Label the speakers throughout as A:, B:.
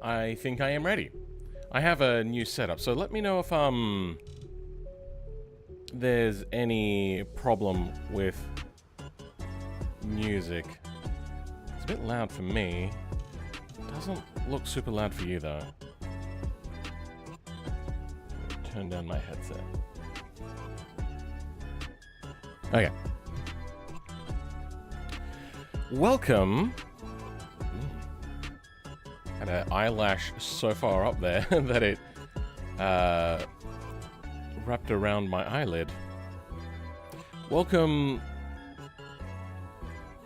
A: I think I am ready. I have a new setup, so let me know if there's any problem with music. It's a bit loud for me. Doesn't look super loud for you though. Turn down my headset. Okay. Welcome. Had an eyelash so far up there that it wrapped around my eyelid. Welcome,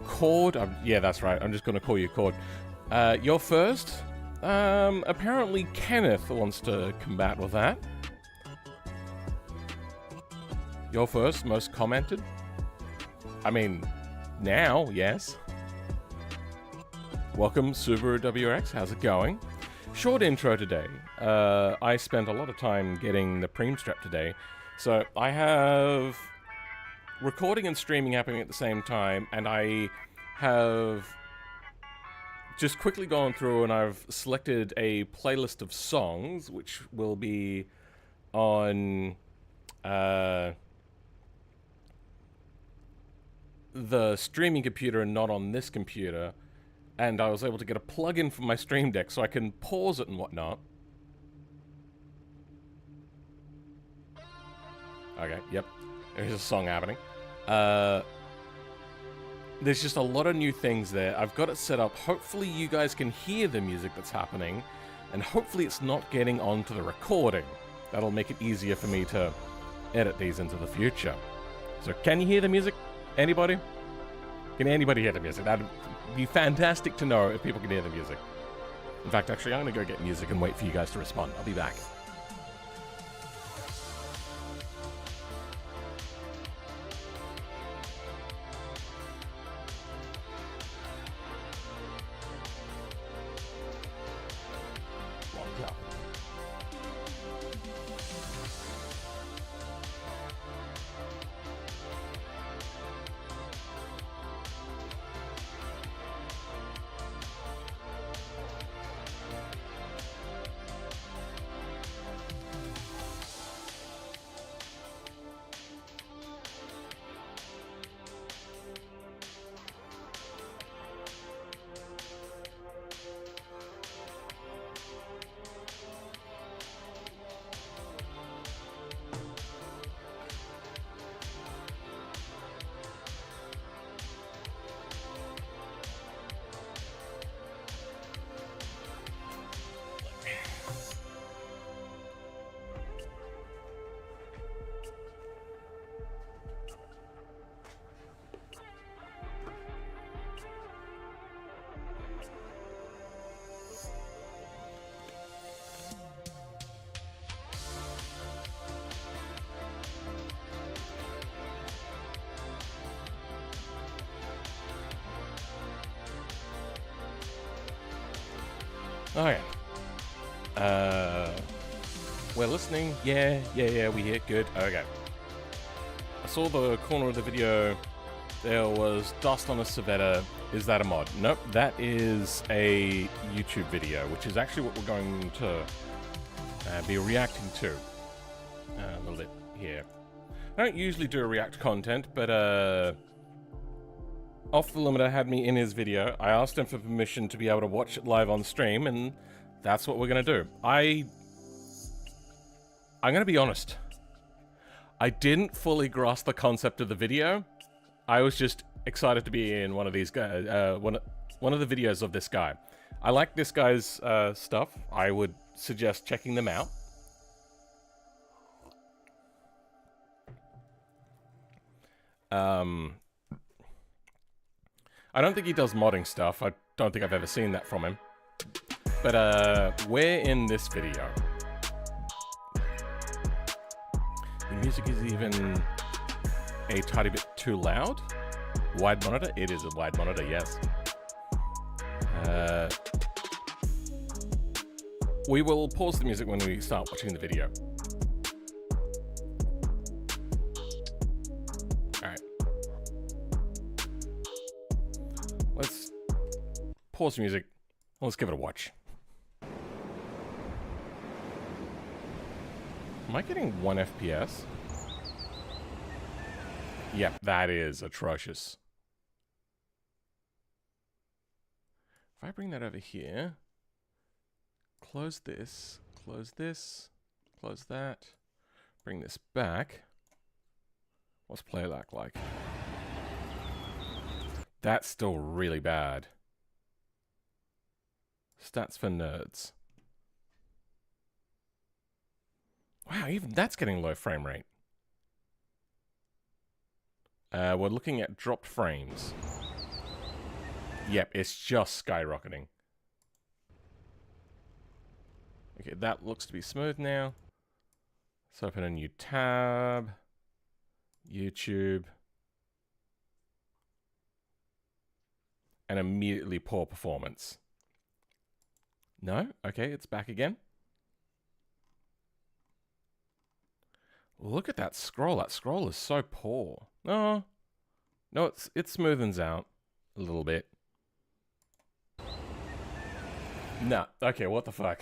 A: Cord. Yeah, that's right. I'm just going to call you Cord. You're first. Apparently Kenneth wants to combat with that. You're first, most commented. I mean, now, yes. Welcome, Subaru WRX. How's it going? Short intro today. I spent a lot of time getting the preem strap today, so I have recording and streaming happening at the same time, and I have just quickly gone through and I've selected a playlist of songs, which will be on the streaming computer and not on this computer. And I was able to get a plug-in from my Stream Deck so I can pause it and whatnot. Okay, yep. There's a song happening. There's just a lot of new things there. I've got it set up. Hopefully you guys can hear the music that's happening. And hopefully it's not getting onto the recording. That'll make it easier for me to edit these into the future. So can you hear the music? Anybody? Can anybody hear the music? That'd be fantastic to know if people can hear the music. In fact, actually, I'm going to go get music and wait for you guys to respond. I'll be back. Okay. We're listening. Yeah, we hear. Good. Okay. I saw the corner of the video. There was dust on a Civetta. Is that a mod? Nope, that is a YouTube video, which is actually what we're going to be reacting to a little bit here. I don't usually do React content, but Off the Limiter had me in his video. I asked him for permission to be able to watch it live on stream, and that's what we're going to do. I'm going to be honest. I didn't fully grasp the concept of the video. I was just excited to be in one of these guys, one of the videos of this guy. I like this guy's stuff. I would suggest checking them out. I don't think he does modding stuff. I don't think I've ever seen that from him. But we're in this video. The music is even a tiny bit too loud. Wide monitor? It is a wide monitor, yes. We will pause the music when we start watching the video. Alright. Let's pause the music. Let's give it a watch. Am I getting 1 FPS? Yep, that is atrocious. If I bring that over here, close this, close that, bring this back. What's playback like? That's still really bad. Stats for nerds. Wow, even that's getting low frame rate. We're looking at dropped frames. Yep, it's just skyrocketing. Okay, that looks to be smooth now. Let's open a new tab. YouTube. And immediately poor performance. No? Okay, it's back again. Look at that scroll. That scroll is so poor. Oh. No, it smoothens out a little bit. Nah. Okay, what the fuck?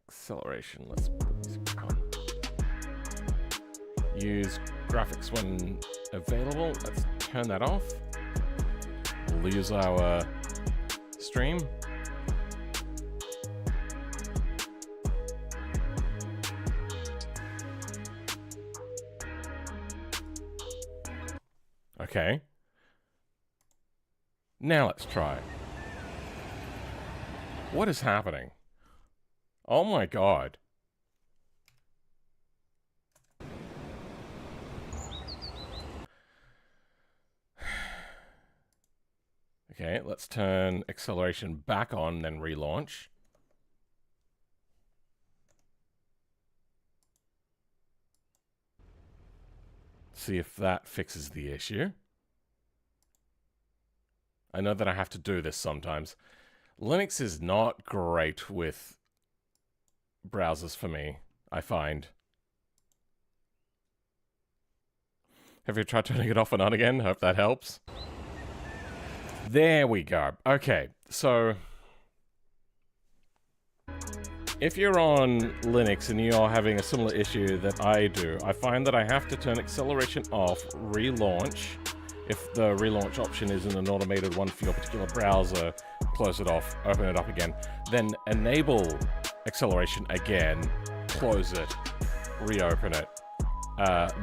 A: Acceleration. Let's put this back on. Use graphics when available. Let's turn that off. We'll use our stream. Okay. Now let's try. What is happening? Oh my god. Okay, let's turn acceleration back on, then relaunch. See if that fixes the issue. I know that I have to do this sometimes. Linux is not great with browsers for me, I find. Have you tried turning it off and on again? Hope that helps. There we go. Okay, so if you're on Linux and you're having a similar issue that I do, I find that I have to turn acceleration off, relaunch. If the relaunch option isn't an automated one for your particular browser, close it off, open it up again, then enable acceleration again, close it, reopen it.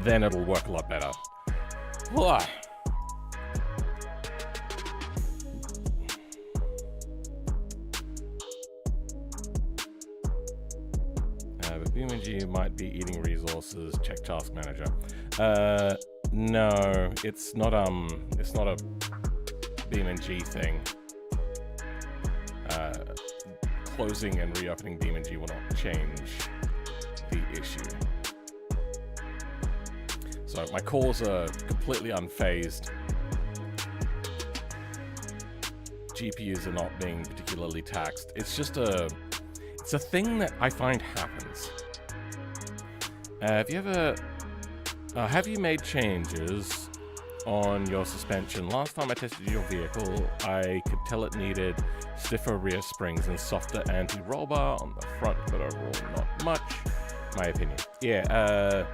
A: Then it'll work a lot better. But BeamNG might be eating resources. Check Task Manager. No, it's not a BeamNG thing. Closing and reopening BeamNG will not change the issue. So my cores are completely unfazed. GPUs are not being particularly taxed. It's just it's a thing that I find happens. Have you made changes on your suspension? Last time I tested your vehicle, I could tell it needed stiffer rear springs and softer anti-roll bar on the front, but overall not much, my opinion. Yeah,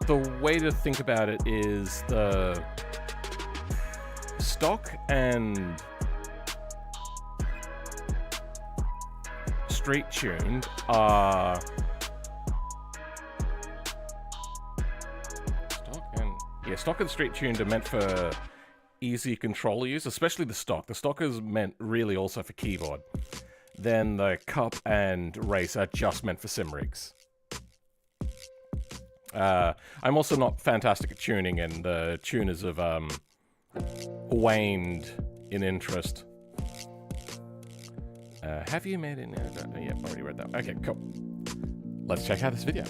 A: the way to think about it is the stock and street tuned are stock and street tuned are meant for easy controller use, especially the stock. The stock is meant really also for keyboard. Then the cup and race are just meant for sim rigs. I'm also not fantastic at tuning, and the tuners have waned in interest. Have you made it? Yeah, I've already read that. Okay, cool. Let's check out this video.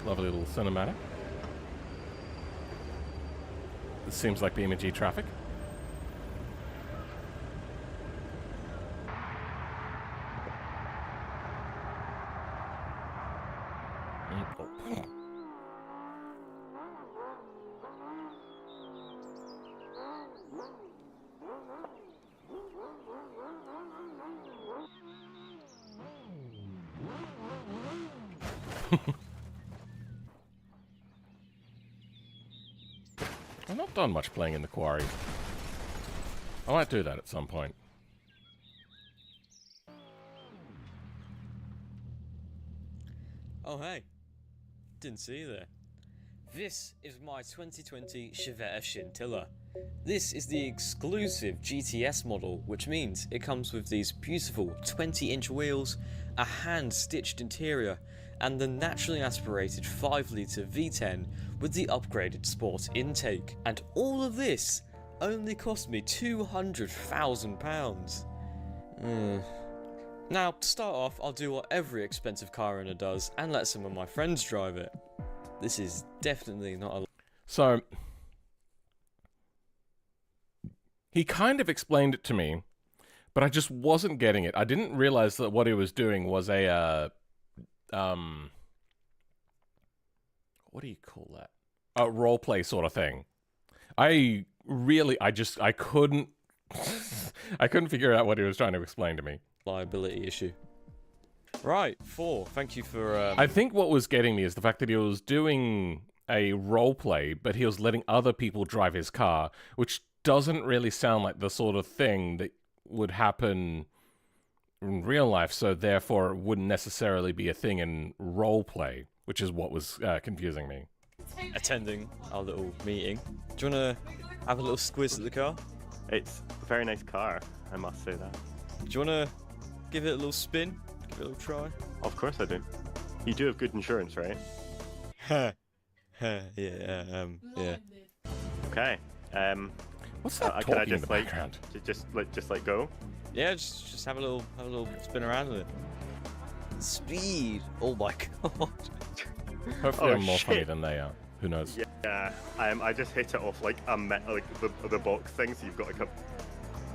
A: Lovely little cinematic. This seems like BMG traffic. I've not done much playing in the quarry. I might do that at some point.
B: Oh hey, didn't see you there. This is my 2020 Chevette Scintilla. This is the exclusive GTS model, which means it comes with these beautiful 20-inch wheels, a hand-stitched interior, and the naturally aspirated 5-litre V10 with the upgraded sport intake. And all of this only cost me £200,000. Now, to start off, I'll do what every expensive car owner does and let some of my friends drive it. This is definitely not a...
A: So, he kind of explained it to me, but I just wasn't getting it. I didn't realize that what he was doing was a, what do you call that? A roleplay sort of thing. I couldn't, I couldn't figure out what he was trying to explain to me.
B: Liability issue. Right, 4. Thank you for,
A: I think what was getting me is the fact that he was doing a roleplay, but he was letting other people drive his car, which doesn't really sound like the sort of thing that would happen in real life, so therefore it wouldn't necessarily be a thing in roleplay, which is what was confusing me.
B: attending our little meeting. Do you want to have a little squiz at the car?
C: It's a very nice car, I must say that.
B: Do you want to give it a little spin? Give it a little try?
C: Of course I do. You do have good insurance, right?
B: Yeah.
C: Okay.
A: What's that
C: can I
A: talking in
C: just
A: the background?
C: just let go?
B: Yeah, just have a little spin around with it. Speed! Oh my god.
A: Hopefully
C: Oh,
A: I'm more funny
C: shit.
A: than they are. Who knows?
C: Yeah. I just hit it off like the box thing, so you've got like a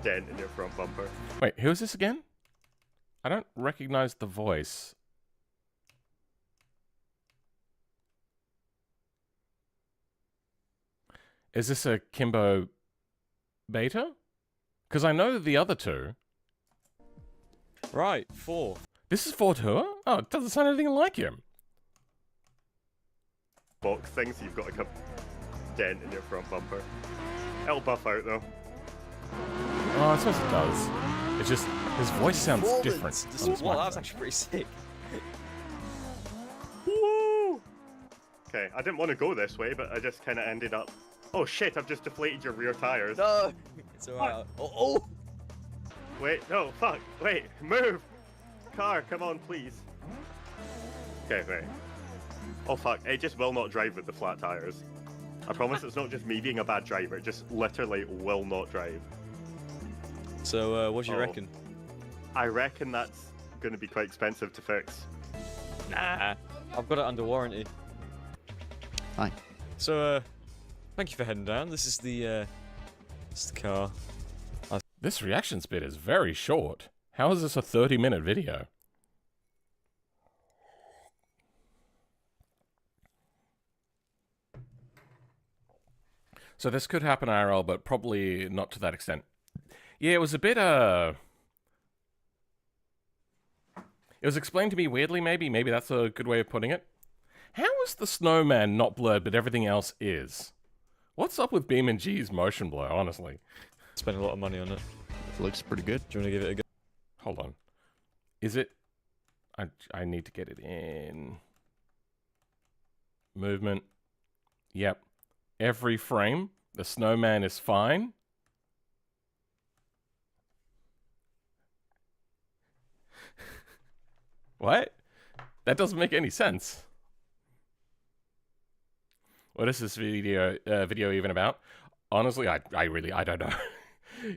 C: dent in your front bumper.
A: Wait, who is this again? I don't recognize the voice. Is this a Kimbo beta? Because I know the other two.
B: Right, 4.
A: This is Fortua? Oh, it doesn't sound anything like him.
C: Box thing, so you've got like a dent in your front bumper. It'll buff out though.
A: Oh, I suppose it does. It's just, his voice sounds different. on this
B: Well, that was
A: microphone.
B: actually pretty sick.
C: Woo! Okay, I didn't want to go this way, but I just kind of ended up. Oh shit! I've just deflated your rear tires.
B: No! It's alright. Oh!
C: Wait, no, fuck! Wait, move! Car, come on, please. Okay, wait. Oh fuck! It just will not drive with the flat tires. I promise it's not just me being a bad driver. It just literally will not drive.
B: So, what do you
C: Oh.
B: reckon?
C: I reckon that's going to be quite expensive to fix.
B: Nah. I've got it under warranty.
D: Fine.
B: So, thank you for heading down. This is the car.
A: This reactions bit is very short. How is this a 30-minute video? So this could happen IRL, but probably not to that extent. Yeah, it was a bit, It was explained to me weirdly, maybe. Maybe that's a good way of putting it. How is the snowman not blurred, but everything else is? What's up with BeamNG's motion blur, honestly?
B: Spent a lot of money on it.
D: It looks pretty good.
B: Do you want to give it a go?
A: Hold on. Is it... I need to get it in... Movement. Yep. Every frame, the snowman is fine. What? That doesn't make any sense. What is this video even about? Honestly, I don't know.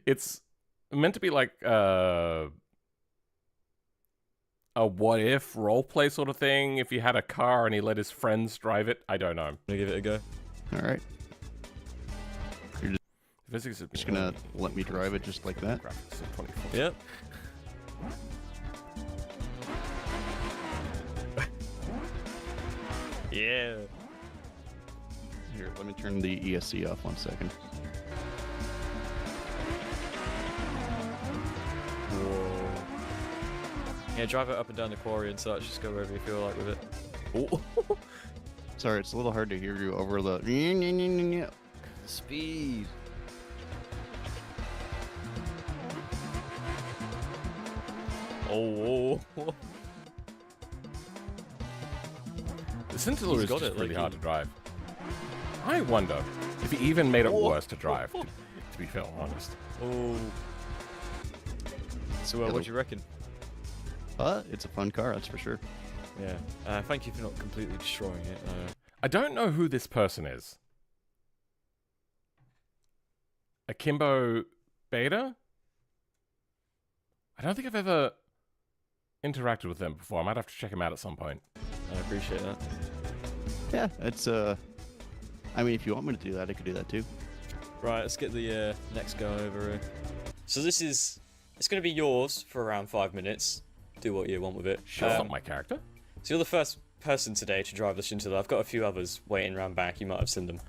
A: It's meant to be like a what if roleplay sort of thing. If you had a car and he let his friends drive it, I don't know.
B: I'm gonna give it a go.
D: All right.
A: Physics is
D: Just gonna let me drive it just like that.
A: graphics of 24.
B: Yep. Yeah.
D: Here, let me turn the ESC off 1 second.
B: Whoa. Yeah, drive it up and down the quarry and such. Just go wherever you feel like with it. Oh.
D: Sorry, it's a little hard to hear you over the...
B: Speed. Oh.
A: The Scintilla
B: He's
A: is
B: got
A: just
B: it,
A: really
B: like
A: hard
B: he-
A: to drive. I wonder if he even made it worse to drive, to be fair honest.
B: Oh. So,
D: Yeah,
B: what do you reckon?
D: It's a fun car, that's for sure.
B: Yeah. Thank you for not completely destroying it.
A: I don't know who this person is. Akimbo Beta? I don't think I've ever interacted with them before. I might have to check him out at some point.
B: I appreciate that.
D: Yeah, it's I mean, if you want me to do that, I could do that too.
B: Right, let's get the next guy over here. So this is... It's going to be yours for around 5 minutes. Do what you want with it.
A: Sure. That's not my character.
B: So you're the first person today to drive the Scintilla. I've got a few others waiting around back. You might have seen them.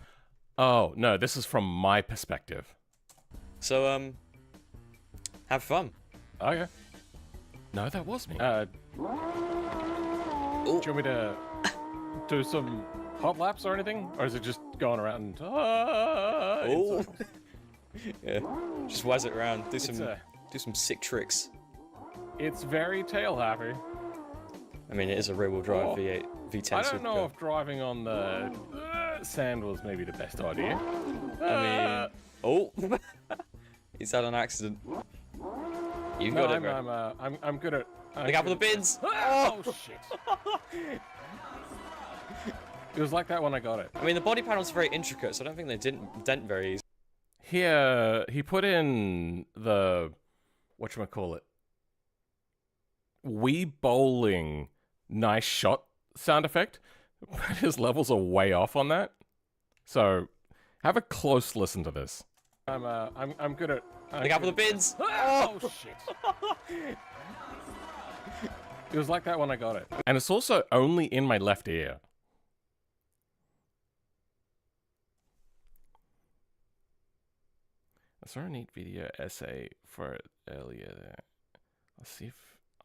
A: Oh, no, this is from my perspective.
B: So, have fun.
A: Okay. No, that was me. Do you want me to do some hot laps or anything? Or is it just going around?
B: Oh. Yeah. Just whiz it around. Do some sick tricks.
A: It's very tail happy.
B: I mean, it is a rear-wheel drive V8, V10
A: I don't know if driving on the sand was maybe the best idea.
B: I mean, oh, he's had an accident. You've got it, bro.
A: I'm good at.
B: Look out for the bins!
A: Oh shit! It was like that when I got it.
B: I mean, the body panel's very intricate, so I don't think they didn't dent very easy.
A: Here, he put in the whatchamacallit, Wii bowling nice shot sound effect, but his levels are way off on that. So, have a close listen to this. I'm good at.
B: Look out for the bins!
A: Oh shit! It was like that when I got it, and it's also only in my left ear. I saw a neat video essay for it earlier there. I'll see if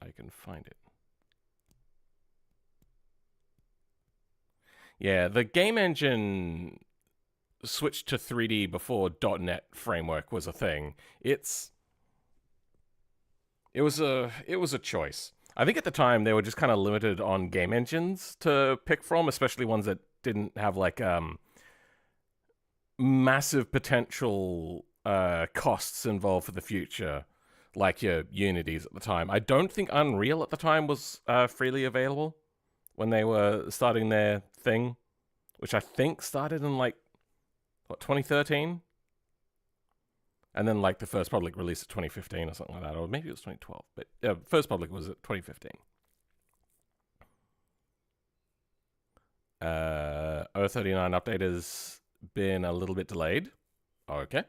A: I can find it. Yeah, the game engine switched to 3D before .NET framework was a thing. It was a choice. I think at the time they were just kind of limited on game engines to pick from, especially ones that didn't have like massive potential costs involved for the future, like your Unities at the time. I don't think Unreal at the time was freely available when they were starting their thing, which I think started in like, what, 2013? And then like the first public release at 2015 or something like that, or maybe it was 2012, but first public was at 2015. 039 update has been a little bit delayed. Okay.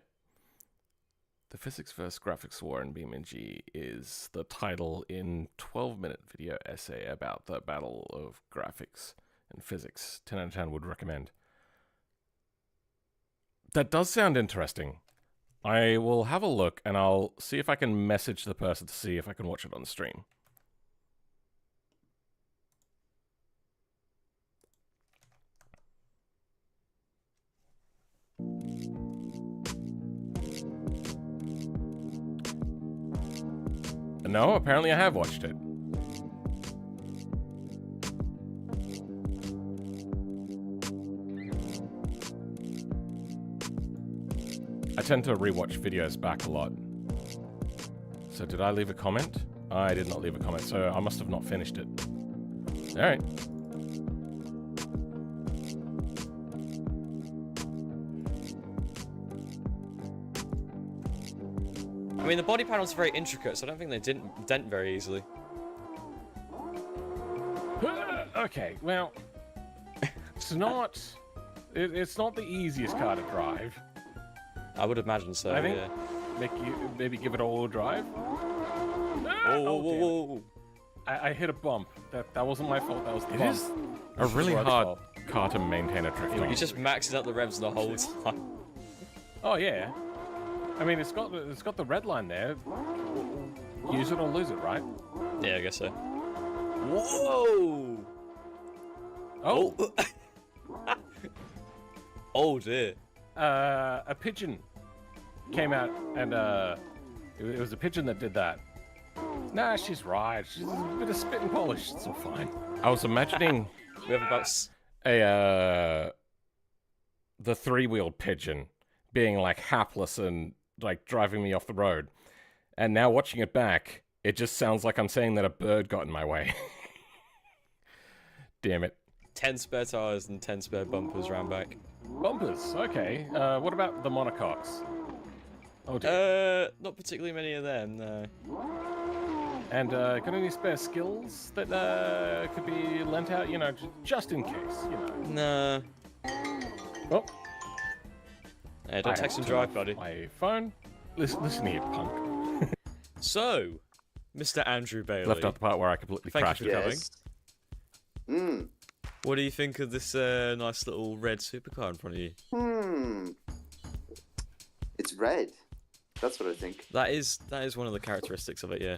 A: The Physics vs. Graphics War in BeamNG is the title in 12-minute video essay about the battle of graphics and physics. 10 out of 10 would recommend. That does sound interesting. I will have a look and I'll see if I can message the person to see if I can watch it on stream. No, apparently I have watched it. I tend to rewatch videos back a lot. So did I leave a comment? I did not leave a comment, so I must have not finished it. Alright.
B: I mean, the body panel's very intricate, so I don't think they didn't dent very easily.
A: Okay, well, it's not the easiest car to drive.
B: I would imagine so.
A: I think
B: yeah.
A: maybe give it all drive.
B: Oh,
A: I hit a bump. That wasn't my fault. That was the
C: It
A: bump.
C: is
A: A really hard car to maintain a drift on.
B: You're just maxing out the revs the whole time.
A: Oh yeah. I mean, it's got the red line there. Use it or lose it, right?
B: Yeah, I guess so. Whoa!
A: Oh,
B: Oh dear.
A: a pigeon came out and it was a pigeon that did that. Nah, she's right. She's a bit of spit and polish. It's all fine. I was imagining
B: We have about
A: the three-wheeled pigeon being like hapless and like driving me off the road, and now watching it back, it just sounds like I'm saying that a bird got in my way. Damn it.
B: 10 spare tires and 10 spare bumpers round back.
A: Bumpers, okay. What about the monocoques? Oh dear.
B: Not particularly many of them, no.
A: And got any spare skills that could be lent out? You know, just in case. You know.
B: Nah.
A: Oh.
B: Hey, don't text and drive, buddy.
A: My phone. Listen here, punk.
B: So, Mr. Andrew Bailey.
A: Left out the part where I completely
B: Thank
A: crashed
B: you for
A: it.
B: coming. What do you think of this nice little red supercar in front of you?
E: It's red. That's what I think.
B: That is one of the characteristics of it, yeah.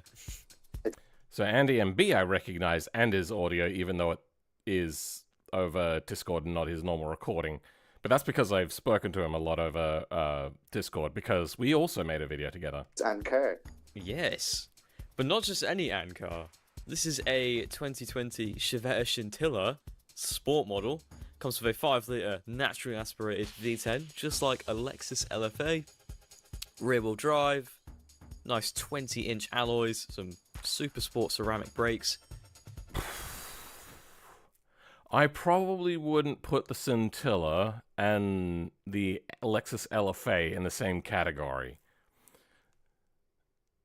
A: So Andy MB I recognize and his audio, even though it is over Discord and not his normal recording. But that's because I've spoken to him a lot over Discord, because we also made a video together.
E: It's Ancar.
B: Yes. But not just any Ant car. This is a 2020 Chevette Scintilla sport model. Comes with a 5-litre naturally aspirated V10, just like a Lexus LFA. Rear-wheel drive. Nice 20-inch alloys. Some super sport ceramic brakes.
A: I probably wouldn't put the Scintilla and the Lexus LFA in the same category.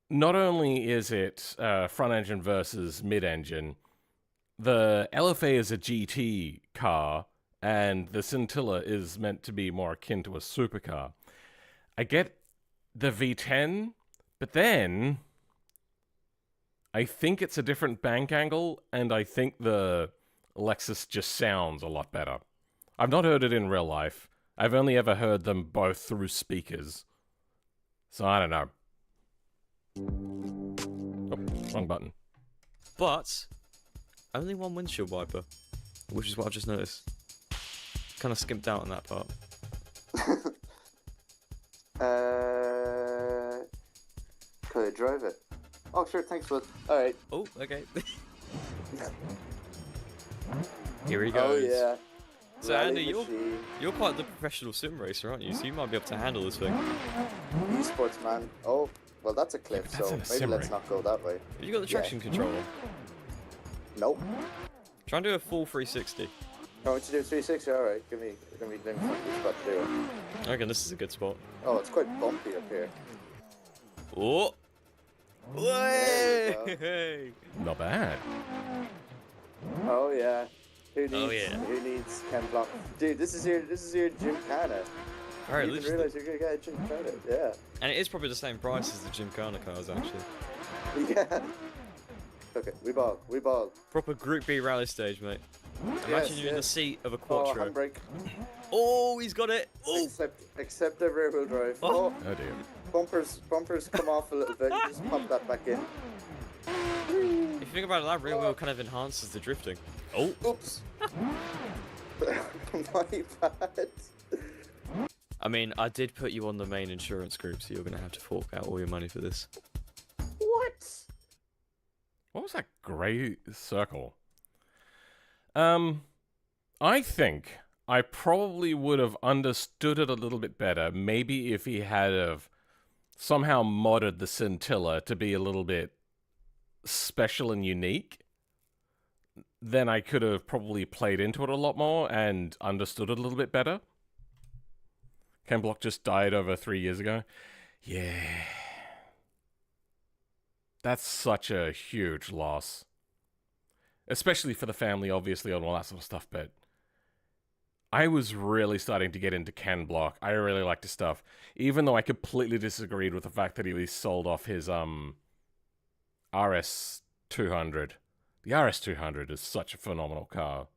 A: Not only is it front engine versus mid-engine, the LFA is a GT car, and the Scintilla is meant to be more akin to a supercar. I get the V10, but then I think it's a different bank angle, and I think the Lexus just sounds a lot better. I've not heard it in real life. I've only ever heard them both through speakers. So I don't know. Oh, wrong button.
B: But only one windshield wiper, which is what I've just noticed. Kind of skimped out on that part.
E: Could I drive it? Oh, sure, thanks, bud. Alright.
B: Oh, okay. Here he
E: Oh,
B: goes.
E: yeah.
B: So
E: Rally
B: Andy,
E: machine.
B: you're quite the professional sim racer, aren't you? So you might be able to handle this thing.
E: Esports man. Oh, well, that's a cliff,
A: That's
E: so
A: in a
E: maybe
A: sim
E: let's
A: ring.
E: not go that way.
B: Have you got the traction control on?
E: Nope.
B: Try and do a full 360.
E: You want me to do 360? Alright, give me the spot to do it.
B: Okay, this is a good spot.
E: Oh, it's quite bumpy up here.
B: Oh!
E: There you go.
B: Hey!
A: Not bad.
E: Oh, yeah.
B: Oh, yeah.
E: Who needs Ken Block? Dude, this is your Gymkhana.
B: Alright,
E: You didn't realize you're gonna get a Gymkhana. Yeah.
B: And it is probably the same price as the Gymkhana cars, actually.
E: Yeah. Okay, we ball.
B: Proper Group B rally stage, mate. Imagine
E: Yes,
B: you're in the
E: yes.
B: seat of a
E: Oh,
B: Quattro.
E: handbrake.
B: Oh, he's got it! Oh!
E: Except the rear wheel drive.
B: Oh.
E: Oh,
A: Oh dear.
E: bumpers come off a little bit. You just pop that back in.
B: If you think about it, that rear wheel kind of enhances the drifting. Oh!
E: Oops. My bad.
B: I mean, I did put you on the main insurance group, so you're going to have to fork out all your money for this.
E: What?
A: What was that grey circle? I think I probably would have understood it a little bit better, maybe if he had have somehow modded the scintilla to be a little bit special and unique. Then I could have probably played into it a lot more and understood it a little bit better. Ken Block just died over 3 years ago. Yeah. That's such a huge loss. Especially for the family, obviously, and all that sort of stuff, but I was really starting to get into Ken Block. I really liked his stuff. Even though I completely disagreed with the fact that he sold off his RS200. The RS200 is such a phenomenal car.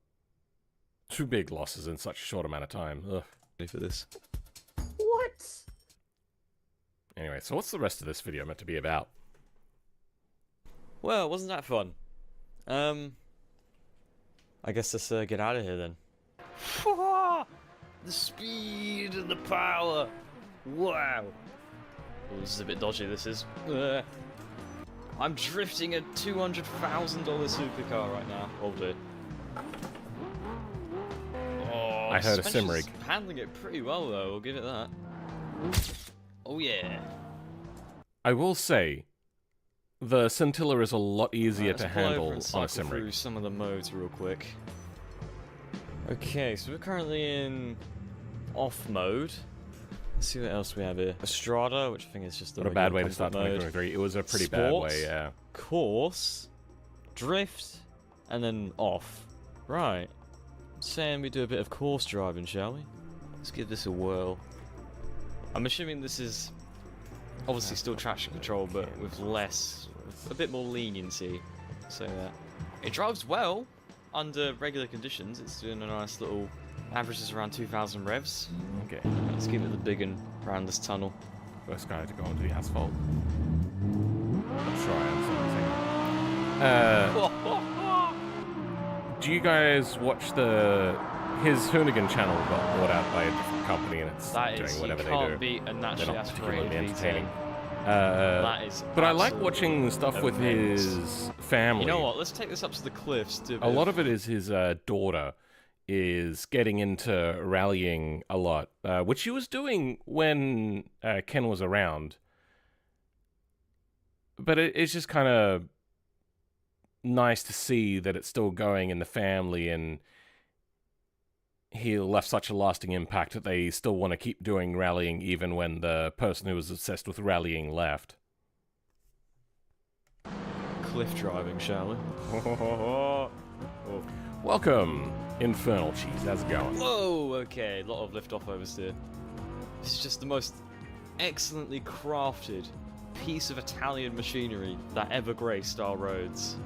A: 2 big losses in such a short amount of time. Ugh.
B: For this.
E: What?
A: Anyway, so what's the rest of this video meant to be about?
B: Well, wasn't that fun? I guess let's get out of here then. The speed and the power! Wow! Oh, this is a bit dodgy, this is. I'm drifting a $200,000 supercar right now. Oh dear. Oh,
A: I heard a
B: suspension's
A: Simrig.
B: Handling it pretty well though, we'll give it that. Oh yeah.
A: I will say, the Scintilla is a lot easier
B: Right,
A: to
B: let's pull over
A: handle
B: and
A: on a
B: cycle through
A: Simrig.
B: some of the modes real quick. Okay, so we're currently in off mode. Let's see what else we have here. Estrada, which I think is just the
A: What a bad way
B: regular
A: to start
B: comfort mode.
A: 2023. It was a pretty bad
B: Sports,
A: way, yeah.
B: Course, drift, and then off. Right. Saying we do a bit of course driving, shall we? Let's give this a whirl. I'm assuming this is obviously still traction control, but with a bit more leniency. So that it drives well under regular conditions. It's doing a nice little averages around 2,000 revs.
A: Okay.
B: Let's give it the big one around this tunnel.
A: First guy to go onto the asphalt. Sorry, I'm sorry. Do you guys watch his Hoonigan channel got bought out by a different company and it's
B: That
A: doing
B: is, you
A: whatever they
B: can't
A: do.
B: beat a
A: They're
B: naturally
A: not particularly
B: aspirated
A: entertaining.
B: V10. That is
A: But I like
B: absolutely
A: watching stuff with
B: horrendous.
A: his family.
B: You know what? Let's take this up to the cliffs. Do
A: A lot of it is his daughter is getting into rallying a lot, which she was doing when Ken was around. But it's just kind of nice to see that it's still going in the family, and he left such a lasting impact that they still want to keep doing rallying even when the person who was obsessed with rallying left.
B: cliff driving, shall we?
A: Welcome, Infernal Cheese. How's it going?
B: Whoa, okay, a lot of lift off oversteer. This is just the most excellently crafted piece of Italian machinery that ever graced our roads.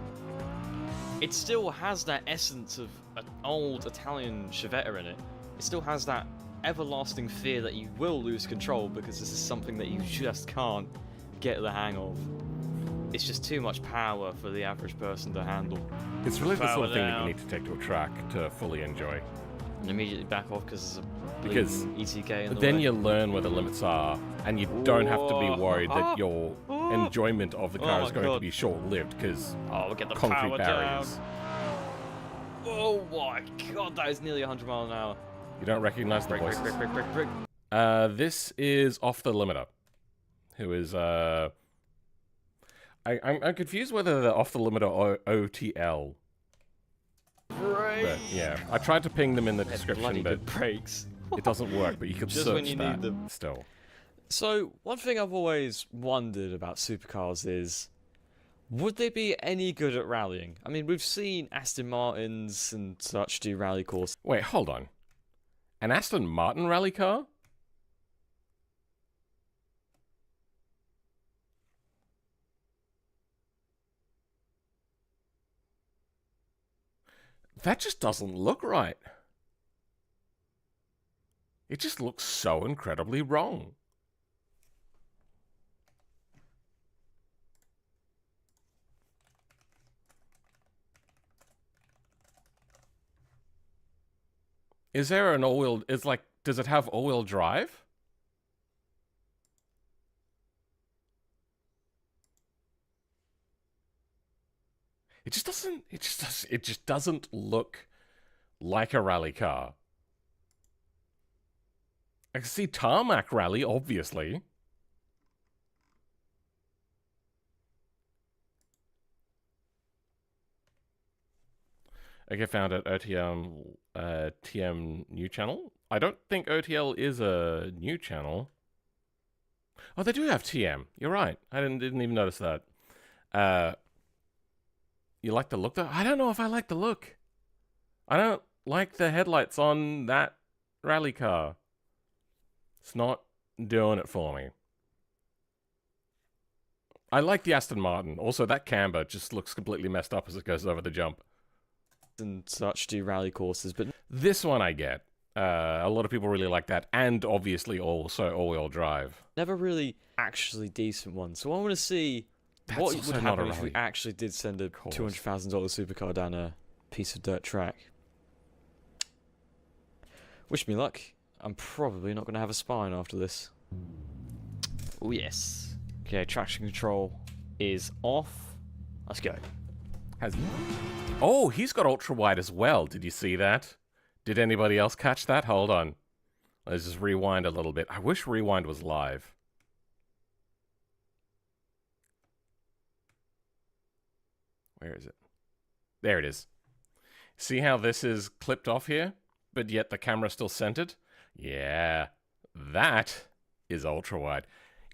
B: It still has that essence of an old Italian Chevette in it. It still has that everlasting fear that you will lose control because this is something that you just can't get the hang of. It's just too much power for the average person to handle.
A: It's really the sort of thing that you
B: down.
A: need to take to a track to fully enjoy.
B: And immediately back off because there's a
A: Because
B: bleeding ETK in the
A: Then
B: way.
A: you learn where the limits are, and you don't have to be worried that your enjoyment of the car
B: Oh
A: is
B: my
A: going to
B: God.
A: be short-lived because
B: Oh, we'll get the
A: concrete
B: power
A: barriers.
B: down. Oh my god, that is nearly 100 miles an hour.
A: You don't recognize the
B: Brick, brick,
A: voices.
B: brick, brick, brick, brick.
A: This is Off the Limiter, who is I'm confused whether they're Off the Limiter or OTL. But yeah, I tried to ping them in the
B: Bloody
A: description, but
B: good brakes.
A: it doesn't work. But you can
B: Just
A: search
B: when you
A: that
B: need them.
A: still.
B: So, one thing I've always wondered about supercars is, Would they be any good at rallying? I mean, we've seen Aston Martins and such do rally courses.
A: Wait, hold on. An Aston Martin rally car? That just doesn't look right. It just looks so incredibly wrong. Is there an all-wheel... does it have all-wheel drive? It just doesn't look like a rally car. I can see tarmac rally, obviously. Okay, found it. OTM TM new channel. I don't think OTL is a new channel. Oh, they do have TM. You're right. I didn't even notice that. You like the look though? I don't know if I like the look. I don't like the headlights on that rally car. It's not doing it for me. I like the Aston Martin. Also, that camber just looks completely messed up as it goes over the jump.
B: And such do rally courses, but
A: this one I get. A lot of people really like that, and obviously also all-wheel drive.
B: never really actually decent ones. So I want to see what would happen if we actually did send a $200,000 supercar down a piece of dirt track. Wish me luck. I'm probably not going to have a spine after this. Oh yes. Okay, traction control is off. Let's go.
A: Oh, he's got ultra wide as well. Did you see that? Did anybody else catch that? Hold on. Let's just rewind a little bit. I wish rewind was live. Where is it? There it is. See how this is clipped off here, but yet the camera's still centered? Yeah, that is ultra wide.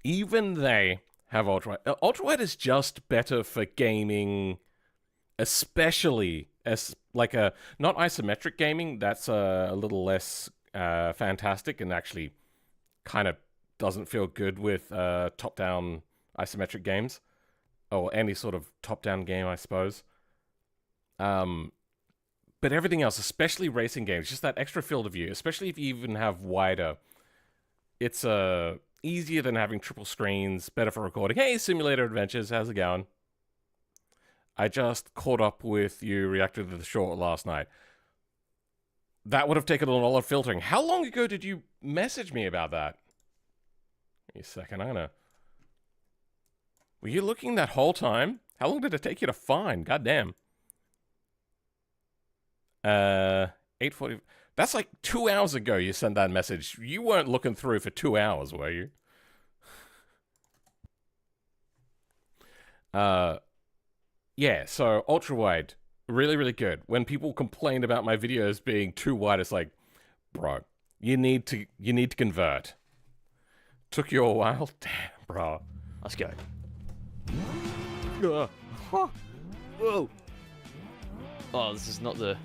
A: Even they have ultra wide. Ultra wide is just better for gaming, especially as like a not isometric gaming. That's a little less fantastic and actually kind of doesn't feel good with top-down isometric games or any sort of top-down game, I suppose. But everything else, especially racing games, just that extra field of view, especially if you even have wider, it's easier than having triple screens, better for recording. Hey, Simulator Adventures, how's it going? I just caught up with you, reacted to the short last night. That would have taken a lot of filtering. How long ago did you message me about that? Give me a second, I'm gonna... Were you looking that whole time? How long did it take you to find? Goddamn. 8:40. That's like 2 hours ago you sent that message. You weren't looking through for 2 hours, were you? Yeah, so ultra wide, really, really good. When people complain about my videos being too wide, it's like, bro, you need to convert. Took you a while? Damn, bro.
B: Let's go. Whoa. Oh, this is not the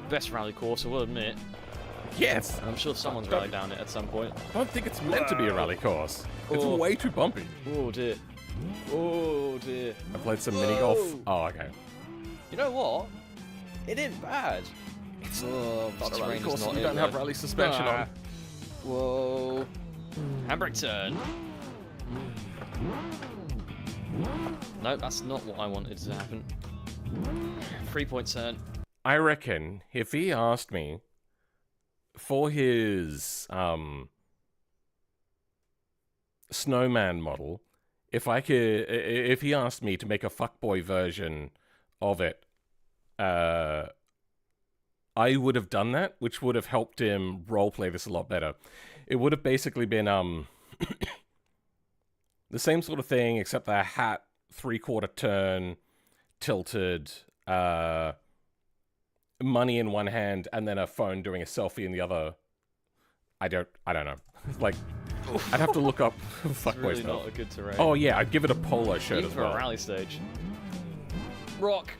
B: best rally course, I will admit.
A: Yes.
B: I'm sure someone's rallied down it at some point.
A: I don't think it's meant to be a rally course. It's way too bumpy.
B: Oh dear. Oh dear.
A: I played some mini golf. Oh, okay.
B: You know what? It ain't bad.
A: It's
B: not
A: a rally course. You don't have rally suspension on.
B: Whoa. Handbrake turn. No, that's not what I wanted to happen. 3-point turn.
A: I reckon if he asked me for his snowman model, if he asked me to make a fuckboy version of it, I would have done that, which would have helped him roleplay this a lot better. It would have basically been the same sort of thing, except the hat 3/4 turn, tilted, money in one hand, and then a phone doing a selfie in the other. I don't know. Like, I'd have to look up fuckboy
B: really
A: stuff.
B: Not a good terrain.
A: Oh yeah, I'd give it a polo shirt
B: even
A: as
B: for
A: well.
B: a rally stage. Rock!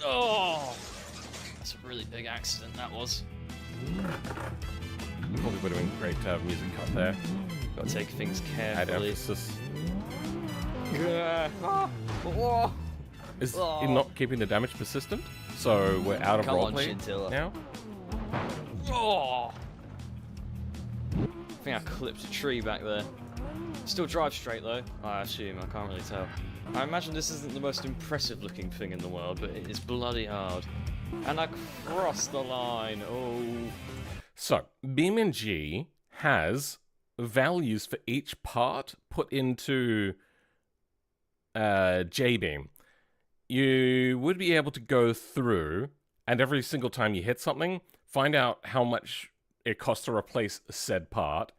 B: Oh! That's a really big accident, that was.
A: Probably would have been great to have music cut there.
B: Gotta take things
A: Add
B: carefully.
A: emphasis.
B: Oh.
A: Is it not keeping the damage persistent? So we're out of
B: Come on,
A: roleplay
B: Scintilla.
A: now?
B: Oh! I think I clipped a tree back there. Still drive straight though, I assume. I can't really tell. I imagine this isn't the most impressive looking thing in the world, but it is bloody hard. And I crossed the line. Oh.
A: So, BeamNG has values for each part put into JBeam. You would be able to go through, and every single time you hit something, find out how much it costs to replace said part,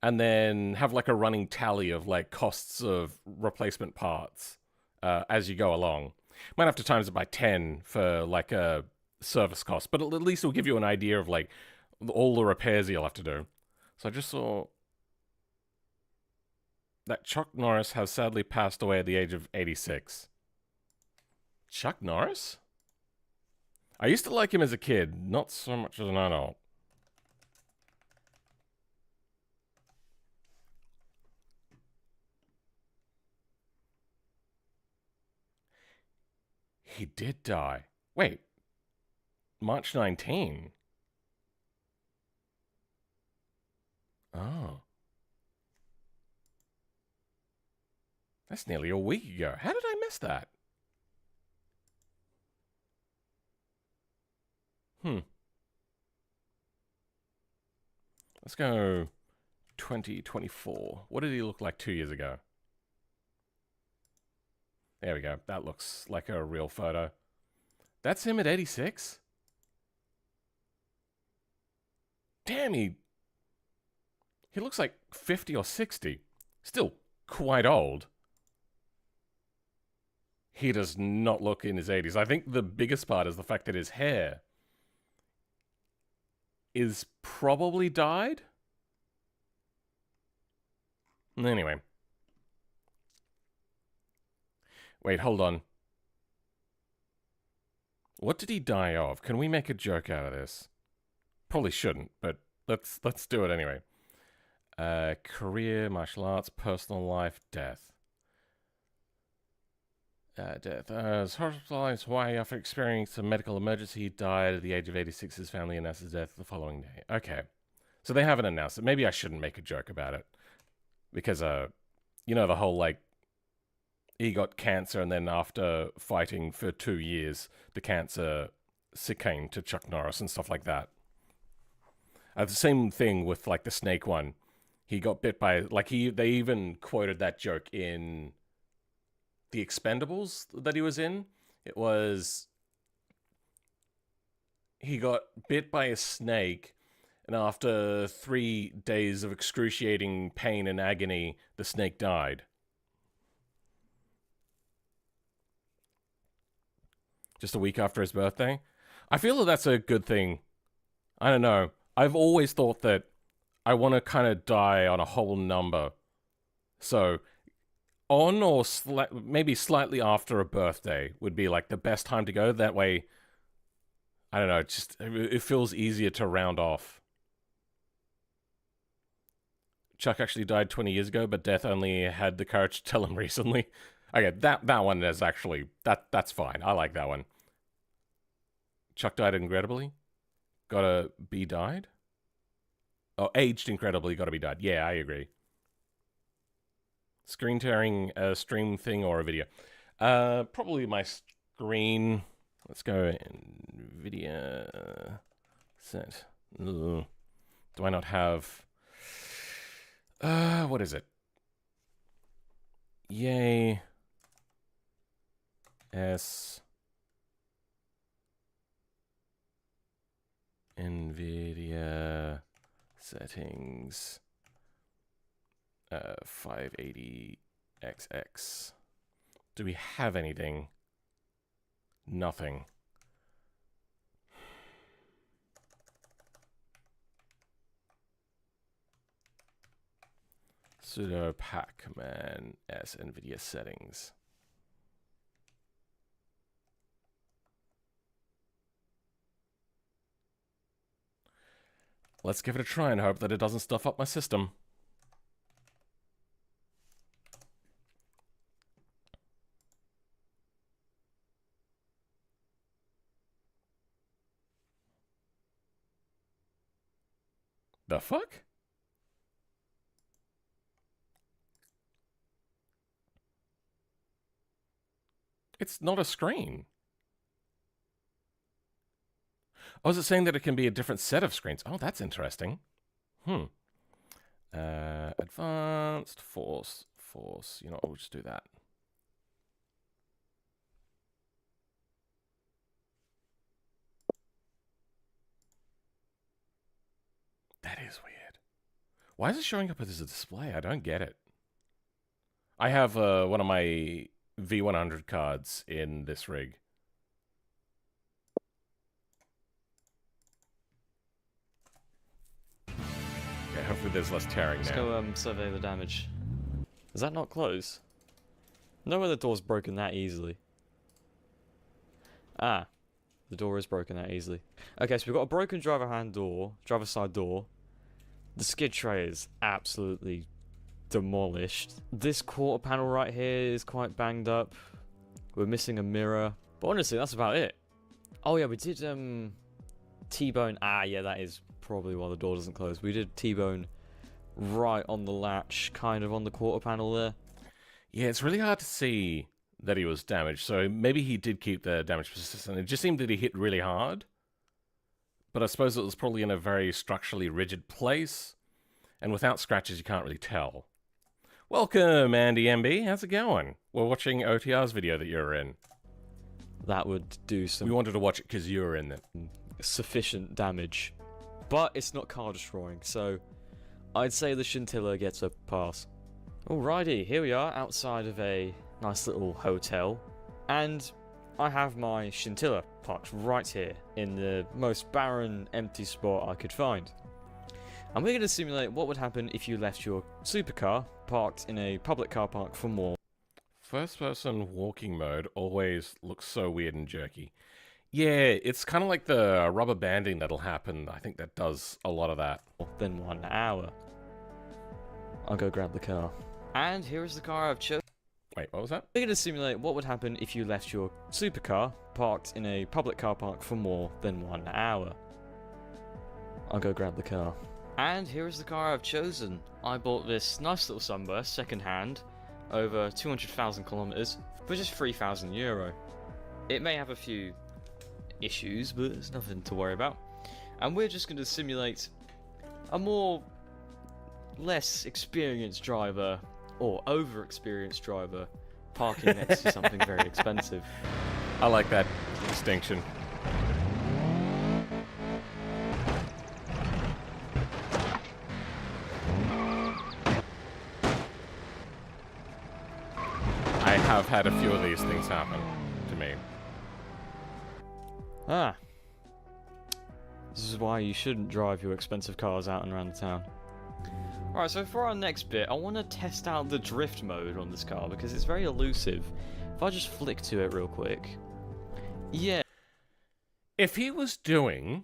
A: and then have like a running tally of like costs of replacement parts as you go along. Might have to times it by 10 for like a service cost, but at least it'll give you an idea of like all the repairs you'll have to do. So I just saw that Chuck Norris has sadly passed away at the age of 86. Chuck Norris? I used to like him as a kid, not so much as an adult. He did die. Wait. March 19. Oh. That's nearly a week ago. How did I miss that? Let's go 2024. What did he look like 2 years ago? There we go. That looks like a real photo. That's him at 86? Damn, he looks like 50 or 60. Still quite old. He does not look in his 80s. I think the biggest part is the fact that his hair is probably dyed. Anyway. Wait, hold on. What did he die of? Can we make a joke out of this? Probably shouldn't, but let's do it anyway. Career, martial arts, personal life, death. Death. Was hospitalized in Hawaii after experiencing a medical emergency. He died at the age of 86. His family announced his death the following day. Okay. So they haven't announced it. Maybe I shouldn't make a joke about it. Because, you know, the whole, like, he got cancer and then after fighting for 2 years, the cancer succumbed to Chuck Norris and stuff like that. The same thing with, like, the snake one. He got bit by, like, they even quoted that joke in The Expendables that he was in. It was, he got bit by a snake, and after 3 days of excruciating pain and agony, the snake died. Just a week after his birthday. I feel that that's a good thing. I don't know. I've always thought that I want to kind of die on a whole number. So, on or maybe slightly after a birthday would be like the best time to go. That way, I don't know, it feels easier to round off. Chuck actually died 20 years ago, but death only had the courage to tell him recently. Okay, that one is actually, that's fine. I like that one. Chuck died incredibly. Gotta be died? Oh, aged incredibly, gotta be died. Yeah, I agree. Screen tearing, a stream thing or a video? Probably my screen. Let's go NVIDIA set. Ugh. Do I not have... what is it? Yay. S. NVIDIA settings. 580XX. Do we have anything? Nothing. Sudo pacman s NVIDIA settings. Let's give it a try and hope that it doesn't stuff up my system. The fuck? It's not a screen. Oh, is it saying that it can be a different set of screens? Oh, that's interesting. Advanced, force. You know, we'll just do that. That is weird. Why is it showing up as a display? I don't get it. I have one of my V100 cards in this rig. Okay, hopefully there's less tearing now.
B: Let's go survey the damage. Is that not close? No way the door's broken that easily. Ah, the door is broken that easily. Okay, so we've got a broken driver side door. The skid tray is absolutely demolished. This quarter panel right here is quite banged up. We're missing a mirror. But honestly, that's about it. Oh yeah, we did T-bone. Ah yeah, that is probably why the door doesn't close. We did T-bone right on the latch, kind of on the quarter panel there.
A: Yeah, it's really hard to see that he was damaged. So maybe he did keep the damage persistent. It just seemed that he hit really hard. But I suppose it was probably in a very structurally rigid place. And without scratches, you can't really tell. Welcome, Andy MB. How's it going? We're watching OTR's video that you're in.
B: That would do some
A: We wanted to watch it because you were in it.
B: sufficient damage. But it's not car destroying, so I'd say the Scintilla gets a pass. Alrighty, here we are outside of a nice little hotel. And I have my Scintilla parked right here in the most barren, empty spot I could find. And we're going to simulate what would happen if you left your supercar parked in a public car park for more.
A: First-person walking mode always looks so weird and jerky. Yeah, it's kind of like the rubber banding that'll happen. I think that does a lot of that.
B: Than 1 hour. I'll go grab the car. And here is the car I've chosen.
A: Wait, what was that?
B: We're going to simulate what would happen if you left your supercar parked in a public car park for more than 1 hour. I'll go grab the car. And here is the car I've chosen. I bought this nice little Sunburst second-hand, over 200,000 kilometers, for just €3,000. It may have a few issues, but it's nothing to worry about. And we're just going to simulate a less experienced driver, or over-experienced driver, parking next to something very expensive.
A: I like that distinction. I have had a few of these things happen to me.
B: Ah. This is why you shouldn't drive your expensive cars out and around the town. Alright, so for our next bit, I want to test out the drift mode on this car because it's very elusive. If I just flick to it real quick. Yeah.
A: If he was doing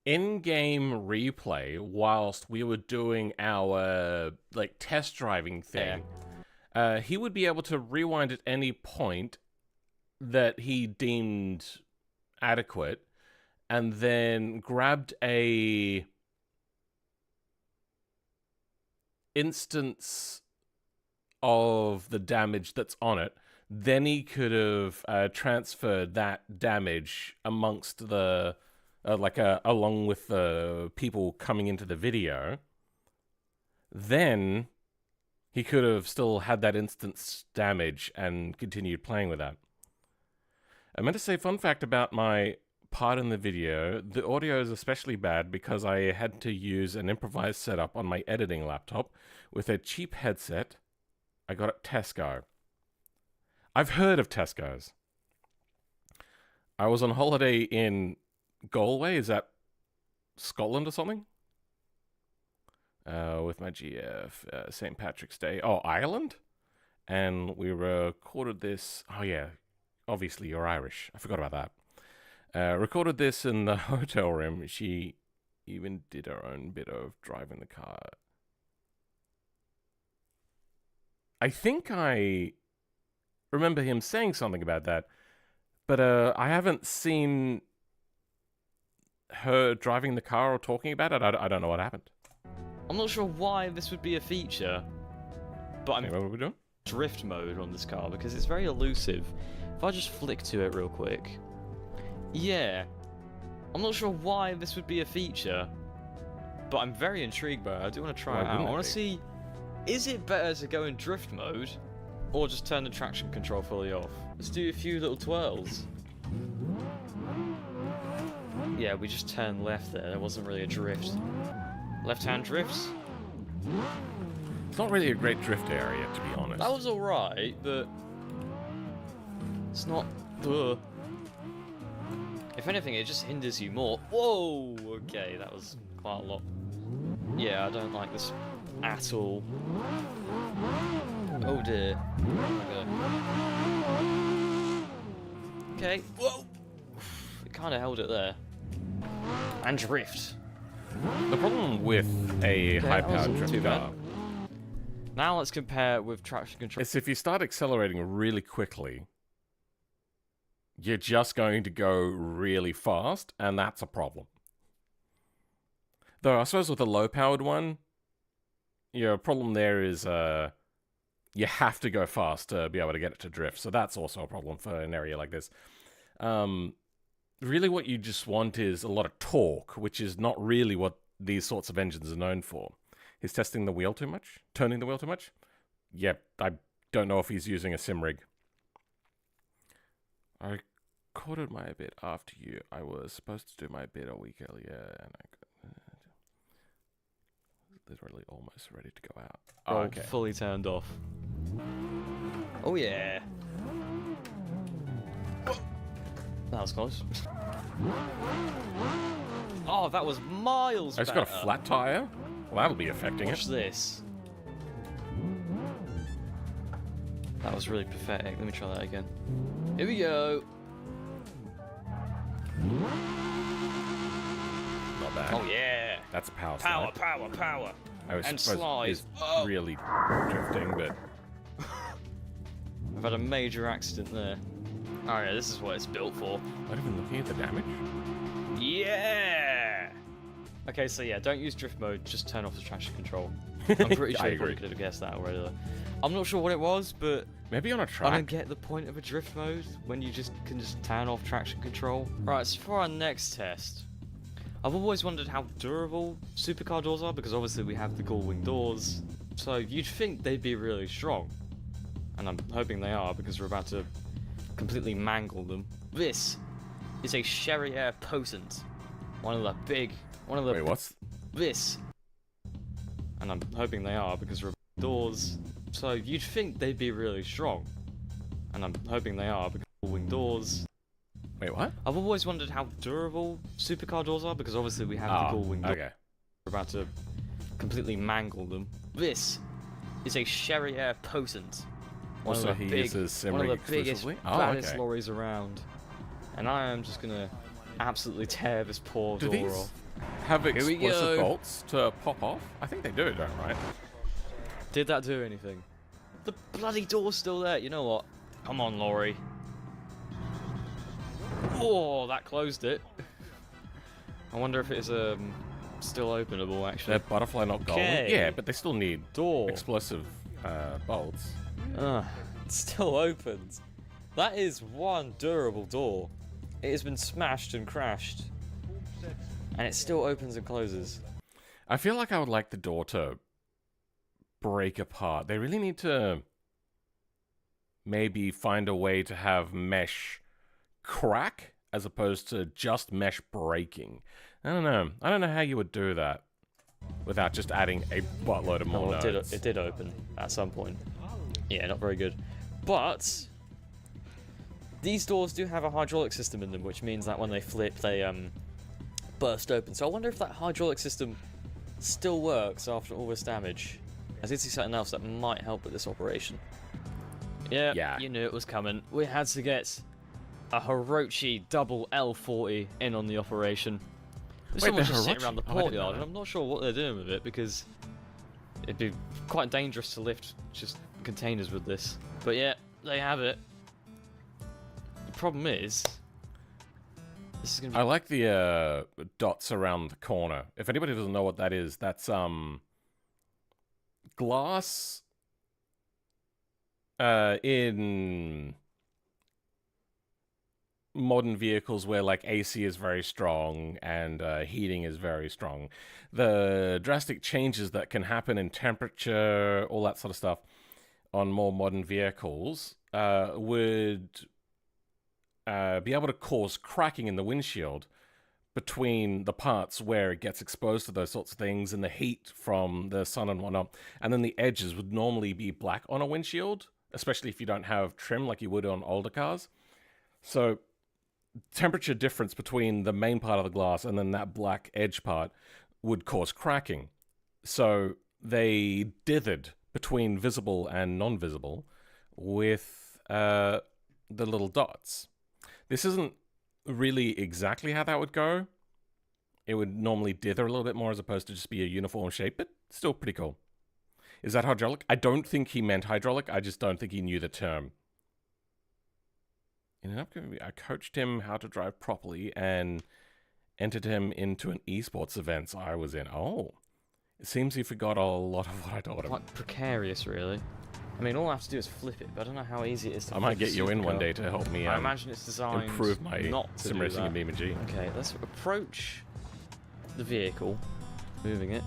A: in-game replay whilst we were doing our test driving thing, he would be able to rewind at any point that he deemed adequate and then grabbed a instance of the damage that's on it. Then he could have transferred that damage amongst the along with the people coming into the video. Then he could have still had that instance damage and continued playing with that. I meant to say, fun fact about my part in the video, the audio is especially bad because I had to use an improvised setup on my editing laptop with a cheap headset I got at Tesco. I've heard of Tesco's. I was on holiday in Galway, is that Scotland or something? With my GF, St. Patrick's Day. Oh, Ireland? And we recorded this. Oh, yeah. Obviously, you're Irish. I forgot about that. Recorded this in the hotel room. She even did our own bit of driving the car. I think I remember him saying something about that, but I haven't seen her driving the car or talking about it. I don't know what happened.
B: I'm not sure why this would be a feature, but I'm
A: Okay, what are we doing?
B: drift mode on this car because it's very elusive. If I just flick to it real quick. Yeah. I'm not sure why this would be a feature, but I'm very intrigued by it. I do want to try it out. I want to see, is it better to go in drift mode or just turn the traction control fully off? Let's do a few little twirls. Yeah, we just turned left there. There wasn't really a drift. Left-hand drifts.
A: It's not really a great drift area, to be honest.
B: That was alright, but it's not. Ugh. If anything, it just hinders you more. Whoa! Okay, that was quite a lot. Yeah, I don't like this at all. Oh dear. Okay. Whoa! It kind of held it there. And drift.
A: The problem with a high-powered drift car
B: Now let's compare with traction control.
A: is if you start accelerating really quickly, you're just going to go really fast, and that's a problem. Though I suppose with a low-powered one, your problem there is you have to go fast to be able to get it to drift, so that's also a problem for an area like this. Really what you just want is a lot of torque, which is not really what these sorts of engines are known for. He's testing the wheel too much? Turning the wheel too much? Yep, I don't know if he's using a sim rig. I recorded my bit after you. I was supposed to do my bit a week earlier, and I got literally almost ready to go out. Oh, okay.
B: Fully turned off. Oh yeah. That was close. Oh, that was miles
A: I just got a flat tire? Well, that'll be affecting
B: Watch
A: it.
B: this. That was really pathetic. Let me try that again. Here we go.
A: Not bad.
B: Oh yeah.
A: That's a power
B: Power,
A: slide.
B: power, power.
A: I was
B: and
A: supposed
B: slide.
A: it's
B: Oh.
A: really drifting, but
B: I've had a major accident there. Alright, this is what it's built for.
A: not even looking at the damage.
B: Yeah! Okay, so yeah, don't use drift mode, just turn off the traction control. I'm pretty sure
A: I
B: you probably
A: agree.
B: could have guessed that already. I'm not sure what it was, but
A: Maybe on a
B: I
A: track.
B: don't get the point of a drift mode when you can just turn off traction control. Right, so for our next test, I've always wondered how durable supercar doors are, because obviously we have the gull-wing doors, so you'd think they'd be really strong. And I'm hoping they are, because we're about to completely mangle them. This is a Sherrier Potent.
A: Wait, what's...
B: This. And I'm hoping they are, because we're doors, so you'd think they'd be really strong. And I'm hoping they are, because gull-wing doors.
A: Wait, what?
B: I've always wondered how durable supercar doors are, because obviously we have the gull-wing doors.
A: okay.
B: We're about to completely mangle them. This is a Sherrier Potent.
A: Also, he uses sim
B: one
A: rig
B: of the biggest,
A: exclusively?
B: baddest
A: okay.
B: lorries around. And I am just gonna absolutely tear this poor
A: Do
B: door
A: these
B: off.
A: have
B: we
A: explosive
B: go.
A: bolts to pop off? I think they do, don't right?
B: Did that do anything? The bloody door's still there. You know what? Come on, lorry. Oh, that closed it. I wonder if it's still openable, actually.
A: They're butterfly, not gold.
B: Okay.
A: Yeah, but they still need
B: Door.
A: explosive bolts.
B: It still opens. That is one durable door. It has been smashed and crashed. And it still opens and closes.
A: I feel like I would like the door to break apart. They really need to maybe find a way to have mesh crack as opposed to just mesh breaking. I don't know. I don't know how you would do that without just adding a buttload of more nodes.
B: It did open at some point. Yeah, not very good. But these doors do have a hydraulic system in them, which means that when they flip, they burst open. So I wonder if that hydraulic system still works after all this damage. I did see something else that might help with this operation. Yeah, you knew it was coming. We had to get a Hirochi double L40 in on the operation. There's
A: Wait,
B: someone
A: they're
B: just sitting around the
A: Hirochi? Oh, I didn't know
B: courtyard, and
A: that.
B: I'm not sure what they're doing with it because it'd be quite dangerous to lift just containers with this. But yeah, they have it. The problem is, this is gonna be
A: I like the dots around the corner. If anybody doesn't know what that is, that's glass in modern vehicles where like AC is very strong and heating is very strong. The drastic changes that can happen in temperature, all that sort of stuff on more modern vehicles would be able to cause cracking in the windshield between the parts where it gets exposed to those sorts of things and the heat from the sun and whatnot. And then the edges would normally be black on a windshield, especially if you don't have trim like you would on older cars. So temperature difference between the main part of the glass and then that black edge part would cause cracking. So they dithered between visible and non-visible with the little dots. This isn't really exactly how that would go. It would normally dither a little bit more as opposed to just be a uniform shape, but still pretty cool. Is that hydraulic? I don't think he meant hydraulic. I just don't think he knew the term. In an upcoming, I coached him how to drive properly and entered him into an esports event I was in. Oh, it seems he forgot a lot of what I taught him.
B: quite precarious, really. I mean, all I have to do is flip it, but I don't know how easy it is to
A: I might
B: flip
A: get
B: a
A: you in
B: supercar.
A: one day to help me
B: I imagine it's designed
A: improve my
B: not to
A: sim
B: do
A: racing
B: that.
A: in BeamNG.
B: Okay, let's approach the vehicle, moving it.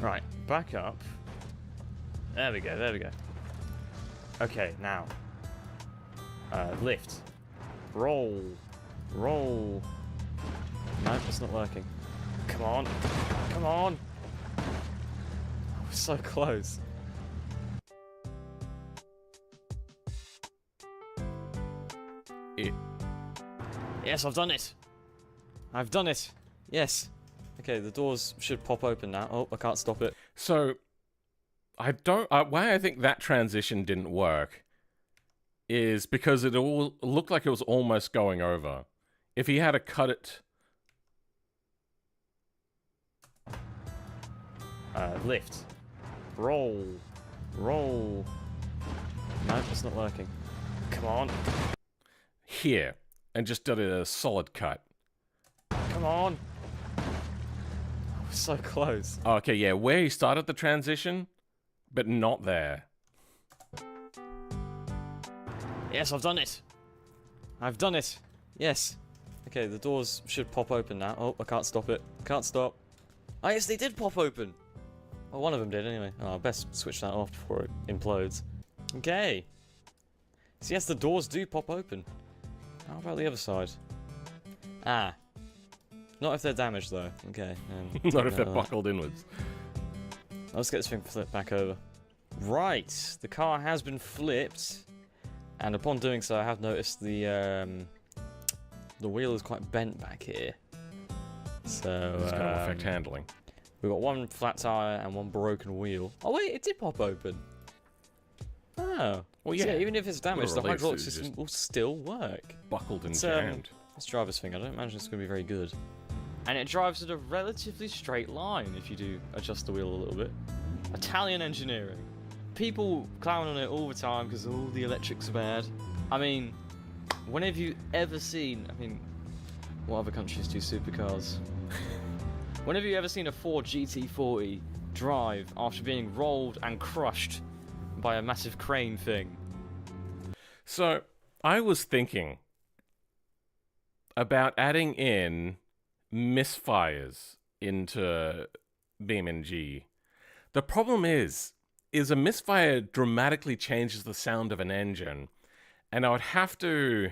B: Right, back up. There we go, there we go. Okay, now. Lift. Roll. Roll. No, it's not working. Come on. Come on. We're so close. Yes, I've done it. I've done it. Yes. Okay, the doors should pop open now. Oh, I can't stop it.
A: So, I don't. Why I think that transition didn't work is because it all looked like it was almost going over. If he had to cut it,
B: Lift. Roll. Roll. No, it's not working. Come on.
A: here and just did a solid cut.
B: Come on. We're so close.
A: Okay, yeah, where he started the transition, but not there.
B: Yes, I've done it. I've done it. Yes. Okay, the doors should pop open now. Oh, I can't stop it. Can't stop. Oh, yes, they did pop open. Well, one of them did anyway. Oh, I best switch that off before it implodes. Okay. So yes, the doors do pop open. How about the other side? Ah. Not if they're damaged though. Okay.
A: Not if they're
B: take note of that.
A: buckled inwards.
B: Let's get this thing flipped back over. Right, the car has been flipped, and upon doing so, I have noticed the wheel is quite bent back here. So
A: It's going to affect handling.
B: we've got one flat tire and one broken wheel. Oh wait, it did pop open. Oh,
A: Well,
B: so
A: yeah.
B: even if it's damaged, the
A: release
B: hydraulic
A: is
B: system
A: just-
B: will still work.
A: Buckled and
B: It's,
A: jammed.
B: This driver's thing, I don't imagine it's going to be very good. And it drives at a relatively straight line if you do adjust the wheel a little bit. Italian engineering. People clown on it all the time because all the electrics are bad. I mean, when have you ever seen... I mean, what other countries do supercars? When have you ever seen a Ford GT40 drive after being rolled and crushed by a massive crane thing?
A: So, I was thinking about adding in misfires into BeamNG. The problem is a misfire dramatically changes the sound of an engine, and I would have to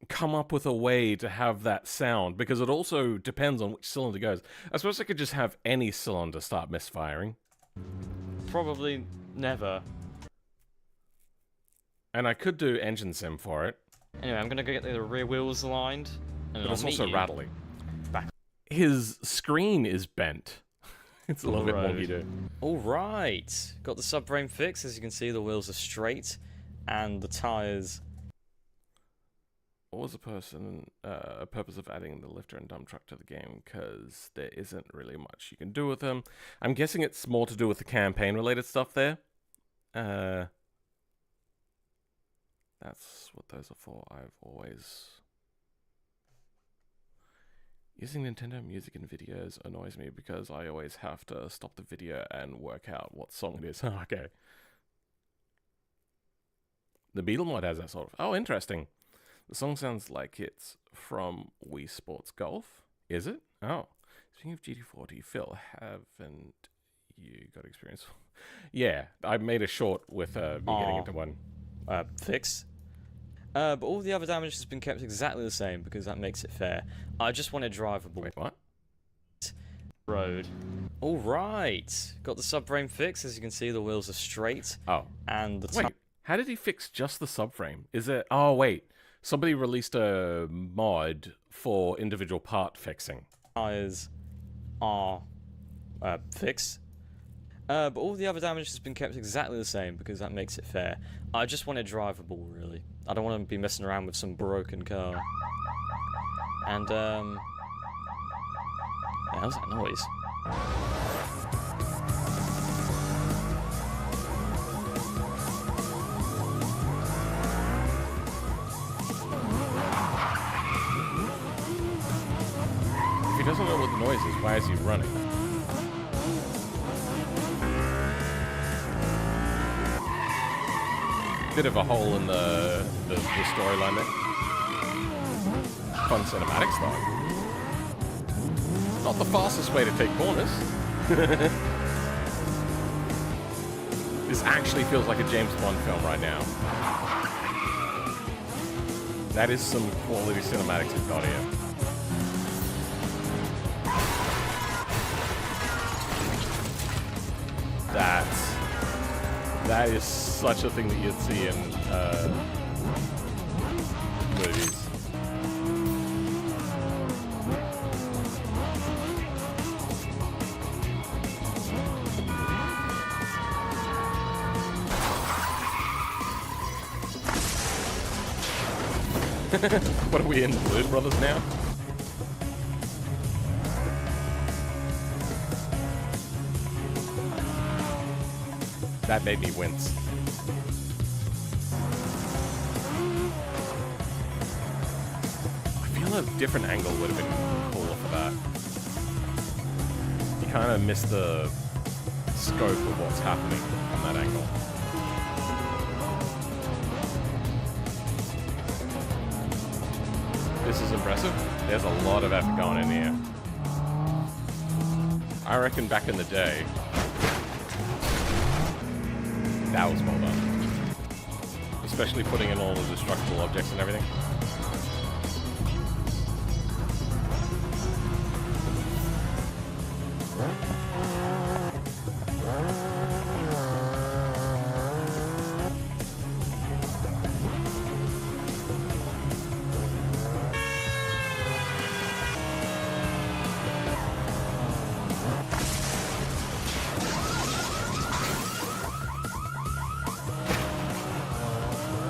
A: come up with a way to have that sound, because it also depends on which cylinder goes. I suppose I could just have any cylinder start misfiring.
B: Probably never.
A: And I could do engine sim for it,
B: Anyway, I'm gonna go get the rear wheels aligned. And
A: but it's also rattling.
B: back.
A: His screen is bent. It's a little bit
B: Alright.
A: wonky too.
B: Alright, got the subframe fixed. As you can see, the wheels are straight and the tyres
A: what was the purpose of adding the lifter and dump truck to the game? Because there isn't really much you can do with them. I'm guessing it's more to do with the campaign-related stuff there. That's what those are for. I've always... Using Nintendo music in videos annoys me because I always have to stop the video and work out what song it is. Okay. The Beetle mod has that sort of... Oh, interesting. The song sounds like it's from Wii Sports Golf. Is it? Oh. Speaking of GT40, Phil, haven't you got experience? Yeah, I made a short with me getting into one.
B: Fix. But all the other damage has been kept exactly the same because that makes it fair. I just want a drivable
A: Wait, what?
B: road. Alright. Got the subframe fixed. As you can see, the wheels are straight.
A: Oh.
B: And the
A: Wait, how did he fix just the subframe? Is it... Oh, wait. Somebody released a mod for individual part fixing.
B: tires are fixed. But all the other damage has been kept exactly the same because that makes it fair. I just want it drivable, really. I don't want to be messing around with some broken car. And, how's that noise?
A: If he doesn't know what the noise is, why is he running? Bit of a hole in the storyline there. Fun cinematics though. Not the fastest way to take corners. This actually feels like a James Bond film right now. That is some quality cinematics we've got here. That is such a thing that you'd see in movies. What are we in, Blues Brothers now? That made me wince. I feel a different angle would have been cooler for that. You kind of miss the scope of what's happening on that angle. This is impressive. There's a lot of effort going in here. I reckon back in the day, that was well done. Especially putting in all of the structural objects and everything.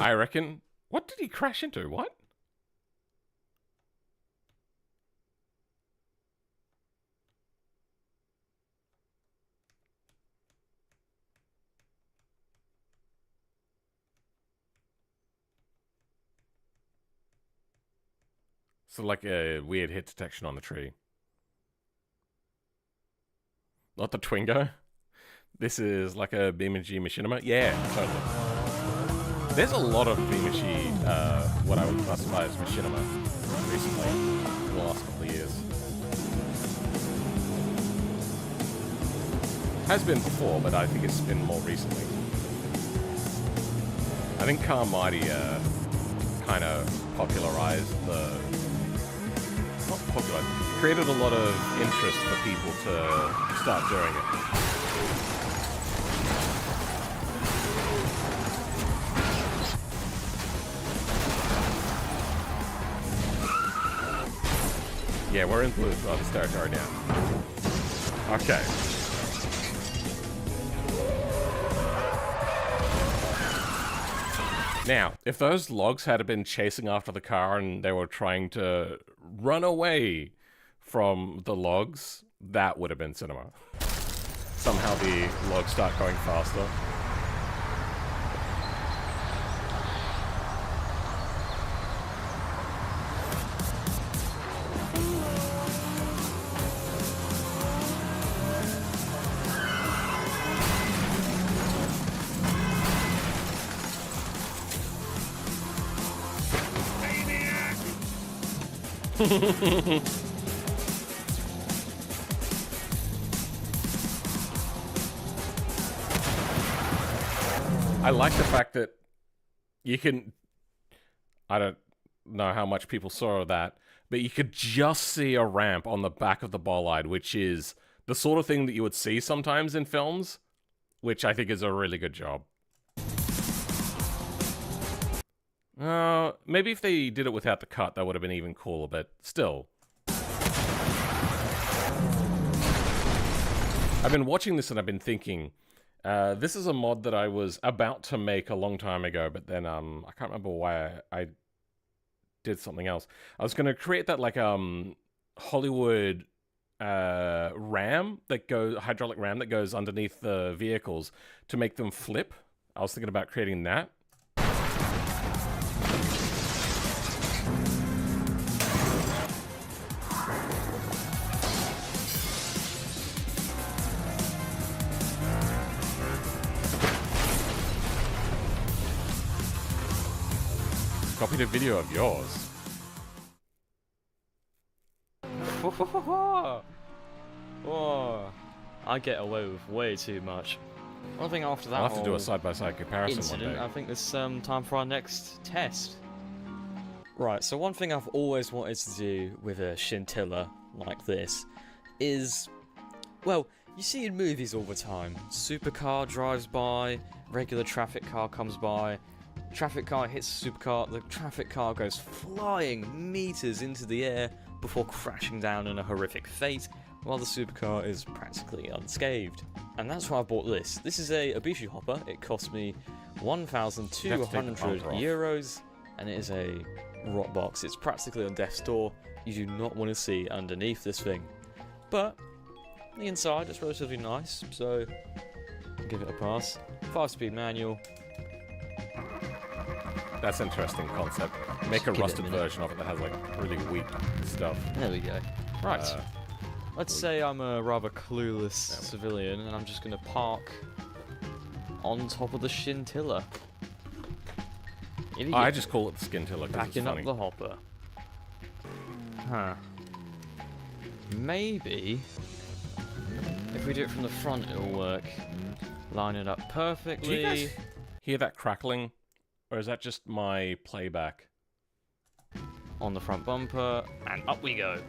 A: I reckon... What did he crash into? What? So like a weird hit detection on the tree. Not the Twingo. This is like a BeamNG machinima. Yeah, totally. There's a lot of BeamNG, what I would classify as machinima recently, in the last couple of years. Has been before, but I think it's been more recently. I think Carmighty kind of popularized the... Not popularized, created a lot of interest for people to start doing it. Yeah, we're in Blues Brothers territory now. Okay. Now, if those logs had been chasing after the car and they were trying to run away from the logs, that would have been cinema. Somehow the logs start going faster. I like the fact that you can... I don't know how much people saw of that, but you could just see a ramp on the back of the bolide, which is the sort of thing that you would see sometimes in films, which I think is a really good job. Maybe if they did it without the cut, that would have been even cooler, but still. I've been watching this and I've been thinking, this is a mod that I was about to make a long time ago, but then I can't remember why I did something else. I was going to create that like Hollywood ram that goes, hydraulic ram that goes underneath the vehicles to make them flip. I was thinking about creating that. Copied a video of yours.
B: Oh, I get away with way too much. I think after that
A: I'll have to do a side-by-side comparison
B: incident,
A: one day.
B: I think it's time for our next test. Right, so one thing I've always wanted to do with a scintilla like this is, well, you see in movies all the time. Supercar drives by, regular traffic car comes by, traffic car hits the supercar, the traffic car goes flying meters into the air before crashing down in a horrific fate, while the supercar is practically unscathed. And that's why I bought this. This is a Abishu hopper. It cost me 1,200 euros, and it is a rock box. It's practically on death's door. You do not want to see underneath this thing. But the inside is relatively nice, so I'll give it a pass. 5-speed manual.
A: That's an interesting concept. Make a
B: Give it a
A: rusted
B: minute.
A: version of it that has like really weak stuff.
B: There we go. Right.
A: Uh,
B: Let's say I'm a rather clueless civilian and I'm just going to park on top of the scintilla. Idiot.
A: I just call it the scintilla because it's
B: Backing up
A: funny.
B: the hopper. Huh. Maybe if we do it from the front it'll work. Line it up
A: Do
B: perfectly.
A: you guys hear that crackling? Or is that just my playback?
B: On the front bumper, and up we go.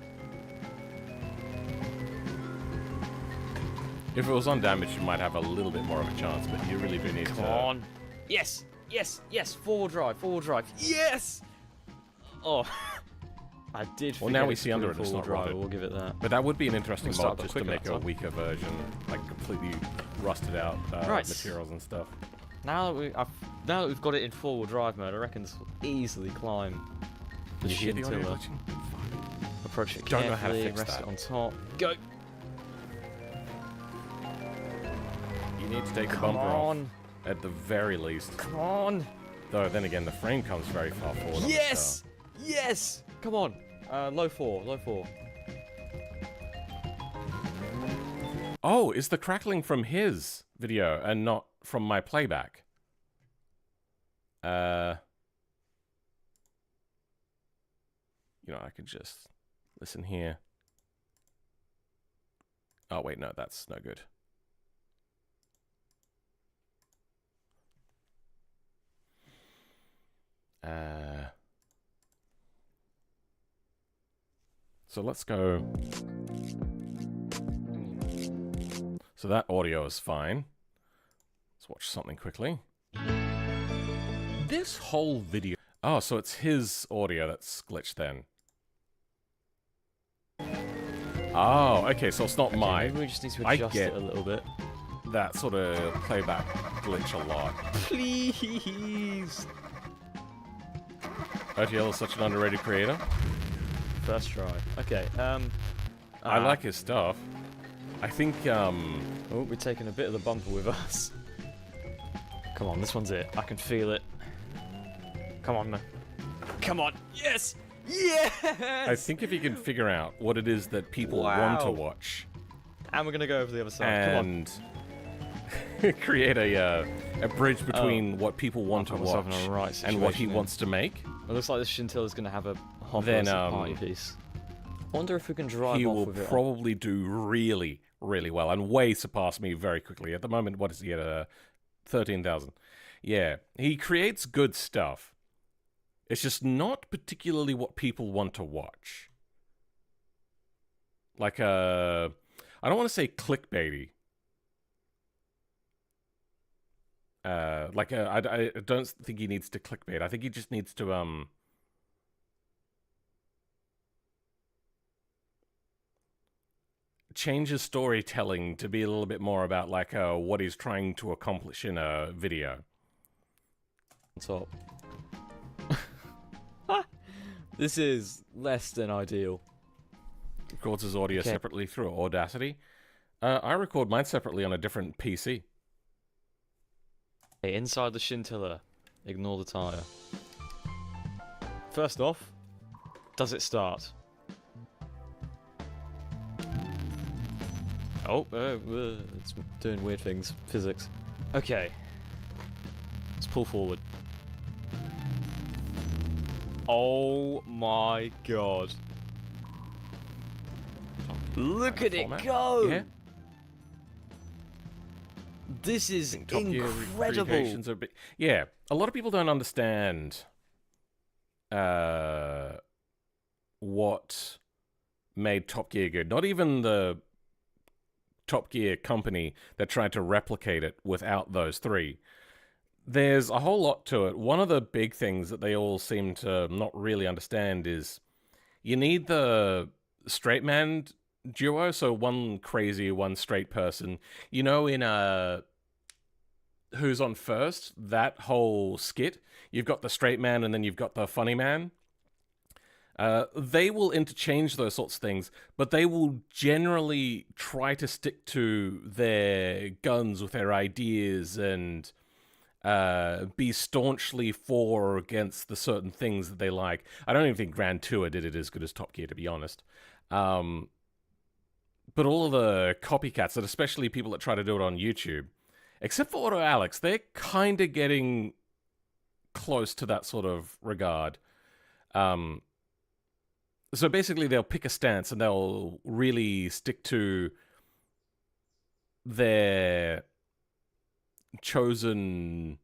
A: If it was undamaged, you might have a little bit more of a chance, but you really do need
B: Come
A: to...
B: on. Yes, yes, yes. Four-wheel drive. Yes! Oh. I did
A: Well, now we
B: it's
A: see under
B: a
A: it, it's
B: four-wheel
A: not
B: drive,
A: rotted.
B: we'll give it that.
A: But that would be an interesting
B: We'll start
A: mod
B: the
A: just to
B: quicker
A: make a
B: laptop.
A: weaker version, like completely rusted out
B: Right.
A: materials and stuff.
B: Now that we've got it in four-wheel drive mode, I reckon this will easily climb the
A: You hear the audio
B: scintilla.
A: glitching?
B: Approach it
A: Don't know how to
B: carefully,
A: fix
B: rest
A: that.
B: it on top. Go!
A: You need to take the
B: Come
A: bumper off,
B: on!
A: at the very least.
B: Come on!
A: Though, then again, the frame comes very far forward.
B: Yes! Yes! Come on! Low four.
A: Oh, is the crackling from his video and not from my playback? You know, I could just listen here. Oh, wait, no, that's no good. So let's go. So that audio is fine. Let's watch something quickly. This whole video... Oh, so it's his audio that's glitched then. Oh, okay, so it's not mine.
B: Maybe we just need to
A: I
B: adjust
A: get-
B: it a little bit.
A: That sort of playback glitch a lot.
B: Please!
A: OTL is such an underrated creator.
B: First try. Okay,
A: I like his stuff. I think,
B: Oh, we're taking a bit of the bumper with us. Come on, this one's it. I can feel it. Come on, man. Come on. Yes! Yes!
A: I think if you can figure out what it is that people want to watch,
B: and we're gonna go over the other side. Come on.
A: and create a bridge between what people want to
B: myself
A: watch
B: in a right
A: and what he
B: situation
A: wants to make,
B: It looks like this Scintilla's gonna have a
A: then
B: party piece. I wonder if we can drive
A: he
B: off
A: will
B: with it.
A: probably do really, really well and way surpass me very quickly. At the moment, what is he at? 13,000. Yeah, he creates good stuff. It's just not particularly what people want to watch. Like I don't want to say clickbaity. I don't think he needs to clickbait. I think he just needs to change his storytelling to be a little bit more about like what he's trying to accomplish in a video.
B: Top. This is less than ideal.
A: Records his audio separately through Audacity. I record mine separately on a different PC.
B: Okay, inside the Scintilla, ignore the tyre. First off, does it start? Oh, it's doing weird things. Physics. Okay. Let's pull forward. Oh my god. Look at it go!
A: Yeah.
B: This is
A: Top Gear
B: incredible.
A: recreations are yeah, a lot of people don't understand what made Top Gear good. Not even the Top Gear company that tried to replicate it without those three. There's a whole lot to it. One of the big things that they all seem to not really understand is you need the straight man duo, so one crazy, one straight person. You know, in Who's on First, that whole skit, you've got the straight man and then you've got the funny man. They will interchange those sorts of things, but they will generally try to stick to their guns with their ideas and be staunchly for or against the certain things that they like. I don't even think Grand Tour did it as good as Top Gear, to be honest. But all of the copycats, and especially people that try to do it on YouTube, except for Auto Alex, they're kind of getting close to that sort of regard. So basically, they'll pick a stance and they'll really stick to their chosen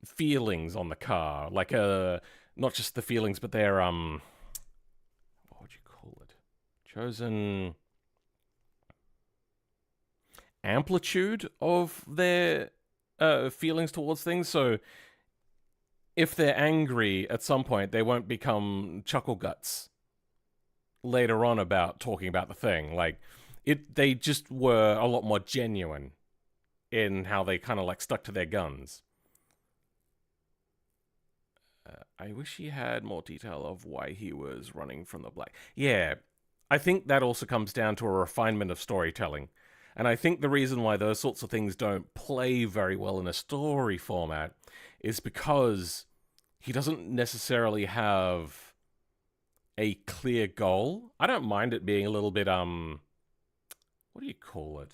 A: feelings on the car. Like, not just the feelings, but their, what would you call it? Chosen amplitude of their feelings towards things. So if they're angry at some point, they won't become chuckle guts later on about talking about the thing. Like, they just were a lot more genuine in how they kind of like stuck to their guns. I wish he had more detail of why he was running from the black. Yeah, I think that also comes down to a refinement of storytelling. And I think the reason why those sorts of things don't play very well in a story format is because he doesn't necessarily have a clear goal. I don't mind it being a little bit, what do you call it?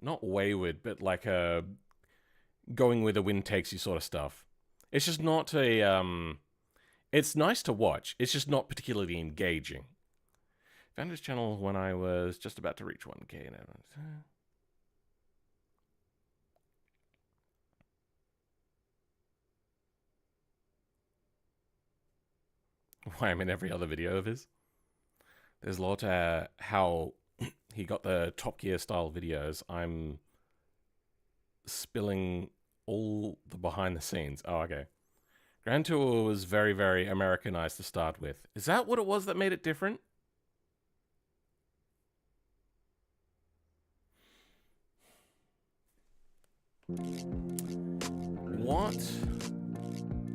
A: Not wayward, but like a going where the wind takes you sort of stuff. It's just not a, it's nice to watch. It's just not particularly engaging. Found his channel when I was just about to reach 1K. Why I'm in every other video of his. There's a lot how he got the Top Gear style videos. I'm spilling all the behind the scenes. Oh, okay. Grand Tour was very, very Americanized to start with. Is that what it was that made it different? What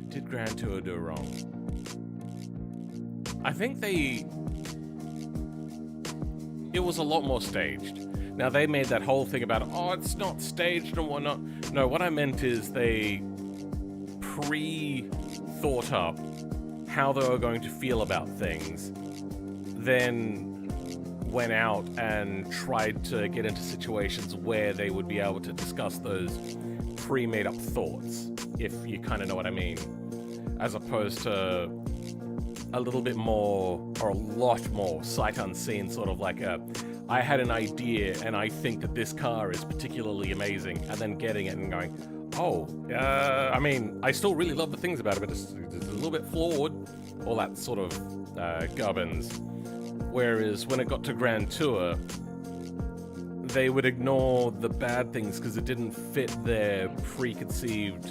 A: did Grand Tour do wrong? I think it was a lot more staged. Now, they made that whole thing about, oh, it's not staged and whatnot. No, what I meant is they pre-thought up how they were going to feel about things, then went out and tried to get into situations where they would be able to discuss those pre-made up thoughts, if you kind of know what I mean, as opposed to a little bit more, or a lot more, sight unseen, sort of like I had an idea and I think that this car is particularly amazing, and then getting it and going, oh, I mean, I still really love the things about it, but it's a little bit flawed, all that sort of gubbins. Whereas when it got to Grand Tour, they would ignore the bad things because it didn't fit their preconceived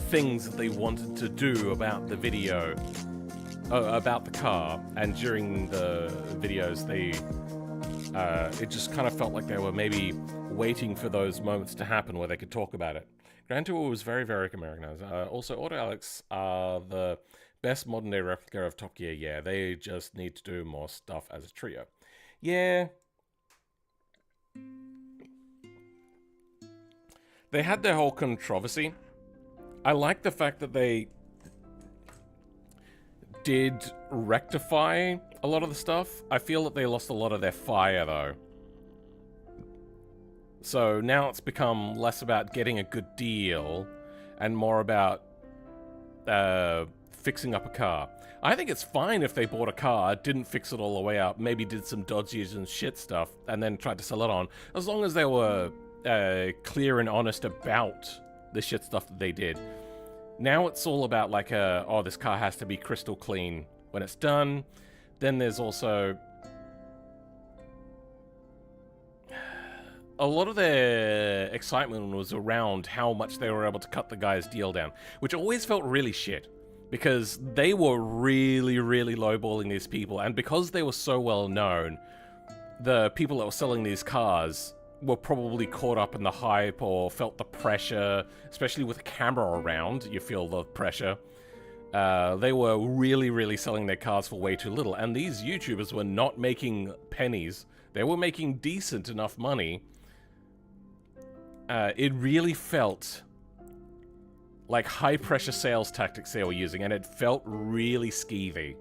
A: things that they wanted to do about the video, about the car. And during the videos, it just kind of felt like they were maybe waiting for those moments to happen where they could talk about it. Grand Tour was very, very Americanized. Also, Auto Alex are the best modern day replica of Top Gear. Yeah, they just need to do more stuff as a trio. Yeah. They had their whole controversy. I like the fact that they did rectify a lot of the stuff. I feel that they lost a lot of their fire, though. So now it's become less about getting a good deal and more about fixing up a car. I think it's fine if they bought a car, didn't fix it all the way up, maybe did some dodgy and shit stuff, and then tried to sell it on, as long as they were clear and honest about the shit stuff that they did. Now it's all about like, oh, this car has to be crystal clean when it's done. Then there's also a lot of their excitement was around how much they were able to cut the guy's deal down, which always felt really shit, because they were really, really lowballing these people, and because they were so well known, the people that were selling these cars were probably caught up in the hype or felt the pressure, especially with a camera around, you feel the pressure. They were really, really selling their cars for way too little, and these YouTubers were not making pennies. They were making decent enough money. It really felt like high-pressure sales tactics they were using, and it felt really skeevy.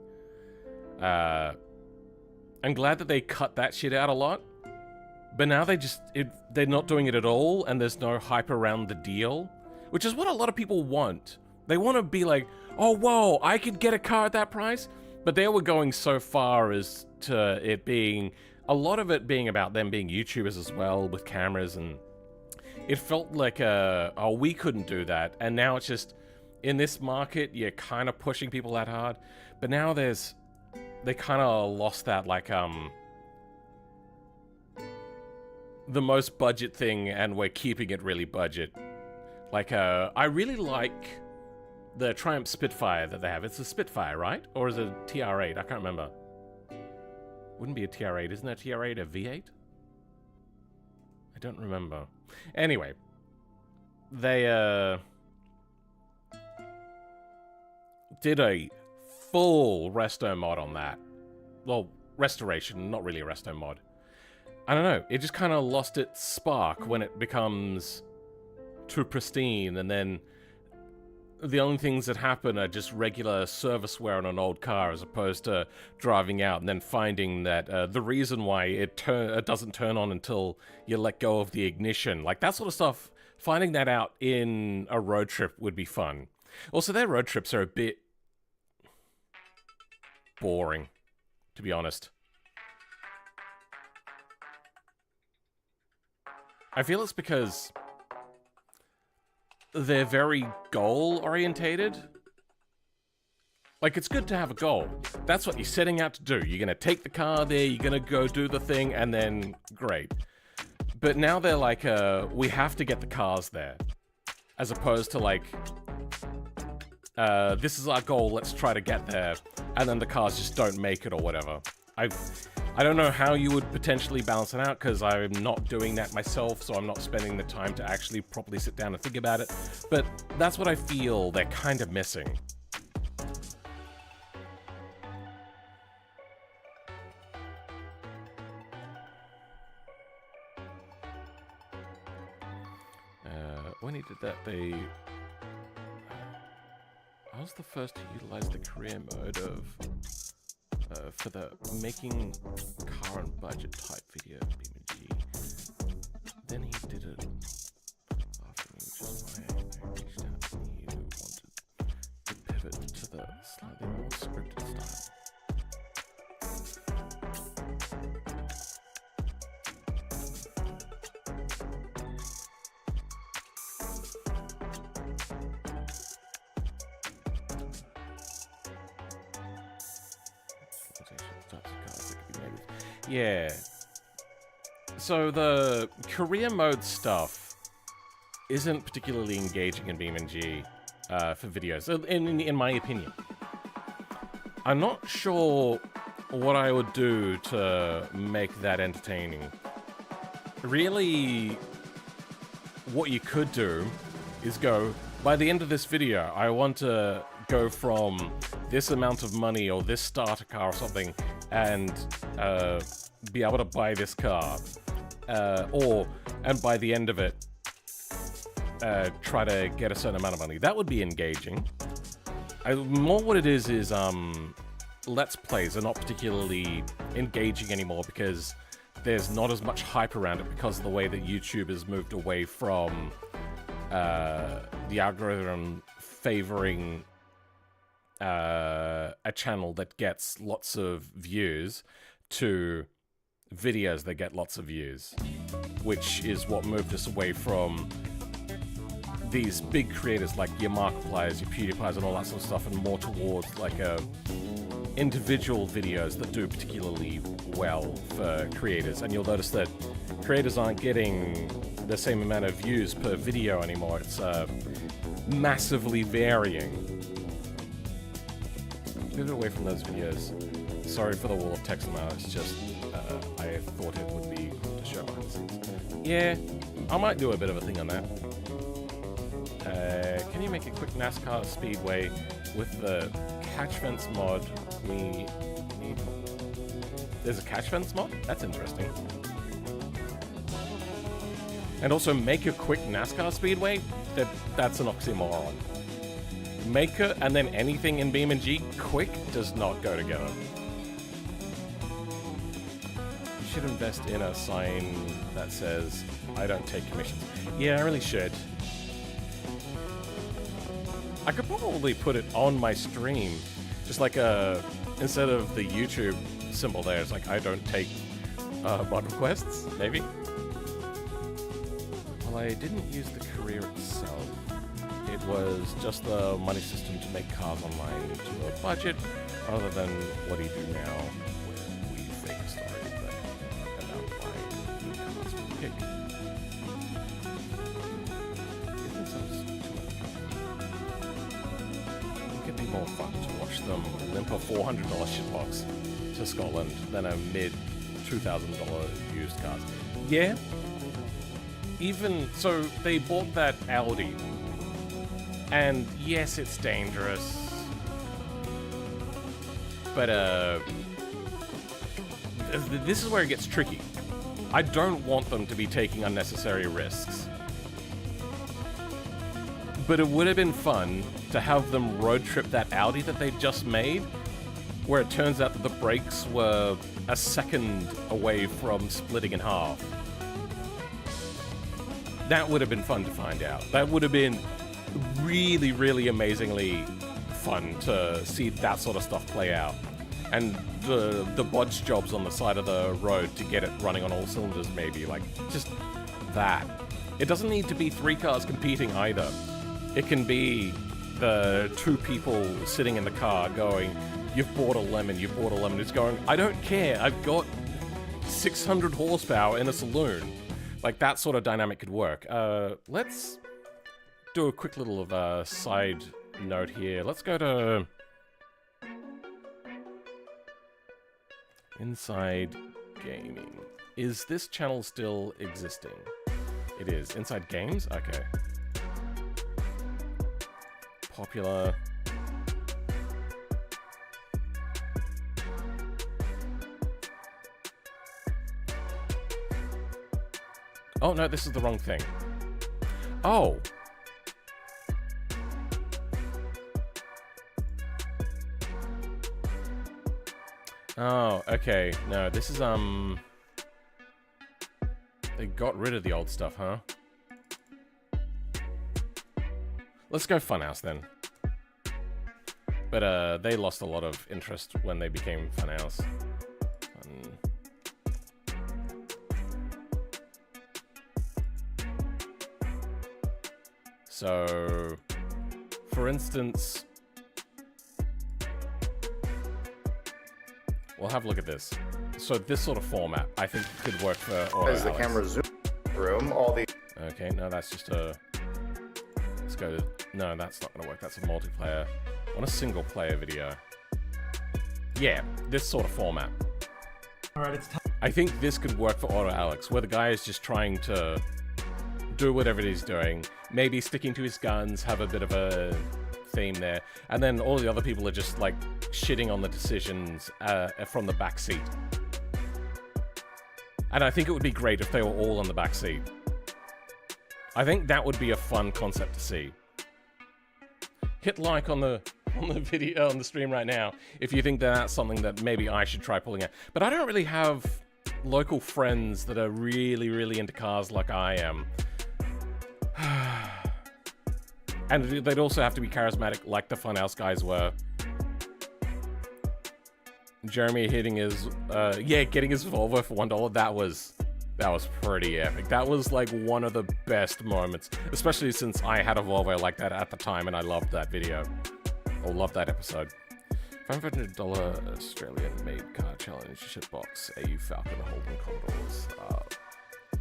A: I'm glad that they cut that shit out a lot, but now they're not doing it at all, and there's no hype around the deal, which is what a lot of people want. They want to be like, oh, whoa, I could get a car at that price? But they were going so far as to it being, a lot of it being about them being YouTubers as well, with cameras, and it felt like, oh, we couldn't do that. And now it's just, in this market, you're kind of pushing people that hard. But now they kind of lost that, like, the most budget thing, and we're keeping it really budget. Like, I really like the Triumph Spitfire that they have. It's a Spitfire, right? Or is it a TR8? I can't remember. Wouldn't be a TR8. Isn't a TR8 a V8? I don't remember. Anyway, they did a full resto mod on that. Well, restoration, not really a resto mod. I don't know, it just kind of lost its spark when it becomes too pristine, and then the only things that happen are just regular service wear on an old car, as opposed to driving out and then finding that the reason why it doesn't turn on until you let go of the ignition. Like, that sort of stuff, finding that out in a road trip would be fun. Also, their road trips are a bit boring, to be honest. I feel it's because they're very goal-orientated. Like, it's good to have a goal. That's what you're setting out to do. You're going to take the car there, you're going to go do the thing, and then great. But now they're like, we have to get the cars there. As opposed to like, this is our goal, let's try to get there. And then the cars just don't make it or whatever. I don't know how you would potentially balance it out, because I'm not doing that myself, so I'm not spending the time to actually properly sit down and think about it. But that's what I feel they're kind of missing. When he did that, I was the first to utilize the career mode of for the making car and budget type video BMG. Then he did it after me, which is why I reached out to you, wanted to pivot to the slightly more scripted style. Yeah. So the career mode stuff isn't particularly engaging in BeamNG for videos, in my opinion. I'm not sure what I would do to make that entertaining. Really, what you could do is go, by the end of this video, I want to go from this amount of money or this starter car or something and be able to buy this car, and by the end of it, try to get a certain amount of money. That would be engaging. More what it is Let's Plays are not particularly engaging anymore because there's not as much hype around it because of the way that YouTube has moved away from the algorithm favoring a channel that gets lots of views to videos that get lots of views, which is what moved us away from these big creators like your Markipliers, your PewDiePies and all that sort of stuff, and more towards like individual videos that do particularly well for creators. And you'll notice that creators aren't getting the same amount of views per video anymore. It's massively varying. Pivot away from those videos. Sorry for the wall of text now, it's just I thought it would be cool to show behind the scenes. Yeah, I might do a bit of a thing on that. Can you make a quick NASCAR speedway with the catch fence mod? We need... There's a catch fence mod? That's interesting. And also make a quick NASCAR speedway? That's an oxymoron. Make it and then anything in BeamNG quick does not go together. You should invest in a sign that says, I don't take commissions. Yeah, I really should. I could probably put it on my stream, just like instead of the YouTube symbol there, it's like I don't take mod requests, maybe? Well, I didn't use the career itself. It was just the money system to make cars online to a budget, rather than what do you do now, where we fake a story about buying new cars from the pick. It could be more fun to watch them limp a $400 shitbox to Scotland than a mid-$2,000 used cars. Yeah. Even so, they bought that Audi. And yes, it's dangerous, but this is where it gets tricky. I don't want them to be taking unnecessary risks, but it would have been fun to have them road trip that Audi that they just made, where it turns out that the brakes were a second away from splitting in half. That would have been fun to find out. That would have been really, really amazingly fun to see that sort of stuff play out. And the bodge jobs on the side of the road to get it running on all cylinders, maybe. Like, just that. It doesn't need to be 3 cars competing either. It can be the 2 people sitting in the car going, you've bought a lemon, you've bought a lemon. It's going, I don't care, I've got 600 horsepower in a saloon. Like, that sort of dynamic could work. Let's do a quick little side note here. Let's go to Inside Gaming. Is this channel still existing? It is. Inside Games? Okay. Popular. Oh, no, this is the wrong thing. Oh! Oh, okay. No, this is, They got rid of the old stuff, huh? Let's go Funhouse, then. But, they lost a lot of interest when they became Funhouse. So, for instance, we'll have a look at this. So this sort of format, I think, could work for auto.
E: As the camera zoom room, all the.
A: Okay, no, that's just a. Let's go to. No, that's not gonna work. That's a multiplayer. I want a single player video. Yeah, this sort of format.
F: All right, it's time.
A: I think this could work for auto Alex, where the guy is just trying to do whatever he's doing, maybe sticking to his guns, have a bit of a theme there, and then all the other people are just like shitting on the decisions from the back seat. And I think it would be great if they were all on the back seat. I think that would be a fun concept to see. Hit like on the video on the stream right now if you think that that's something that maybe I should try pulling out. But I don't really have local friends that are really, really into cars like I am. And they'd also have to be charismatic like the Funhouse guys were. Jeremy hitting his, yeah, getting his Volvo for $1, that was pretty epic. That was like one of the best moments, especially since I had a Volvo like that at the time and I loved that video. Or loved that episode. $500 Australian made car challenge shitbox, AU Falcon, Holden Commodores,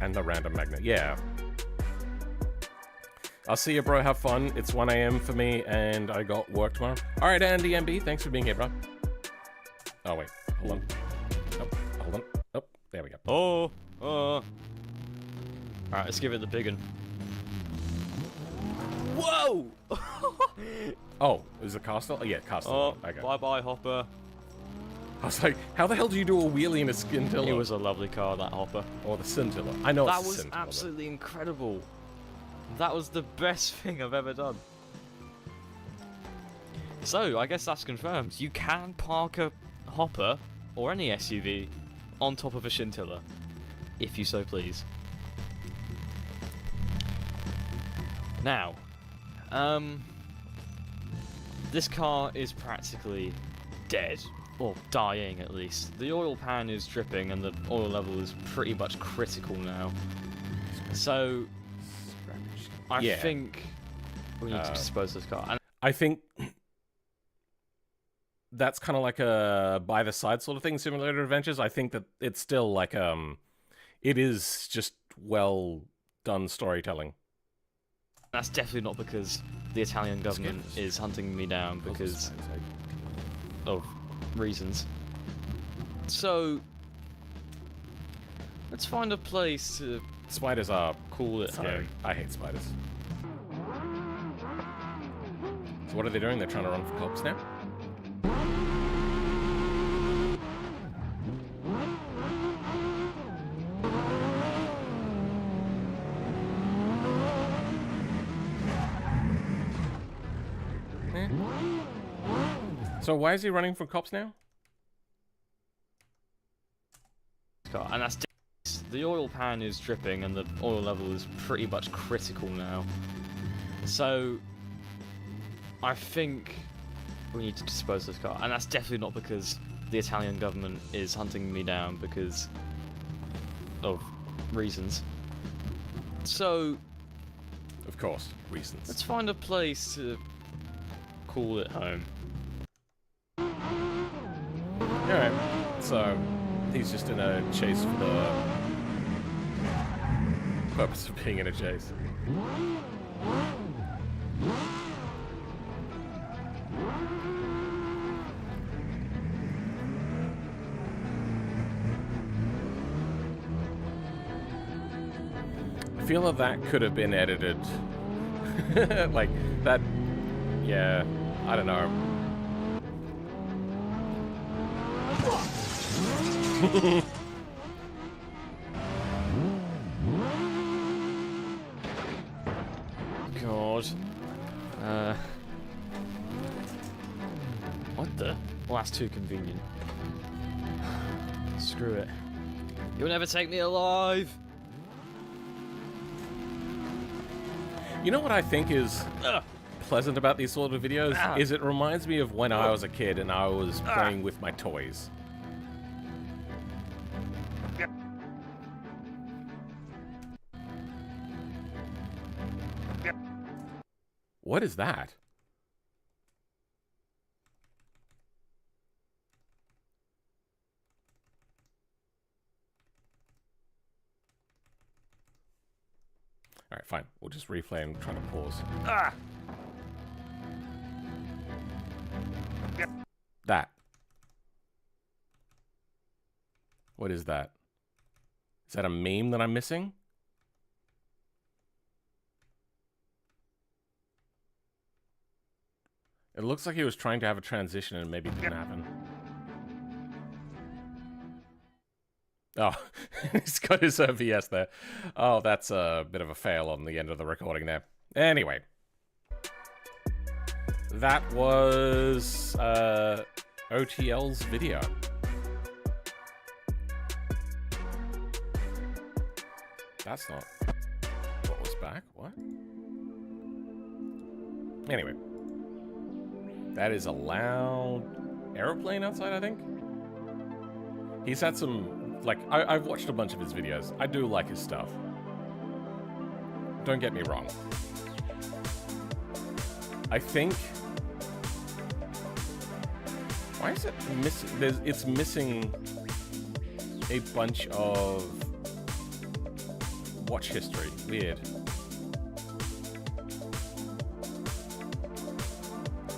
A: and the random magnet. Yeah. I'll see you, bro. Have fun. It's 1 AM for me, and I got work tomorrow. All right, Andy MB, thanks for being here, bro. Oh, wait. Hold on. Oh, hold on. Oh, there we go.
B: Oh. All right, let's give it the big one. Whoa!
A: Oh, is it Castle? Oh, yeah, Castle.
B: Oh,
A: Okay.
B: bye-bye, Hopper.
A: I was like, how the hell do you do a wheelie in a Scintilla?
B: It was a lovely car, that Hopper.
A: Or the Scintilla. I know
B: That
A: it's a
B: was
A: Scintilla, but-
B: absolutely incredible. That was the best thing I've ever done. So, I guess that's confirmed. You can park a Hopper, or any SUV, on top of a Scintilla, if you so please. Now, this car is practically dead, or dying at least. The oil pan is dripping and the oil level is pretty much critical now. So, I think we need to dispose of this car. And
A: I think that's kind of like a by the side sort of thing, Simulator Adventures. I think that it's still like it is just well done storytelling.
B: that's definitely not because the Italian government is hunting me down because of reasons. So, let's find a place to
A: Spiders are
B: call it
A: scary.
B: home.
A: I hate spiders. So what are they doing? They're trying to run for cops now? So why is he running for cops now?
B: And that's the oil pan is dripping and the oil level is pretty much critical now. So I think we need to dispose of this car. And that's definitely not because the Italian government is hunting me down because of reasons. So
A: Of course, reasons.
B: let's find a place to call it home.
A: Alright, so he's just in a chase for the purpose of being in a chase. feel that could have been edited. Like, that... Yeah, I don't know.
B: God. What the? Well, that's too convenient. Screw it. You'll never take me alive!
A: You know what I think is pleasant about these sort of videos? Is it reminds me of when I was a kid and I was playing with my toys. What is that? Alright, fine. We'll just replay and try to pause. That. What is that? Is that a meme that I'm missing? It looks like he was trying to have a transition and maybe it didn't happen. Oh, he's got his VS there. Oh, that's a bit of a fail on the end of the recording there. Anyway. That was OTL's video. That's not what was back. What? Anyway. That is a loud aeroplane outside, I think. He's had some, like, I've watched a bunch of his videos. I do like his stuff. Don't get me wrong. I think... Why is it missing? It's missing a bunch of watch history. Weird.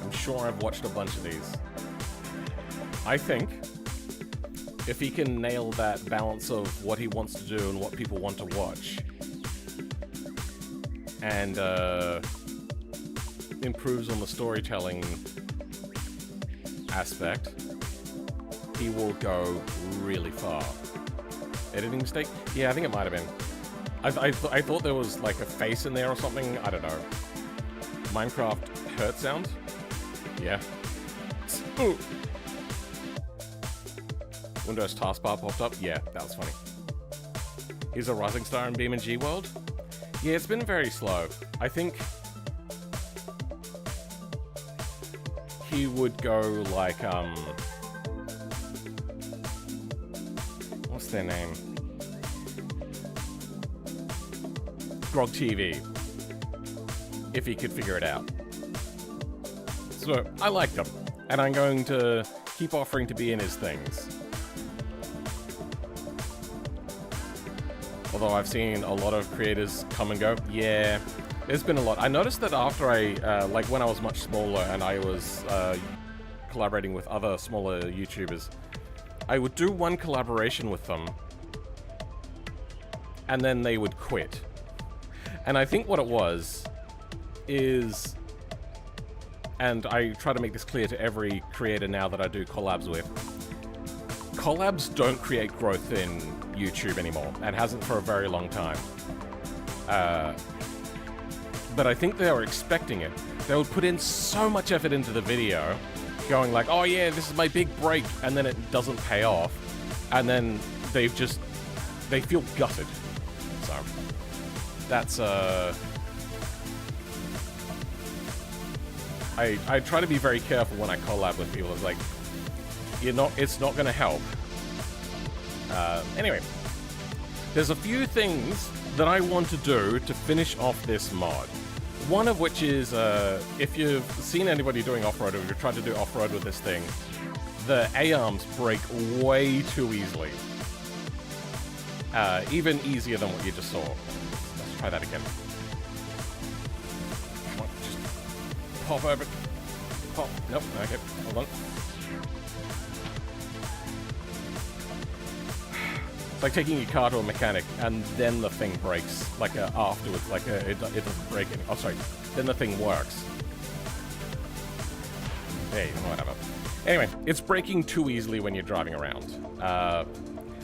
A: I'm sure I've watched a bunch of these. I think if he can nail that balance of what he wants to do and what people want to watch, and improves on the storytelling aspect, he will go really far. Editing mistake? Yeah, I think it might have been. I thought there was like a face in there or something. I don't know. Minecraft hurt sound? Yeah. Ooh. Windows taskbar popped up? Yeah, that was funny. He's a rising star in BeamNG World? Yeah, it's been very slow. I think he would go like, what's their name? Grog TV. If he could figure it out. So, I like them. And I'm going to keep offering to be in his things. Although I've seen a lot of creators come and go. Yeah, there's been a lot. I noticed that after like when I was much smaller and I was collaborating with other smaller YouTubers, I would do one collaboration with them, and then they would quit. And I think what it was is, and I try to make this clear to every creator now that I do collabs with, collabs don't create growth in YouTube anymore, and hasn't for a very long time. But I think they were expecting it. They would put in so much effort into the video, going like, oh yeah, this is my big break, and then it doesn't pay off, and then they feel gutted. So, that's, I try to be very careful when I collab with people. It's like, it's not gonna help. Anyway, there's a few things that I want to do to finish off this mod. One of which is, if you've seen anybody doing off-road, or you're trying to do off-road with this thing, the A-arms break way too easily. Even easier than what you just saw. Let's try that again. Come on, just pop over. Pop. Nope, okay, hold on. It's like taking your car to a mechanic and then the thing breaks, like afterwards, like it doesn't break any. Oh, sorry. Then the thing works. Hey, whatever. Anyway, it's breaking too easily when you're driving around. A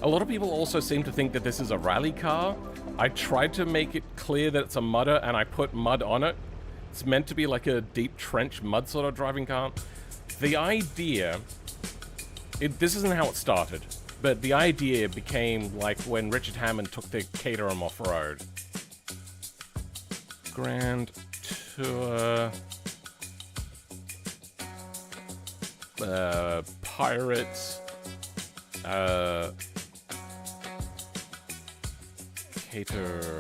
A: lot of people also seem to think that this is a rally car. I tried to make it clear that it's a mudder, and I put mud on it. It's meant to be like a deep trench mud sort of driving car. The idea... this isn't how it started, but the idea became like when Richard Hammond took the KDE off-road. Grand Tour... Pirates... Caterham.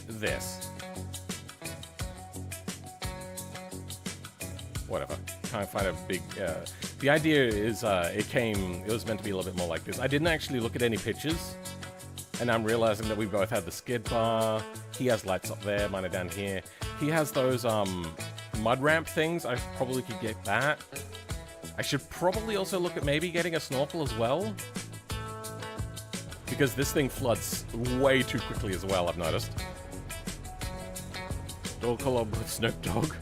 A: This. Whatever. Can't find a big... the idea is, it was meant to be a little bit more like this. I didn't actually look at any pictures, and I'm realizing that we both have the skid bar. He has lights up there, mine are down here. He has those, mud ramp things. I probably could get that. I should probably also look at maybe getting a snorkel as well. Because this thing floods way too quickly as well, I've noticed. Dog collab with Snoop Dogg.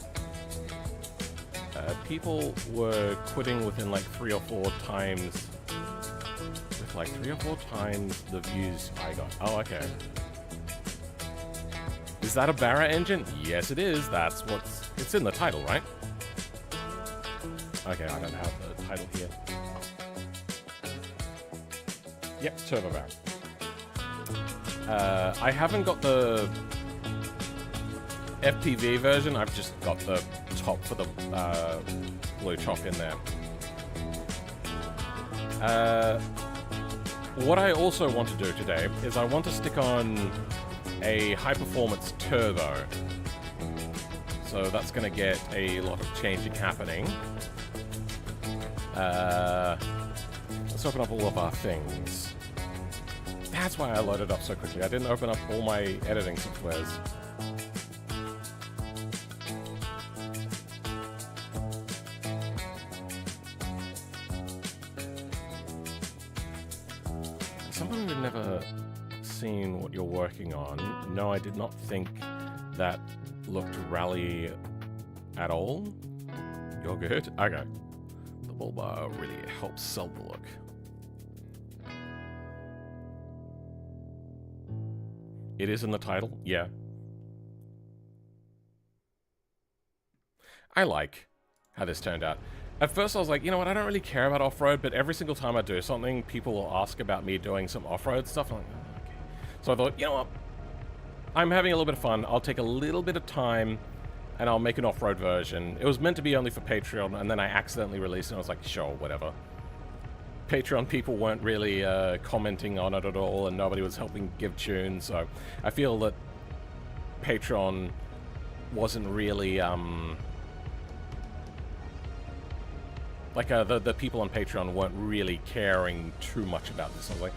A: People were quitting within like 3 or 4 times. With like 3 or 4 times the views I got. Oh, okay. Is that a Barra engine? Yes, it is. That's what's... It's in the title, right? Okay, I don't have the title here. Yep, Turbo Barra. I haven't got the FPV version. I've just got the top for the blue chalk in there. What I also want to do today is I want to stick on a high-performance turbo. So that's going to get a lot of changing happening. Let's open up all of our things. That's why I loaded up so quickly. I didn't open up all my editing softwares. Someone who'd never seen what you're working on. No, I did not think that looked rally at all. You're good? Okay. The bull bar really helps sell the look. It is in the title? Yeah. I like how this turned out. At first I was like, you know what, I don't really care about off-road, but every single time I do something, people will ask about me doing some off-road stuff. I'm like, oh, okay. So I thought, you know what, I'm having a little bit of fun. I'll take a little bit of time and I'll make an off-road version. It was meant to be only for Patreon, and then I accidentally released it, and I was like, sure, whatever. Patreon people weren't really commenting on it at all, and nobody was helping give tunes, so I feel that Patreon wasn't really, like, the people on Patreon weren't really caring too much about this. I was like,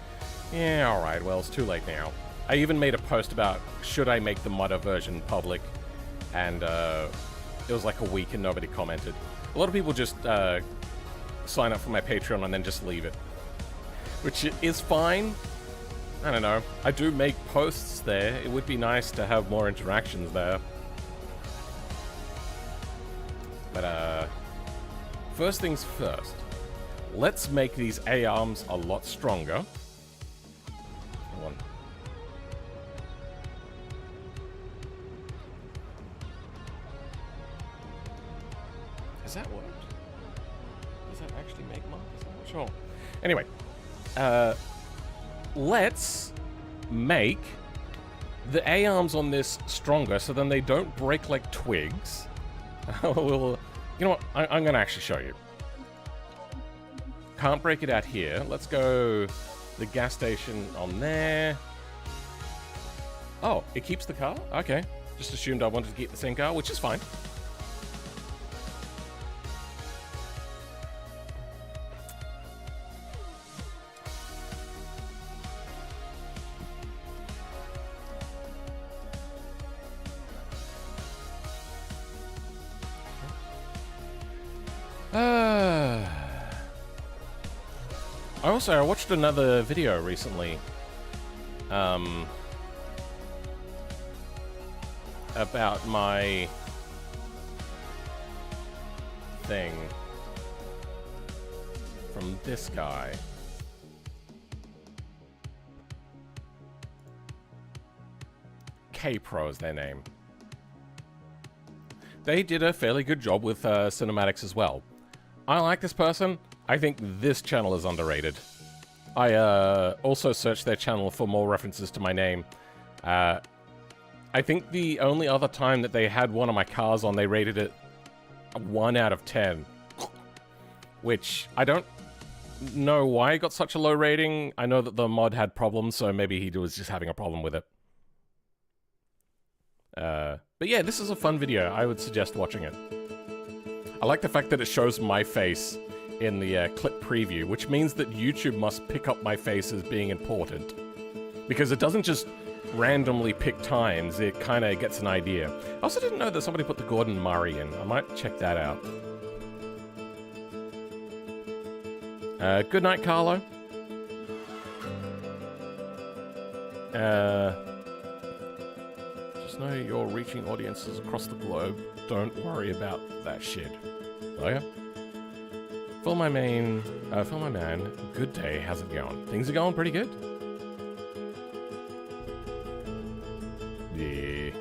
A: yeah, alright, well, it's too late now. I even made a post about, should I make the Mudder version public? And it was like a week and nobody commented. A lot of people just sign up for my Patreon and then just leave it, which is fine. I don't know. I do make posts there. It would be nice to have more interactions there. But first things first. Let's make these A-arms a lot stronger. Hold on. Has that worked? Does that actually make markers? I'm not sure. Anyway, let's make the A-arms on this stronger so then they don't break like twigs. You know what? I'm going to actually show you. Can't break it out here. Let's go the gas station on there. Oh, it keeps the car? Okay. Just assumed I wanted to keep the same car, which is fine. I watched another video recently. About my thing from this guy. K-Pro is their name. They did a fairly good job with cinematics as well. I like this person. I think this channel is underrated. I also searched their channel for more references to my name. I think the only other time that they had one of my cars on, they rated it a 1 out of 10. Which, I don't know why it got such a low rating. I know that the mod had problems, so maybe he was just having a problem with it. But yeah, this is a fun video. I would suggest watching it. I like the fact that it shows my face in the clip preview, which means that YouTube must pick up my face as being important. Because it doesn't just randomly pick times, it kind of gets an idea. I also didn't know that somebody put the Gordon Murray in. I might check that out. Good night, Carlo. Just know you're reaching audiences across the globe. Don't worry about that shit. Oh yeah? Phil my man, good day, how's it going? Things are going pretty good. Yeah.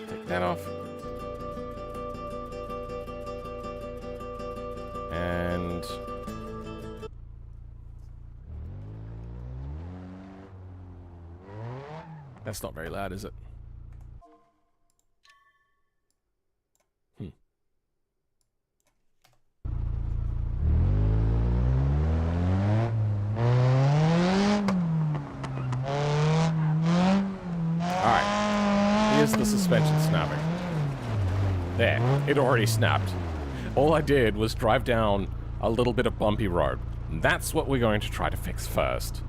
A: Take that off. And that's not very loud, is it? Here's the suspension snapping. There, it already snapped. All I did was drive down a little bit of bumpy road. That's what we're going to try to fix first.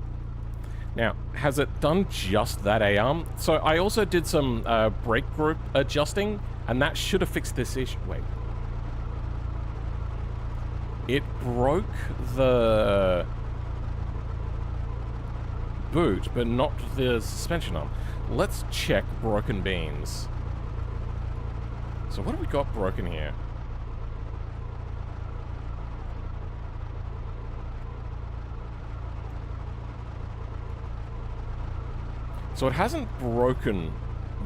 A: Now, has it done just that ARM? So I also did some brake group adjusting, and that should have fixed this issue. Wait. It broke the boot, but not the suspension arm. Let's check broken beams. So what have we got broken here? So it hasn't broken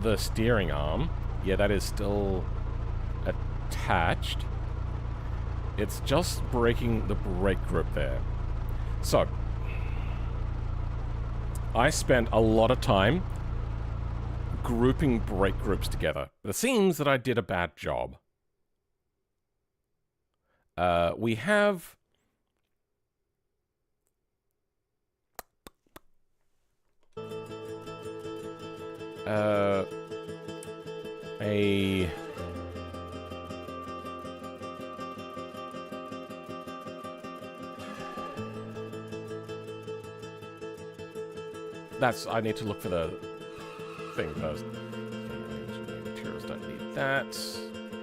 A: the steering arm. Yeah, that is still attached. It's just breaking the brake grip there. So I spent a lot of time grouping brake groups together. It seems that I did a bad job. We have I need to look for the thing first. Materials don't need that.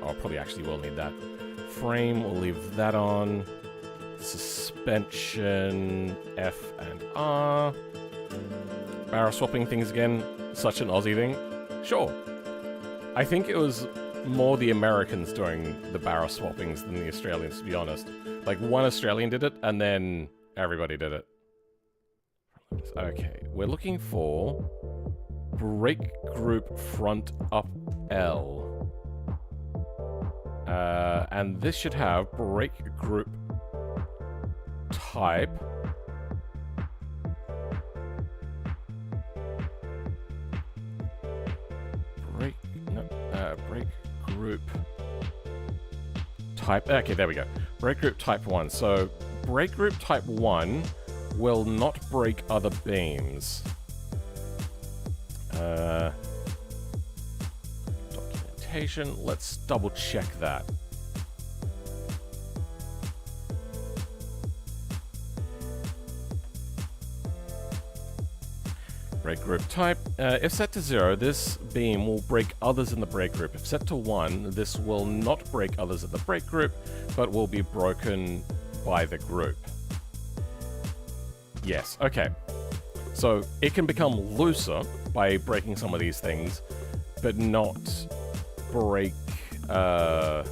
A: Oh, probably actually will need that. Frame, we'll leave that on. Suspension, F and R. Barra swapping things again, such an Aussie thing. Sure. I think it was more the Americans doing the barra swappings than the Australians, to be honest. Like, one Australian did it, and then everybody did it. Okay, we're looking for brake group front up L. And this should have brake group type. Brake group type. Okay, there we go. Brake group type 1. So brake group type 1 will not break other beams. Documentation, let's double check that. Brake group type. If set to 0, this beam will break others in the brake group. If set to 1, this will not break others in the brake group, but will be broken by the group. Yes, okay. So it can become looser by breaking some of these things, but not break the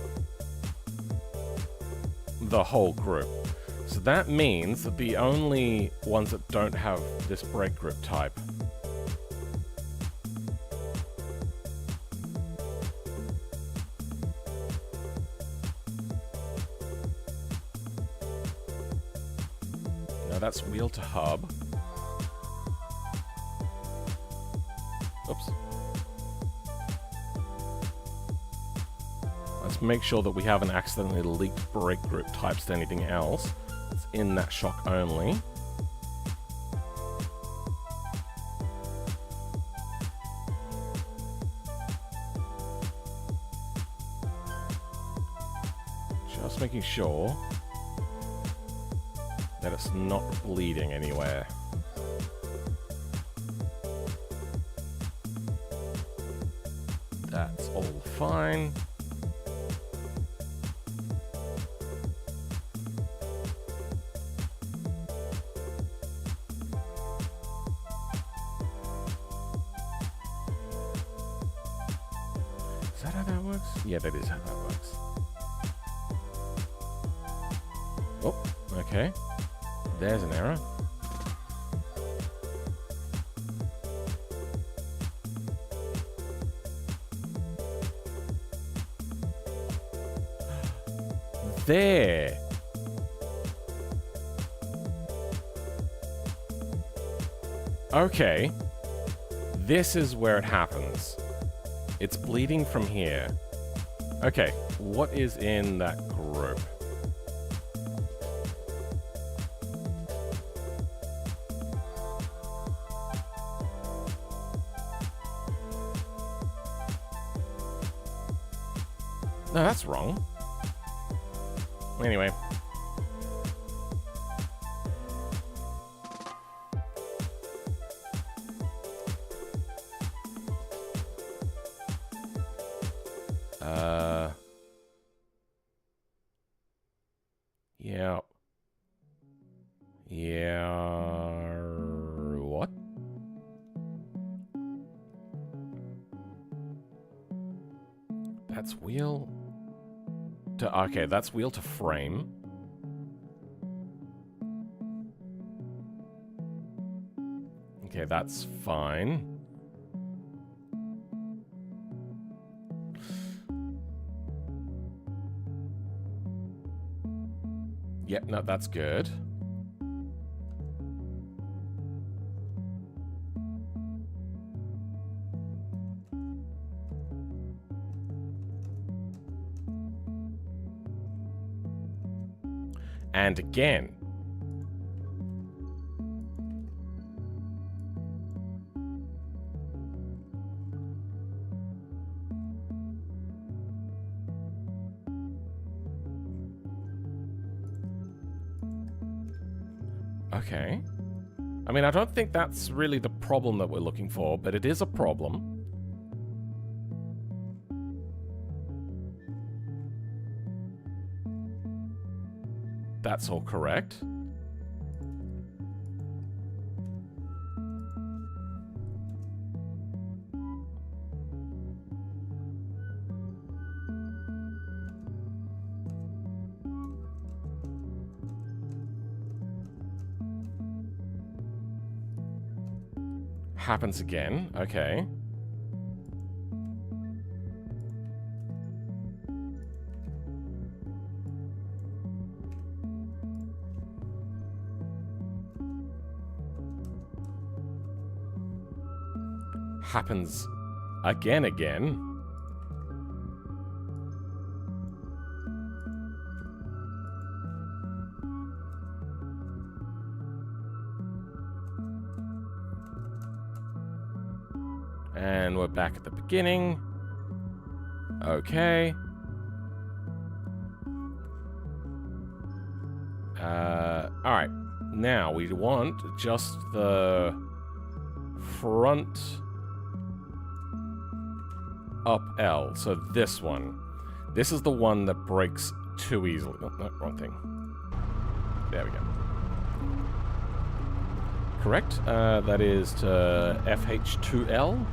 A: whole group. So that means that the only ones that don't have this brake group type that's wheel to hub. Oops. Let's make sure that we haven't accidentally leaked brake group types to anything else. It's in that shock only. Just making sure that it's not bleeding anywhere. That's all fine. Is that how that works? Yeah, that is how that works. Oh, okay. There's an error. There. Okay. This is where it happens. It's bleeding from here. Okay, what is in that group? No, that's wrong. Anyway. Yeah. Yeah. What? That's wheel to, okay, that's wheel to frame. Okay, that's fine. Yep, no, that's good. And again. Okay. I mean, I don't think that's really the problem that we're looking for, but it is a problem. That's all correct. Happens again. Okay. Happens again. And we're back at the beginning. Okay. Alright. Now we want just the front up L. So this one. This is the one that breaks too easily. Oh, no, wrong thing. There we go. Correct. That is to FH2L.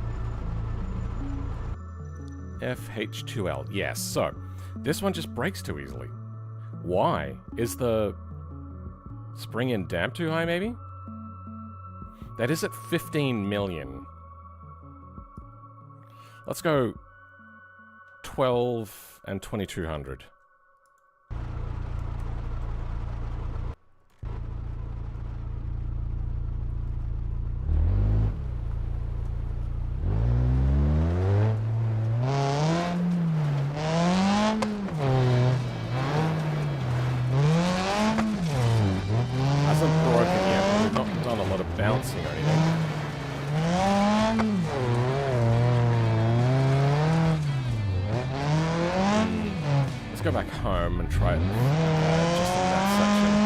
A: FH2L. Yes, so this one just breaks too easily. Why? Is the spring and damp too high, maybe? That is at 15 million. Let's go 12 and 2200. Let's go back home and try it just in that section.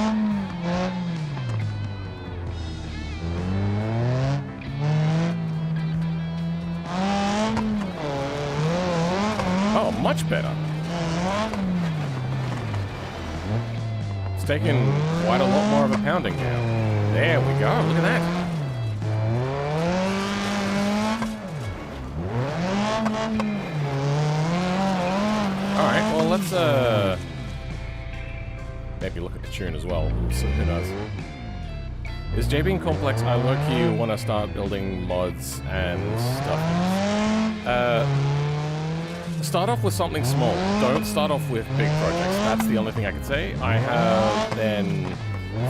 A: Oh, much better. It's taken quite a lot more of a pounding now. There we go, look at that. Alright, well let's maybe look at the tune as well. So who knows? Is JB complex? I low-key want to start building mods and stuff. Start off with something small. Don't start off with big projects. That's the only thing I can say. I have then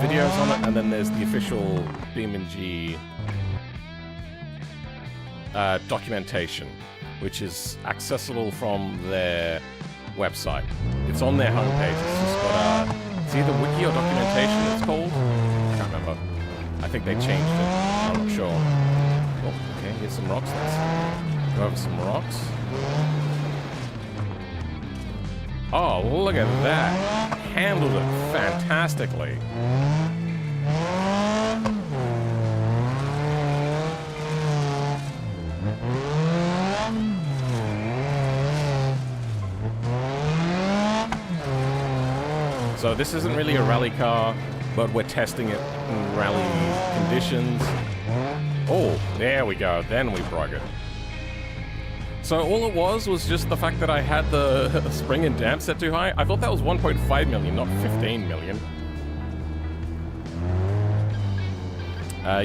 A: videos on it, and then there's the official BeamNG documentation, which is accessible from their website. It's on their homepage. It's just got it's either wiki or documentation it's called. I can't remember. I think they changed it. I'm not sure. Oh, okay, here's some rocks. Let's go over some rocks. Oh, look at that. Handled it fantastically. So this isn't really a rally car, but we're testing it in rally conditions. Oh, there we go. Then we broke it. So all it was just the fact that I had the spring and damp set too high. I thought that was 1.5 million, not 15 million.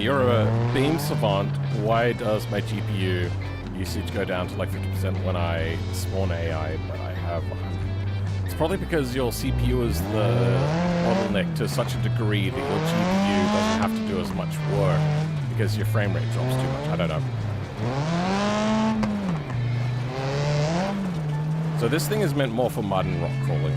A: You're a beam savant. Why does my GPU usage go down to like 50% when I spawn AI, but I have 100? It's probably because your CPU is the bottleneck to such a degree that your GPU doesn't have to do as much work because your frame rate drops too much. I don't know. So this thing is meant more for mud and rock crawling.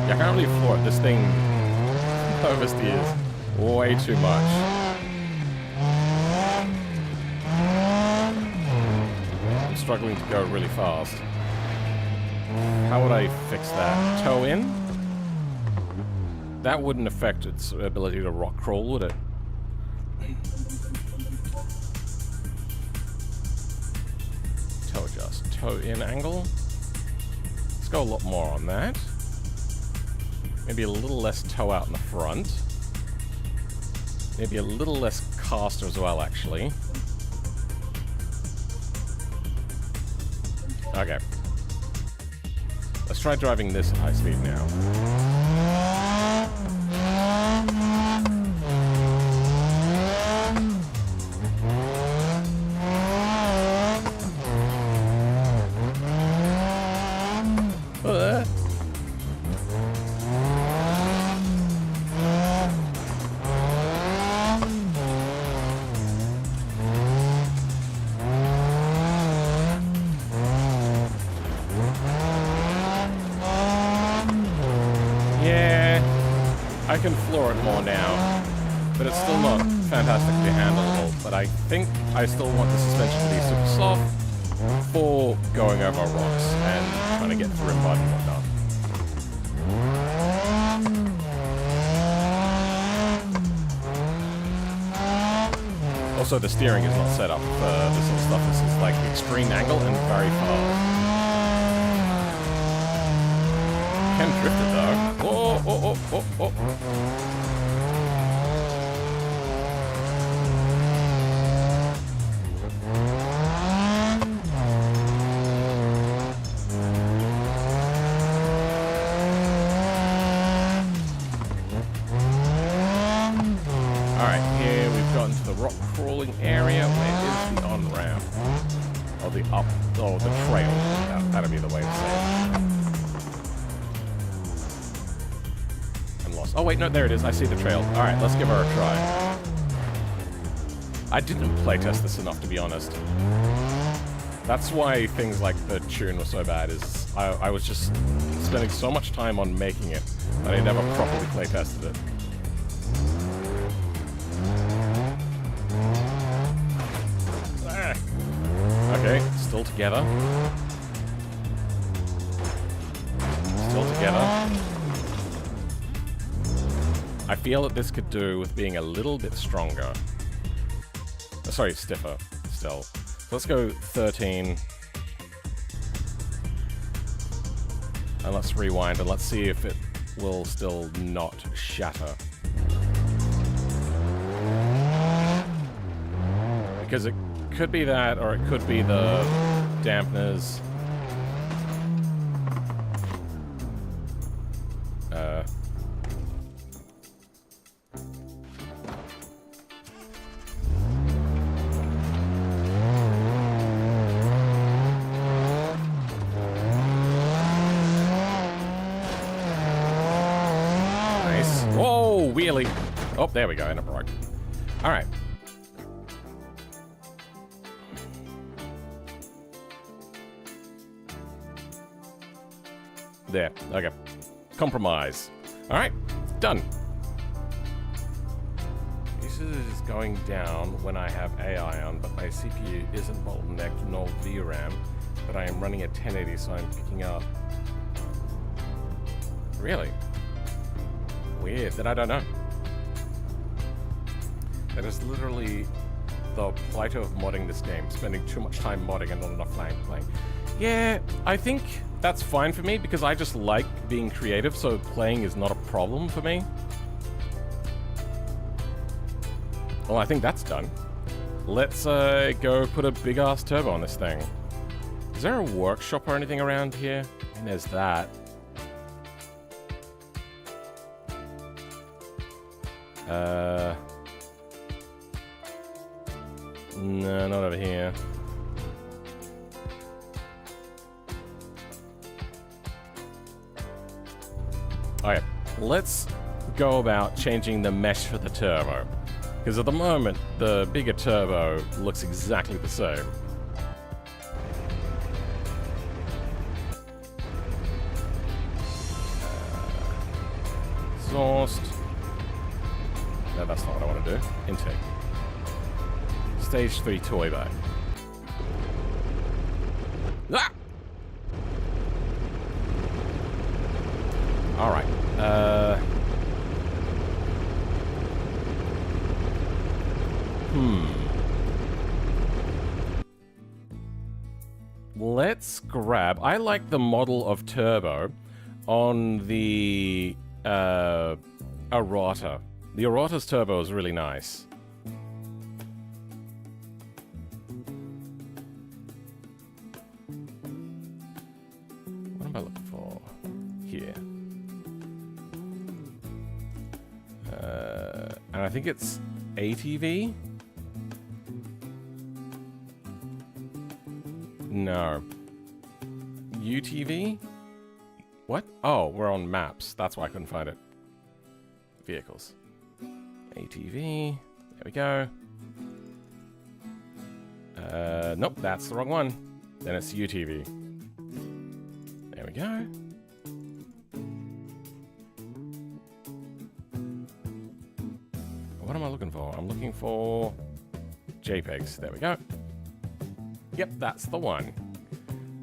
A: Yeah, I can't really afford it. This thing oversteers way too much. I'm struggling to go really fast. How would I fix that? Toe in? That wouldn't affect its ability to rock crawl, would it? Toe adjust. Toe in angle. Let's go a lot more on that. Maybe a little less toe out in the front. Maybe a little less caster as well, actually. Okay. Let's try driving this at high speed now. I can floor it more now, but it's still not fantastically handleable. But I think I still want the suspension to be super soft, for going over rocks and trying to get through mud and whatnot. Also, the steering is not set up for this sort of stuff. This is like extreme angle and very fast. Can drift it though. Oh, oh, oh, oh, oh. Alright, here we've gotten to the rock crawling area. Where is the on-ramp? Or the up, or the trail. That'd be the way to say it. I'm lost. Oh wait, no, there it is. I see the trail. Alright, let's give her a try. I didn't playtest this enough, to be honest. That's why things like the tune were so bad, is I was just spending so much time on making it that I never properly playtested it. Okay, still together. Still together. I feel that this could do with being a little bit stronger. Sorry, stiffer still. So let's go 13. And let's rewind and let's see if it will still not shatter. Because it could be that, or it could be the dampeners. Nice. Whoa, wheelie. Oh, there we go, and it broke. All right. There. Okay. Compromise. Alright. Done. This is going down when I have AI on, but my CPU isn't bottlenecked nor VRAM, but I am running at 1080, so I'm picking up. Really? Weird. That I don't know. That is literally the plight of modding this game. Spending too much time modding and not enough time playing. Yeah, I think that's fine for me because I just like being creative, so playing is not a problem for me. Well, I think that's done. Let's go put a big-ass turbo on this thing. Is there a workshop or anything around here? And there's that. No, not over here. Okay, let's go about changing the mesh for the turbo. Because at the moment, the bigger turbo looks exactly the same. Exhaust. No, that's not what I want to do. Intake. Stage 3 toy bag. Ah! Alright. Let's grab... I like the model of turbo on the Errata. The Errata's turbo is really nice. What am I looking for? Here. And I think it's ATV? No. UTV? What? Oh, we're on maps. That's why I couldn't find it. Vehicles. ATV. There we go. Nope, that's the wrong one. Then it's UTV. There we go. What am I looking for? I'm looking for JPEGs. There we go. Yep, that's the one.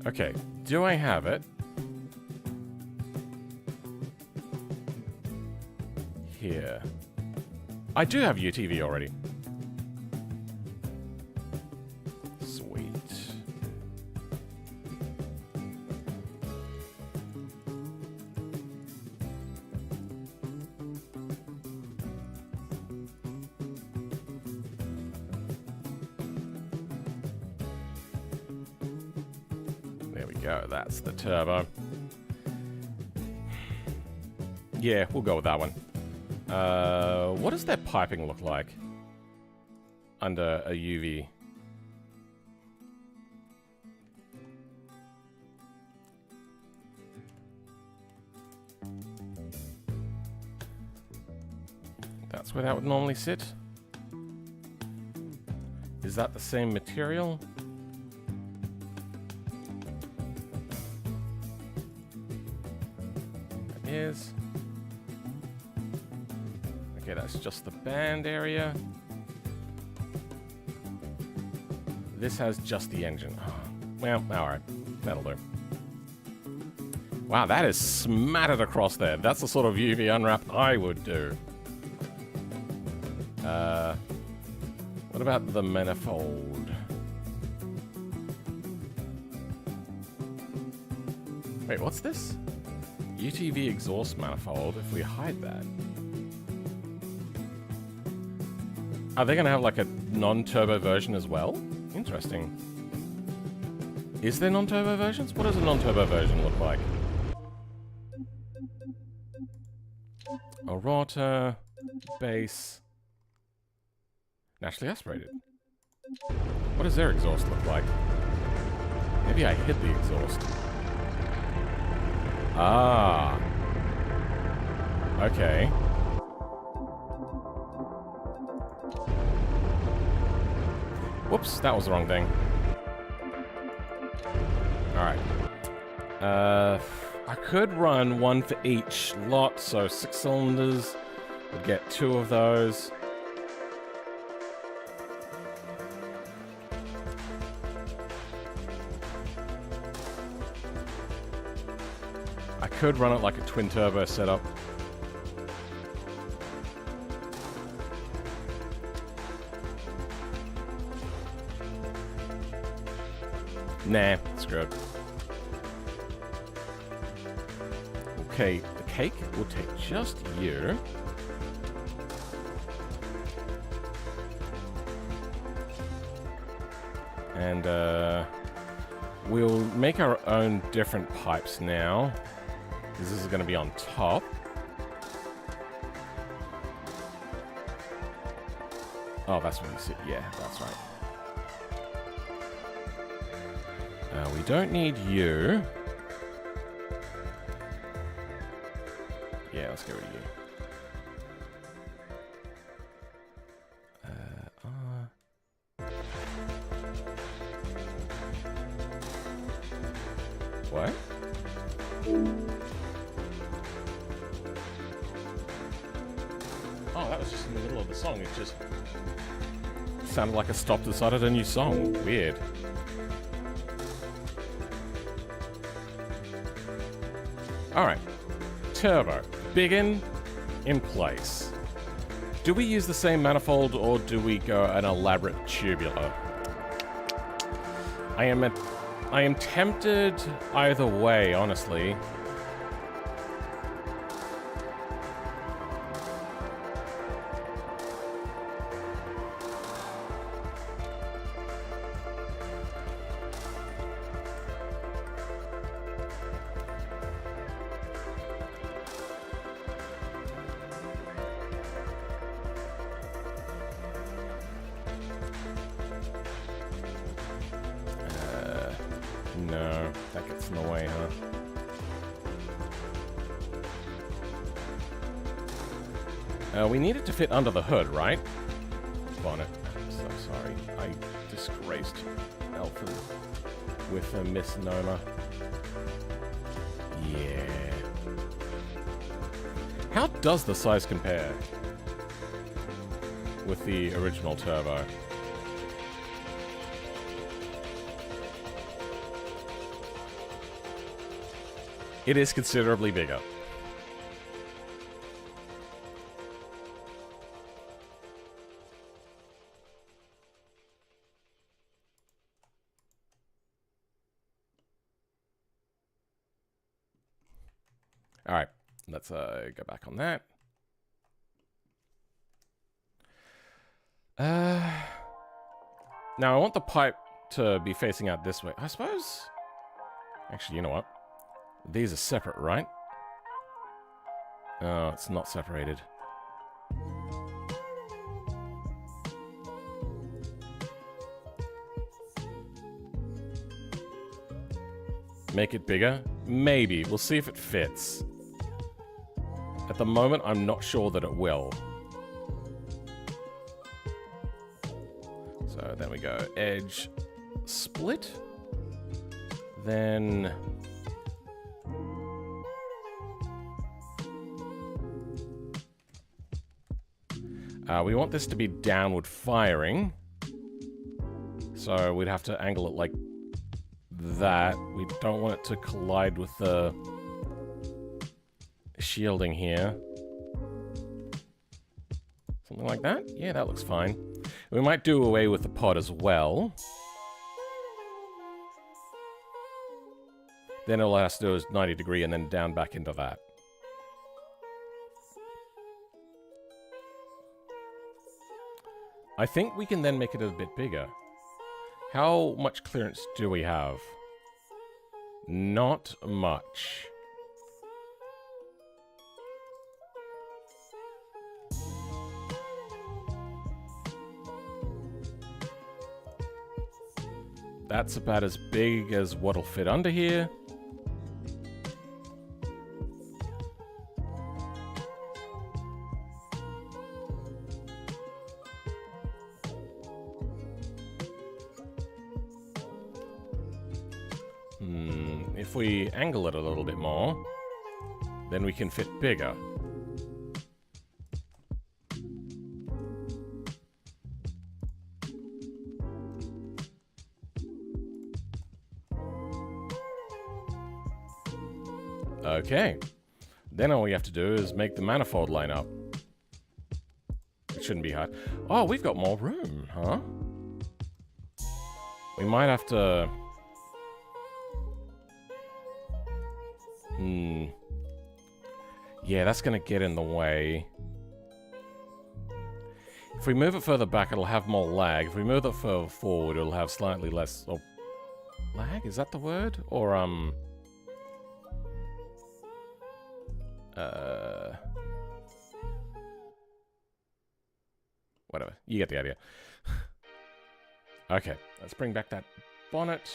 A: Okay, do I have it? Here. I do have UTV already. Sweet. There we go, that's the turbo. Yeah, we'll go with that one. What does their piping look like under a UV? That's where that would normally sit. Is that the same material? It is. Okay, that's just the band area. This has just the engine. Oh, well, alright. That'll do. Wow, that is smattered across there. That's the sort of UV unwrap I would do. What about the manifold? Wait, what's this? UTV exhaust manifold, if we hide that. Are they going to have like a non-turbo version as well? Interesting. Is there non-turbo versions? What does a non-turbo version look like? A rotor, base, naturally aspirated. What does their exhaust look like? Maybe I hid the exhaust. Ah. Okay. Whoops, that was the wrong thing. Alright. I could run one for each lot, so 6 cylinders. Would get 2 of those. I could run it like a twin turbo setup. Nah, screw it. Okay, the cake will take just you. And we'll make our own different pipes now. Because this is going to be on top. Oh, that's where you sit. Yeah, that's right. We don't need you. Yeah, let's get rid of you. What? Oh, that was just in the middle of the song. It just sounded like a stop to the side of a new song. Weird. Alright. Turbo. Biggin in place. Do we use the same manifold or do we go an elaborate tubular? I am tempted either way, honestly. No, that gets in the way, huh? We need it to fit under the hood, right? Bonnet. I'm so sorry. I disgraced Elfin with a misnomer. Yeah. How does the size compare with the original turbo? It is considerably bigger. All right, let's go back on that. Now I want the pipe to be facing out this way. I suppose... Actually, you know what? These are separate, right? Oh, it's not separated. Make it bigger? Maybe. We'll see if it fits. At the moment, I'm not sure that it will. So then we go edge split. Then... we want this to be downward firing. So we'd have to angle it like that. We don't want it to collide with the shielding here. Something like that? Yeah, that looks fine. We might do away with the pod as well. Then all it has to do is 90 degree and then down back into that. I think we can then make it a bit bigger. How much clearance do we have? Not much. That's about as big as what'll fit under here. If we angle it a little bit more, then we can fit bigger. Okay. Then all we have to do is make the manifold line up. It shouldn't be hard. Oh, we've got more room, huh? We might have to... Yeah, that's going to get in the way. If we move it further back, it'll have more lag. If we move it further forward, it'll have slightly less... Oh, lag? Is that the word? Or, whatever. You get the idea. Okay, let's bring back that bonnet.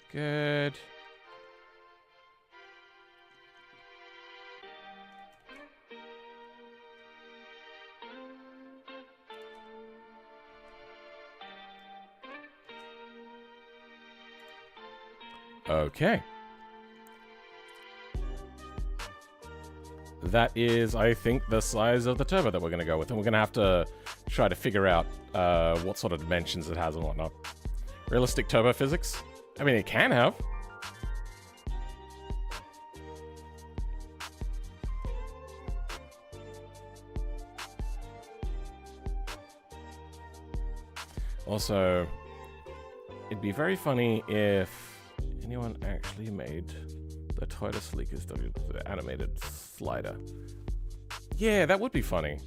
A: Good. Okay. That is, I think, the size of the turbo that we're going to go with. And we're going to have to try to figure out what sort of dimensions it has and whatnot. Realistic turbo physics? I mean, it can have. Also, it'd be very funny if anyone actually made the Toyota Sleekers the animated slider. Yeah, that would be funny.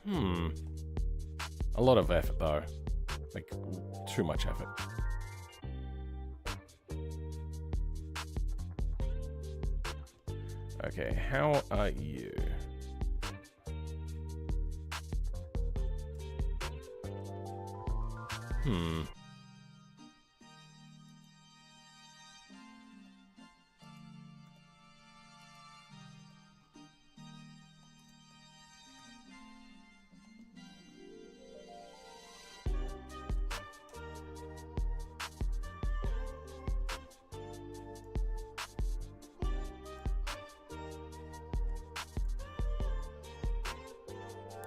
A: A lot of effort, though. Like, too much effort. Okay, how are you?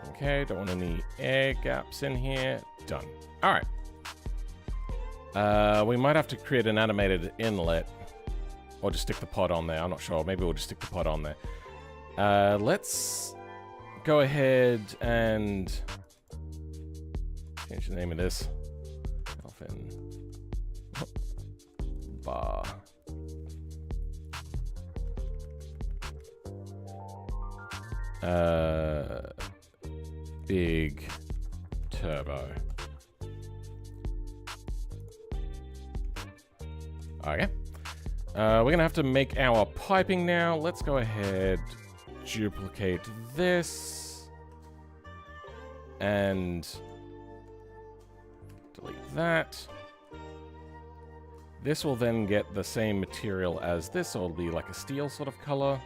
A: Okay, don't want any air gaps in here. Done. All right. We might have to create an animated inlet. Or just stick the pod on there. I'm not sure. Maybe we'll just stick the pod on there. Let's go ahead and change the name of this. Elfin. Bar. Big turbo. Okay. We're gonna have to make our piping now. Let's go ahead, duplicate this, and delete that. This will then get the same material as this, so it'll be like a steel sort of color.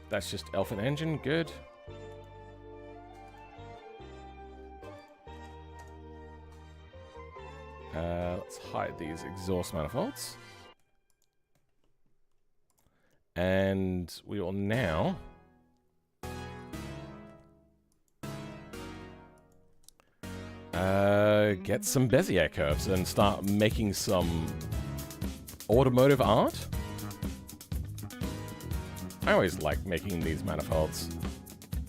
A: That's just Elfin engine, good. Let's hide these exhaust manifolds. And we will now get some Bezier curves and start making some automotive art. I always like making these manifolds.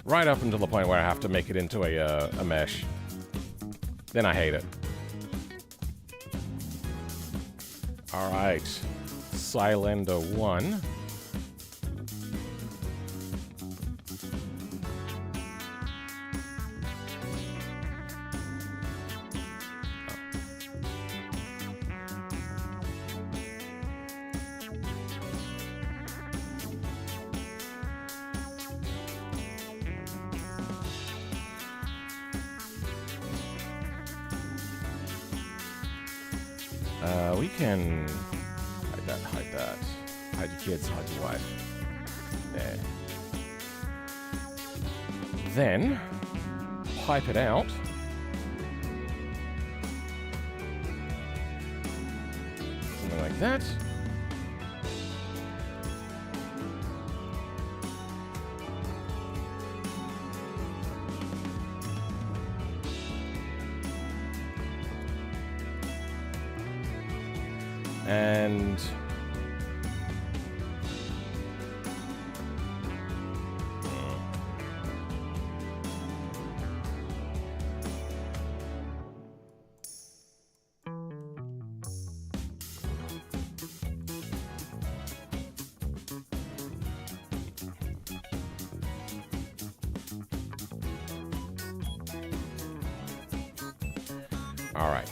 A: Right up until the point where I have to make it into a mesh. Then I hate it. Alright, Cylinder 1. We can hide that, hide that. Hide your kids, hide your wife. There. Then, pipe it out. Something like that. And all right.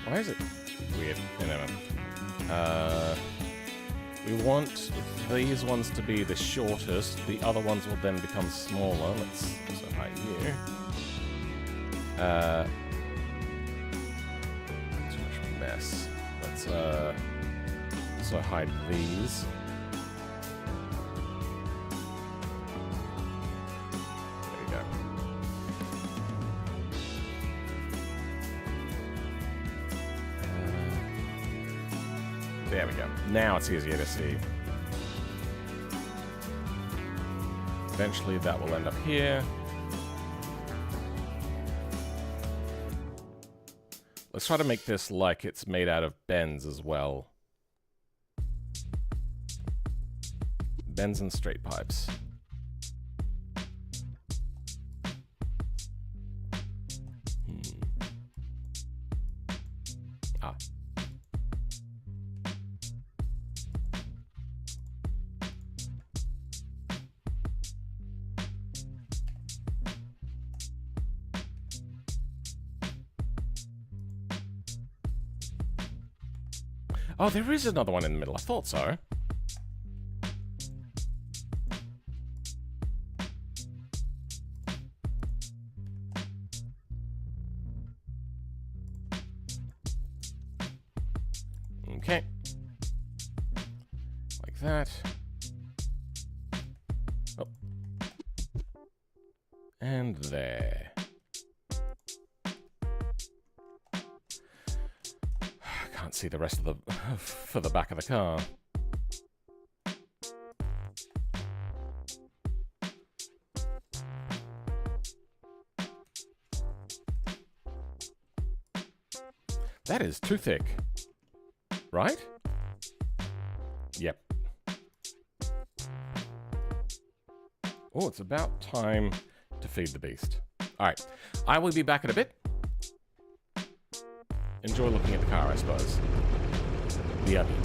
A: Why is it weird? We want these ones to be the shortest. The other ones will then become smaller. Let's also hide you. Too much mess. Let's also hide these. There we go. There we go. Now it's easier to see. Eventually that will end up here. Let's try to make this like it's made out of bends as well. Bends and straight pipes. Ah. Oh, there is another one in the middle. I thought so. Okay. Like that. Oh. And there. Can't see the rest of the for the back of the car. That is too thick. Right? Yep. Oh, it's about time to feed the beast. Alright, I will be back in a bit. Enjoy looking at the car, I suppose. The onion.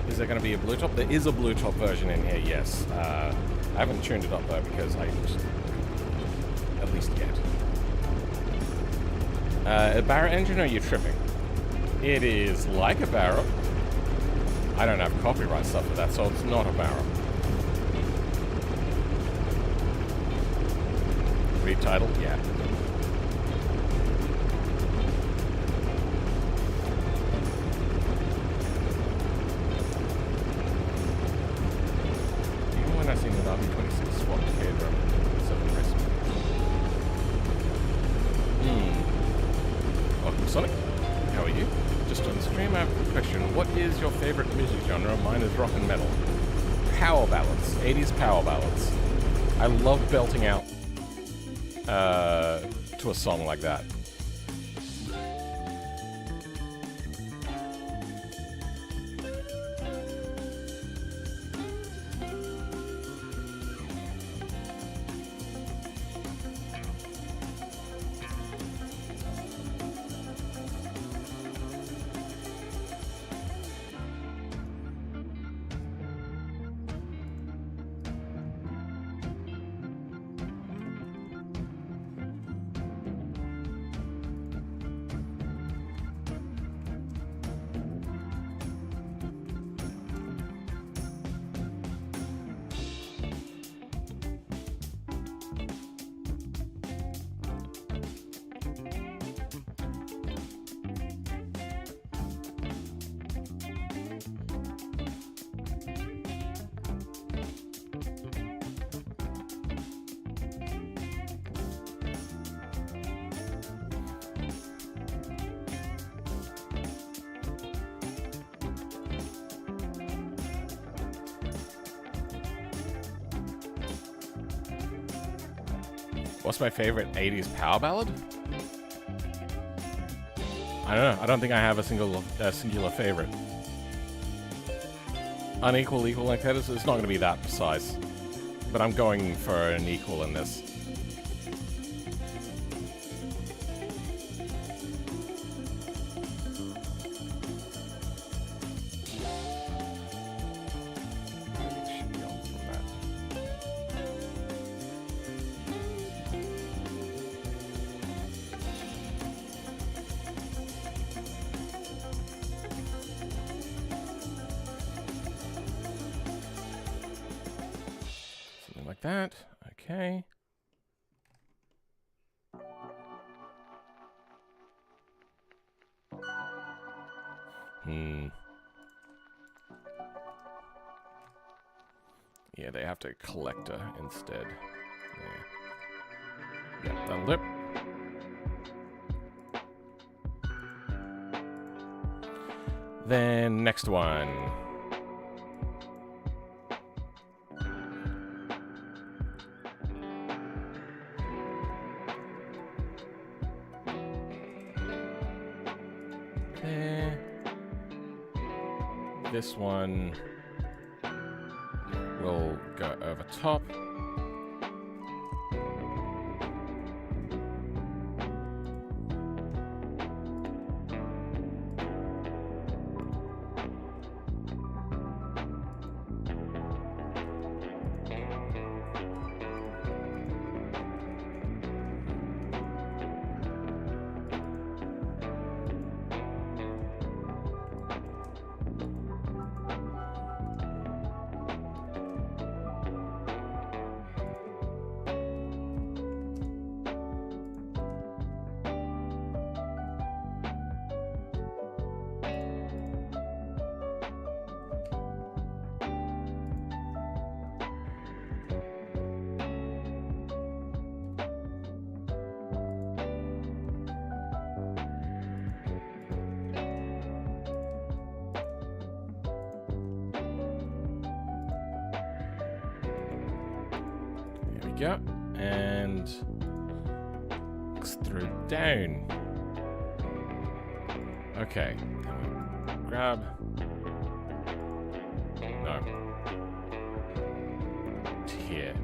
A: Is there going to be a blue top? There is a blue top version in here, yes. I haven't tuned it up though because I just... at least yet. A Barra engine, or are you tripping? It is like a Barra. I don't have copyright stuff for that, so it's not a Barra. Retitled? Yeah. Even when I seen the RB26 swap to KDE 7 recipe. Welcome, Sonic. How are you? Just on stream, I have a question. What is your favorite music genre? Mine is rock and metal. Power ballads. 80s power ballads. I love belting out to a song like that. What's my favorite 80s power ballad? I don't know. I don't think I have a singular favorite. Unequal, equal like that, it's not going to be that precise. But I'm going for an equal in this. like that. Okay. Yeah, they have to collector instead. Yeah. Yep, that'll do. Then next one. There. This one will go over top. Go, and extrude down. Okay, grab. No. To here.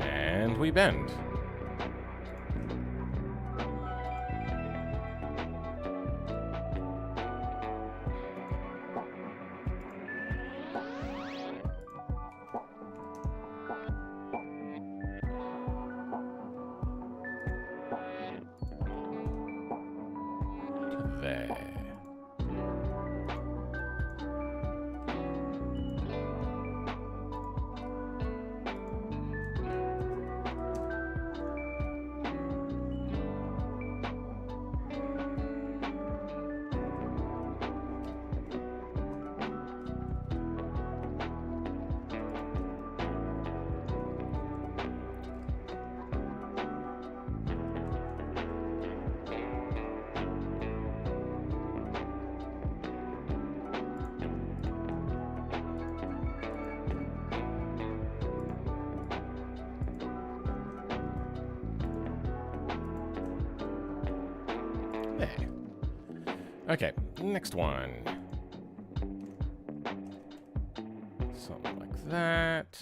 A: And we bend. There. Okay, next one. Something like that.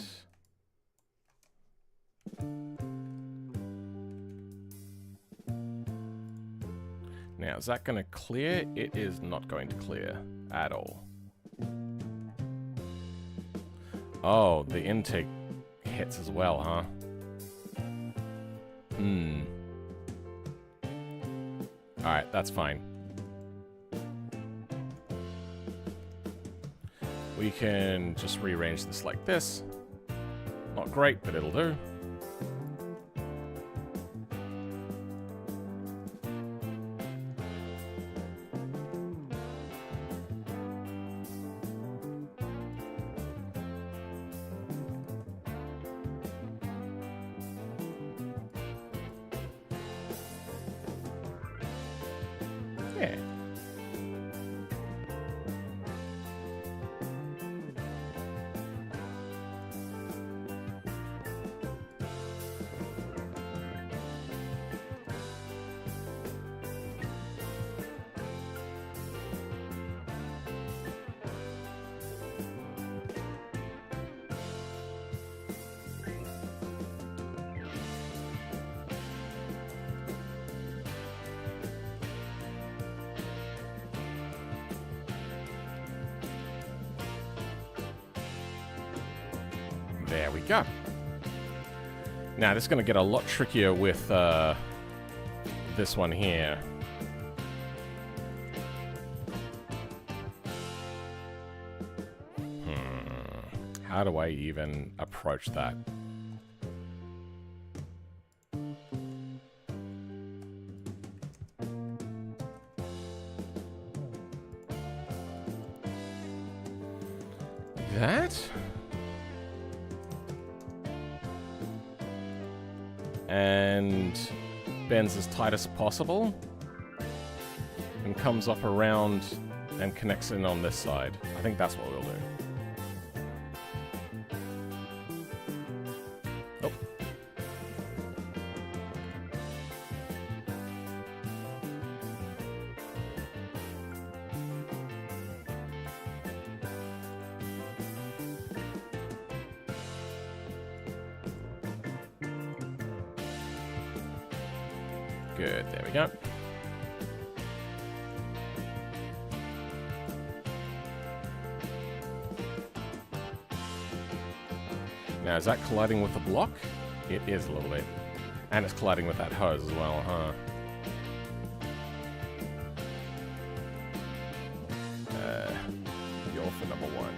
A: Now, is that going to clear? It is not going to clear at all. Oh, the intake hits as well, huh? Alright, that's fine. We can just rearrange this like this. Not great, but it'll do. Yeah. There we go. Now, this is going to get a lot trickier with this one here. How do I even approach that? That? And bends as tight as possible. And comes up around and connects in on this side. I think that's what we'll do. Oh. Good, there we go. Now, is that colliding with the block? It is a little bit. And it's colliding with that hose as well, huh? You're for number one.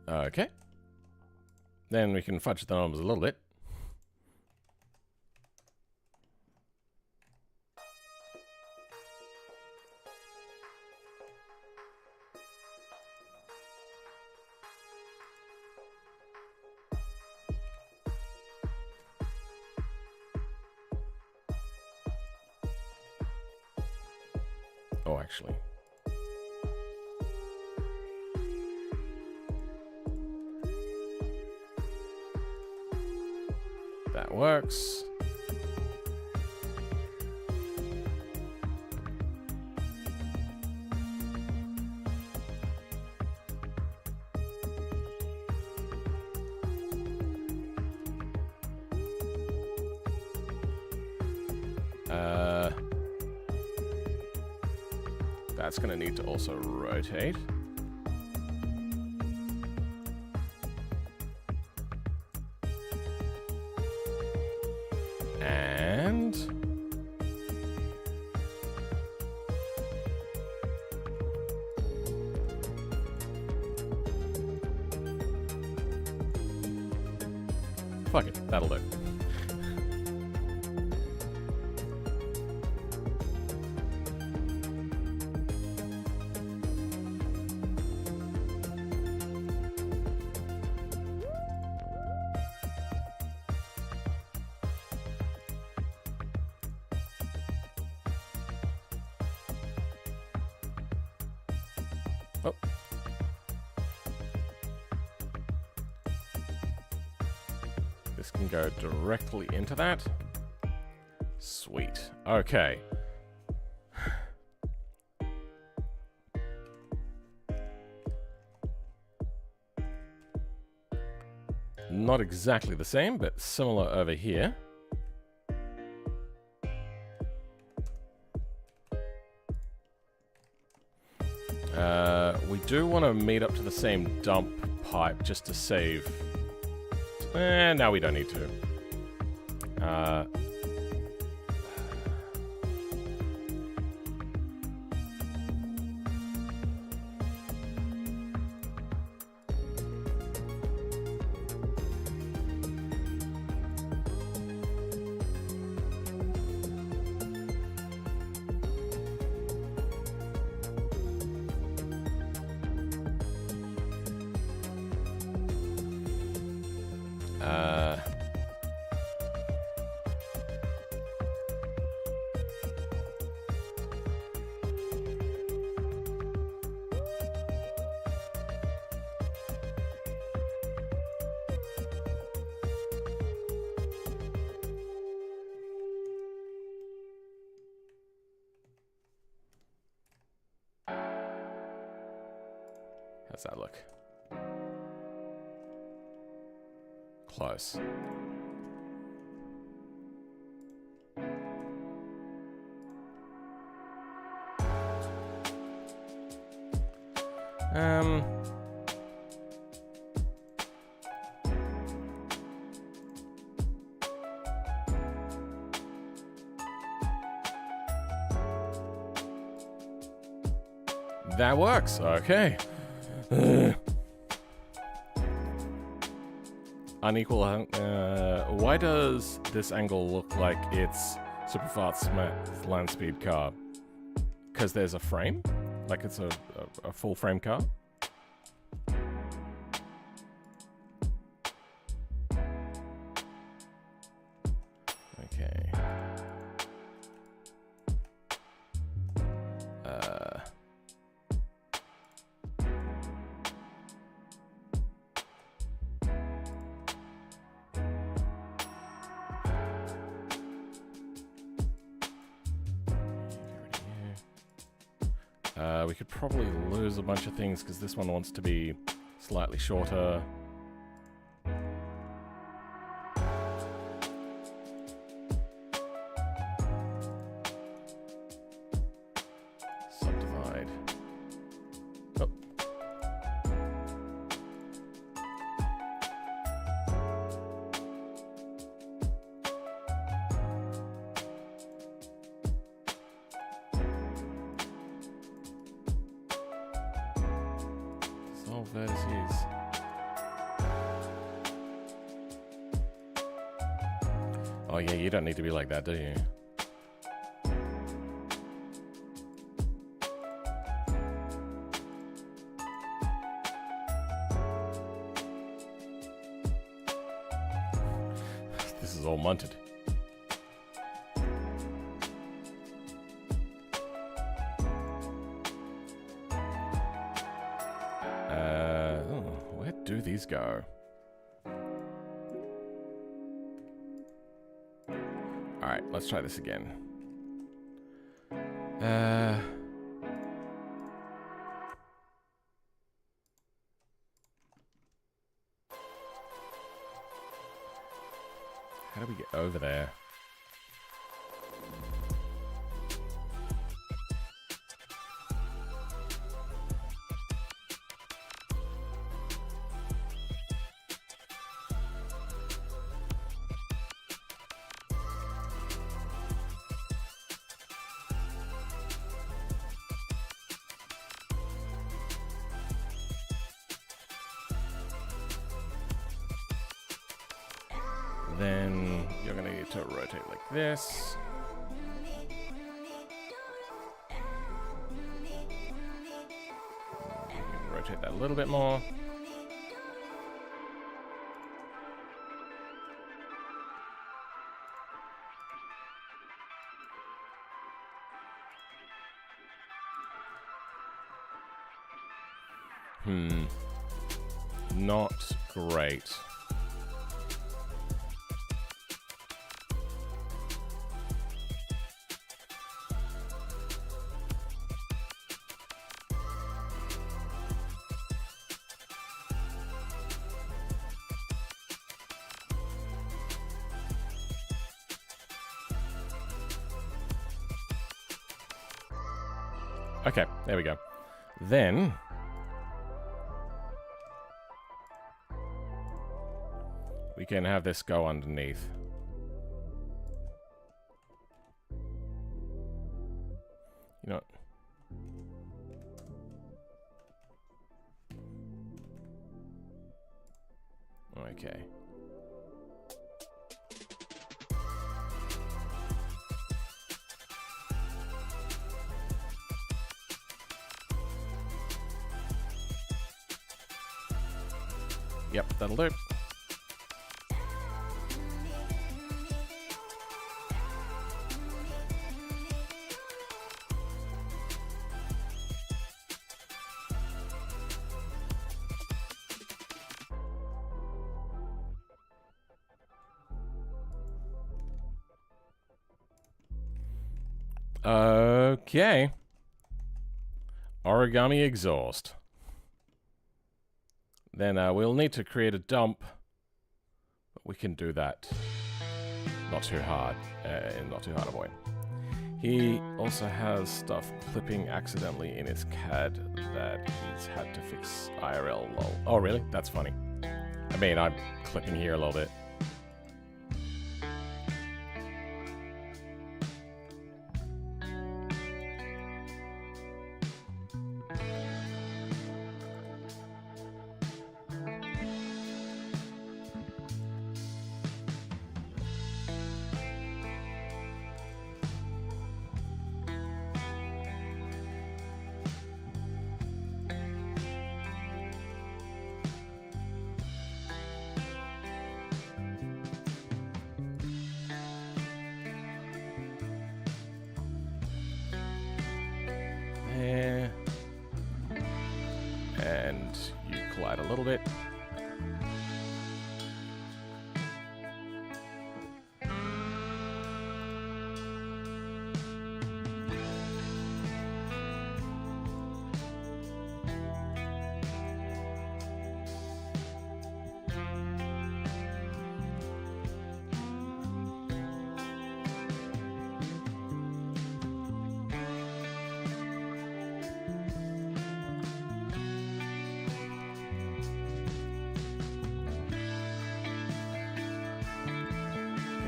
A: Okay. Then we can fudge the numbers a little bit. Oh, actually. That works. That's going to need to also rotate. And fuck it, that'll do. Oh. This can go directly into that. Sweet. Okay. Not exactly the same, but similar over here. We do want to meet up to the same dump pipe just to save. No, we don't need to. How's that look? Close. That works. Okay. Unequal. Why does this angle look like it's super fast land speed car? Because there's a frame? Like it's a full frame car? Okay. We could probably lose a bunch of things because this one wants to be slightly shorter. Subdivide. Oh. Vertices. Oh yeah, you don't need to be like that, do you? This is all munted. Where do these go? Alright, let's try this again. How do we get over there? Then you're going to need to rotate like this. Rotate that a little bit more. Not great. Okay, there we go. Then we can have this go underneath. You know what? Okay. Yep, that'll do. Okay. Origami exhaust. then we'll need to create a dump. But we can do that. Not too hard. Not too hard a boy. He also has stuff clipping accidentally in his CAD that he's had to fix IRL, lol. Oh, really? That's funny. I mean, I'm clipping here a little bit. There. And you collide a little bit.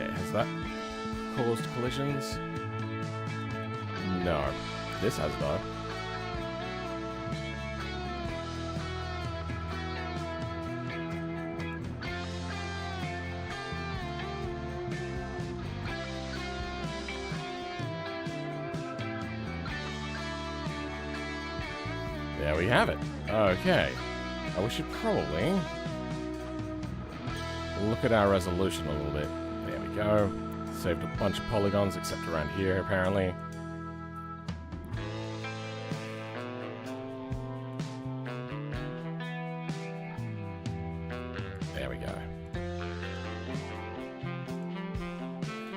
A: Has that caused collisions? No. This has though. There we have it. Okay. We should probably look at our resolution a little bit. There we go. Saved a bunch of polygons, except around here, apparently. There we go.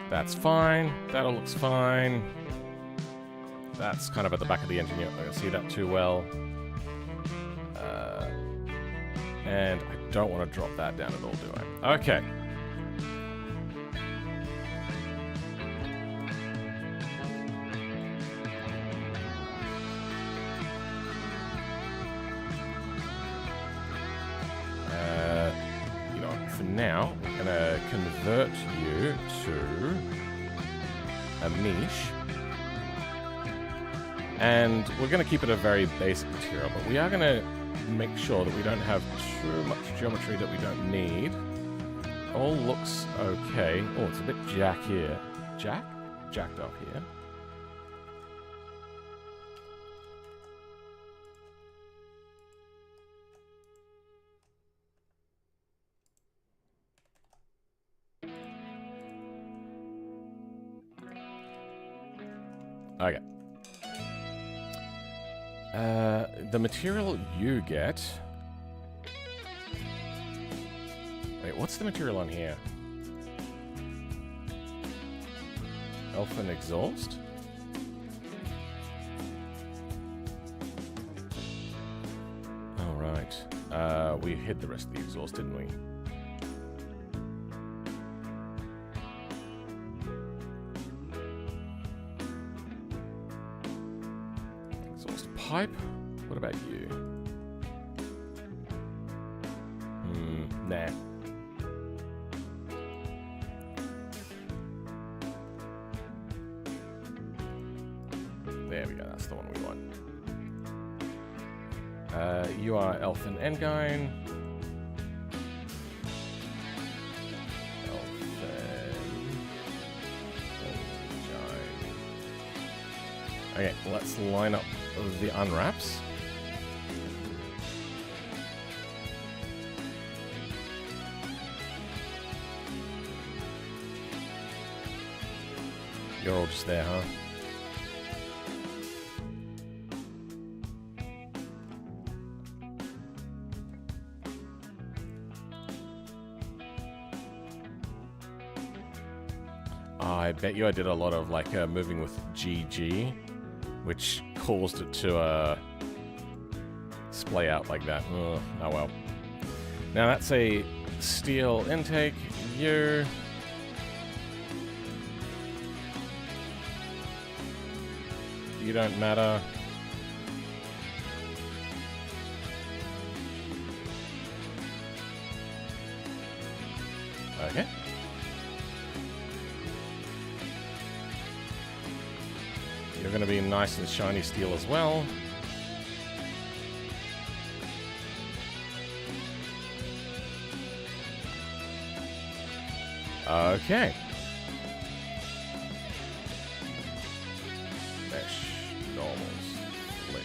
A: That's fine. That all looks fine. That's kind of at the back of the engine. I don't see that too well. And I don't want to drop that down at all, do I? Okay. For now, we're going to convert you to a niche. And we're going to keep it a very basic material, but we are going to make sure that we don't have too much geometry that we don't need. All looks okay. Oh, it's a bit jack here. Jacked up here. Okay. The material you get... Wait, what's the material on here? Elfin exhaust? Oh, right. We hid the rest of the exhaust, didn't we? Pipe? What about you? Nah. There we go, that's the one we want. You are Elfin Endgine. Okay, let's line up the unwraps. You're all just there, huh? I bet you I did a lot of like moving with GG, which caused it to splay out like that. Oh well. Now that's a steel intake. You don't matter. Okay. You're going to be nice and shiny steel as well. Okay. Mesh, normals, flip.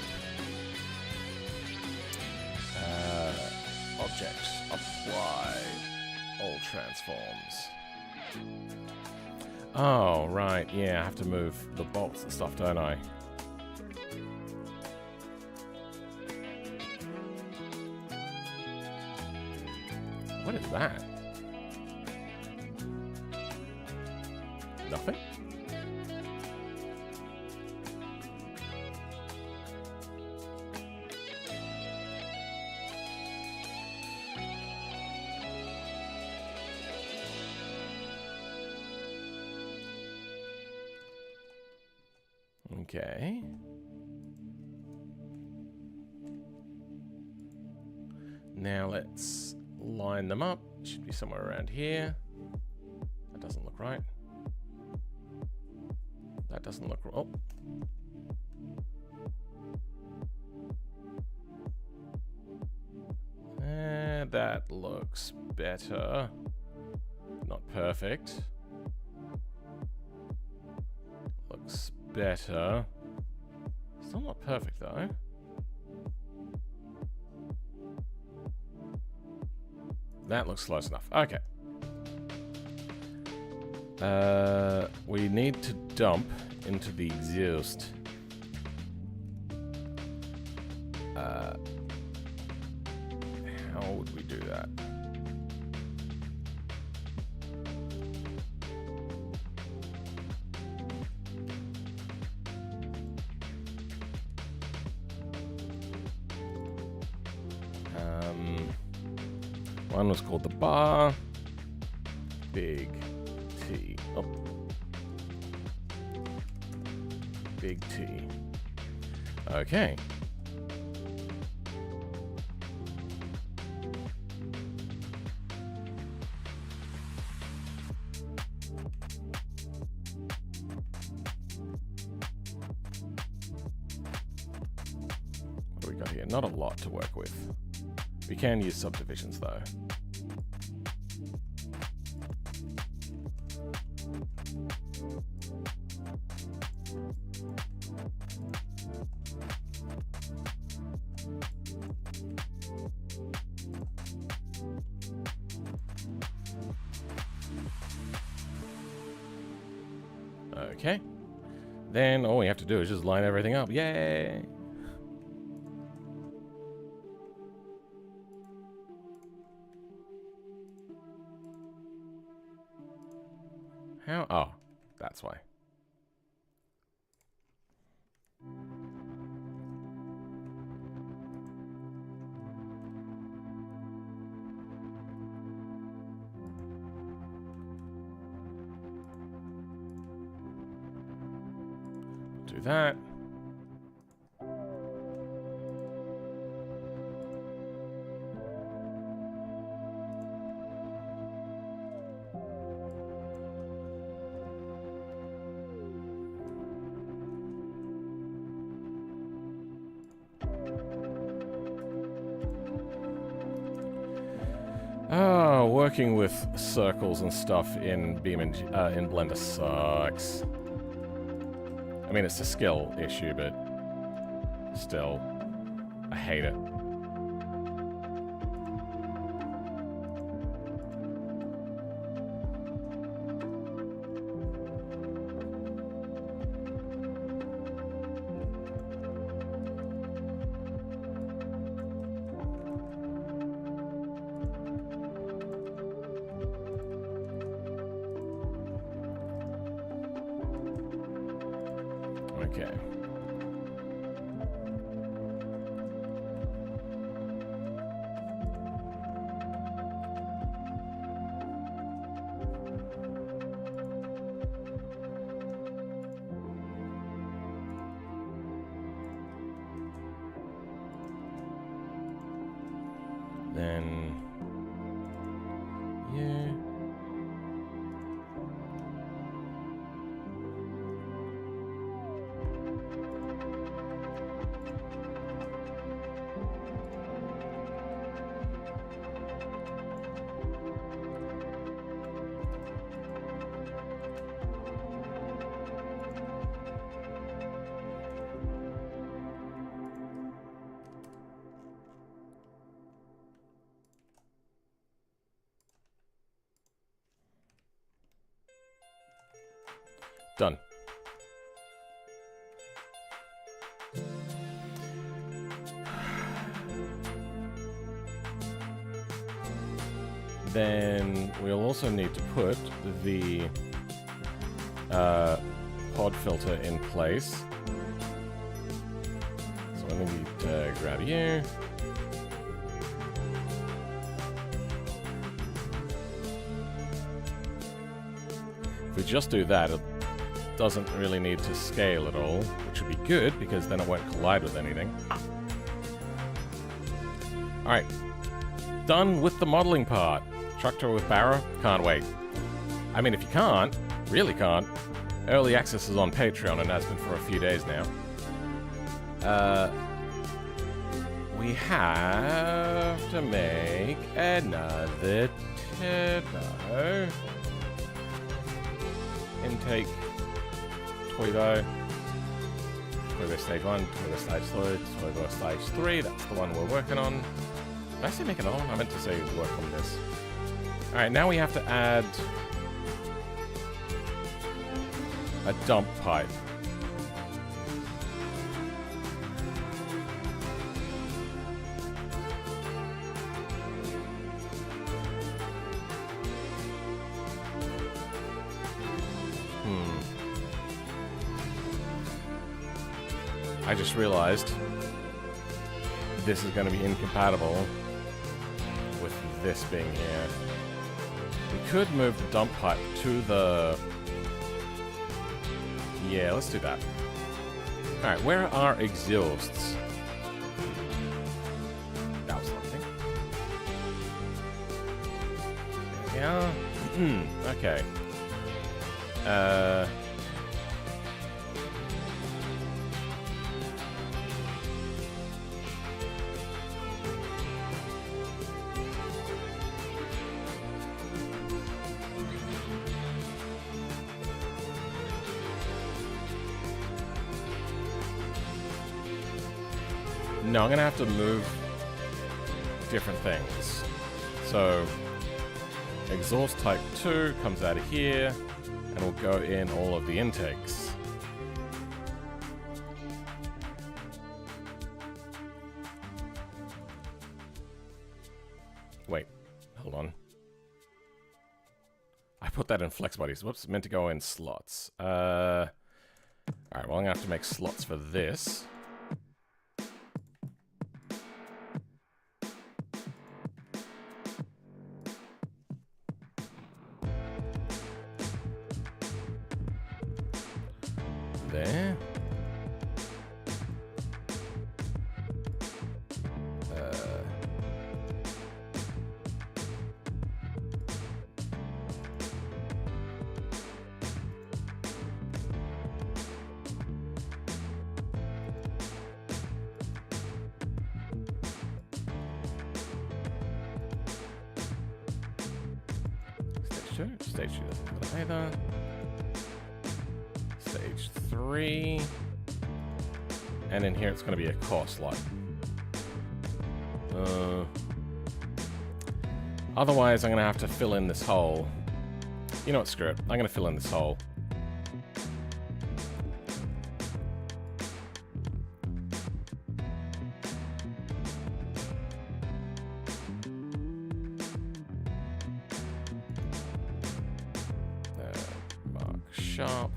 A: Objects, apply, all transforms. Oh, right, yeah, I have to move the bolts and stuff, don't I? What is that? Nothing? Okay. Now let's line them up. Should be somewhere around here. That doesn't look right. That doesn't look right. Oh. That looks better. Not perfect. Looks better. Still not perfect though. That looks close enough. Okay. We need to dump into the exhaust. How would we do that? One was called the Barra. Big T. Oh. Big T. Okay. What do we got here? Not a lot to work with. We can use subdivisions though. Okay. Then all we have to do is just line everything up. Yay! How? Oh, that's why. Do that. Oh, working with circles and stuff in Beam and in Blender sucks. I mean, it's a skill issue, but still, I hate it. Okay. then you. Done. Then we'll also need to put the pod filter in place. So I'm going to need to grab you. If we just do that, it doesn't really need to scale at all, which would be good because then it won't collide with anything. Alright, done with the modeling part. Truck tour with Barra, can't wait. I mean, if you can't, really can't, early access is on Patreon and has been for a few days now. We have to make another turbo. Intake, Toivo stage 1, Toivo stage 2, Toivo stage 3, that's the one we're working on. Did I say make another one? I meant to say work on this. Alright, now we have to add a dump pipe. I just realized this is going to be incompatible with this being here. We could move the dump pipe to the... Yeah, let's do that. Alright, where are exhausts? That was something. Yeah. Okay. No, I'm gonna have to move different things. So, exhaust type 2 comes out of here, and will go in all of the intakes. Wait, hold on. I put that in flex bodies. Whoops, meant to go in slots. Alright, well, I'm gonna have to make slots for this. There. Stage 2 doesn't have it either. Stage 3. And in here it's going to be a core slot. Otherwise I'm going to have to fill in this hole. You know what, screw it. I'm going to fill in this hole. Mark sharp.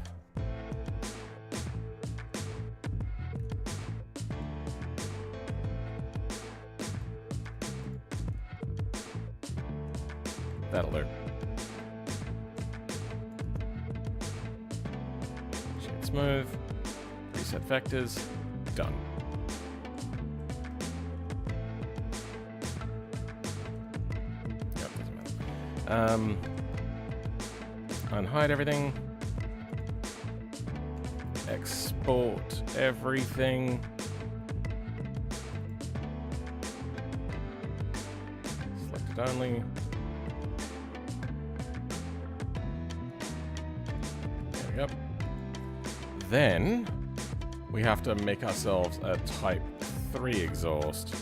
A: That'll do. Shade smooth. Reset vectors. Done. Unhide everything. Export everything. Select it only. There we go. Then we have to make ourselves a type 3 exhaust.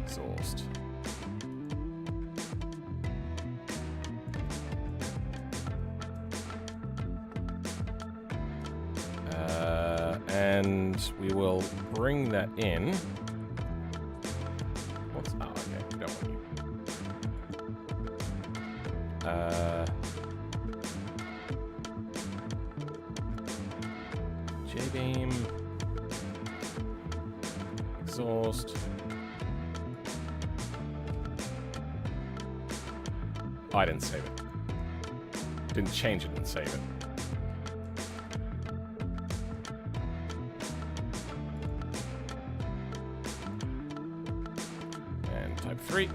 A: Exhaust. And we will bring that in. What's okay, we don't want you. J-beam. Exhaust. Oh, I didn't save it. Didn't change it and save it. And type 3.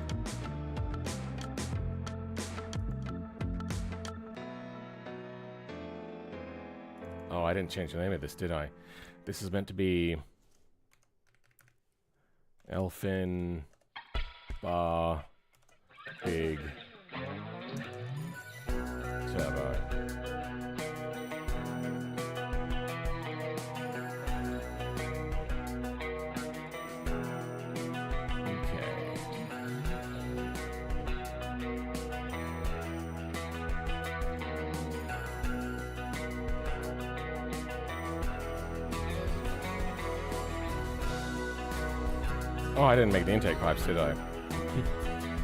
A: Oh, I didn't change the name of this, did I? This is meant to be Elfin Bar Big Turbo. Oh, I didn't make the intake pipes, did I?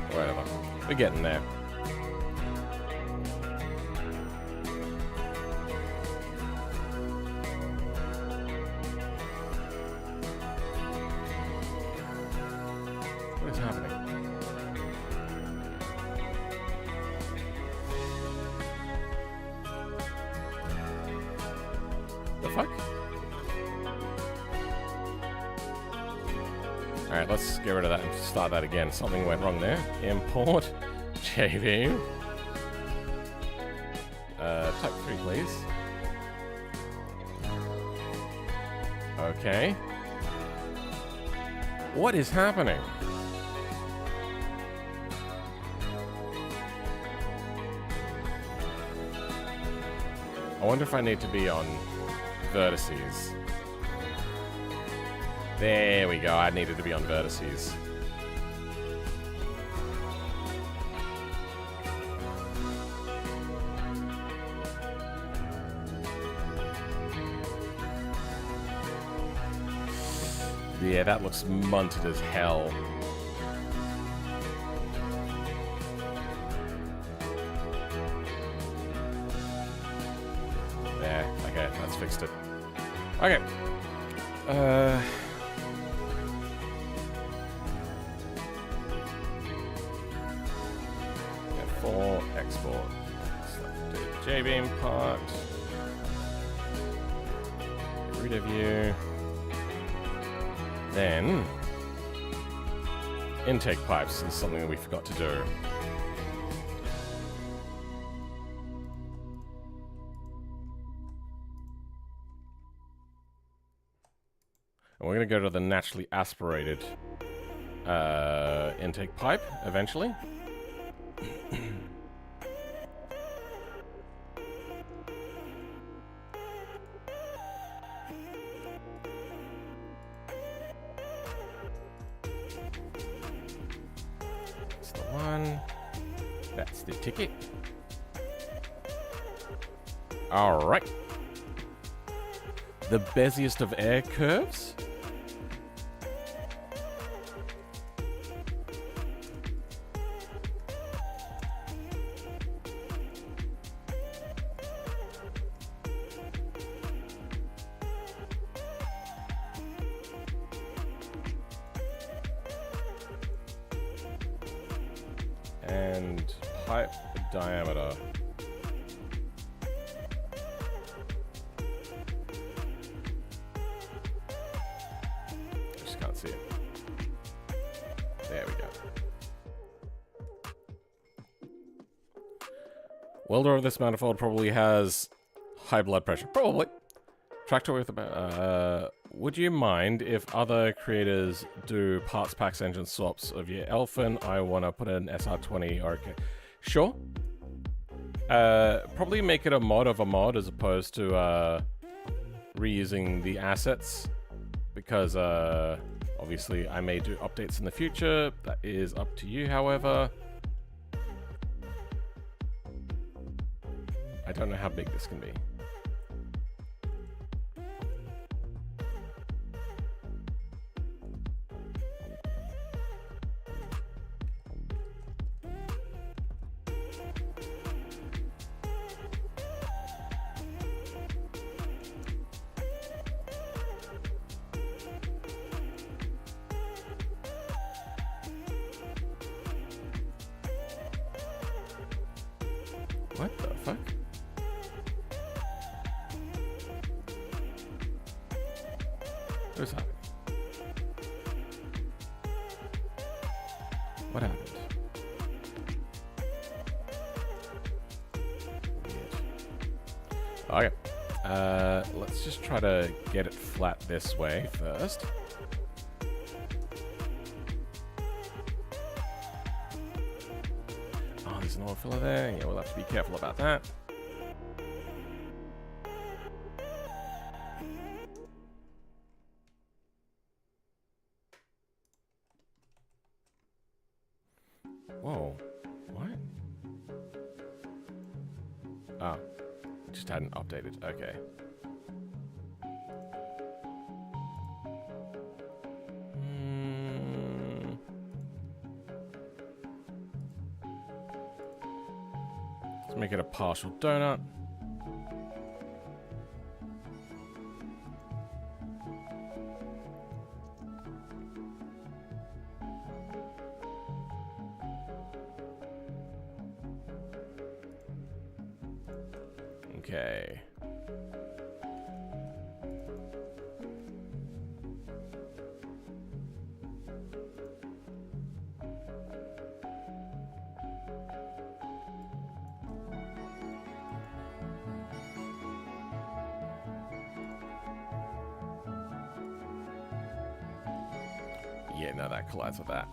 A: Whatever. We're getting there. What is happening? The fuck? Alright, let's get rid of that and start that again. Something went wrong there. Import JV. Type 3, please. Okay. What is happening? I wonder if I need to be on vertices. There we go, I needed to be on vertices. Yeah, that looks munted as hell. There, okay, that's fixed it. Okay. For export. Select the J-beam part. Get rid of you. Then intake pipes is something that we forgot to do. And we're going to go to the naturally aspirated intake pipe eventually. That's the one. That's the ticket. All right. The Beziest of air curves. And pipe diameter. Just can't see it. There we go. Welder of this manifold probably has high blood pressure. Probably. Tractor with about. Would you mind if other creators do parts packs engine swaps of your Elfin? I want to put in SR20 or okay. Sure. Probably make it a mod of a mod as opposed to reusing the assets, because obviously I may do updates in the future. That is up to you, however. I don't know how big this can be. What the fuck? What's happening? What happened? Weird. Okay. Let's just try to get it flat this way first. Oh, there's an oil filler there. Yeah, we'll have to be careful about that. Whoa. What? Oh. Just hadn't updated. Okay. Let's make it a partial donut. Okay. Yeah, no, that collides with that.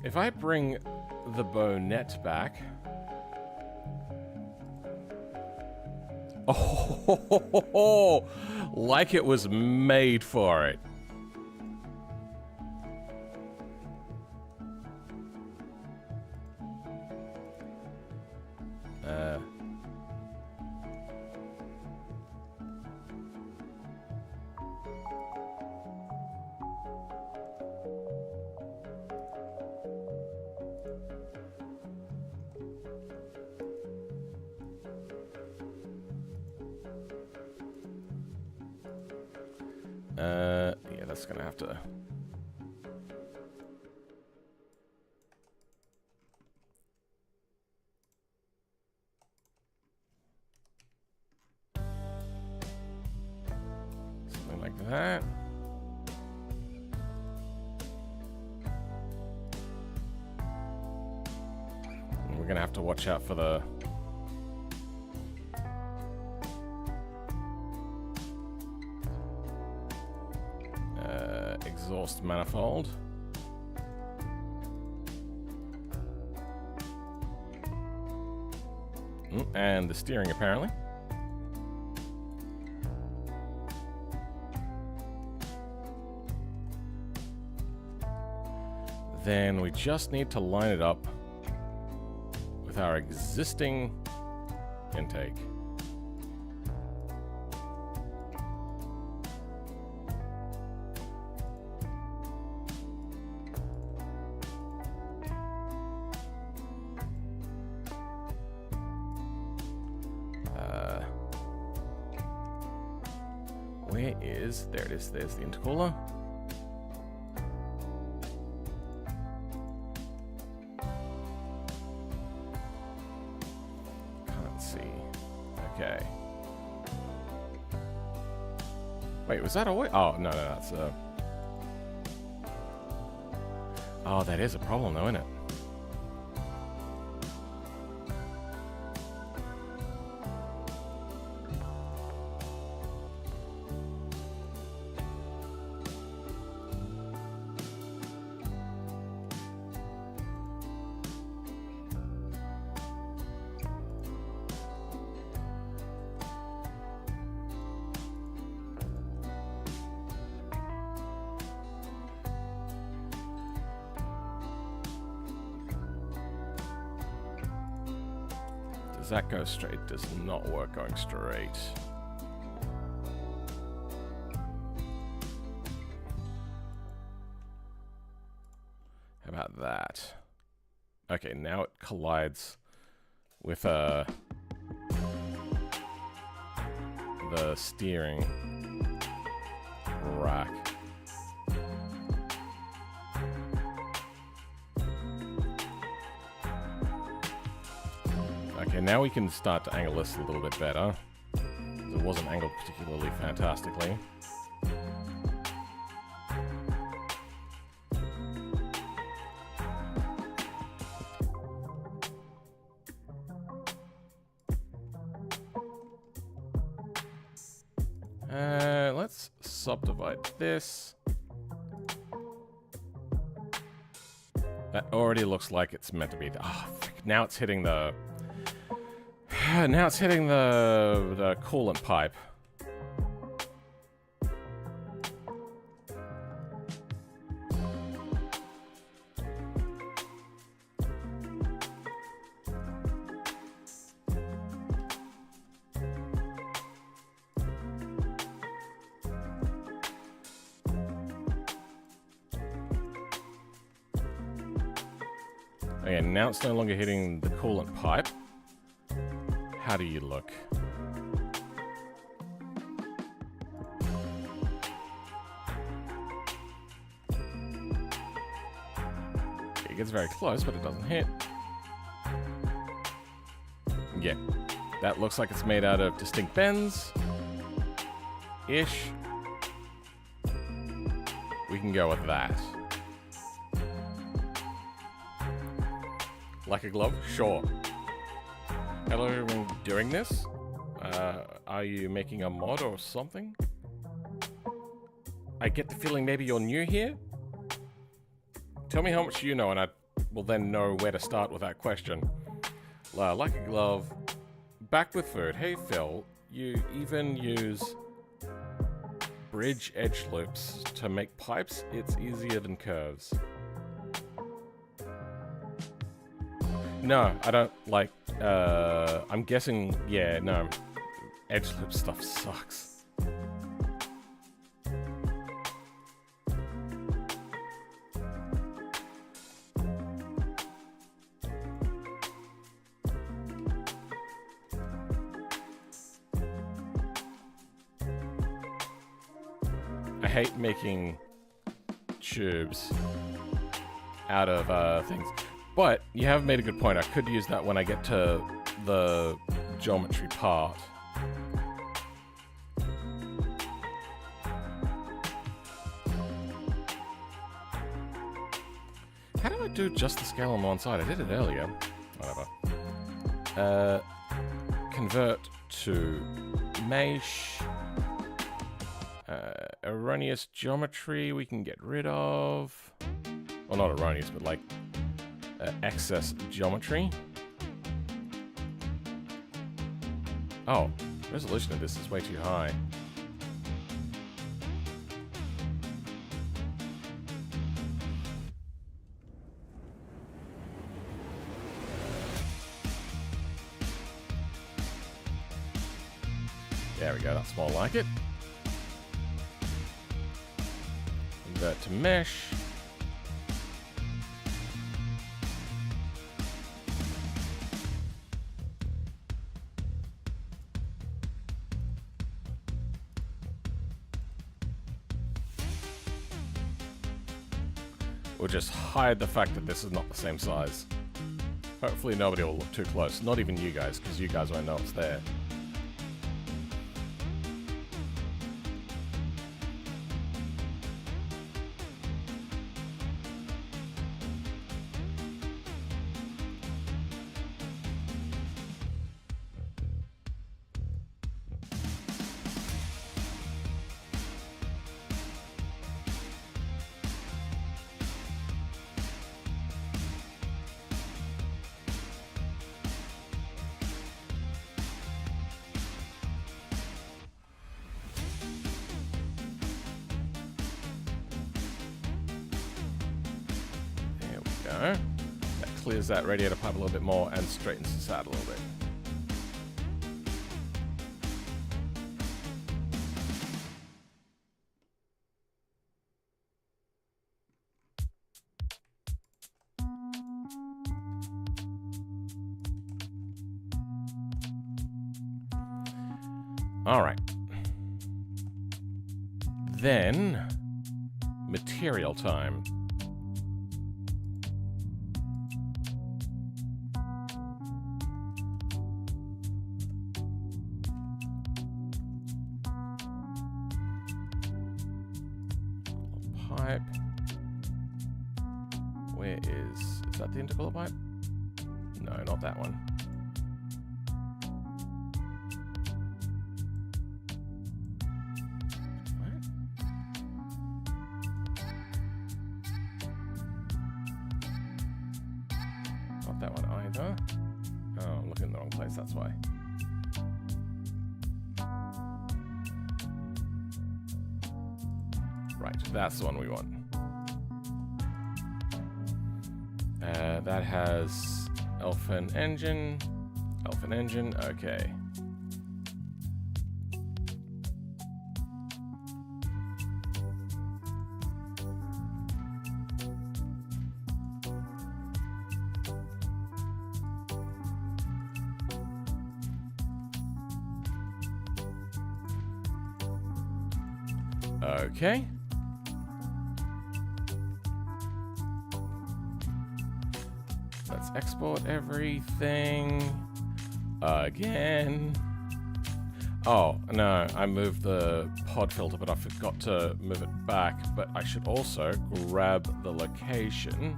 A: If I bring the bonnet back. Oh, like it was made for it. Yeah, that's gonna have to. Something like that. And we're gonna have to watch out for the exhaust manifold. And the steering, apparently. Then we just need to line it up with our existing intake. Where is... There it is. There's the intercooler. Can't see. Okay. Wait, was that a way? Oh, no, that's Oh, that is a problem though, isn't it? Does that go straight? Does not work going straight. How about that? Okay, now it collides with the steering rack. Okay, now we can start to angle this a little bit better. It wasn't angled particularly fantastically. Let's subdivide this. That already looks like it's meant to be. Oh, frick, now it's hitting the. Now it's hitting the coolant pipe. Okay, now it's no longer hitting the coolant pipe. How do you look? It gets very close, but it doesn't hit. Yeah, that looks like it's made out of distinct bends. Ish. We can go with that. Like a glove? Sure. Hello, everyone doing this? Are you making a mod or something? I get the feeling maybe you're new here? Tell me how much you know and I will then know where to start with that question. Like a glove. Back with food. Hey Phil, you even use bridge edge loops to make pipes? It's easier than curves. No, I don't like, I'm guessing, yeah, no, edge loop stuff sucks. I hate making tubes out of things. But you have made a good point. I could use that when I get to the geometry part. How do I do just the scale on one side? I did it earlier. Whatever. Convert to mesh. Erroneous geometry we can get rid of. Well, not erroneous, but like excess geometry. Oh, resolution of this is way too high. There we go, that's more like it. Convert to mesh. We'll just hide the fact that this is not the same size. Hopefully nobody will look too close. Not even you guys, because you guys won't know it's there. go. That clears that radiator pipe a little bit more and straightens this out a little bit. All right. Then, material time. Pipe. Where is that the intercooler pipe? No, not that one. That one either. Oh, I'm looking in the wrong place, that's why. Right, that's the one we want. That has Elfin engine. Elfin engine, okay. Okay. Let's export everything again. Oh, no, I moved the pod filter, but I forgot to move it back. But I should also grab the location.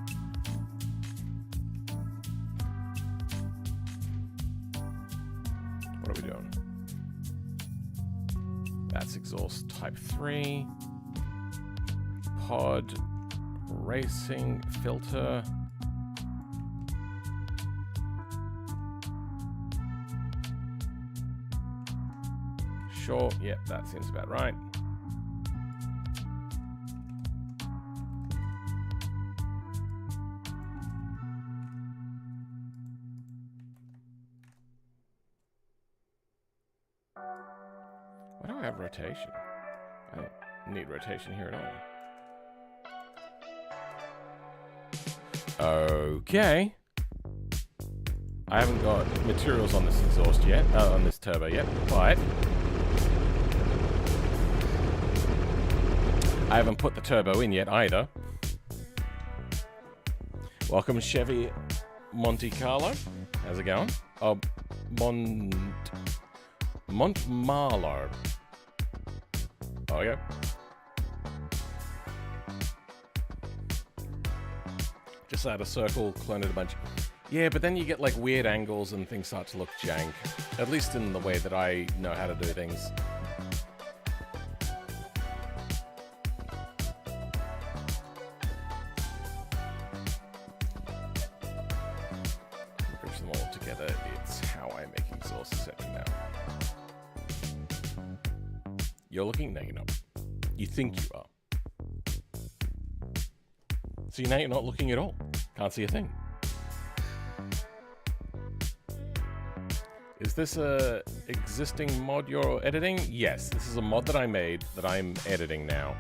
A: What are we doing? That's exhaust type 3. Pod racing filter. Sure, yep, that seems about right. Why do I have rotation? I don't need rotation here at all. Okay. I haven't got materials on this exhaust yet, on this turbo yet, but I haven't put the turbo in yet either. Welcome, Chevy Monte Carlo. How's it going? Oh, Montmarlo. Oh, yeah. Just add a circle, clone it a bunch. Yeah, but then you get like weird angles and things start to look jank. At least in the way that I know how to do things. Bridge them all together. It's how I make exhaust etc. now. You're looking? No, you're not. You think you are. See, now you're not looking at all. Can't see a thing. Is this a existing mod you're editing? Yes, this is a mod that I made that I'm editing now.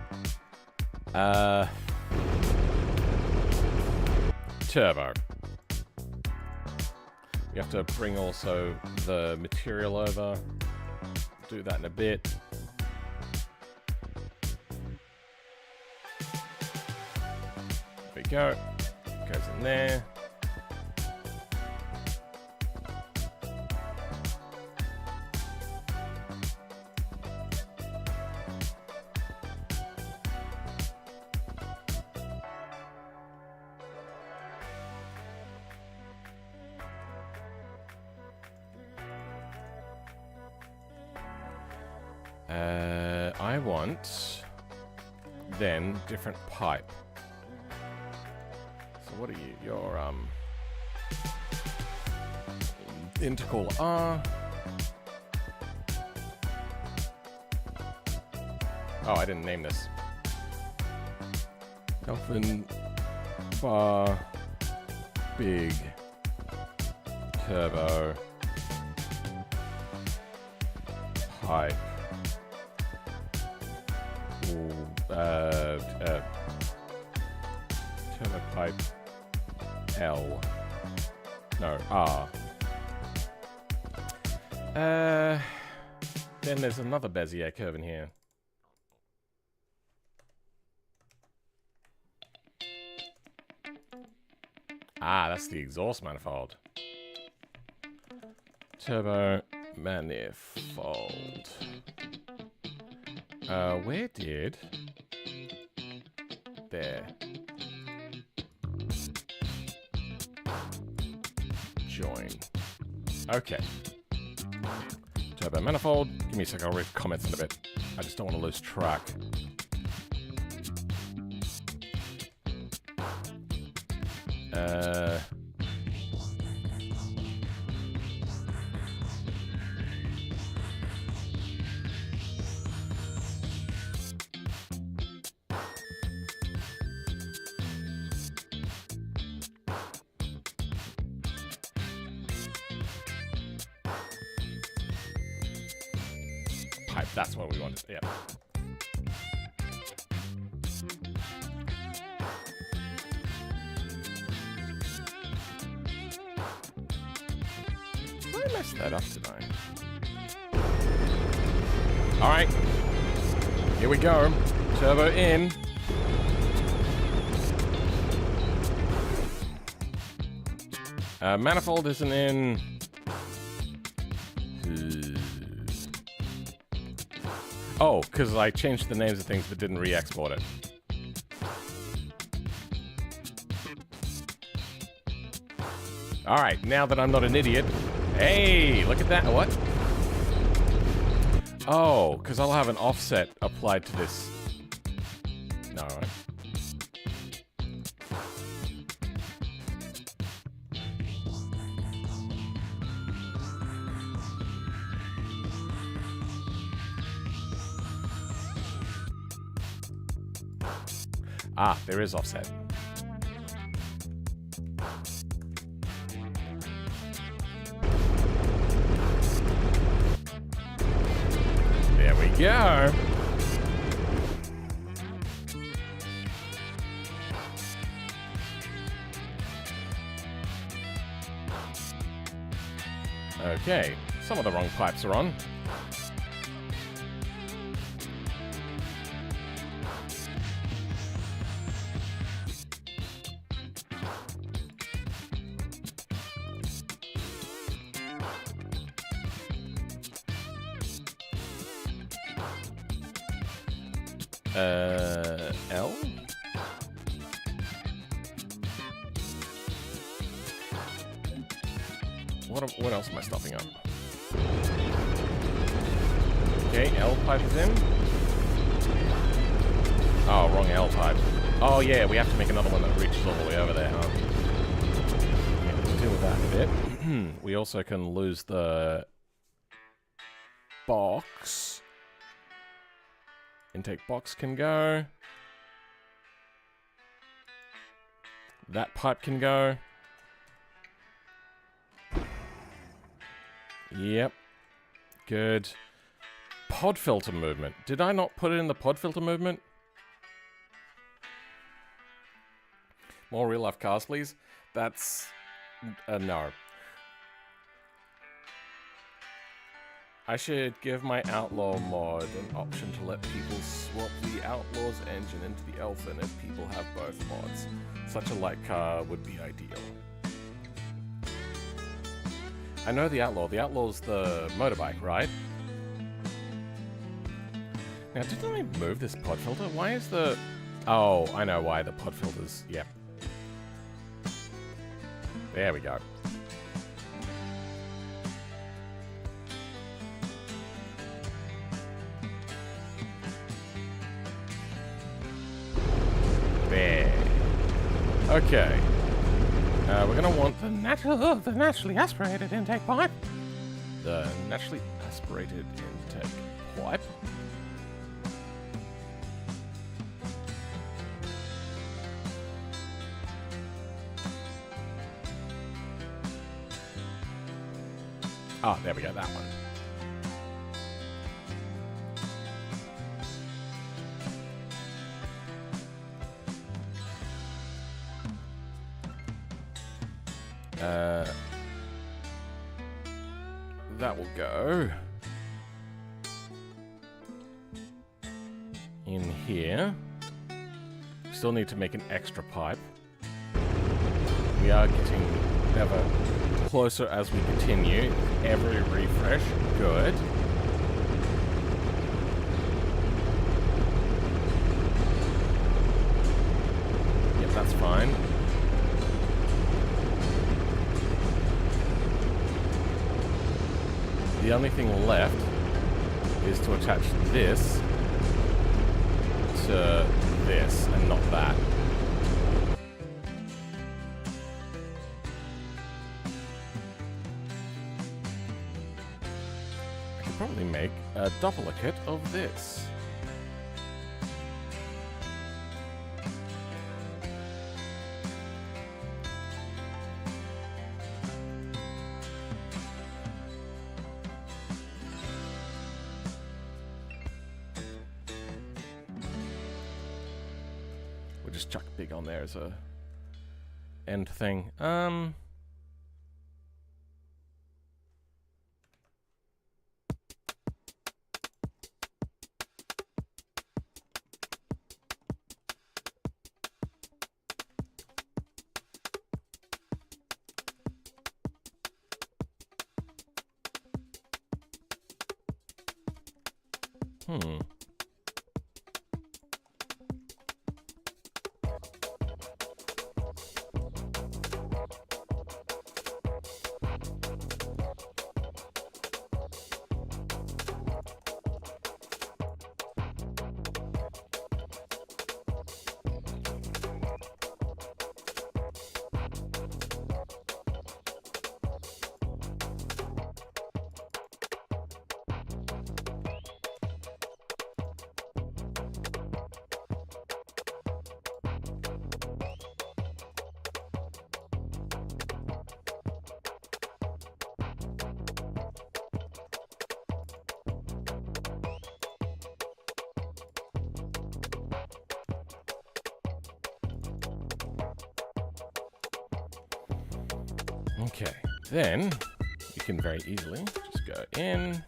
A: Turbo. You have to bring also the material over. Do that in a bit. There we go. Goes in there. I want then different pipe. So what are you? You're intercooler R. Oh, I didn't name this. Elfin bar big turbo pipe. Ooh, turbo pipe L. No, R. Then there's another Bezier curve in here. Ah, that's the exhaust manifold. Turbo manifold. Where did... There. Join. Okay. Turbo manifold. Give me a second, I'll read comments in a bit. I just don't want to lose track. Pipe, that's what we wanted, yeah. I messed that up, did I? Alright. Here we go. Turbo in. Manifold isn't in. Oh, because I changed the names of things but didn't re-export it. Alright, now that I'm not an idiot. Hey, look at that. What? Oh, because I'll have an offset applied to this. No, alright. Ah, there is offset. There we go. Okay, some of the wrong pipes are on. L? What else am I stopping up? Okay, L pipe is in. Oh, wrong L pipe. Oh yeah, we have to make another one that reaches all the way over there, huh? Yeah, let's deal with that in a bit. We also can lose the box. Intake box can go. That pipe can go. Yep. Good. Pod filter movement. Did I not put it in the pod filter movement? More real life cars, please. That's... no. I should give my Outlaw mod an option to let people swap the Outlaw's engine into the Elfin if people have both mods. Such a light car would be ideal. I know the Outlaw. The Outlaw's the motorbike, right? Now, didn't I move this pod filter? Why is the... Oh, I know why the pod filter's... Yep. There we go. There. Okay. We're gonna want the naturally aspirated intake pipe. The naturally aspirated intake pipe. Oh, there we go, that one. That will go in here. Still need to make an extra pipe. We are getting ever closer as we continue. Every refresh, good. Yep, that's fine. The only thing left is to attach this to this and not that. I could probably make a duplicate of this. Just chuck big on there as a end thing. Okay, then you can very easily just go in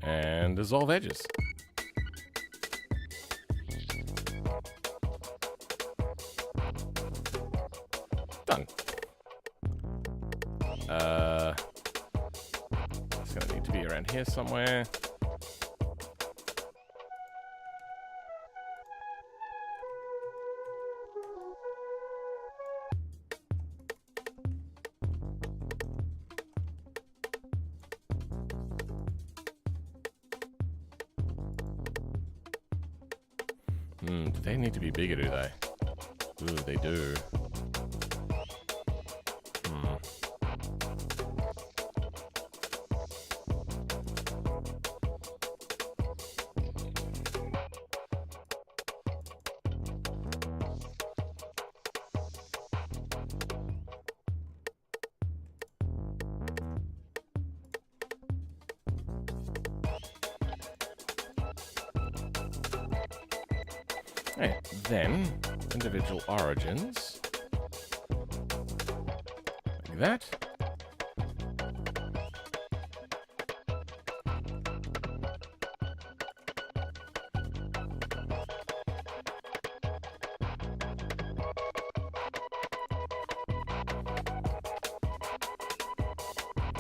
A: and dissolve edges. Done. It's gonna need to be around here somewhere. Do they need to be bigger, do they? Ooh, they do. Right, then individual origins, like that.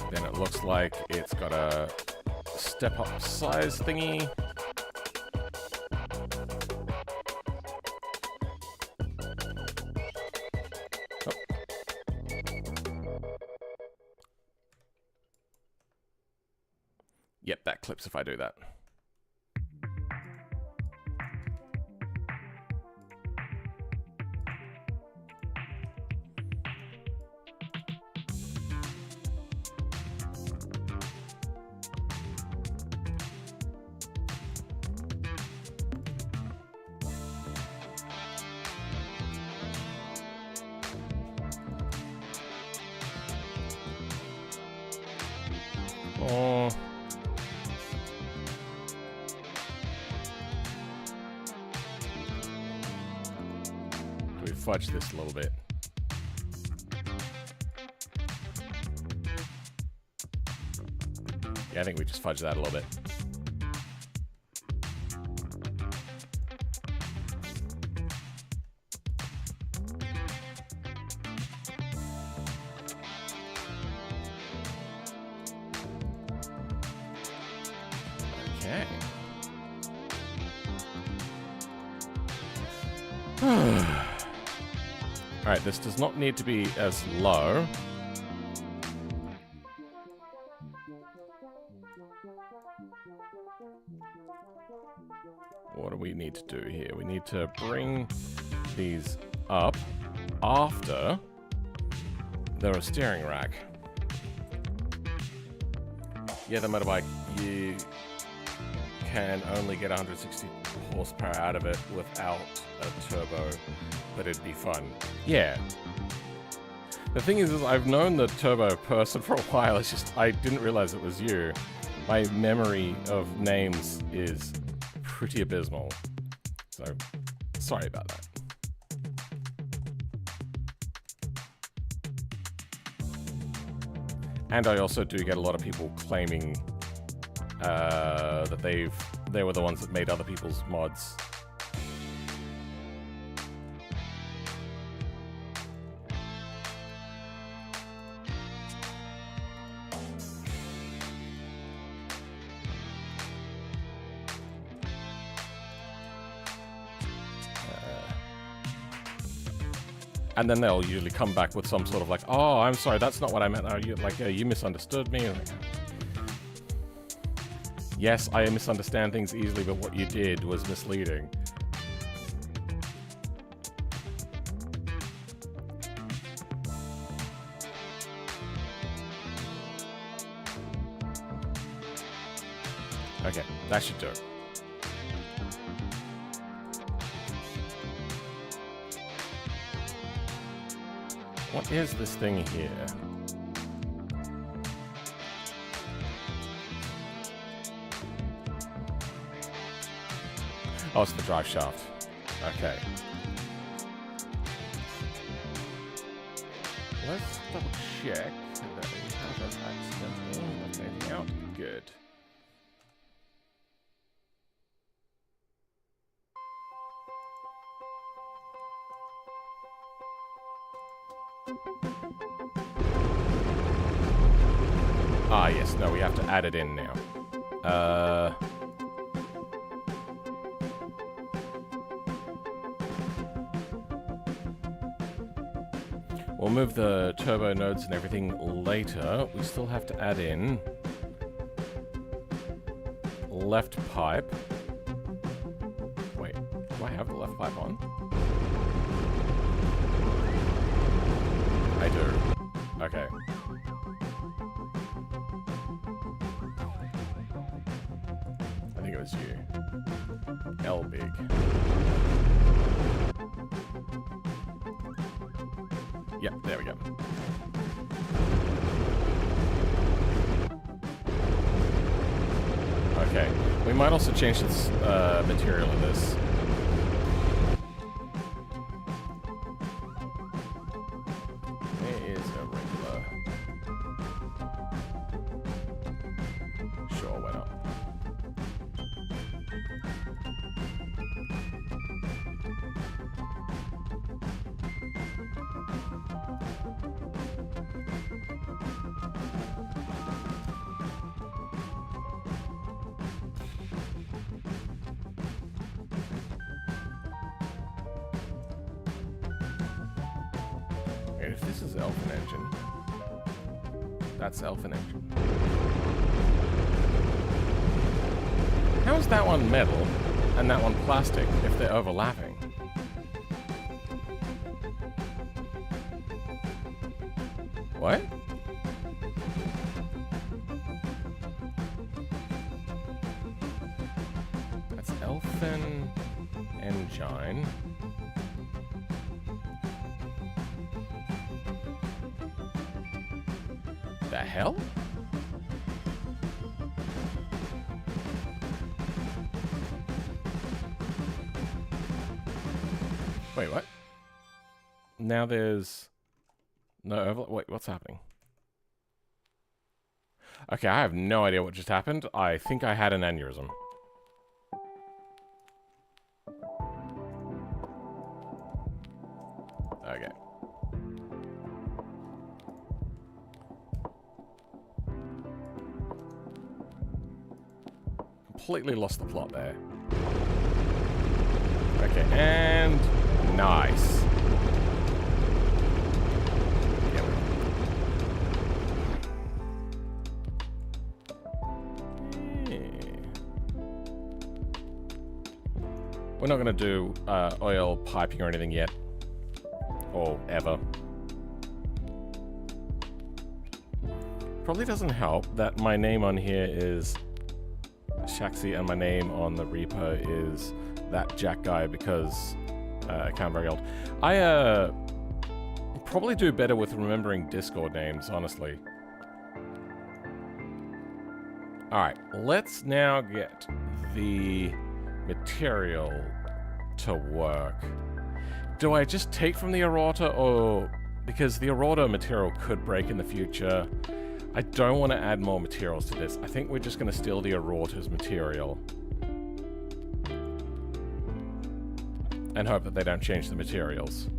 A: Then it looks like it's got a step-up size thingy. Yep, that clips if I do that. Oh. Do we fudge this a little bit? Yeah, I think we just fudge that a little bit. Okay. Alright, this does not need to be as low. What do we need to do here? We need to bring these up after they're a steering rack. Yeah, the motorbike, you can only get 160 horsepower out of it without a turbo, but it'd be fun. Yeah. The thing is I've known the turbo person for a while. It's just I didn't realize it was you. My memory of names is pretty abysmal. So, sorry about that. And I also do get a lot of people claiming that they were the ones that made other people's mods. And then they'll usually come back with some sort of like, oh, I'm sorry, that's not what I meant. You misunderstood me. Yes, I misunderstand things easily, but what you did was misleading. Okay, that should do it. What is this thing here? Oh, it's the drive shaft. Okay. Let's double check that we haven't accidentally left anything out. Good. Ah, yes. No, we have to add it in now. We'll move the turbo nodes and everything later. We still have to add in left pipe. Wait, do I have the left pipe on? I do. Okay. I think it was you. L big. Yep, there we go. Okay, we might also change this material of this. Where is a regular? Sure, why not? If this is Elfin engine, that's Elfin engine. How is that one metal and that one plastic if they're overlapping? What? That's Elfin engine. The hell? Wait, what? Now there's no overlap. Wait, what's happening? Okay, I have no idea what just happened. I think I had an aneurysm. Okay. Completely lost the plot there. Okay, and nice. Yeah, we're not going to do oil piping or anything yet. Or ever. Probably doesn't help that my name on here is Shaxi and my name on the repo is that Jack guy because I can't very old. I probably do better with remembering Discord names, honestly. Alright, let's now get the material to work. Do I just take from the errata, or... Because the errata material could break in the future. I don't want to add more materials to this. I think we're just going to steal the errata's material. And hope that they don't change the materials.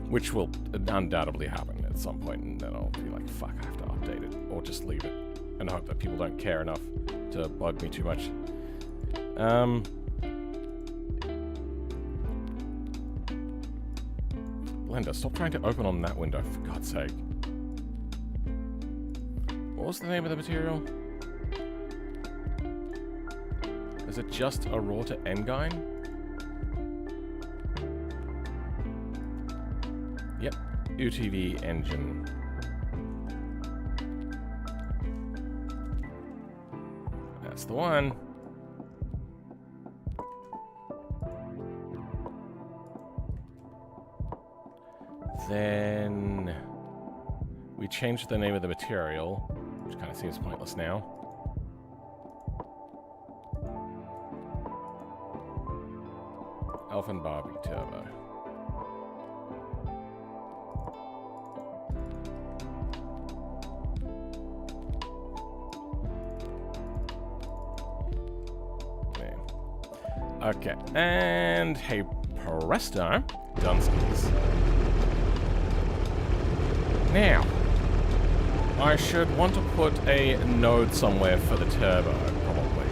A: Which will undoubtedly happen at some point, and then I'll be like, fuck, I have to update it. Or just leave it. And hope that people don't care enough to bug me too much. Blender, stop trying to open on that window, for God's sake. What was the name of the material? Is it just errata engyne? Yep, UTV engine. That's the one. Then we changed the name of the material, which kind of seems pointless now. Elfin Barbie Turbo. There. Okay, and hey presto, Dunskies. Now, I should want to put a node somewhere for the turbo, probably.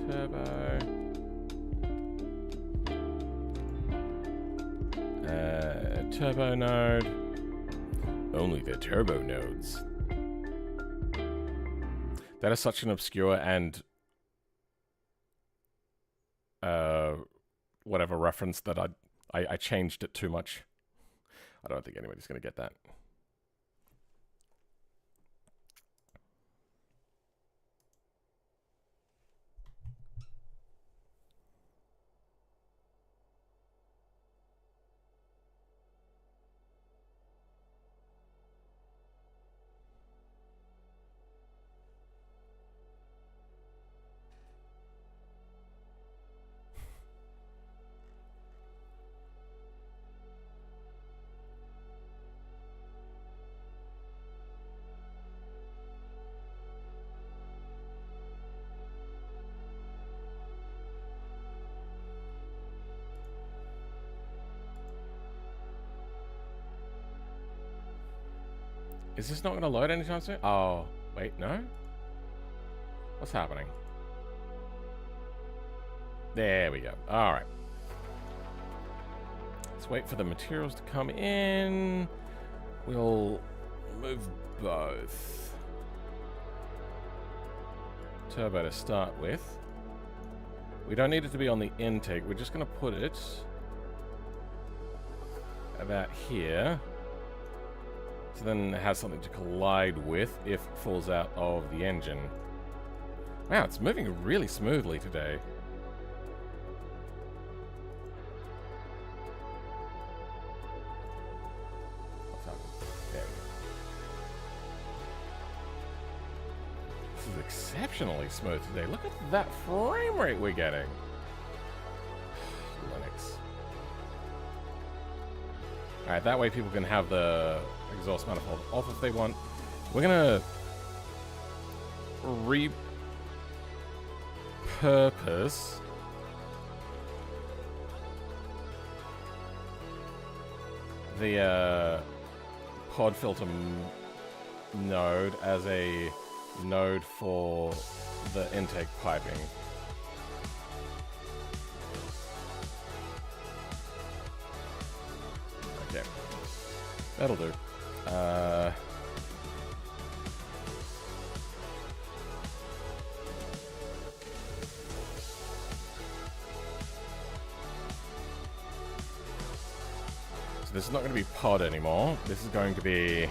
A: Turbo. Turbo node. Only the turbo nodes. That is such an obscure and whatever reference that I changed it too much. I don't think anybody's going to get that. Is this not going to load anytime soon? Oh, wait, no? What's happening? There we go. All right. Let's wait for the materials to come in. We'll move both. Turbo to start with. We don't need it to be on the intake. We're just going to put it about here. So then it has something to collide with if it falls out of the engine. Wow, it's moving really smoothly today. What's happening? There is exceptionally smooth today. Look at that frame rate we're getting. Linux. Alright, that way people can have the exhaust manifold off if they want. We're gonna repurpose the pod filter node as a node for the intake piping. Okay, that'll do. So this is not going to be pod anymore. This is going to be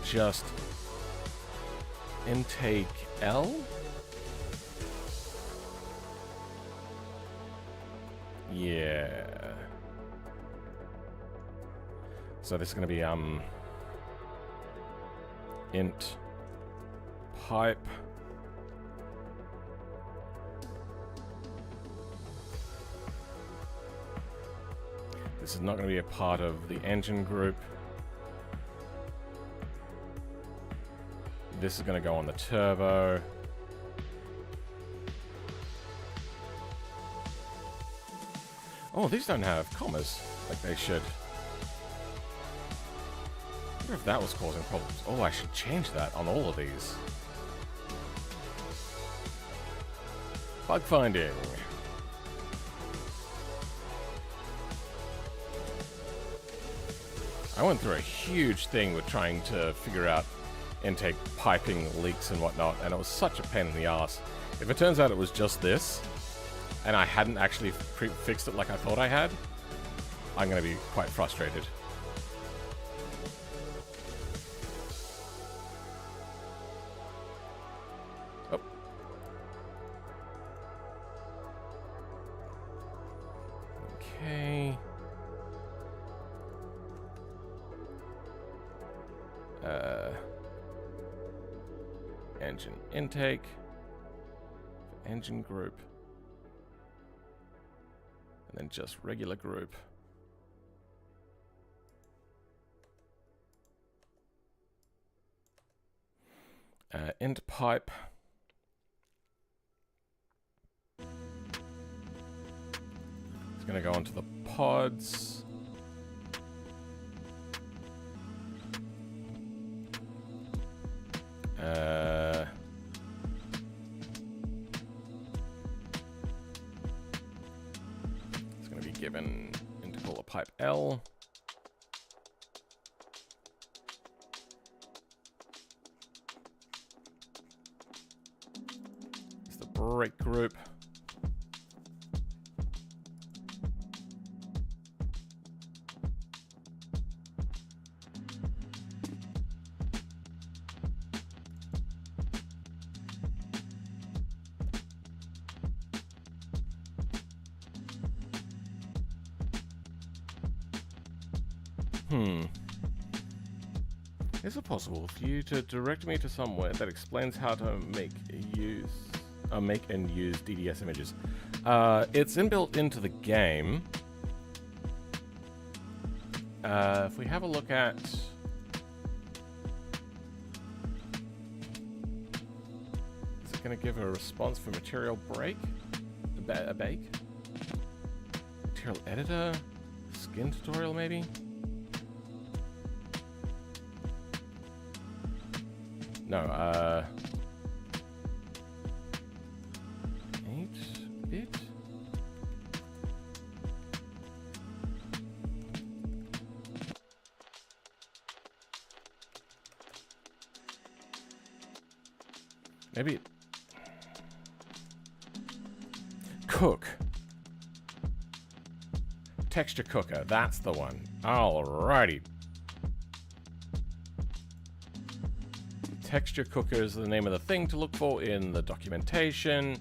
A: just intake L. Yeah. So this is going to be int pipe This is not going to be a part of the engine group. This is going to go on the turbo. Oh, these don't have commas like they should. I wonder if that was causing problems. Oh, I should change that on all of these. Bug finding. I went through a huge thing with trying to figure out intake piping leaks and whatnot, and it was such a pain in the ass. If it turns out it was just this, and I hadn't actually fixed it like I thought I had, I'm going to be quite frustrated. Oh. Okay. Engine intake, engine group, and then just regular group. Int pipe. It's going to go onto the pods. It's going to be given intercooler pipe L. It's the brake group. Is it possible for you to direct me to somewhere that explains how to make and use DDS images? It's inbuilt into the game. If we have a look at... Is it going to give a response for material break? A bake? Material editor? Skin tutorial, maybe? No, 8-bit? Maybe... Cook. Texture cooker, that's the one. Alrighty. Texture cooker is the name of the thing to look for in the documentation.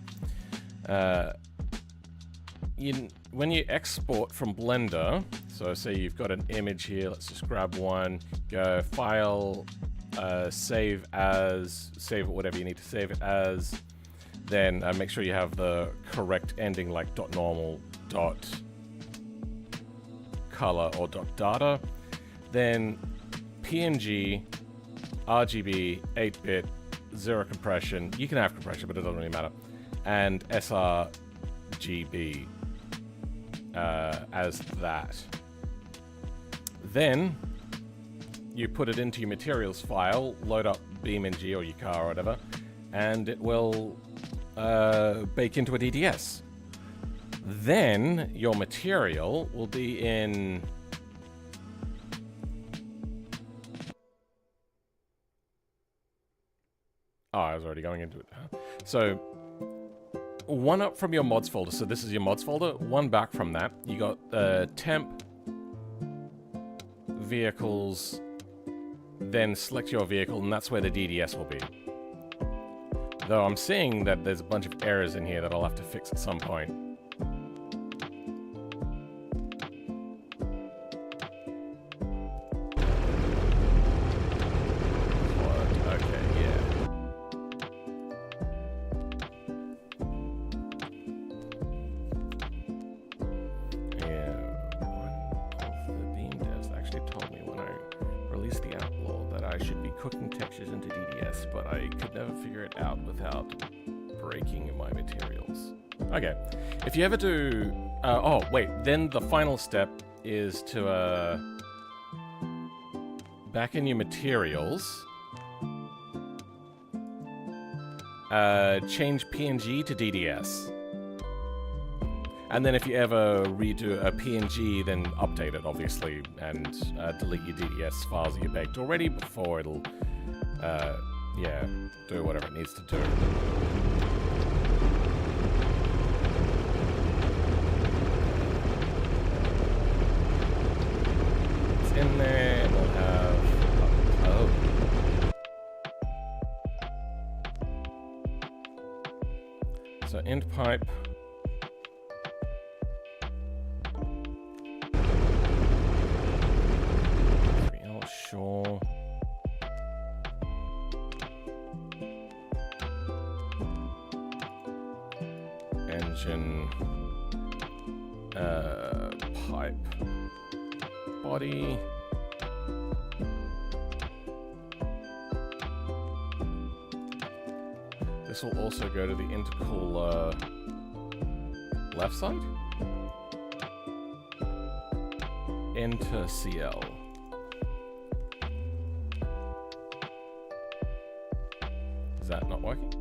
A: When you export from Blender, So say you've got an image here, let's just grab one, go File, save as, save it whatever you need to save it as, then make sure you have the correct ending like .normal, .color, or .data. Then PNG, RGB, 8-bit, 0 compression. You can have compression, but it doesn't really matter. And sRGB as that. Then you put it into your materials file, load up BeamNG or your car or whatever, and it will bake into a DDS. Then your material will be in... Oh, I was already going into it. So, one up from your mods folder. So this is your mods folder. One back from that. You got temp, vehicles, then select your vehicle, and that's where the DDS will be. Though I'm seeing that there's a bunch of errors in here that I'll have to fix at some point. Okay, if you ever do... oh, wait, then the final step is to, back in your materials, change PNG to DDS. And then if you ever redo a PNG, then update it, obviously, and delete your DDS files that you baked already before it'll, yeah, do whatever it needs to do. In there, we'll have so end pipe, sure, engine, pipe, body. This will also go to the intercooler left side. Enter CL. Is that not working?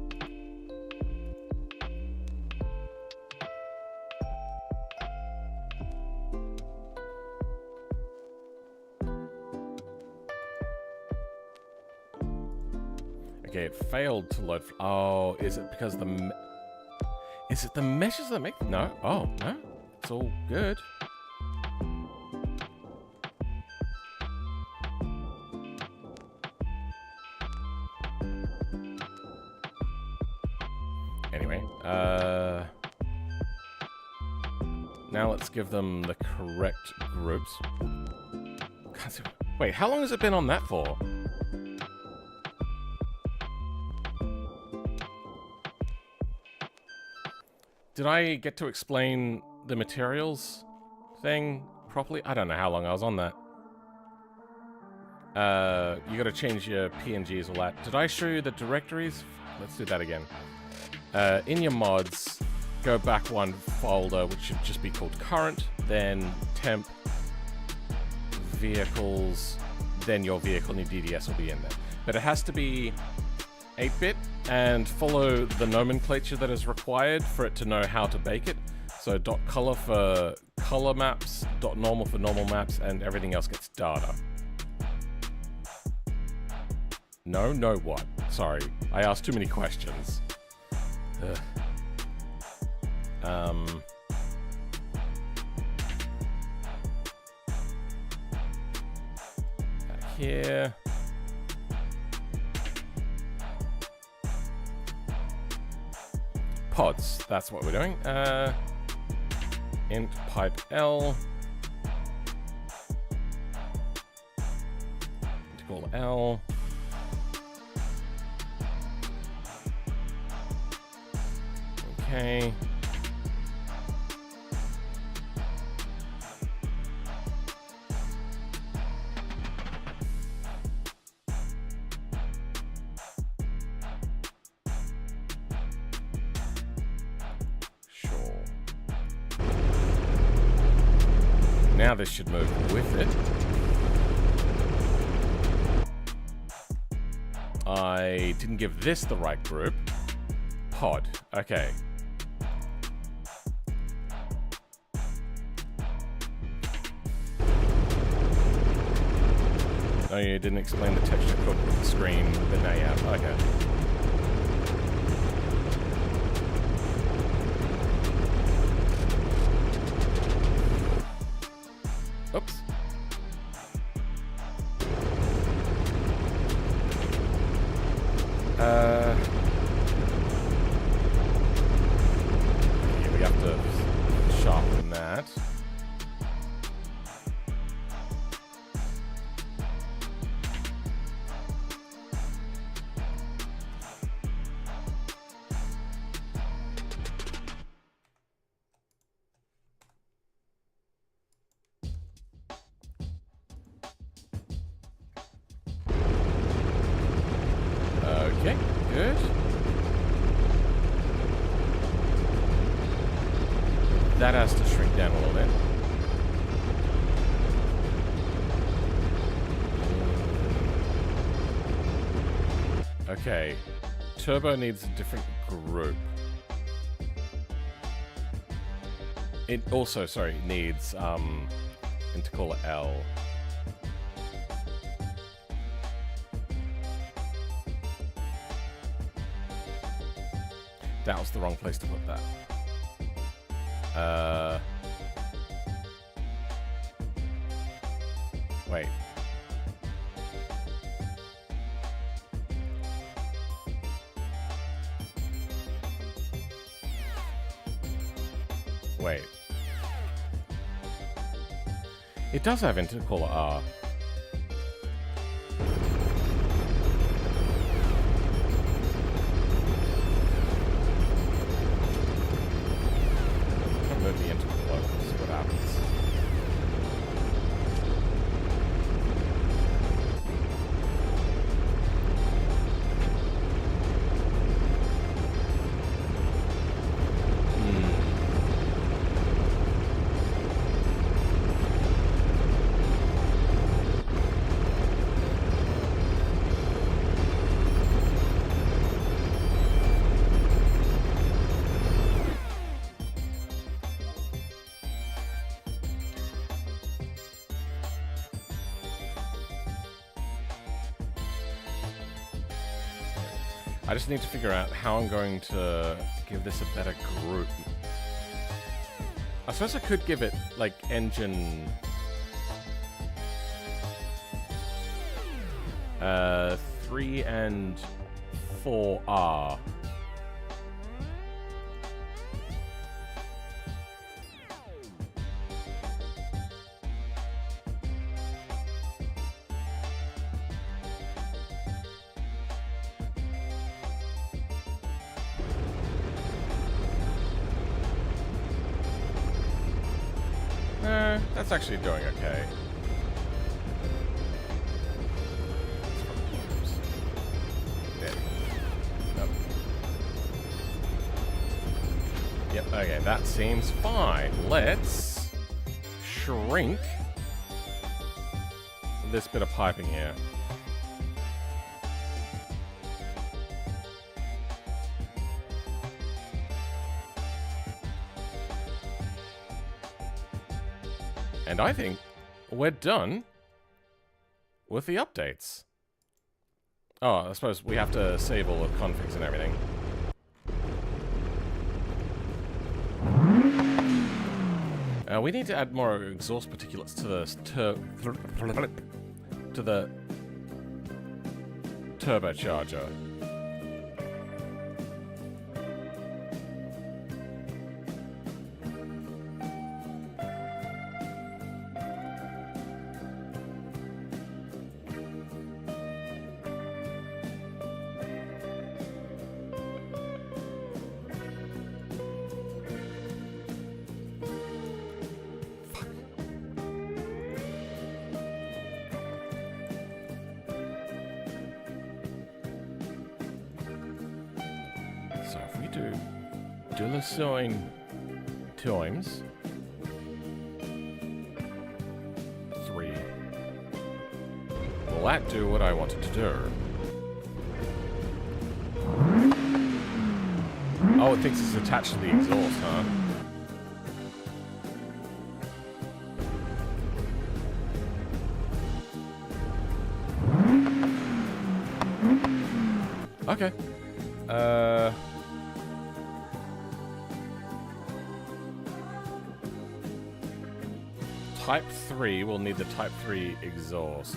A: Okay, it failed to load. Oh, is it because the... Is it the meshes that make... No. Oh, no. It's all good. Anyway, now let's give them the correct groups. Wait, how long has it been on that for? Did I get to explain the materials thing properly? I don't know how long I was on that. You gotta change your PNGs, all that. Did I show you the directories? Let's do that again. In your mods, go back one folder, which should just be called current, then temp, vehicles, then your vehicle and your DDS will be in there. But it has to be 8-bit and follow the nomenclature that is required for it to know how to bake it. So .color for color maps, .normal for normal maps, and everything else gets data. No what? Sorry, I asked too many questions. Back here. Pods, that's what we're doing. Int pipe L, intercooler L. Okay. Sure. Now this should move with it. I didn't give this the right group. Pod. Okay. Oh, you didn't explain the texture cook with the screen, but now you have. Okay. Oops. Yeah, we have to sharpen that. Okay, good. That has to shrink down a little bit. Okay. Turbo needs a different group. It also, sorry, needs intercooler L. That was the wrong place to put that. Wait. Wait. It does have intercooler R. Move the intercooler, see what happens. I just need to figure out how I'm going to give this a better group. I suppose I could give it, like, engine... 3 and 4R. That's actually doing okay. Nope. Yep, okay, that seems fine. Let's shrink this bit of piping here. And I think we're done with the updates. Oh, I suppose we have to save all the configs and everything. We need to add more exhaust particulates to the turbocharger. do Dulasoin times 3. Will that do what I wanted to do? Oh, it thinks it's attached to the exhaust, huh? Okay. Type 3 will need the Type 3 exhaust.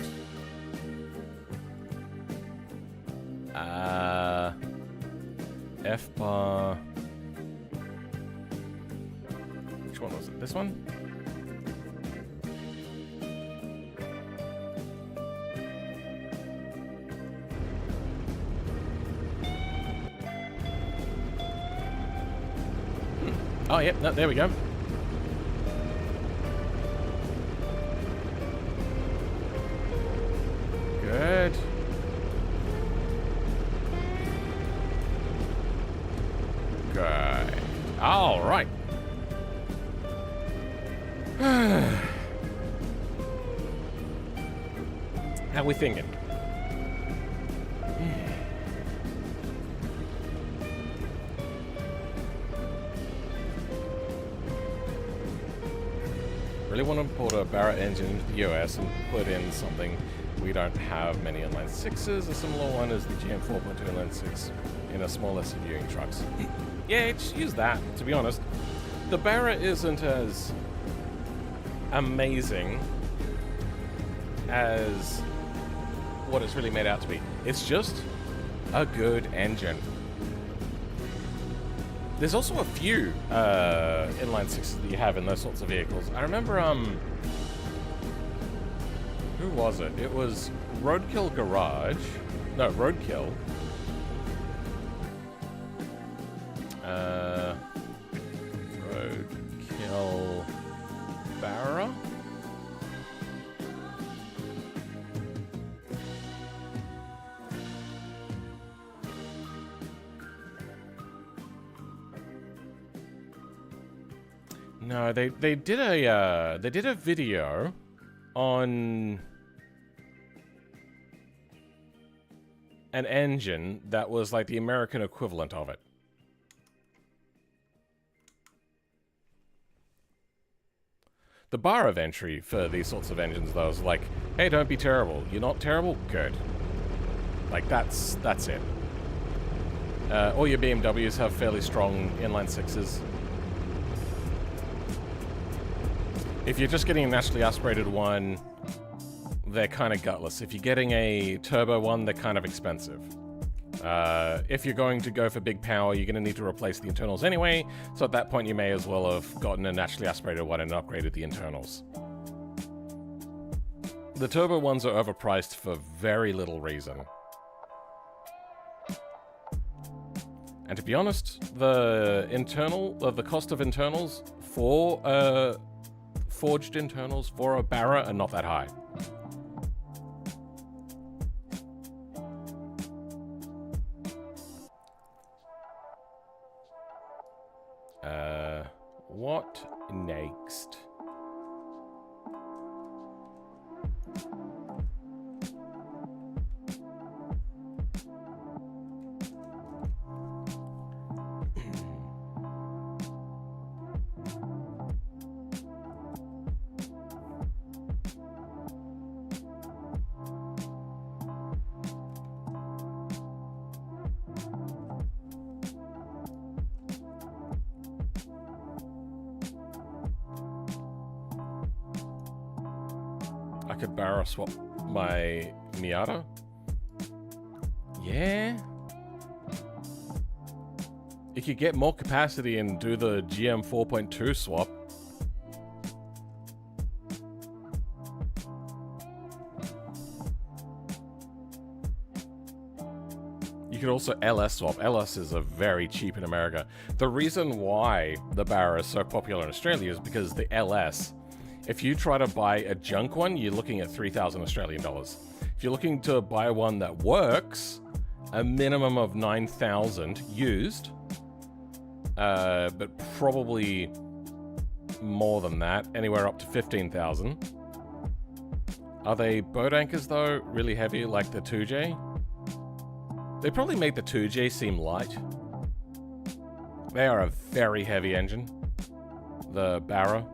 A: F bar. Which one was it? This one? Oh, yep, no, there we go. Good. Good. All right. How we thinking? Really want to put a Barra engine into the US and put in something. We don't have many inline 6s. A similar one is the GM 4.2 inline 6 in a small SUV trucks. Yeah, just use that, to be honest. The Barra isn't as amazing as what it's really made out to be. It's just a good engine. There's also a few inline 6s that you have in those sorts of vehicles. I remember, who was it? It was Roadkill Garage. No, Roadkill. Roadkill Barra? No, they did a video on an engine that was like the American equivalent of it. The bar of entry for these sorts of engines, though, is like, hey, don't be terrible. You're not terrible? Good. Like, that's it. All your BMWs have fairly strong inline 6s. If you're just getting a naturally aspirated one, they're kind of gutless. If you're getting a turbo one, they're kind of expensive. If you're going to go for big power, you're going to need to replace the internals anyway, so at that point you may as well have gotten a naturally aspirated one and upgraded the internals. The turbo ones are overpriced for very little reason. And to be honest, the cost of internals for forged internals for a Barra are not that high. What next? I could Barra swap my Miata. Yeah. You could get more capacity and do the GM 4.2 swap. You could also LS swap. LS is a very cheap in America. The reason why the Barra is so popular in Australia is because the LS, if you try to buy a junk one, you're looking at 3,000 Australian dollars. If you're looking to buy one that works, a minimum of 9,000 used. but probably more than that, anywhere up to 15,000. Are they boat anchors though, really heavy like the 2J? They probably made the 2J seem light. They are a very heavy engine, the Barra.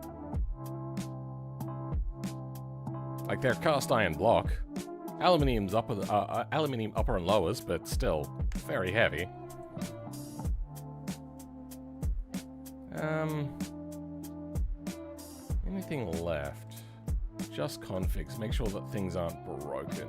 A: Like they're cast iron block, aluminium upper and lowers, but still very heavy. Anything left? Just configs. Make sure that things aren't broken.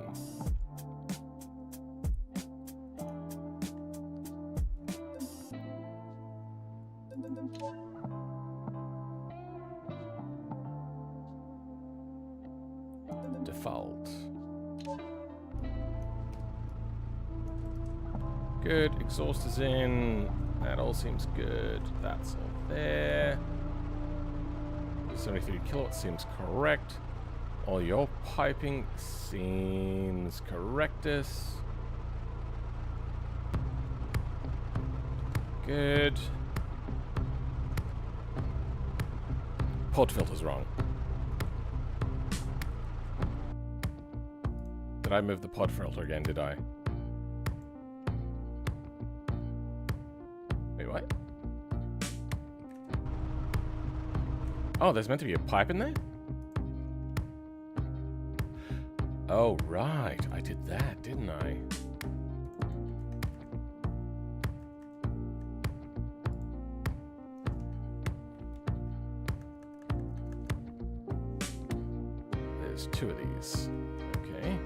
A: Default. Good. Exhaust is in. That all seems good. That's all there. 73 kilowatts seems correct. All your piping seems correctus. Good. Pod filter's wrong. Did I move the pod filter again, did I? Wait, what? Oh, there's meant to be a pipe in there? Oh, right. I did that, didn't I? There's two of these. Okay.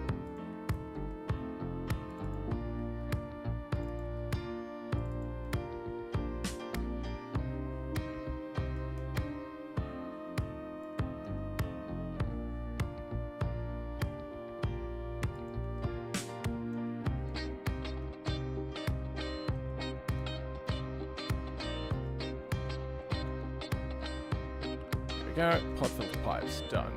A: Go. Pod filter pipes done.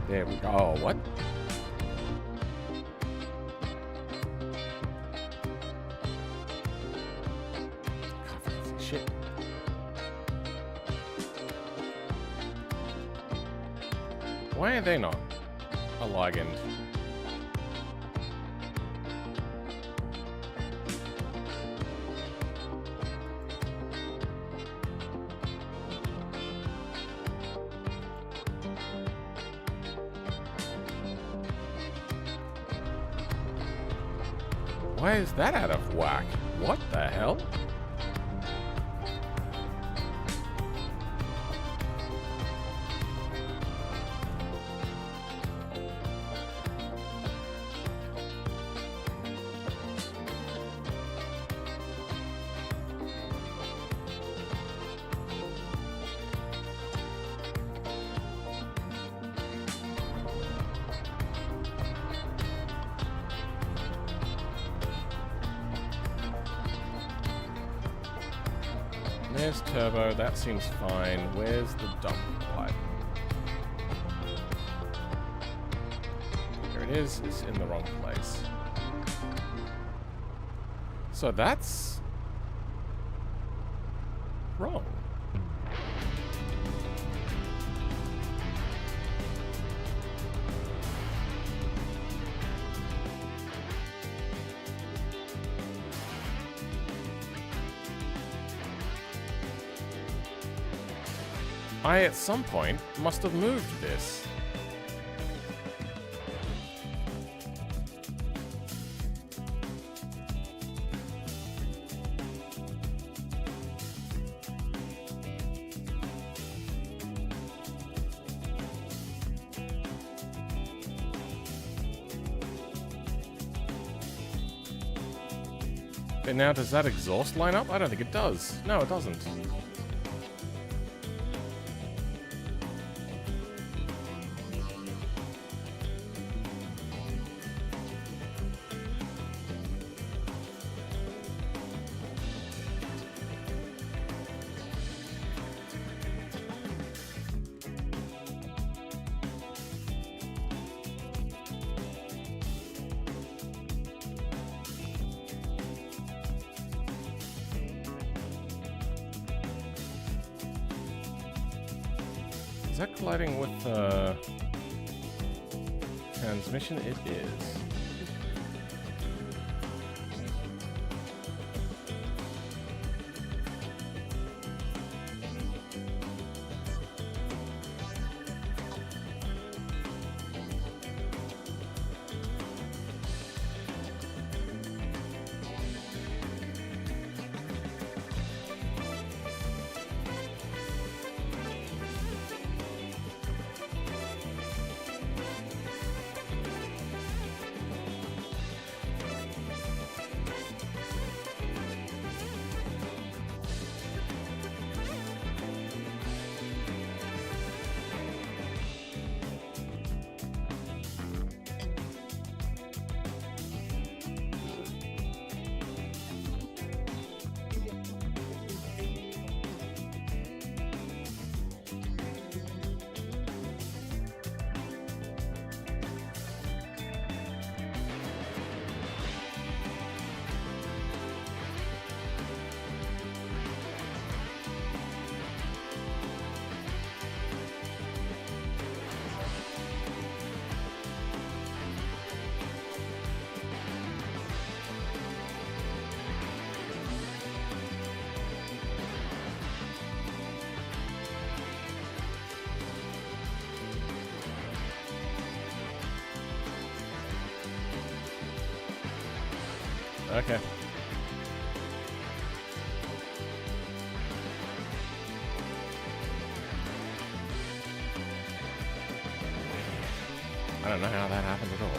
A: There we go. Oh, what? Shit. Why are they not a ligand? Why is that out of whack? What the hell? There's turbo, that seems fine. Where's the dump pipe? Here it is, it's in the wrong place. So that's wrong. I, at some point, must have moved this. But now, does that exhaust line up? I don't think it does. No, it doesn't. Is that colliding with transmission? It is. Okay. I don't know how that happened at all.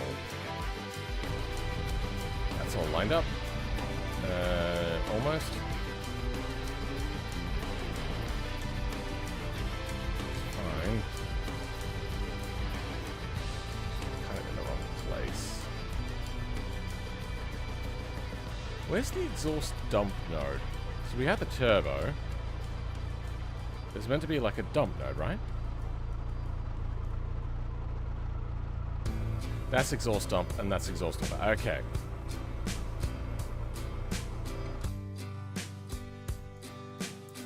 A: That's all lined up. Almost. Fine. Kind of in the wrong place. Where's the exhaust dump node? So we have the turbo. There's meant to be like a dump node, right? That's exhaust dump, and that's exhaust dump. Okay.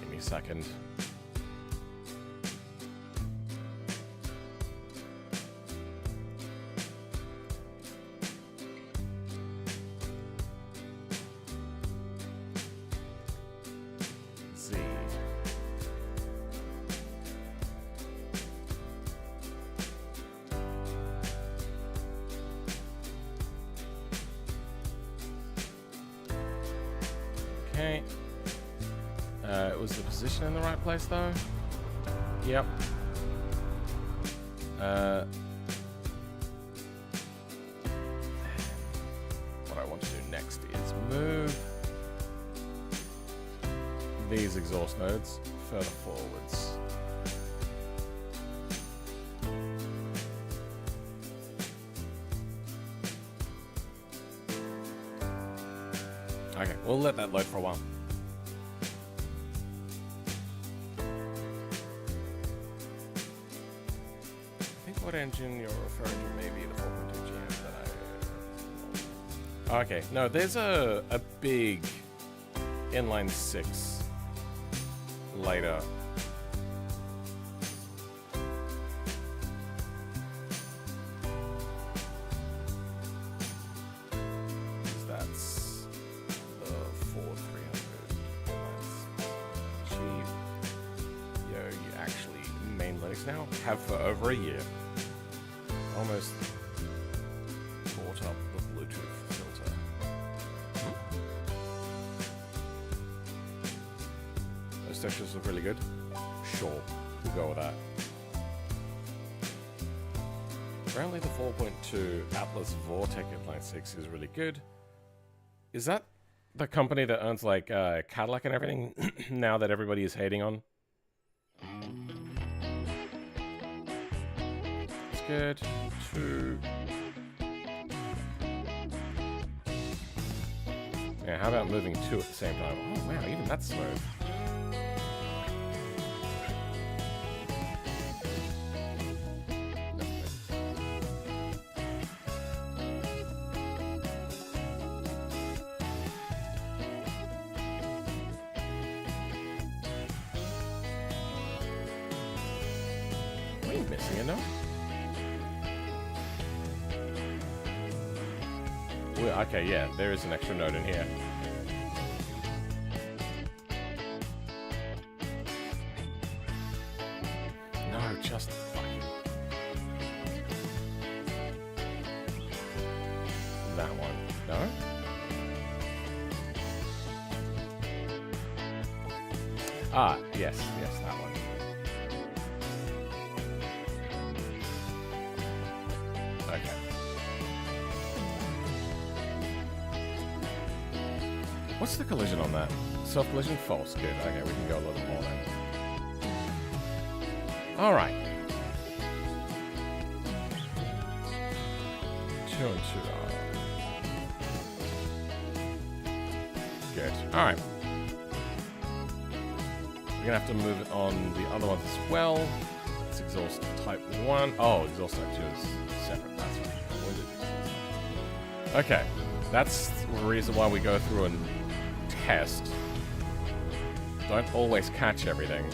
A: Give me a second. Let's see. Okay. Was the position in the right place though? Yep. What I want to do next is move these exhaust nodes further forwards. Okay, we'll let that load for a while. I think what engine you're referring to may be the 4.2 GM that I... Okay, no, there's a big inline 6 later. That's the 4300. Cheap. Yo, you actually main Linux now? Have for over a year. Almost brought up the Bluetooth filter. Those textures look really good. Sure, we'll go with that. Apparently the 4.2 Atlas Vortec Inline 6 is really good. Is that the company that owns like Cadillac and everything now that everybody is hating on? It's good. 2. Yeah, how about moving 2 at the same time? Oh wow, even that's smooth. Am I missing a note? Well, okay, yeah, there is an extra note in here. No, just fucking... That one. No? Ah, yes, that one. Okay. What's the collision on that? Self-collision? False. Good. Okay, we can go a little more then. Alright. 2 and 2. Good. Alright. We're gonna have to move it on the other ones as well. It's exhaust type 1. Oh, exhaust type 2 is separate. That's right. Okay. That's the reason why we go through and test. Don't always catch everything.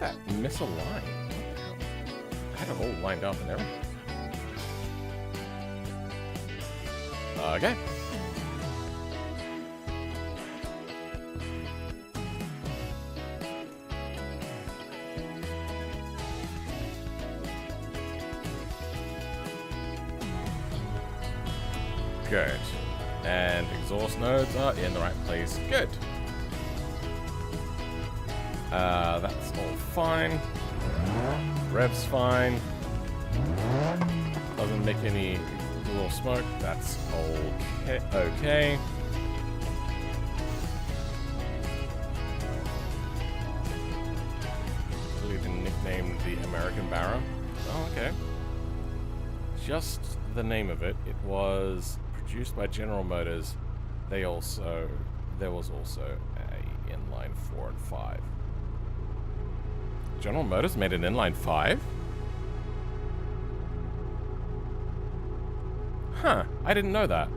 A: That miss a line. What the hell? I had it all lined up and everything. Okay. Good. And exhaust nodes are in the right place. Good. That's all fine. Rev's fine. Doesn't make any little smoke. That's okay. Okay. I believe they nicknamed the American Barra. Oh, okay. Just the name of it. It was produced by General Motors. There was also a inline 4 and 5. General Motors made an inline 5? Huh, I didn't know that.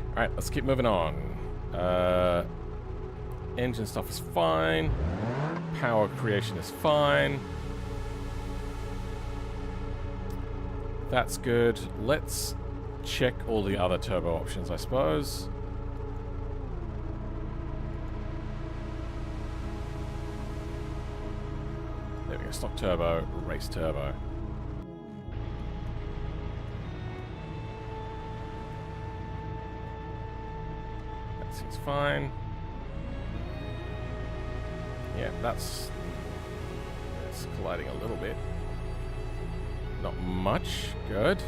A: Alright, let's keep moving on. Engine stuff is fine. Power creation is fine. That's good. Let's check all the other turbo options, I suppose. There we go. Stock turbo, race turbo. That seems fine. Yeah, that's colliding a little bit. Not much. Good.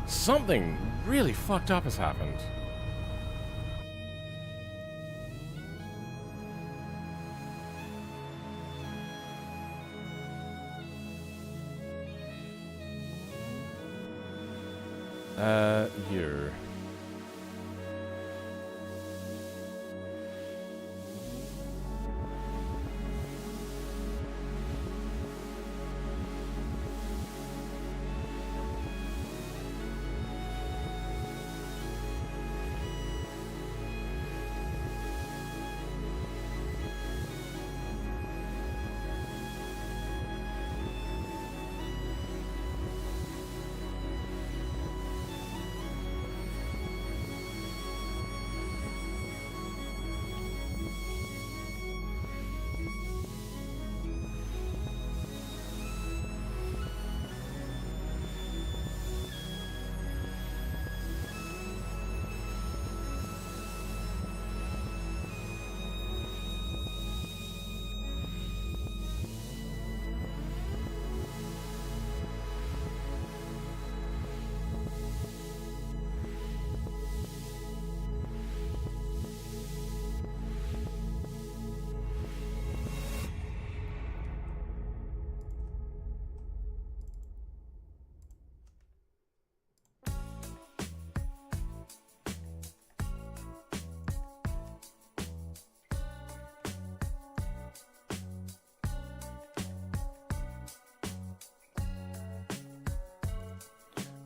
A: Something really fucked up has happened. Here.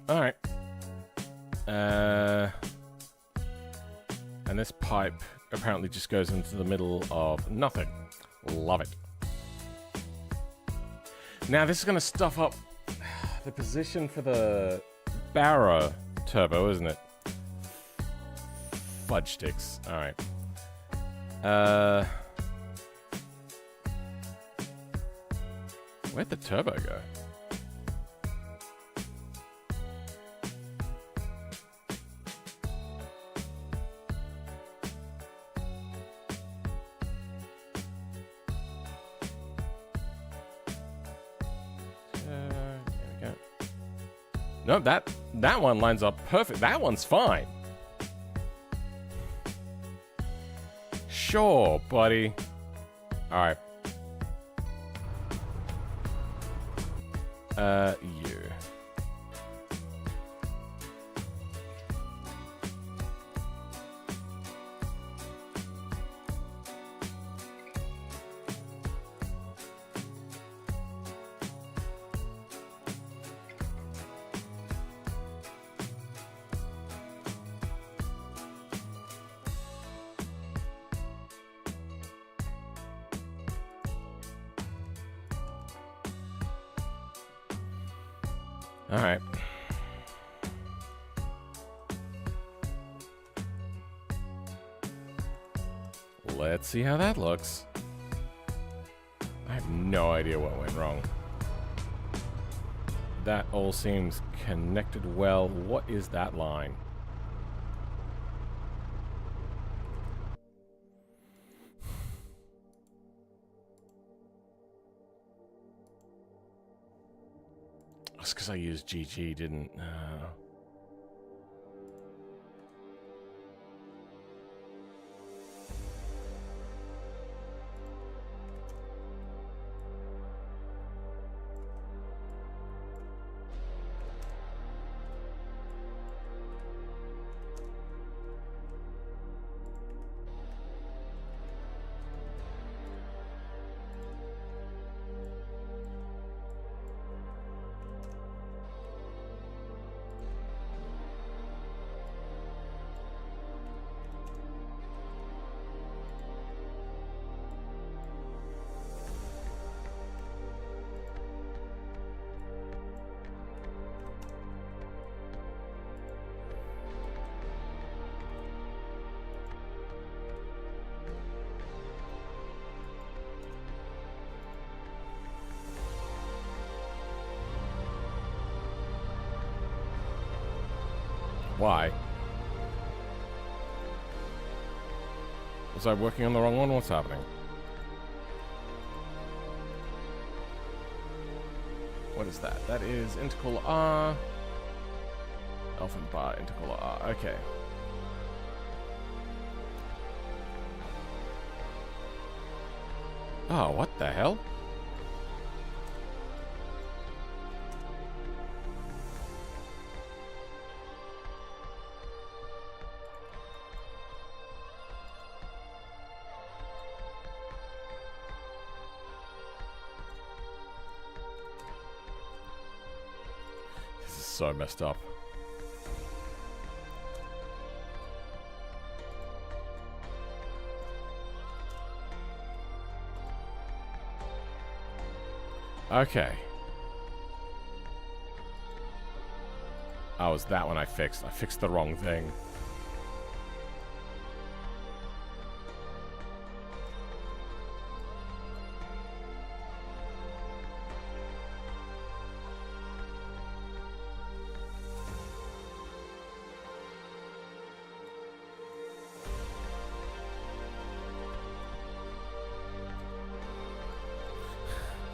A: Alright. And this pipe apparently just goes into the middle of nothing. Love it. Now this is going to stuff up the position for the Barra turbo, isn't it? Fudge sticks. Alright. Where'd the turbo go? There we go. No, that one lines up perfect. That one's fine. Sure, buddy. All right. You. All right. Let's see how that looks. I have no idea what went wrong. That all seems connected well. What is that line? That's because I used GG, didn't... Why? Was I working on the wrong one? What's happening? What is that? That is intercooler R. Elfin bar, intercooler R. Okay. Oh, what the hell? So messed up. Okay. Oh, it was that one I fixed. I fixed the wrong thing.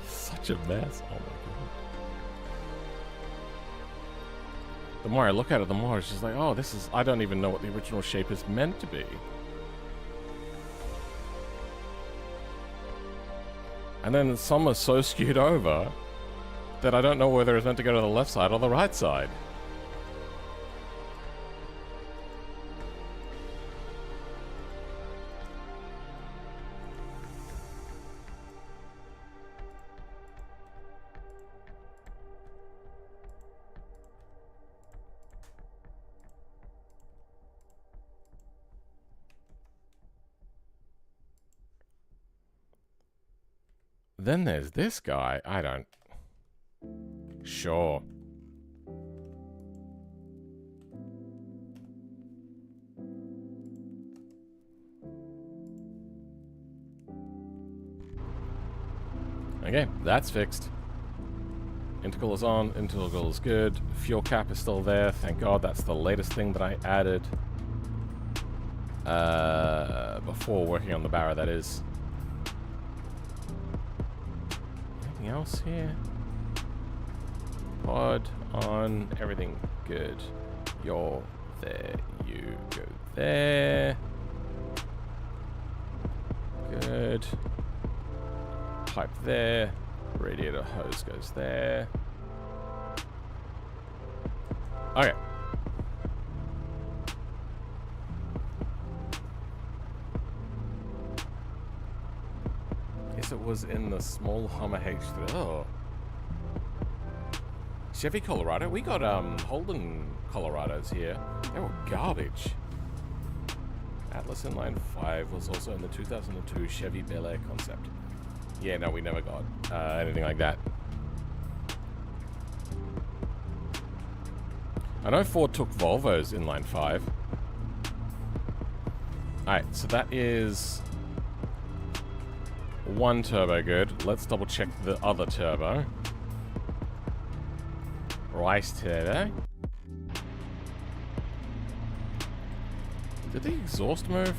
A: Such a mess. Oh my god. The more I look at it, the more it's just like, oh, this is... I don't even know what the original shape is meant to be. And then some are so skewed over that I don't know whether it's meant to go to the left side or the right side. Then there's this guy. I don't... Sure. Okay, that's fixed. Intercooler's on, intercooler's good. Fuel cap is still there, thank God. That's the latest thing that I added. Before working on the Barra, that is. Anything else here? Pod on, everything good. You're there, you go there. Good. Pipe there. Radiator hose goes there. Okay. Guess it was in the small Hummer H3. Oh. Chevy Colorado? We got Holden Colorados here. They were garbage. Atlas Inline 5 was also in the 2002 Chevy Bel Air concept. Yeah, no, we never got anything like that. I know Ford took Volvo's Inline 5. Alright, so that is one turbo good. Let's double check the other turbo. Rice turbo. Did the exhaust move?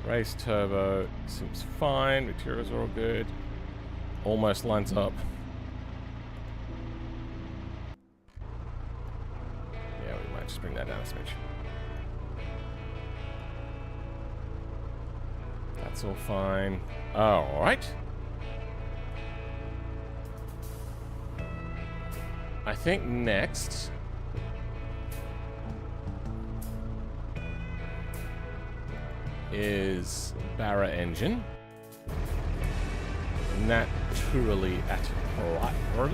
A: Race turbo seems fine. Materials are all good. Almost lines up. Yeah, we might just bring that down a smidge. That's all fine. Alright. I think next... is Barra engine. Naturally at right.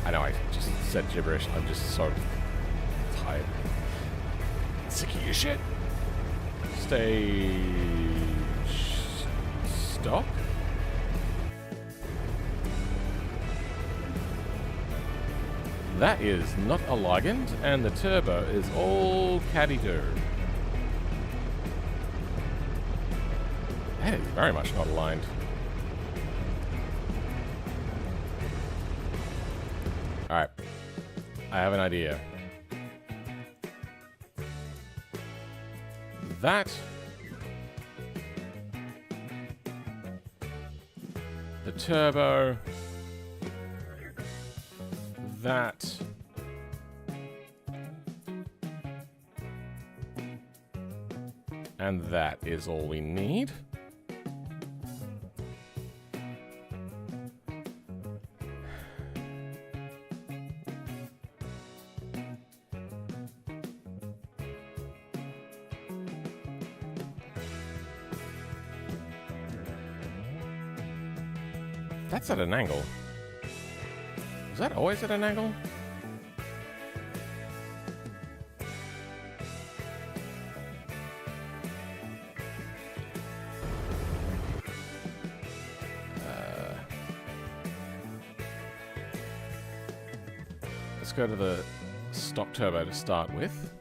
A: I know I just said gibberish. I'm just so tired. Sick of your shit. Stage stop. That is not a Ligand, and the turbo is all caddy-do. That is very much not aligned. Alright. I have an idea. That... the turbo... that... and that is all we need. That's at an angle. Was that always at an angle? Let's go to the stock turbo to start with.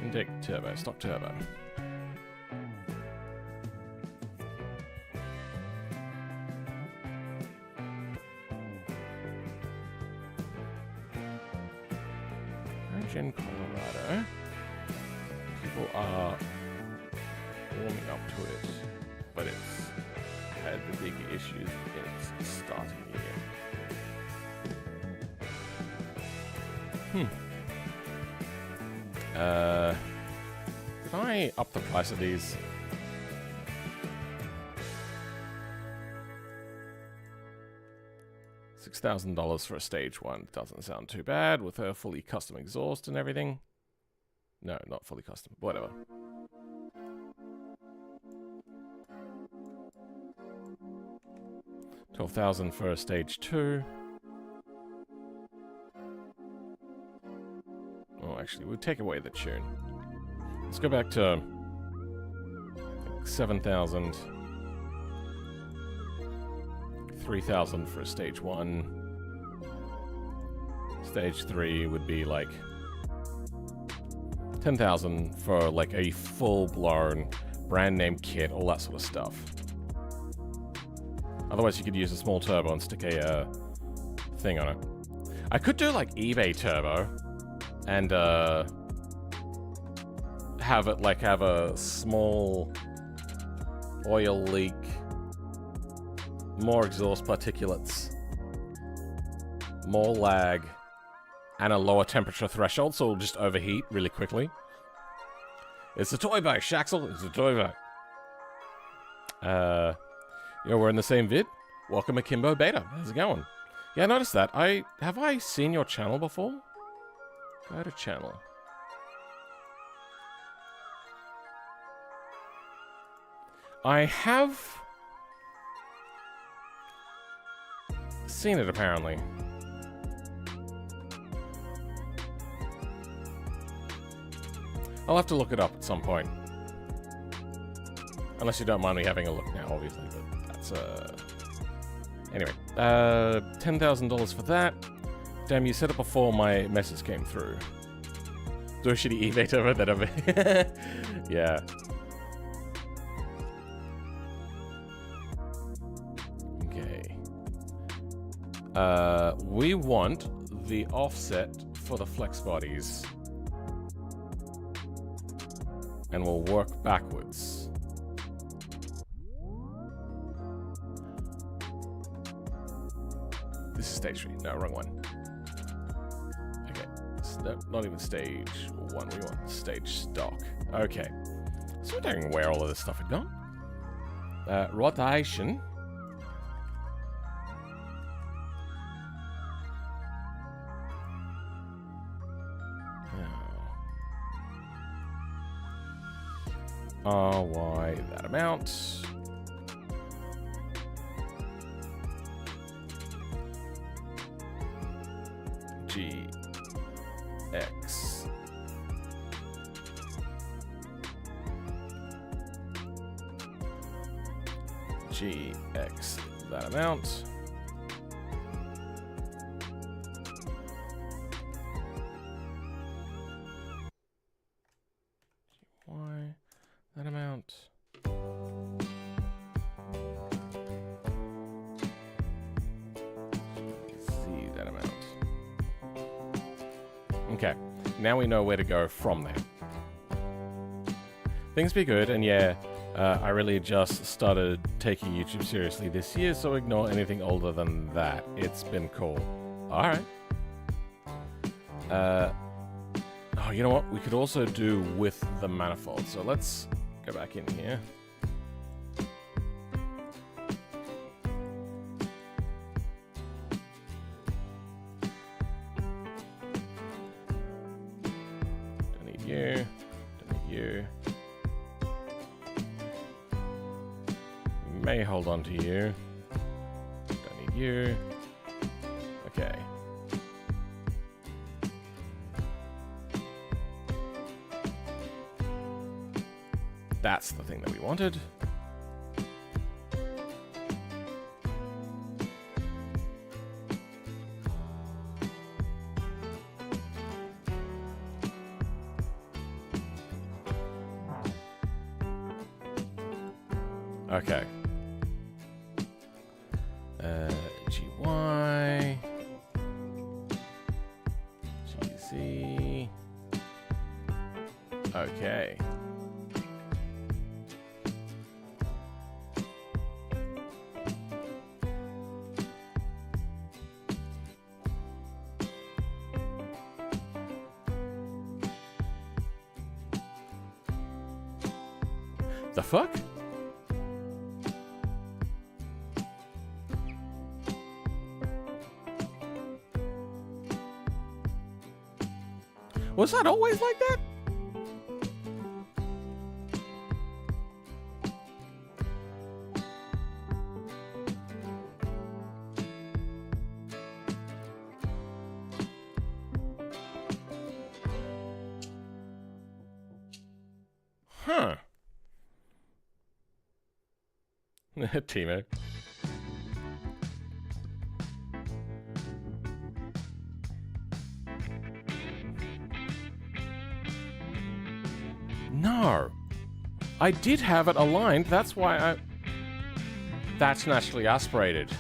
A: Intake turbo, stock turbo. In Colorado, people are warming up to it, but it's had the big issues in its starting year. Did I up the price of these? $6,000 for a stage one doesn't sound too bad with a fully custom exhaust and everything. No, not fully custom. Whatever. $12,000 for a stage two. we'll take away the tune. Let's go back to 7,000. 3,000 for stage 1. Stage 3 would be like 10,000 for like a full-blown brand name kit, all that sort of stuff. Otherwise, you could use a small turbo and stick a thing on it. I could do like eBay turbo and have a small oil leak, more exhaust particulates, more lag, and a lower temperature threshold, so it'll just overheat really quickly. It's a toy bag, Shaxel. It's a toy bag. We're in the same vid. Welcome Akimbo Beta. How's it going? Yeah, I noticed that. Have I seen your channel before? Go to channel. I have seen it, apparently. I'll have to look it up at some point. Unless you don't mind me having a look now, obviously, but that's, Anyway, $10,000 for that. Damn, you said it before my message came through. Do a shitty eBay over that over. Yeah. Okay. We want the offset for the flex bodies. And we'll work backwards. This is stage 3. No, wrong one. Okay. No, not even stage 1. We want stage stock. Okay. So we're wondering where all of this stuff had gone. Rotation. RY that amount. GX. GX that amount. GY that amount. Z that amount. Okay, now we know where to go from there. Things be good, and yeah, I really just started taking YouTube seriously this year, so ignore anything older than that. It's been cool. Alright. Oh, you know what? We could also do with the manifold, so let's go back in here. Don't need you. Don't need you. May hold on to you. Don't need you. Okay. That's the thing that we wanted. Okay. GY. GZ. Okay. The fuck? Was that always like that? Timo. No. I did have it aligned. That's why I... That's naturally aspirated.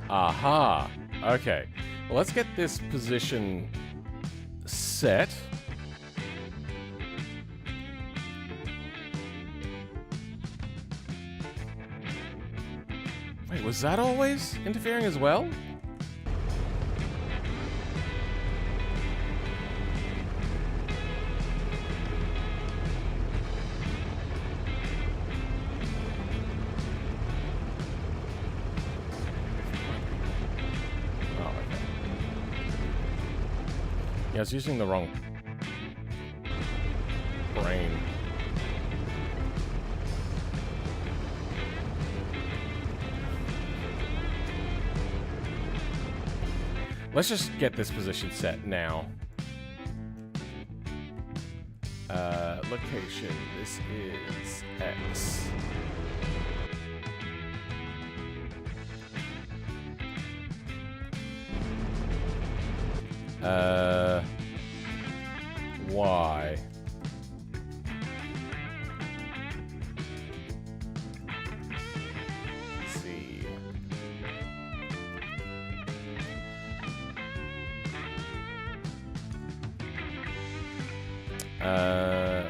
A: Aha. Okay. Well, let's get this position set. Wait, was that always interfering as well? Yeah, I was using the wrong brain. Let's just get this position set now. Location, this is X. Y. Z.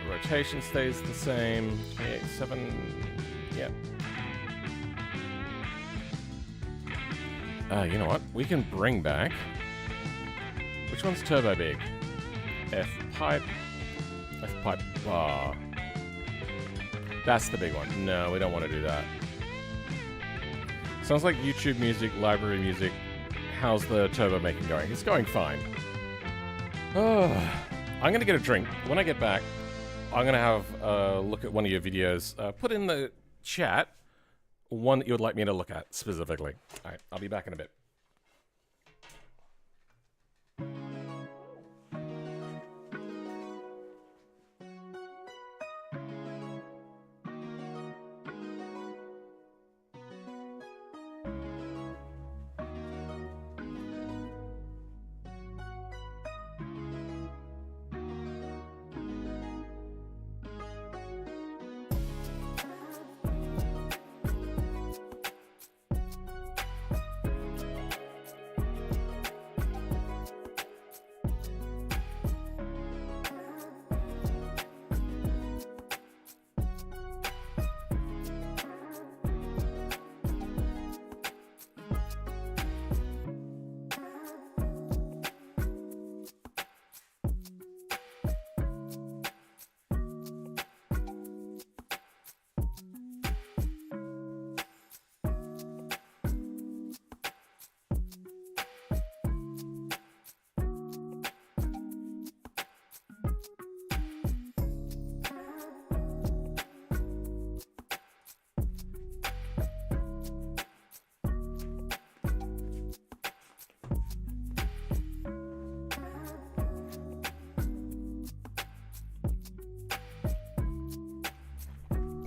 A: Rotation stays the same. 28, 7. Yep. You know what? We can bring back. Which one's turbo big? F pipe. F pipe bar. That's the big one. No, we don't want to do that. Sounds like YouTube music, library music. How's the turbo making going? It's going fine. Oh, I'm going to get a drink. When I get back, I'm going to have a look at one of your videos. Put in the chat one that you would like me to look at specifically. All right, I'll be back in a bit.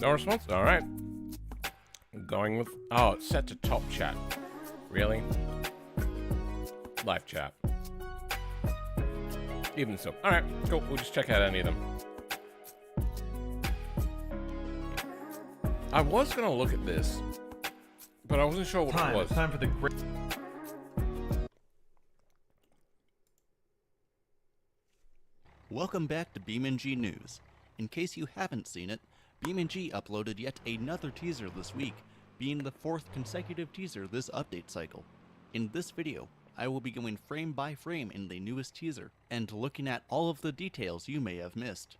A: No response? Alright. Going with... Oh, it's set to top chat. Really? Live chat. Even so. Alright, cool. We'll just check out any of them. I was going to look at this, but I wasn't sure what it was.
F: Time for the great...
D: Welcome back to BeamNG News. In case you haven't seen it, BeamNG uploaded yet another teaser this week, being the 4th consecutive teaser this update cycle. In this video, I will be going frame by frame in the newest teaser, and looking at all of the details you may have missed.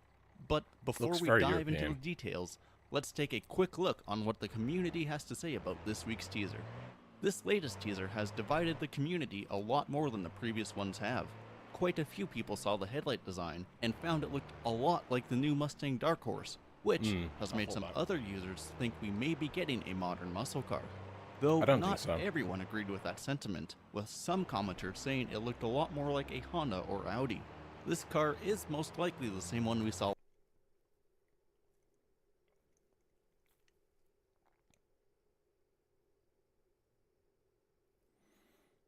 D: But before we dive into the details, let's take a quick look on what the community has to say about this week's teaser. This latest teaser has divided the community a lot more than the previous ones have. Quite a few people saw the headlight design and found it looked a lot like the new Mustang Dark Horse, which has made some other users think we may be getting a modern muscle car. Though not everyone agreed with that sentiment, with some commenters saying it looked a lot more like a Honda or Audi. This car is most likely the same one we saw.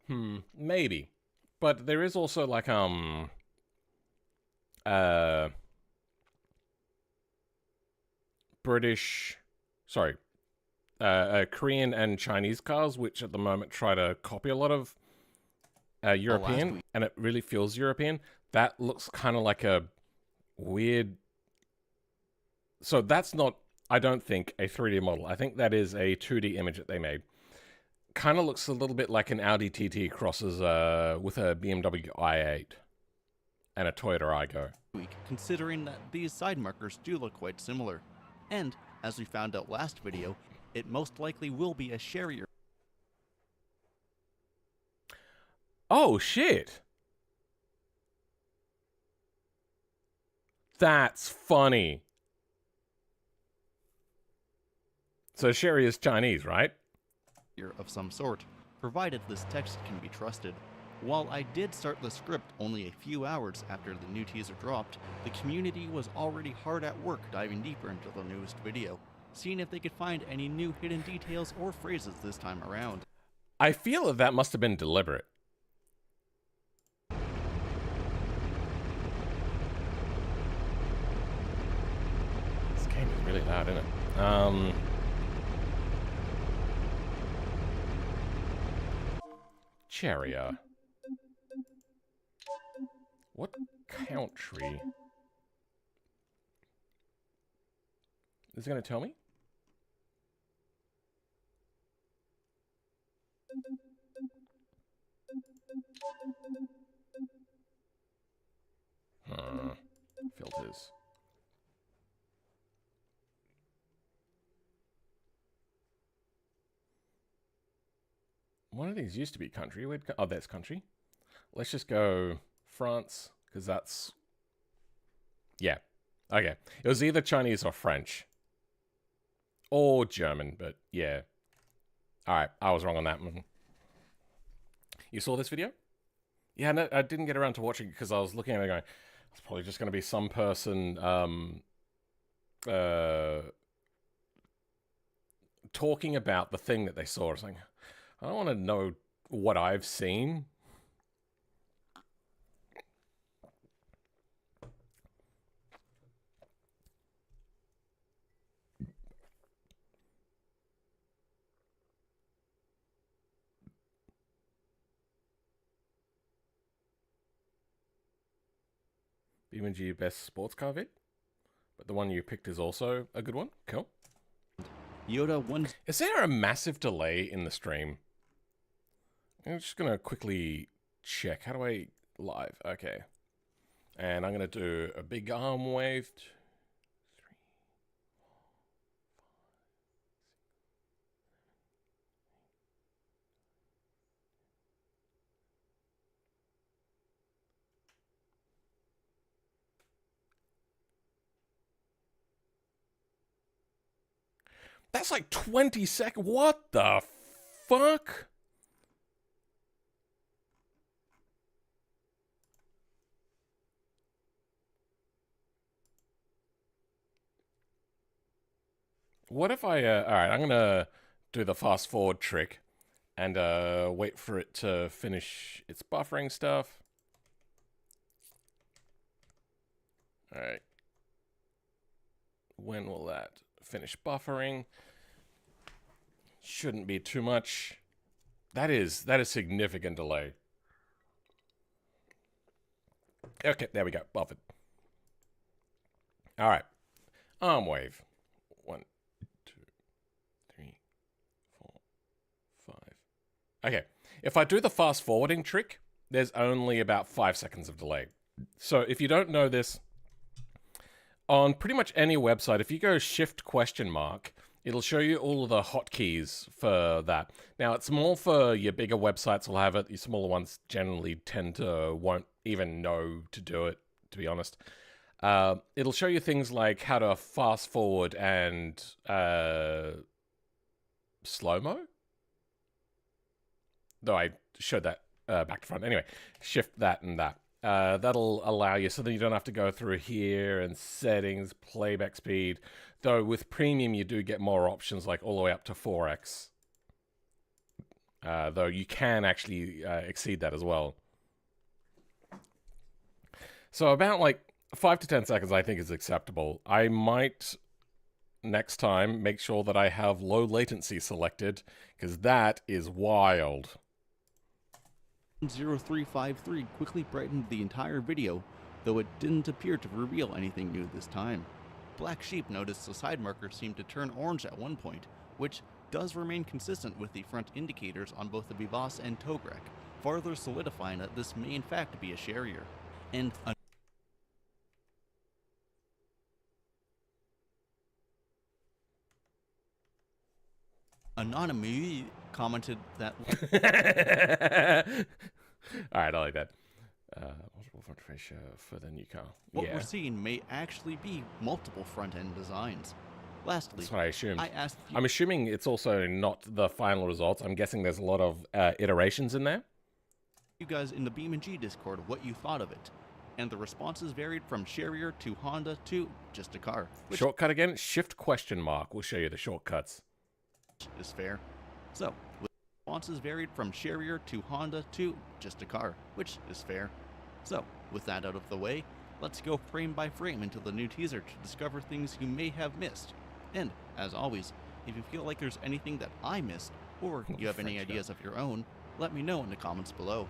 A: Maybe. But there is also like Korean and Chinese cars, which at the moment try to copy a lot of European, and it really feels European. That looks kind of like a weird... So that's not, I don't think, a 3D model. I think that is a 2D image that they made. Kind of looks a little bit like an Audi TT crosses with a BMW i8 and a Toyota Aygo.
D: Considering that these side markers do look quite similar. And, as we found out last video, it most likely will be a Sherrier.
A: Oh, shit! That's funny. So Sherry is Chinese, right?
D: Of some sort, provided this text can be trusted. While I did start the script only a few hours after the new teaser dropped, the community was already hard at work diving deeper into the newest video, seeing if they could find any new hidden details or phrases this time around.
A: I feel that that must have been deliberate. This game is really loud, isn't it? Cheria. What country? Is it going to tell me? Filters. One of these used to be country. Oh, that's country. Let's just go France, because that's... Yeah. Okay. It was either Chinese or French. Or German, but yeah. Alright, I was wrong on that one. You saw this video? Yeah, no, I didn't get around to watching it because I was looking at it going, it's probably just going to be some person talking about the thing that they saw. I was like, I don't want to know what I've seen. BeamNG best sports car vid, but the one you picked is also a good one. Cool.
D: Yoda one.
A: Is there a massive delay in the stream? I'm just gonna quickly check. How do I live? Okay, and I'm gonna do a big arm wave. That's like 20 seconds. What the fuck? What if I, alright, I'm gonna do the fast forward trick and wait for it to finish its buffering stuff. Alright. When will that finish buffering? Shouldn't be too much. That is significant delay. Okay, there we go. Buffered. All right. Arm wave. 1, 2, 3, 4, 5. Okay. If I do the fast forwarding trick, there's only about 5 seconds of delay. So if you don't know this, on pretty much any website, if you go shift ? It'll show you all of the hotkeys for that. Now, it's more for your bigger websites will have it. Your smaller ones generally won't even know to do it, to be honest. It'll show you things like how to fast forward and slow-mo. Though I showed that back to front. Anyway, shift that and that. That'll allow you so that you don't have to go through here and settings, playback speed. Though with premium, you do get more options, like all the way up to 4x. though you can actually exceed that as well. So about like 5 to 10 seconds I think is acceptable. I might next time make sure that I have low latency selected, because that is wild.
D: 0353 quickly brightened the entire video, though it didn't appear to reveal anything new this time. Black Sheep noticed the side markers seemed to turn orange at one point, which does remain consistent with the front indicators on both the EndeavourOS and Togrek, further solidifying that this may in fact be a Sharrier. And Anonymous commented that
A: Alright, I like that. Multiple front ratio for the new car.
D: what we're seeing may actually be multiple front-end designs. Lastly,
A: That's what I assumed.
D: I asked you
A: I'm assuming it's also not the final results. I'm guessing there's a lot of iterations in there.
D: guys in the BeamNG Discord what you thought of it, and the responses varied from Sharrier to Honda to just a car, which
A: Shortcut again? Shift question mark. We'll show you the shortcuts.
D: is fair. So, responses varied from Sharrier to Honda to just a car, which is fair. So, with that out of the way, let's go frame by frame into the new teaser to discover things you may have missed. And, as always, if you feel like there's anything that I missed, or you have any ideas of your own, let me know in the comments below.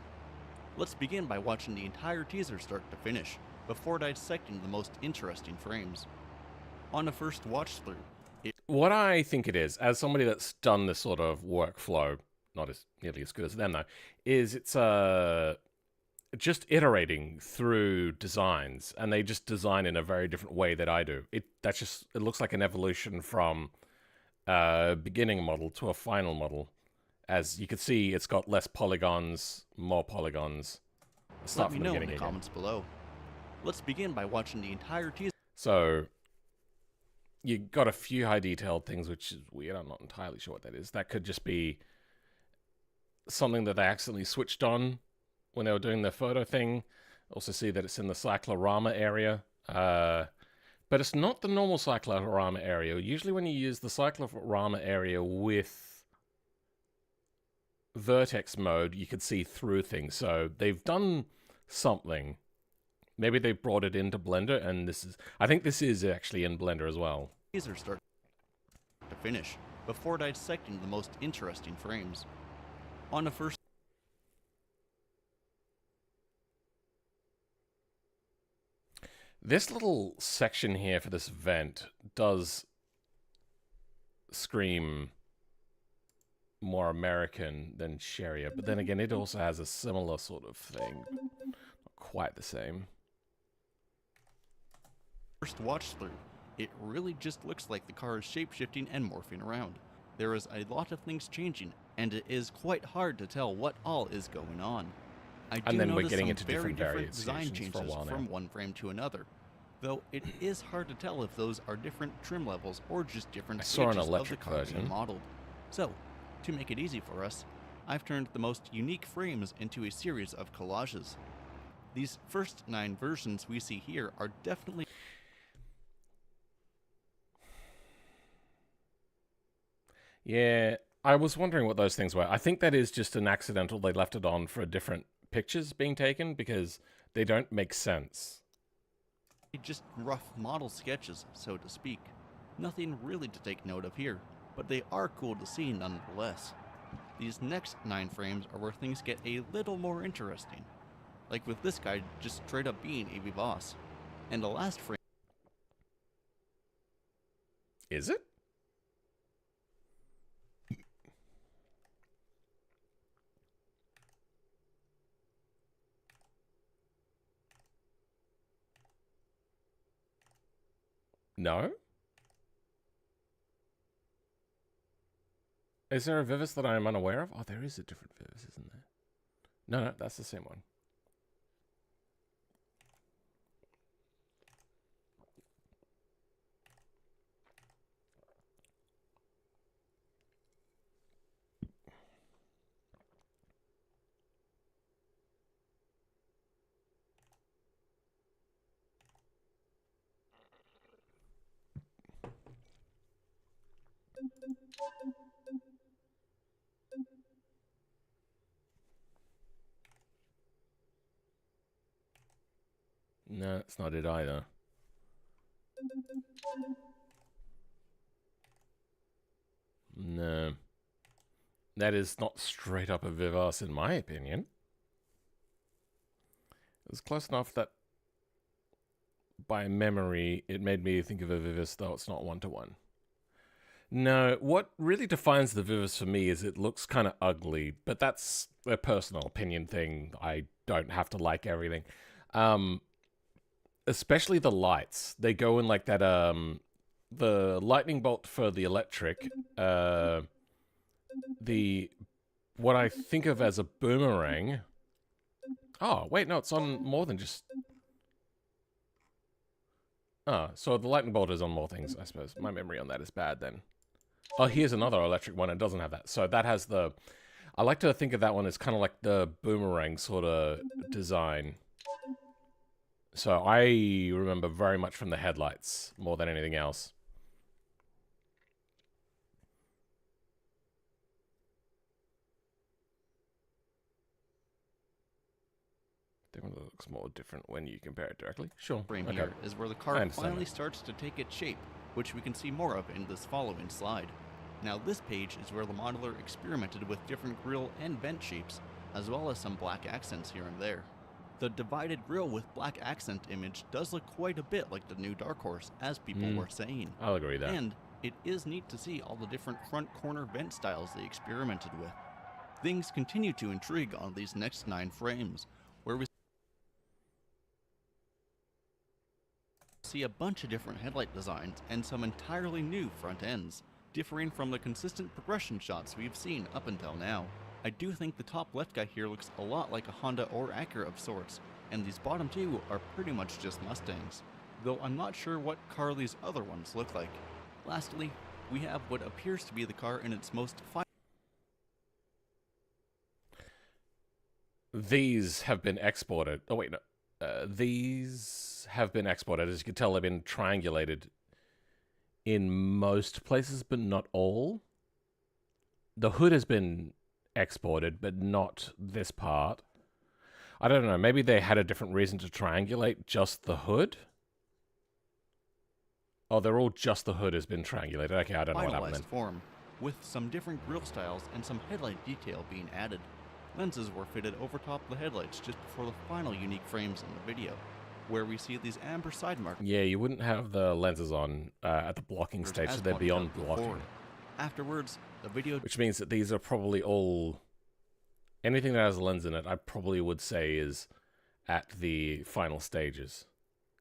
D: Let's begin by watching the entire teaser start to finish, before dissecting the most interesting frames. On a first watch through,
A: What I think it is, as somebody that's done this sort of workflow, not as nearly as good as them though, is it's just iterating through designs, and they just design in a very different way that I do. It looks like an evolution from a beginning model to a final model. As you can see, it's got less polygons, more polygons. Let's start
D: let me
A: from the
D: know in
A: beginning
D: the
A: again.
D: comments below. Let's begin by watching the entire teaser.
A: So you got a few high detailed things, which is weird. I'm not entirely sure what that is. That could just be something that they accidentally switched on when they were doing their photo thing. Also see that it's in the cyclorama area. But it's not the normal cyclorama area. Usually when you use the cyclorama area with vertex mode, you could see through things. So they've done something. Maybe they brought it into Blender, and I think this is actually in Blender as well.
D: Teaser start to finish, before dissecting the most interesting frames. On the first
A: This little section here for this vent does scream more American than Sharrier, but then again, it also has a similar sort of thing. Not quite the same.
D: first watch through, it really just looks like the car is shape-shifting and morphing around. There is a lot of things changing, and it is quite hard to tell what all is going on. I do
A: And then we're
D: notice
A: getting
D: some
A: into
D: very
A: different
D: different design
A: variations
D: changes
A: for a while now.
D: from one frame to another, though it is hard to tell if those are different trim levels or just different
A: I saw an
D: stages
A: electric
D: of the car being
A: version.
D: modeled. So, to make it easy for us, I've turned the most unique frames into a series of collages. These first 9 versions we see here are definitely
A: Yeah, I was wondering what those things were. I think that is just an accidental. They left it on for different pictures being taken because they don't make sense.
D: just rough model sketches, so to speak. Nothing really to take note of here, but they are cool to see nonetheless. These next 9 frames are where things get a little more interesting, like with this guy just straight up being a boss. And the last frame
A: Is it? No? Is there a Vivis that I am unaware of? Oh, there is a different Vivis, isn't there? No, that's the same one. No, it's not it either. No. That is not straight up a Vivas in my opinion. It was close enough that by memory it made me think of a Vivas, though it's not one-to-one. No, what really defines the Vivas for me is it looks kind of ugly, but that's a personal opinion thing. I don't have to like everything. Especially the lights. They go in like that, the lightning bolt for the electric, what I think of as a boomerang. Oh, wait, no, it's on more than just... Oh, so the lightning bolt is on more things, I suppose. My memory on that is bad then. Oh, here's another electric one. It doesn't have that. So that has the... I like to think of that one as kind of like the boomerang sort of design. So I remember very much from the headlights more than anything else. Definitely looks more different when you compare it directly. Sure.
D: Frame
A: Okay.
D: here is where the car finally starts to take its shape, which we can see more of in this following slide. Now this page is where the modeler experimented with different grille and vent shapes, as well as some black accents here and there. The divided grille with black accent image does look quite a bit like the new Dark Horse, as people were saying.
A: I'll agree with that.
D: And it is neat to see all the different front corner vent styles they experimented with. Things continue to intrigue on these next 9 frames, where we see a bunch of different headlight designs and some entirely new front ends, differing from the consistent progression shots we've seen up until now. I do think the top left guy here looks a lot like a Honda or Acura of sorts, and these bottom 2 are pretty much just Mustangs, though I'm not sure what car these other ones look like. Lastly, we have what appears to be the car in its most
A: These have been exported. Oh, wait, no. These have been exported. As you can tell, they've been triangulated in most places, but not all. The hood has been exported, but not this part. I don't know. Maybe they had a different reason to triangulate just the hood? Oh, they're all just the hood has been triangulated. Okay, I don't know what happened then.
D: form, with some different grille styles and some headlight detail being added. Lenses were fitted over top the headlights just before the final unique frames in the video, where we see these amber side markers.
A: Yeah, you wouldn't have the lenses on at the blocking stage, so they're beyond blocking.
D: Afterwards, the video...
A: Which means that these are probably all... Anything that has a lens in it, I probably would say is at the final stages.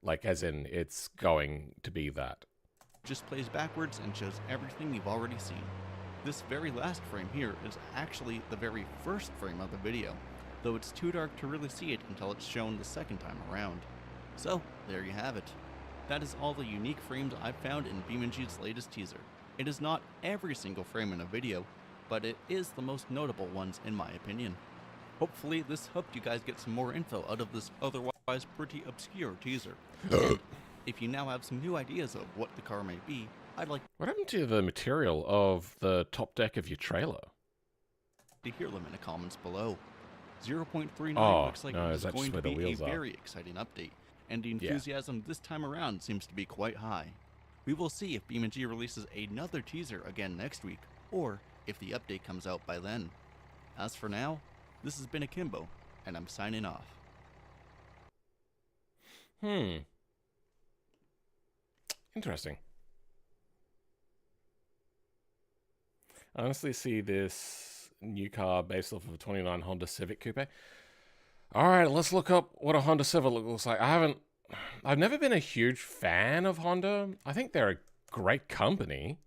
A: Like, as in, it's going to be that.
D: Just plays backwards and shows everything you've already seen. This very last frame here is actually the very first frame of the video, though it's too dark to really see it until it's shown the second time around. So, there you have it. That is all the unique frames I've found in BeamNG's latest teaser. It is not every single frame in a video, but it is the most notable ones in my opinion. Hopefully this helped you guys get some more info out of this otherwise pretty obscure teaser. And if you now have some new ideas of what the car may be, I'd like
A: What happened to the material of the top deck of your trailer?
D: to hear them in the comments below. 0.39
A: Oh,
D: looks like
A: no,
D: it
A: is
D: is
A: that just
D: going to
A: where the
D: be a
A: wheels are?
D: very exciting update, and the enthusiasm this time around seems to be quite high. We will see if BeamNG releases another teaser again next week, or if the update comes out by then. As for now, this has been Akimbo, and I'm signing off.
A: Interesting. I honestly see this new car based off of a 29 Honda Civic Coupe. Alright, let's look up what a Honda Civic looks like. I've never been a huge fan of Honda. I think they're a great company.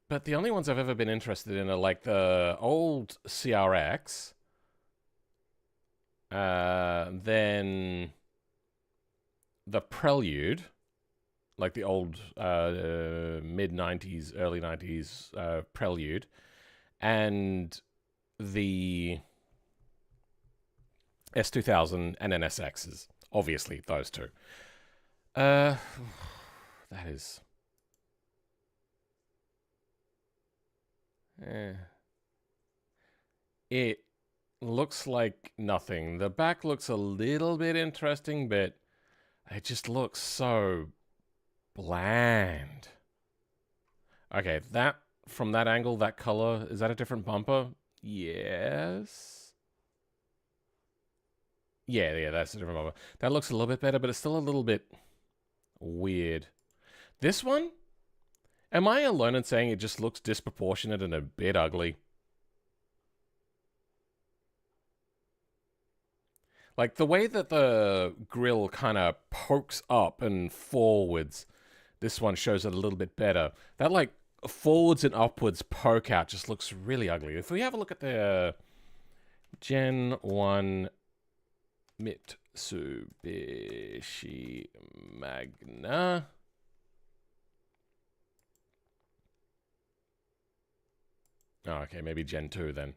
A: But the only ones I've ever been interested in are like the old CRX. Then the Prelude. Like the old mid-90s, early 90s Prelude. And the S2000 and NSXs. Obviously, those two. That is... It looks like nothing. The back looks a little bit interesting, but It just looks so bland. Okay, that from that angle, that color, is that a different bumper? Yes. Yeah, that's a different bumper. That looks a little bit better, but it's still a little bit weird. This one? Am I alone in saying it just looks disproportionate and a bit ugly? Like, the way that the grill kind of pokes up and forwards, this one shows it a little bit better. That, like, forwards and upwards poke out just looks really ugly. If we have a look at the Gen 1 Mitsubishi Magna. Oh, okay, maybe Gen 2 then.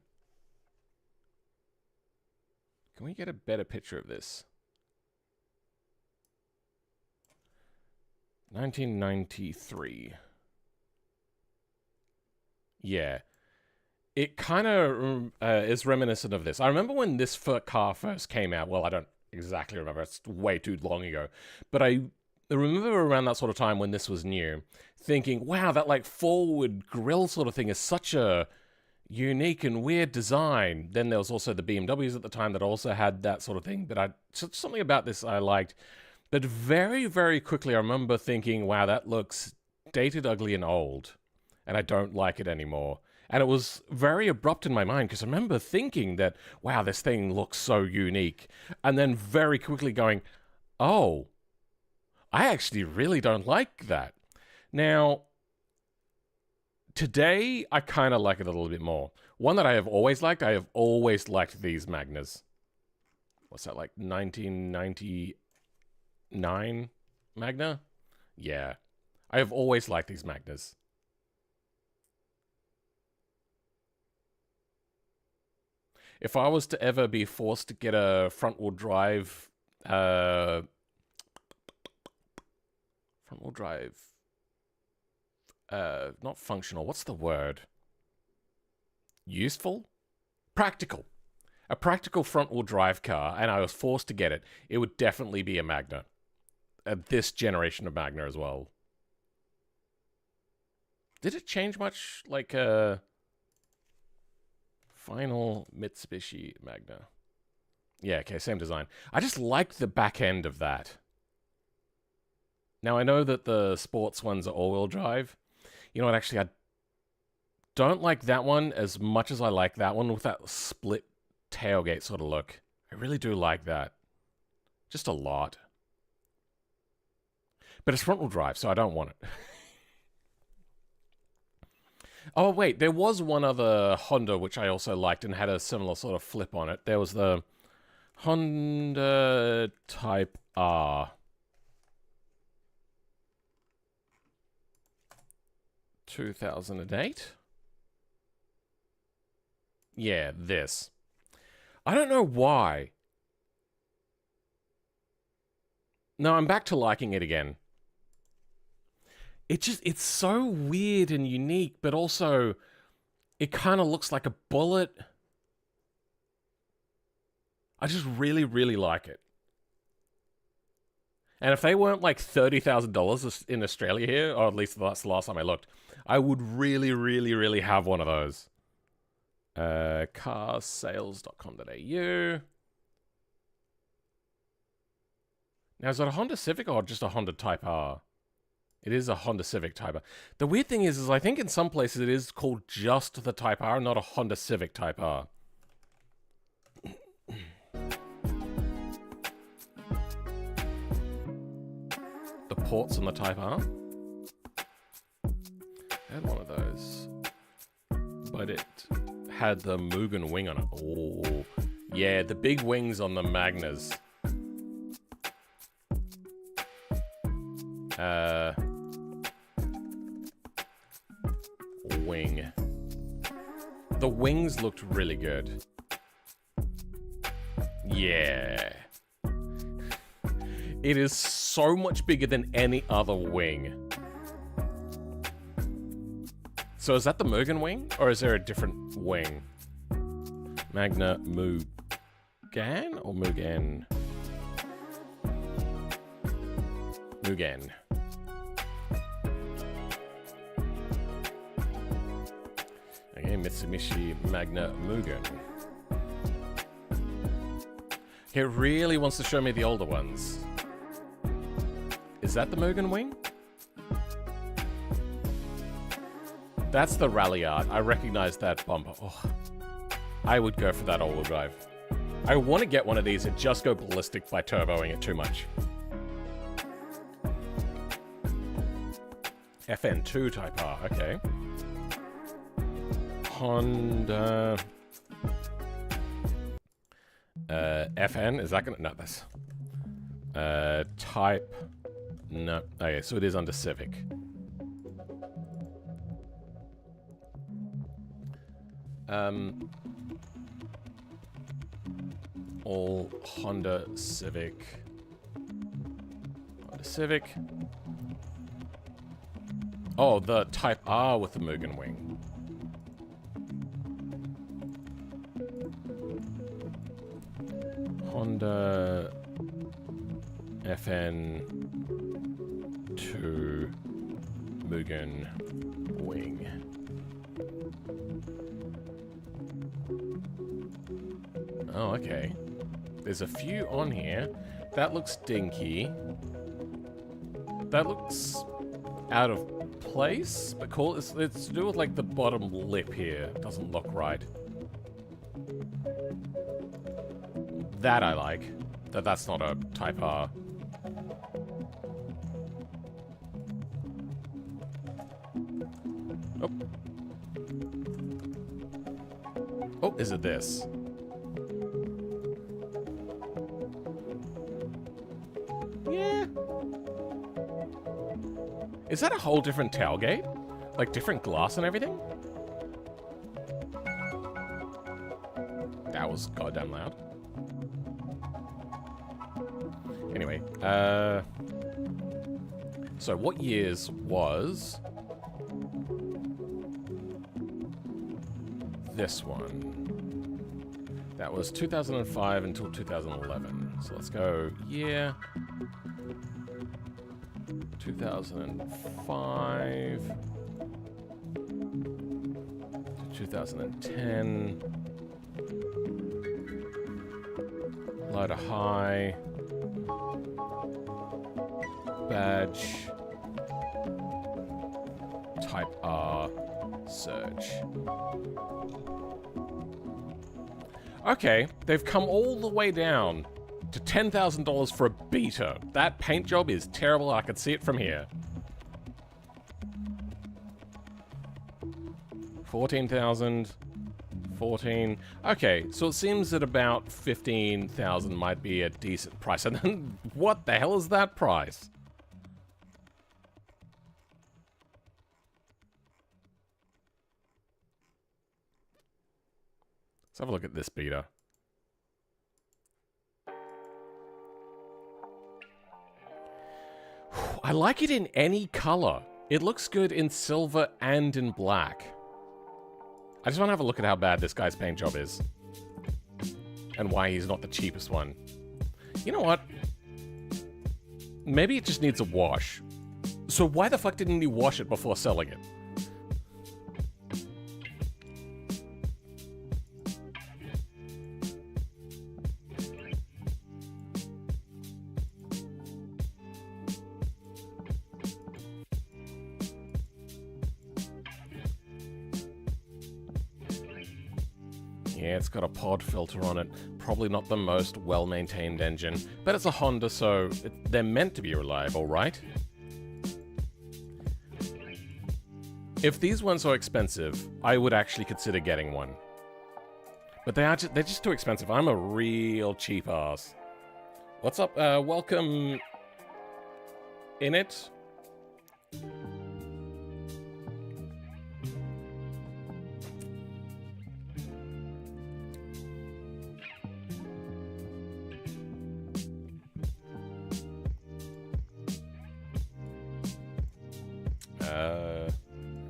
A: Can we get a better picture of this? 1993. Yeah. It kind of is reminiscent of this. I remember when this car first came out. Well, I don't exactly remember. It's way too long ago. But I remember around that sort of time when this was new, thinking, wow, that like forward grill sort of thing is such a unique and weird design. Then there was also the BMWs at the time that also had that sort of thing. But something about this I liked. But very, very quickly I remember thinking, wow, that looks dated, ugly, and old. And I don't like it anymore. And it was very abrupt in my mind because I remember thinking that, wow, this thing looks so unique. And then very quickly going, oh, I actually really don't like that. Now, today, I kind of like it a little bit more. One that I have always liked these Magnas. What's that, like 1999 Magna? Yeah. I have always liked these Magnas. If I was to ever be forced to get a front-wheel drive, not functional, what's the word? Useful? Practical. A practical front-wheel drive car, and I was forced to get it, it would definitely be a Magna. This generation of Magna as well. Did it change much, like, final Mitsubishi Magna? Yeah, okay, same design. I just like the back end of that. Now, I know that the sports ones are all-wheel drive. You know what, actually, I don't like that one as much as I like that one with that split tailgate sort of look. I really do like that. Just a lot. But it's front-wheel drive, so I don't want it. Oh, wait, there was one other Honda which I also liked and had a similar sort of flip on it. There was the Honda Type R. 2008? Yeah, this. I don't know why. No, I'm back to liking it again. It's so weird and unique, but also it kind of looks like a bullet. I just really, really like it. And if they weren't like $30,000 in Australia here, or at least that's the last time I looked, I would really, really, really have one of those. Carsales.com.au. Now, is it a Honda Civic or just a Honda Type R? It is a Honda Civic Type R. The weird thing is I think in some places it is called just the Type R, not a Honda Civic Type R. The ports on the Type R. I had one of those. But it had the Mugen wing on it. Oh, yeah, the big wings on the Magnas. Wing. The wings looked really good. Yeah. It is so much bigger than any other wing. So is that the Mugen wing? Or is there a different wing? Magna Mugen or Mugen? Mugen. Okay, Mitsubishi Magna Mugen. Okay, it really wants to show me the older ones. Is that the Mugen wing? That's the Ralliart. I recognize that bumper. Oh, I would go for that all-wheel drive. I want to get one of these and just go ballistic by turboing it too much. FN2 Type R, okay. Honda... FN, is that gonna... No, that's... Type... No. Okay, so it is under Civic. All Honda Civic. Honda Civic. Oh, the Type R with the Mugen wing. Honda FN2 Mugen wing. Oh, okay. There's a few on here. That looks dinky. That looks out of place, but cool. It's to do with like the bottom lip here. It doesn't look right. That I like. That's not a Type R. Oh. Oh, is it this? Yeah. Is that a whole different tailgate? Like different glass and everything? That was goddamn loud. Anyway, so what years was this one? That was 2005 until 2011. So let's go year 2005 to 2010. Low to high. Badge. Type R. Search. Okay, they've come all the way down to $10,000 for a beta. That paint job is terrible. I could see it from here. 14,000. 14. Okay, so it seems that about 15,000 might be a decent price. And then what the hell is that price? Let's have a look at this beta. I like it in any color. It looks good in silver and in black. I just want to have a look at how bad this guy's paint job is. And why he's not the cheapest one. You know what? Maybe it just needs a wash. So why the fuck didn't he wash it before selling it? Yeah, it's got a pod filter on it. Probably not the most well-maintained engine, but it's a Honda, so they're meant to be reliable, right? If these weren't so expensive, I would actually consider getting one. But they're just too expensive. I'm a real cheap ass. What's up? Welcome... In it?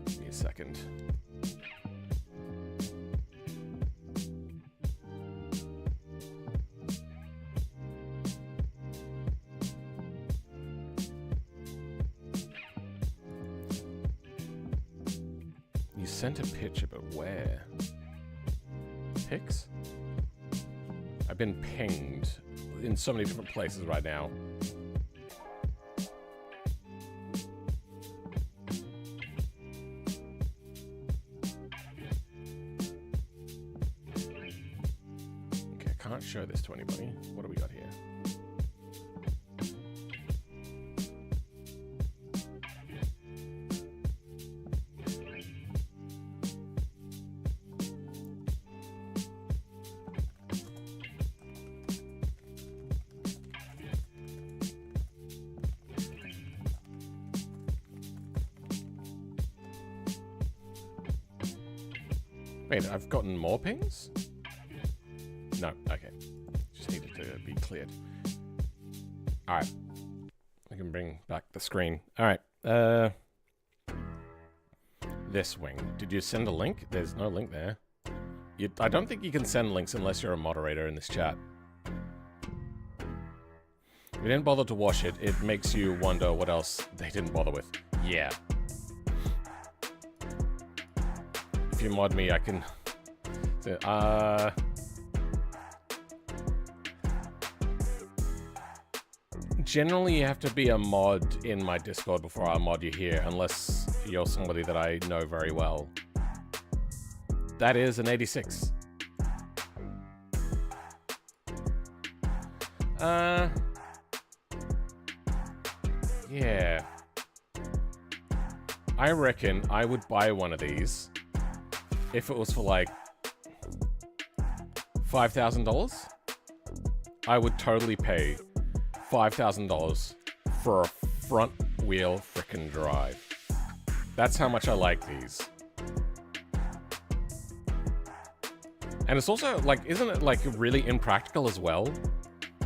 A: Give me a second. You sent a picture, but where? Pics? I've been pinged in so many different places right now. Okay, I can't show this to anybody. What do we got here? Wait, I've gotten more pings? No, okay. Just needed to be cleared. Alright. I can bring back the screen. Alright. This wing. Did you send a link? There's no link there. I don't think you can send links unless you're a moderator in this chat. We didn't bother to wash it. It makes you wonder what else they didn't bother with. Yeah. If you mod me, I can... Generally, you have to be a mod in my Discord before I mod you here, unless you're somebody that I know very well. That is an 86. Yeah. I reckon I would buy one of these if it was for like $5,000. I would totally pay $5,000 for a front wheel frickin' drive. That's how much I like these. And it's also like, isn't it like really impractical as well?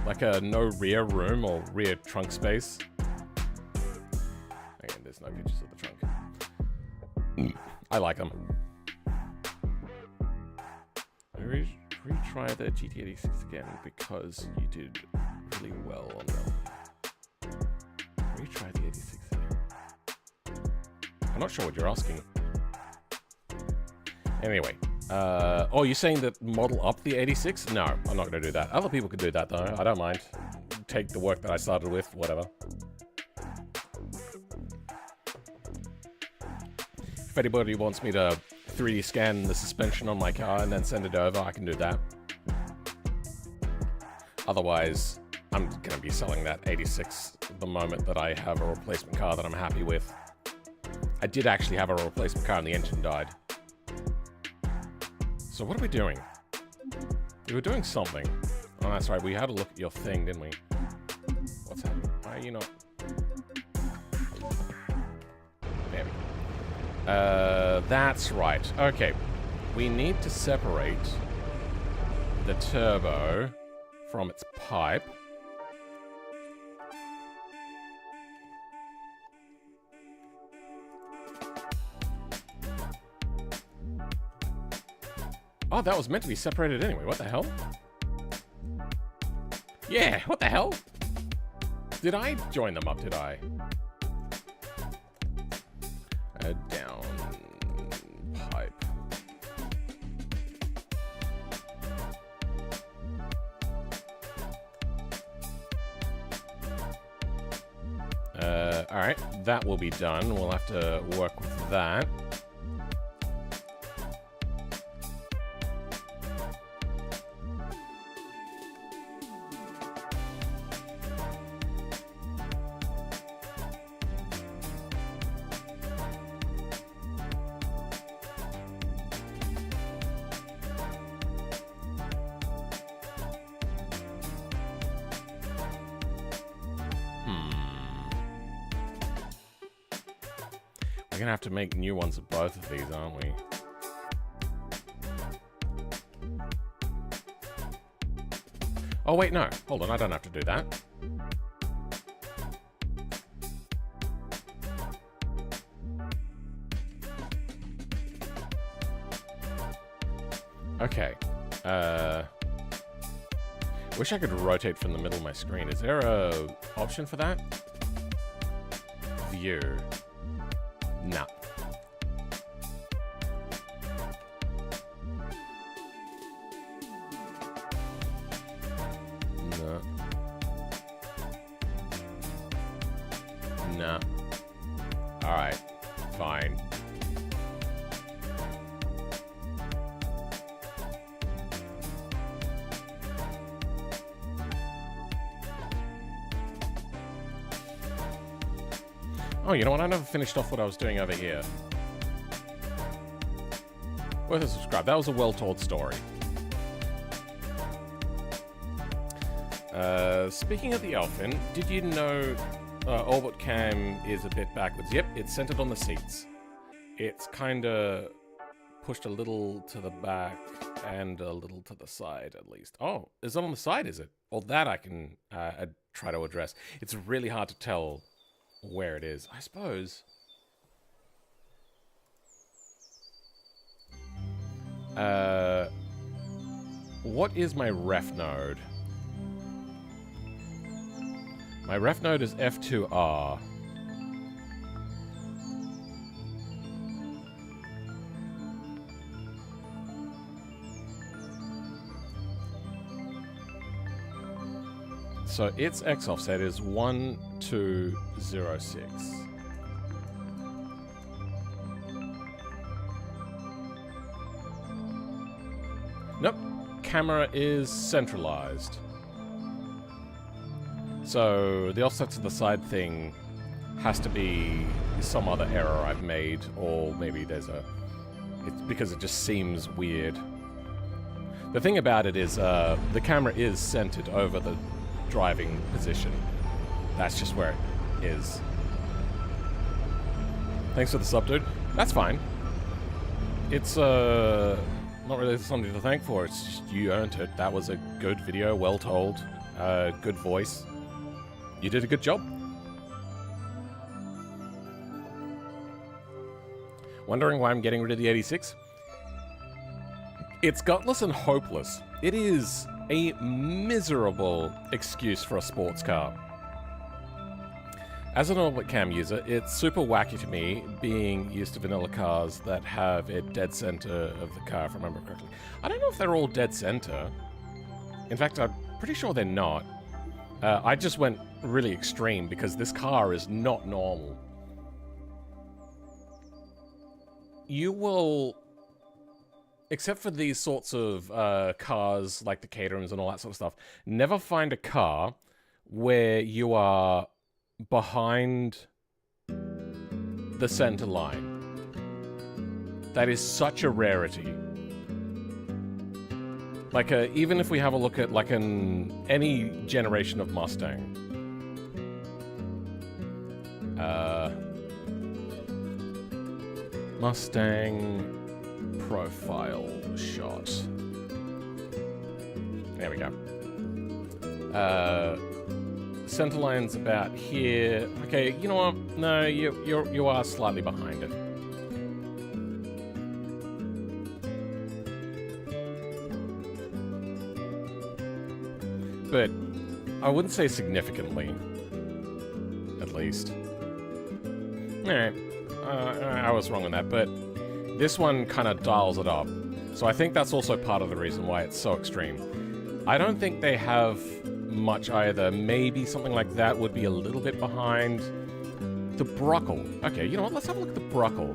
A: Like a no rear room or rear trunk space. Again, there's no pictures of the trunk. I like them. Retry the GT86 again because you did really well on them. Retry the 86 again. I'm not sure what you're asking. Anyway, oh, you're saying that model up the 86? No, I'm not going to do that. Other people could do that though. I don't mind. Take the work that I started with, whatever. If anybody wants me to 3D scan the suspension on my car and then send it over, I can do that. Otherwise, I'm going to be selling that 86 the moment that I have a replacement car that I'm happy with. I did actually have a replacement car and the engine died. So what are we doing? We were doing something. Oh, that's right. We had a look at your thing, didn't we? What's happening? Why are you not... There we go. That's right. Okay. We need to separate the turbo from its pipe. Oh, that was meant to be separated anyway. What the hell? Yeah, what the hell? Did I join them up, did I? Down pipe. Alright, that will be done. We'll have to work with that. We're gonna have to make new ones of both of these, aren't we? Oh wait, no. Hold on, I don't have to do that. Okay. Wish I could rotate from the middle of my screen. Is there a option for that? View. No. Oh, you know what? I never finished off what I was doing over here. Worth a subscribe. That was a well-told story. Speaking of the Elfin, did you know Orbit Cam is a bit backwards? Yep, it's centered on the seats. It's kind of pushed a little to the back and a little to the side, at least. Oh, is it on the side, is it? Well, that I can try to address. It's really hard to tell where it is, I suppose. What is my ref node? My ref node is F2R. So its X offset is 1206. Nope, camera is centralized. So the offset to the side thing has to be some other error I've made, or maybe there's a... It's because it just seems weird. The thing about it is the camera is centered over the driving position. That's just where it is. Thanks for the sub, dude. That's fine. It's not really something to thank for. It's just you earned it. That was a good video, well told, good voice. You did a good job. Wondering why I'm getting rid of the 86? It's gutless and hopeless. It is a miserable excuse for a sports car. As an Orbit Cam user, it's super wacky to me being used to vanilla cars that have it dead center of the car, if I remember correctly. I don't know if they're all dead center. In fact, I'm pretty sure they're not. I just went really extreme because this car is not normal. You will, except for these sorts of cars like the Caterhams and all that sort of stuff, never find a car where you are behind the center line. That is such a rarity. Like, even if we have a look at, like, any generation of Mustang. Mustang profile shot. There we go. Center line's about here. Okay, you know what? No, you are slightly behind it. But I wouldn't say significantly, at least. Alright, I was wrong on that, but this one kind of dials it up. So I think that's also part of the reason why it's so extreme. I don't think they have much either. Maybe something like that would be a little bit behind. The Bruckle. Okay, you know what? Let's have a look at the Bruckle.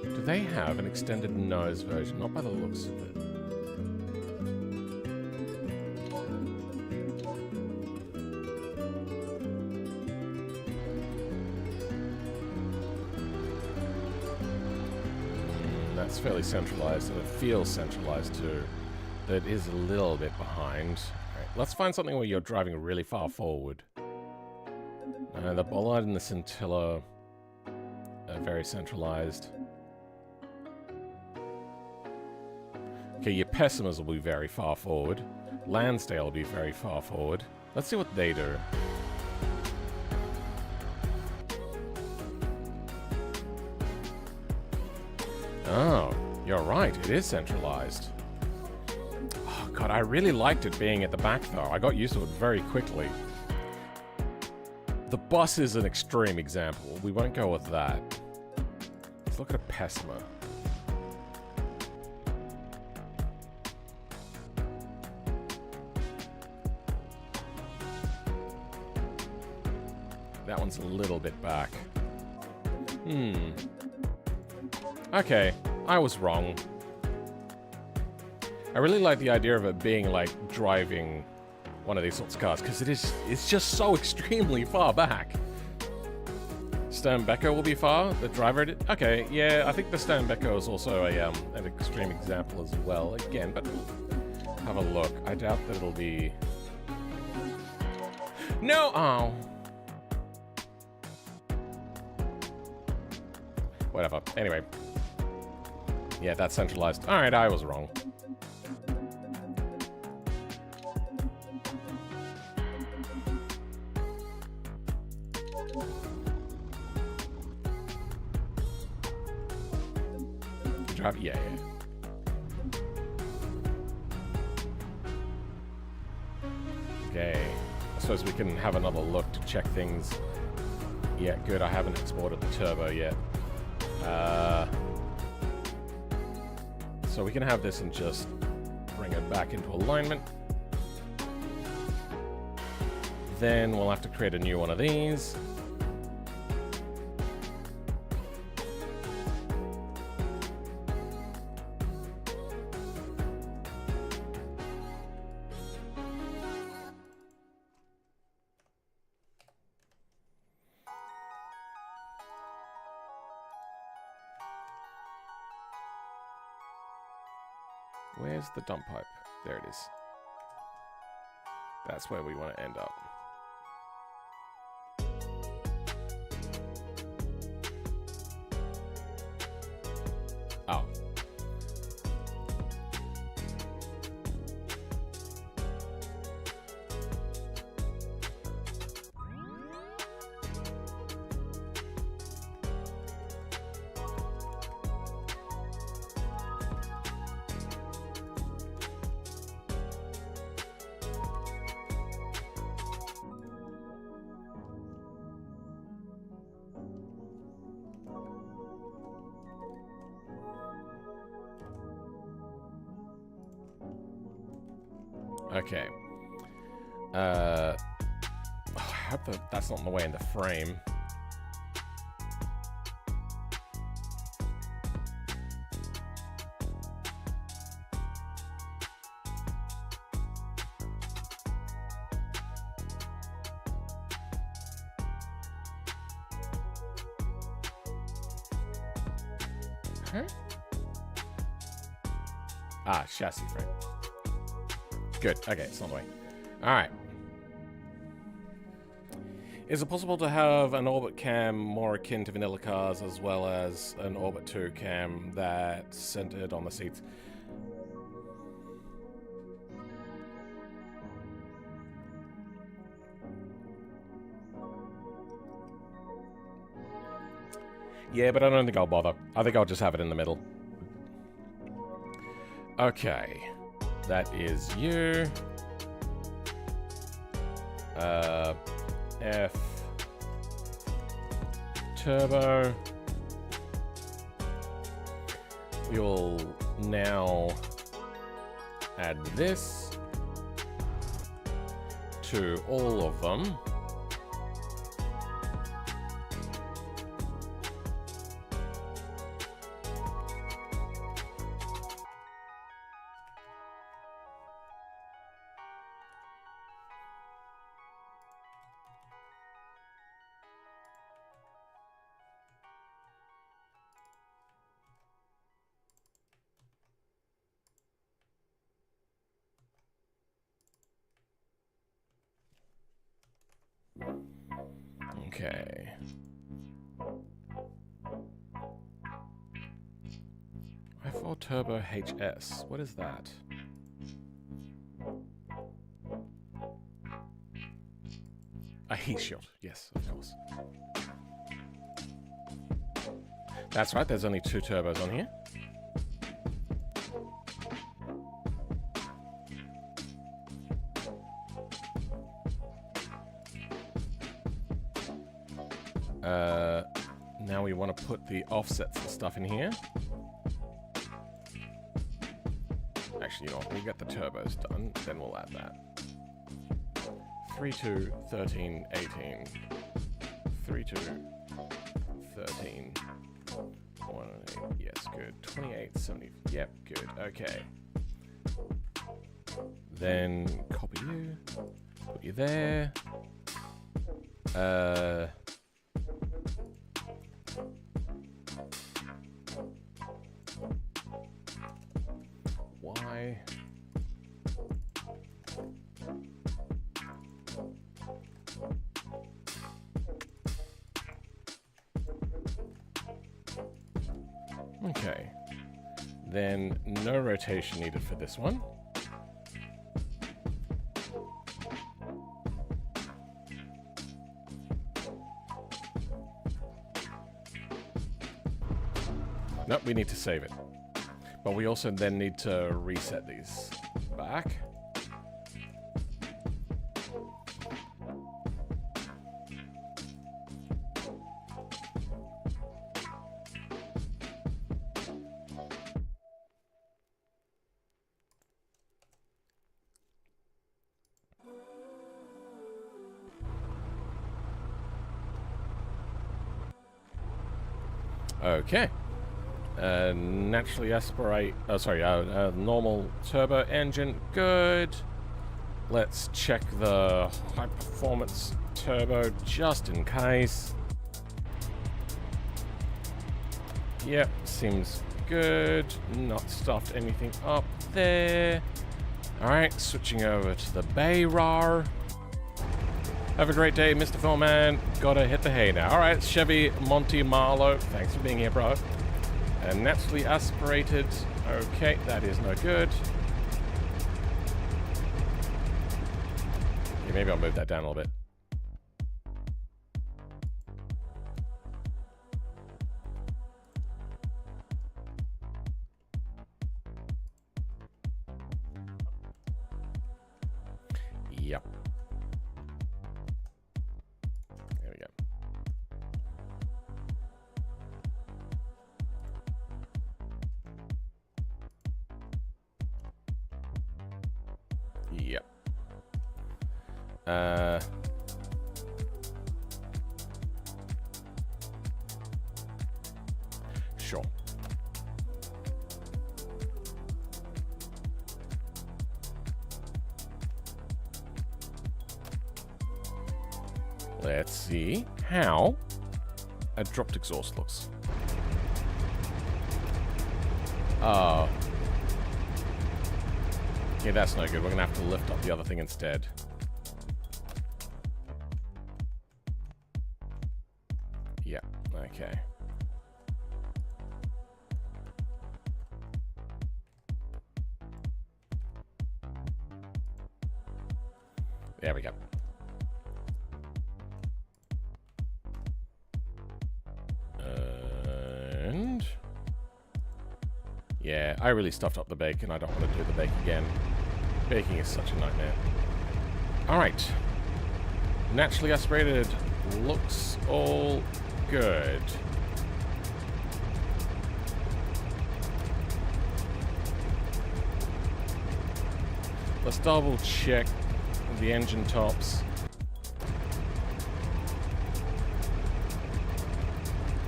A: Do they have an extended nose version? Not by the looks of it. That's fairly centralized, and it feels centralized too. That is a little bit behind. Right, let's find something where you're driving really far forward. The bollard and the scintilla are very centralized. Okay, your Pessimas will be very far forward. Lansdale will be very far forward. Let's see what they do. Oh, you're right, it is centralized. Oh god, I really liked it being at the back though. I got used to it very quickly. The bus is an extreme example. We won't go with that. Let's look at a Pessima. That one's a little bit back. Okay, I was wrong. I really like the idea of it being like driving one of these sorts of cars, because it's just so extremely far back. Sternbecker will be far. The driver did. Okay, yeah, I think the Sternbecker is also an extreme example as well. Again, but have a look. I doubt that it'll be. No. Oh. Whatever. Anyway. Yeah, that's centralized. All right, I was wrong. Yeah. Okay. I suppose we can have another look to check things. Yeah, good. I haven't exported the turbo yet. So we can have this and just bring it back into alignment. Then we'll have to create a new one of these. Where's the dump pipe? There it is. That's where we want to end up. Oh. Okay. I hope that that's not in the way in the frame. Huh? Ah, chassis frame. Good. Okay, it's on the way. Alright. Is it possible to have an orbit cam more akin to vanilla cars as well as an orbit 2 cam that's centered on the seats? Yeah, but I don't think I'll bother. I think I'll just have it in the middle. Okay. That is you. F. Turbo. We will now add this to all of them. Okay. i4 Turbo HS. What is that? A heat shield. Yes, of course. That's right, there's only 2 turbos on here. Now we want to put the offsets and stuff in here. Actually, you know what, we'll get the turbos done, then we'll add that. 3, 2, 13, 18. 3, 2, 13. 1, 8, yes, good. 28, 70, yep, good, okay. Then copy you. Put you there. Y. Okay. Then no rotation needed for this one. Nope, we need to save it. But we also then need to reset these back. Okay. Naturally aspirate. Normal turbo engine. Good. Let's check the high performance turbo just in case. Yep, seems good. Not stuffed anything up there. Alright, switching over to the Barra. Have a great day, Mr. Foreman. Gotta hit the hay now. Alright, Chevy Monte Marlowe. Thanks for being here, bro. And naturally aspirated. Okay, that is no good. Yeah, maybe I'll move that down a little bit. Yep. There we go. Yep. Sure. Let's see how a dropped exhaust looks. Oh. Okay, that's no good. We're gonna have to lift up the other thing instead. Yeah, okay. There we go. And yeah, I really stuffed up the bacon. I don't want to do the bake again. Baking is such a nightmare. Alright. Naturally aspirated looks all good. Let's double check the engine tops.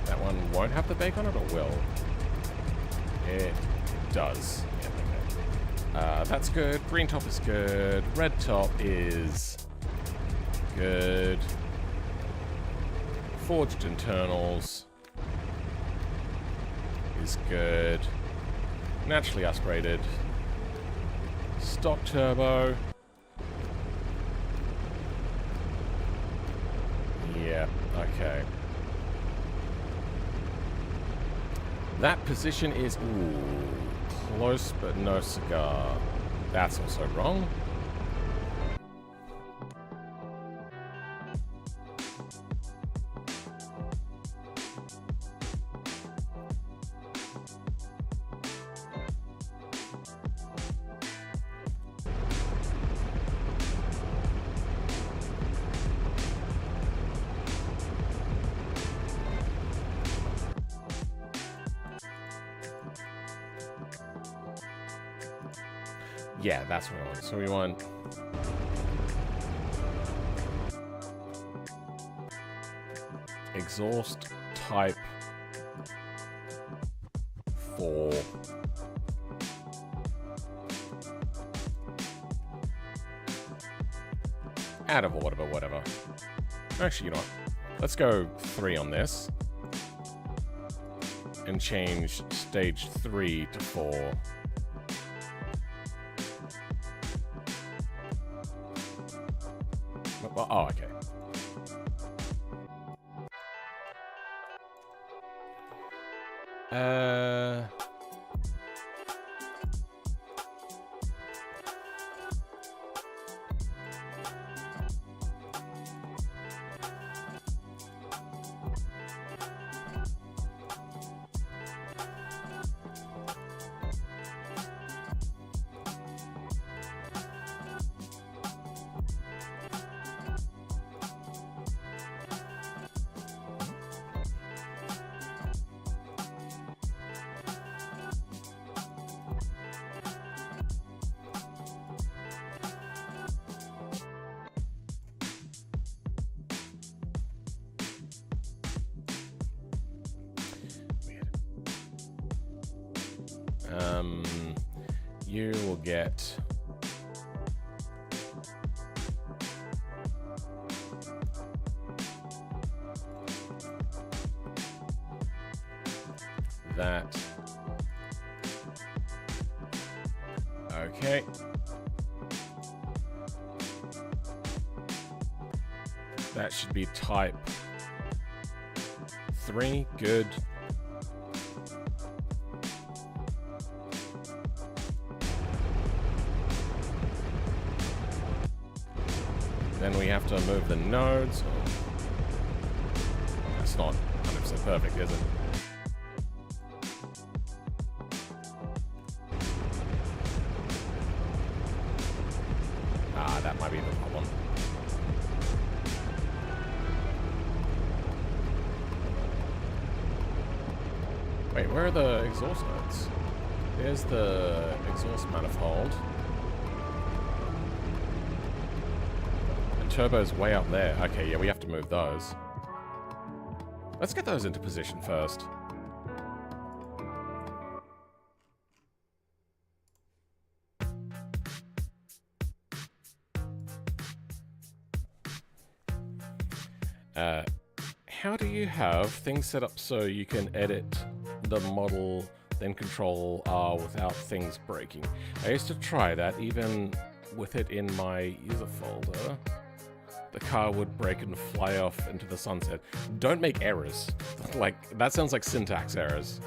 A: That one won't have the bake on it, or will? It does. Yeah, okay. That's good. Green top is good. Red top is good. Forged internals is good. Naturally aspirated. Stock turbo. Yeah, okay. That position is, close but no cigar. That's also wrong. Yeah, that's what I want. So we want exhaust type 4 out of order, but whatever. Actually, you know what? Let's go 3 on this. And change stage 3 to 4. Oh, okay. You will get that. Okay. That should be type 3. Good. Then we have to move the nodes. Oh. That's not 100% perfect, is it? Ah, that might be the problem. Wait, where are the exhaust nodes? There's the exhaust manifold. Turbo's way up there. Okay, yeah, we have to move those. Let's get those into position first. How do you have things set up so you can edit the model, then control R without things breaking? I used to try that, even with it in my user folder. The car would break and fly off into the sunset. Don't make errors. Like, that sounds like syntax errors.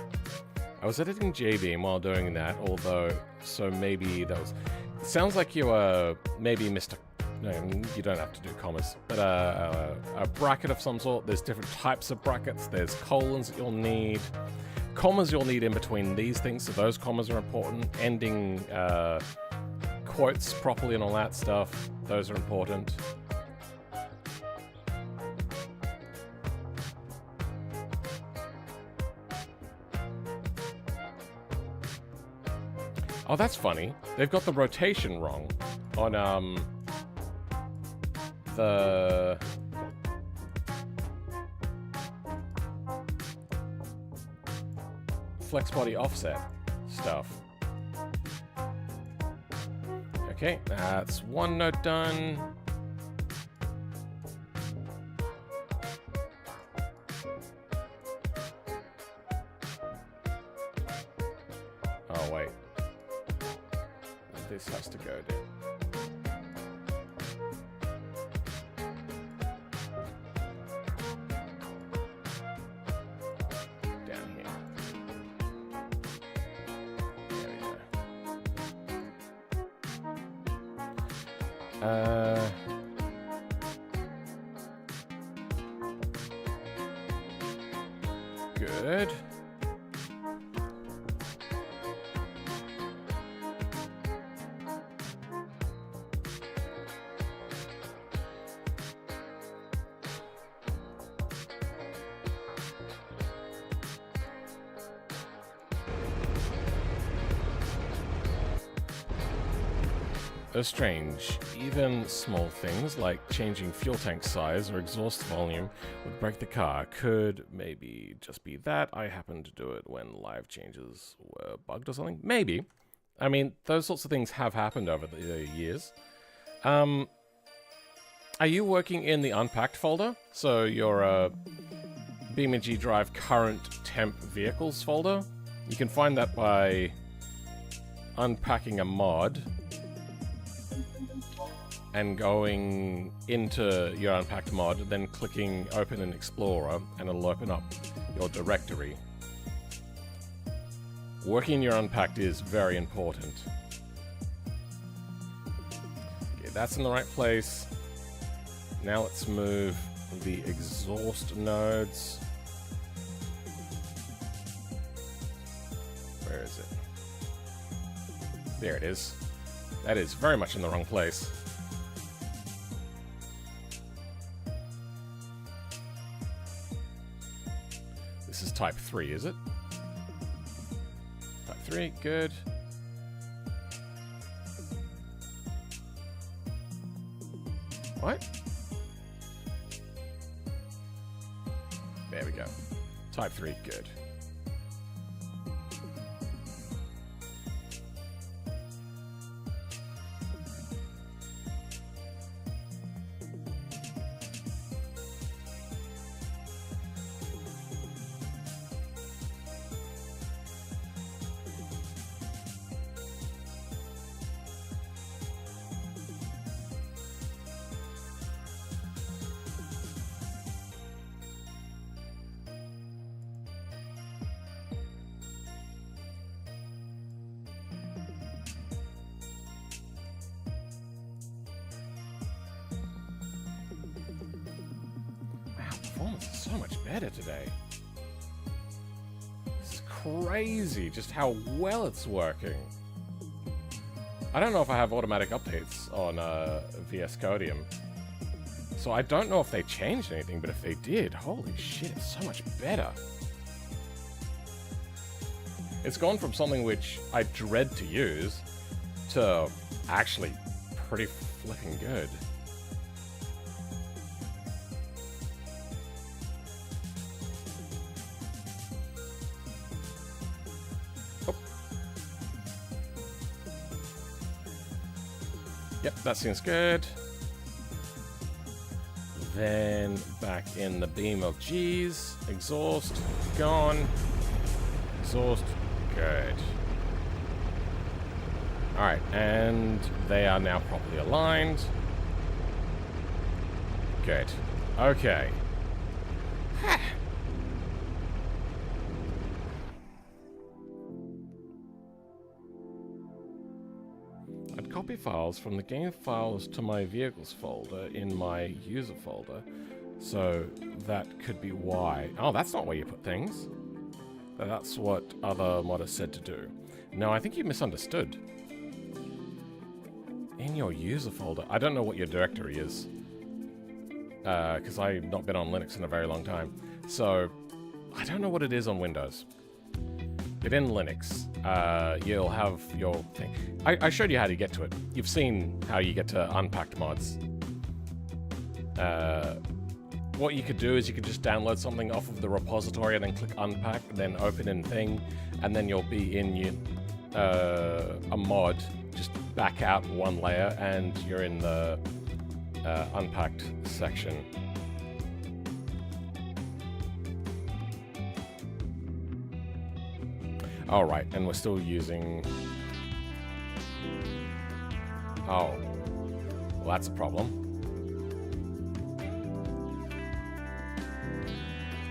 A: I was editing JVM while doing that, although, so maybe that was... It sounds like you maybe missed a... No, you don't have to do commas. But a bracket of some sort. There's different types of brackets. There's colons that you'll need. Commas you'll need in between these things, so those commas are important. Ending quotes properly and all that stuff. Those are important. Oh, that's funny. They've got the rotation wrong on the flex body offset stuff. Okay, that's one node done. Oh, wait. This has to go there. Down here. There we go. Good. They're strange. Even small things like changing fuel tank size or exhaust volume would break the car. Could maybe just be that I happened to do it when live changes were bugged or something? Maybe. I mean, those sorts of things have happened over the years. I Are you working in the unpacked folder? So your BeamNG Drive current temp vehicles folder? You can find that by unpacking a mod and going into your unpacked mod, then clicking open in Explorer, and it'll open up your directory. Working in your unpacked is very important. Okay, that's in the right place. Now let's move the exhaust nodes. Where is it? There it is. That is very much in the wrong place. This is type 3, is it? Type 3, good. What? There we go. Type 3, good. Performance is so much better today. It's crazy just how well it's working. I don't know if I have automatic updates on VS Codium, so I don't know if they changed anything, but if they did, holy shit, it's so much better. It's gone from something which I dread to use to actually pretty flipping good. Yep, that seems good. Then back in the beam of G's. Exhaust, gone. Exhaust, good. Alright, and they are now properly aligned. Good. Okay. Copy files from the game files to my vehicles folder in my user folder, so that could be why. Oh, that's not where you put things. That's what other modders said to do. No, I think you misunderstood. In your user folder, I don't know what your directory is, because I've not been on Linux in a very long time, so I don't know what it is on Windows. But in Linux, you'll have your thing. I showed you how to get to it. You've seen how you get to unpacked mods. What you could do is you could just download something off of the repository and then click unpack, then open in thing, and then you'll be in a mod. Just back out one layer and you're in the unpacked section. All right, and we're still using... Oh. Well, that's a problem.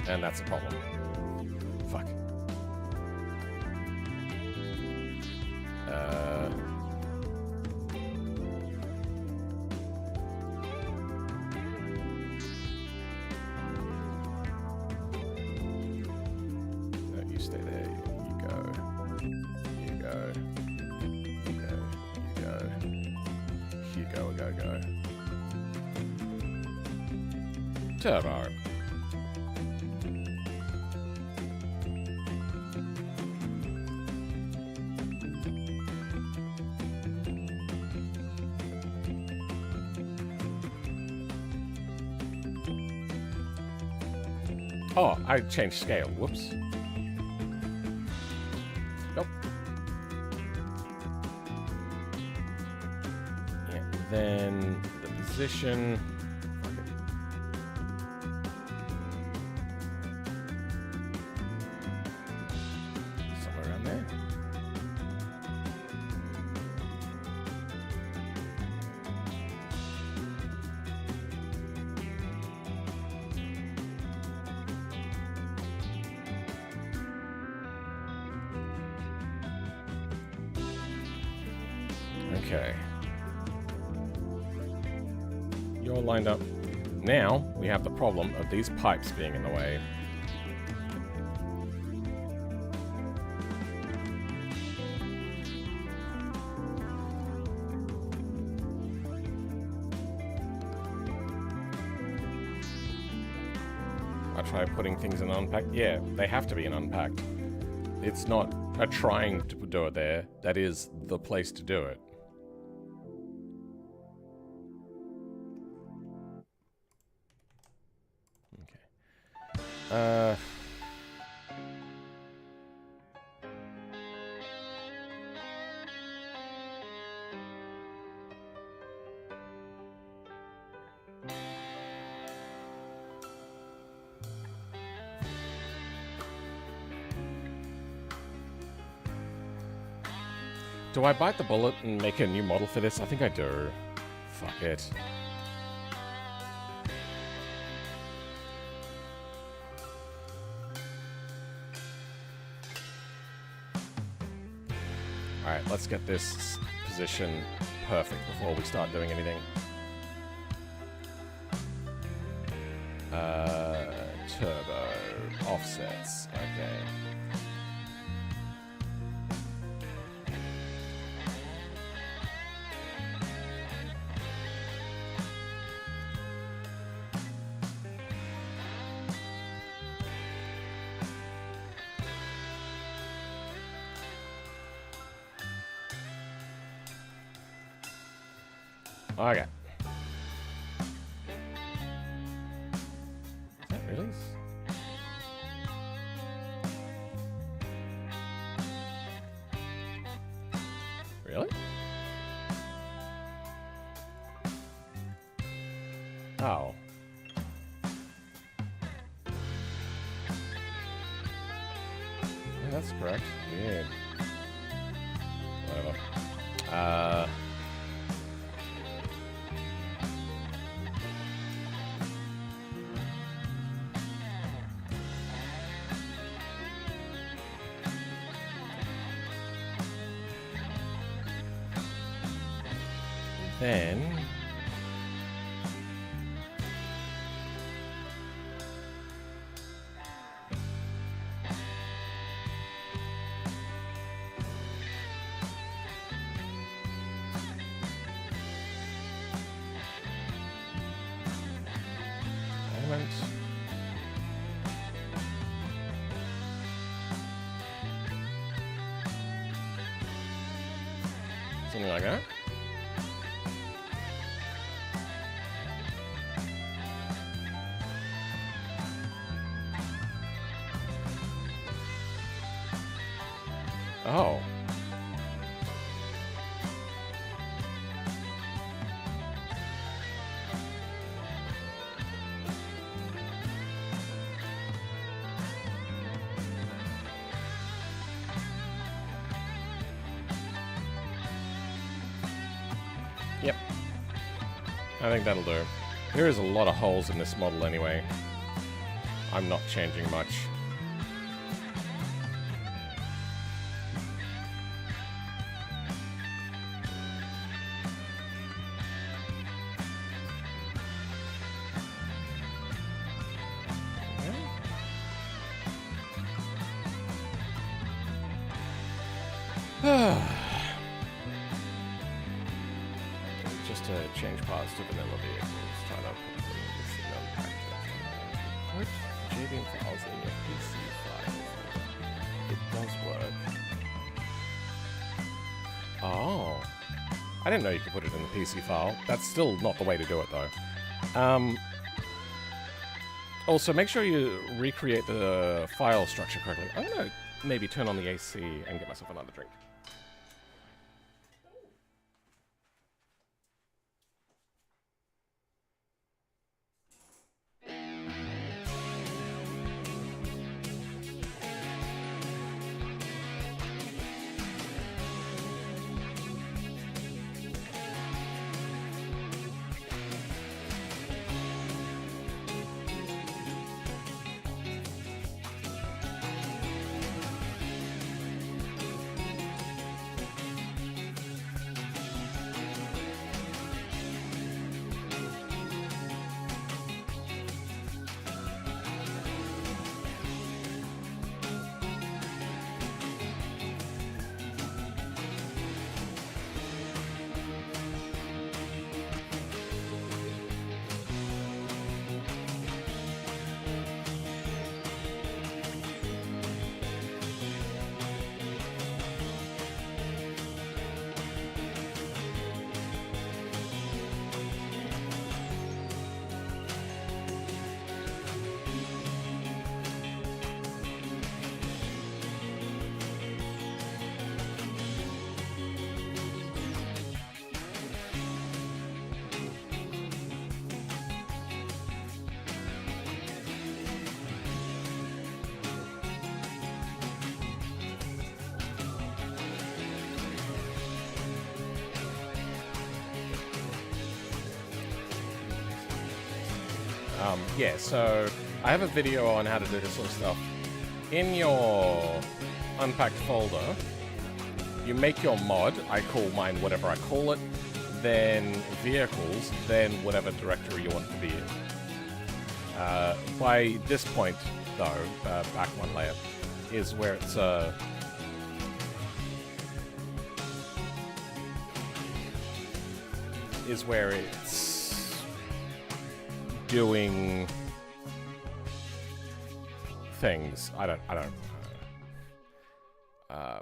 A: And that's a problem. Fuck. No, you stay there. You go. You go. You go. You go. You go, go, go. Turbo. Oh, I changed scale. Whoops. Nope. Yeah, then the position. Okay. You're lined up. Now, we have the problem of these pipes being in the way. I try putting things in unpacked. Yeah, they have to be in unpacked. It's not a trying to do it there. That is the place to do it. Okay. Do I bite the bullet and make a new model for this? I think I do. Fuck it. Alright, let's get this position perfect before we start doing anything. Turbo offsets. Okay. Okay. Is that release? Really? Oh. Yeah, that's correct. Weird. Whatever. Then element. Something like that. Oh. Yep. I think that'll do. There is a lot of holes in this model anyway. I'm not changing much. Just to change parts to vanilla vehicles, try to put this in unpacked. Put JVM files in your PC files. It does work. Oh. I didn't know you could put it in the PC file. That's still not the way to do it though. Also, make sure you recreate the file structure correctly. I'm gonna maybe turn on the AC and get myself another drink. Yeah, so I have a video on how to do this sort of stuff. In your unpacked folder, you make your mod. I call mine whatever I call it. Then vehicles, then whatever directory you want it to be in. By this point, though, back one layer, is where it's doing things. I don't.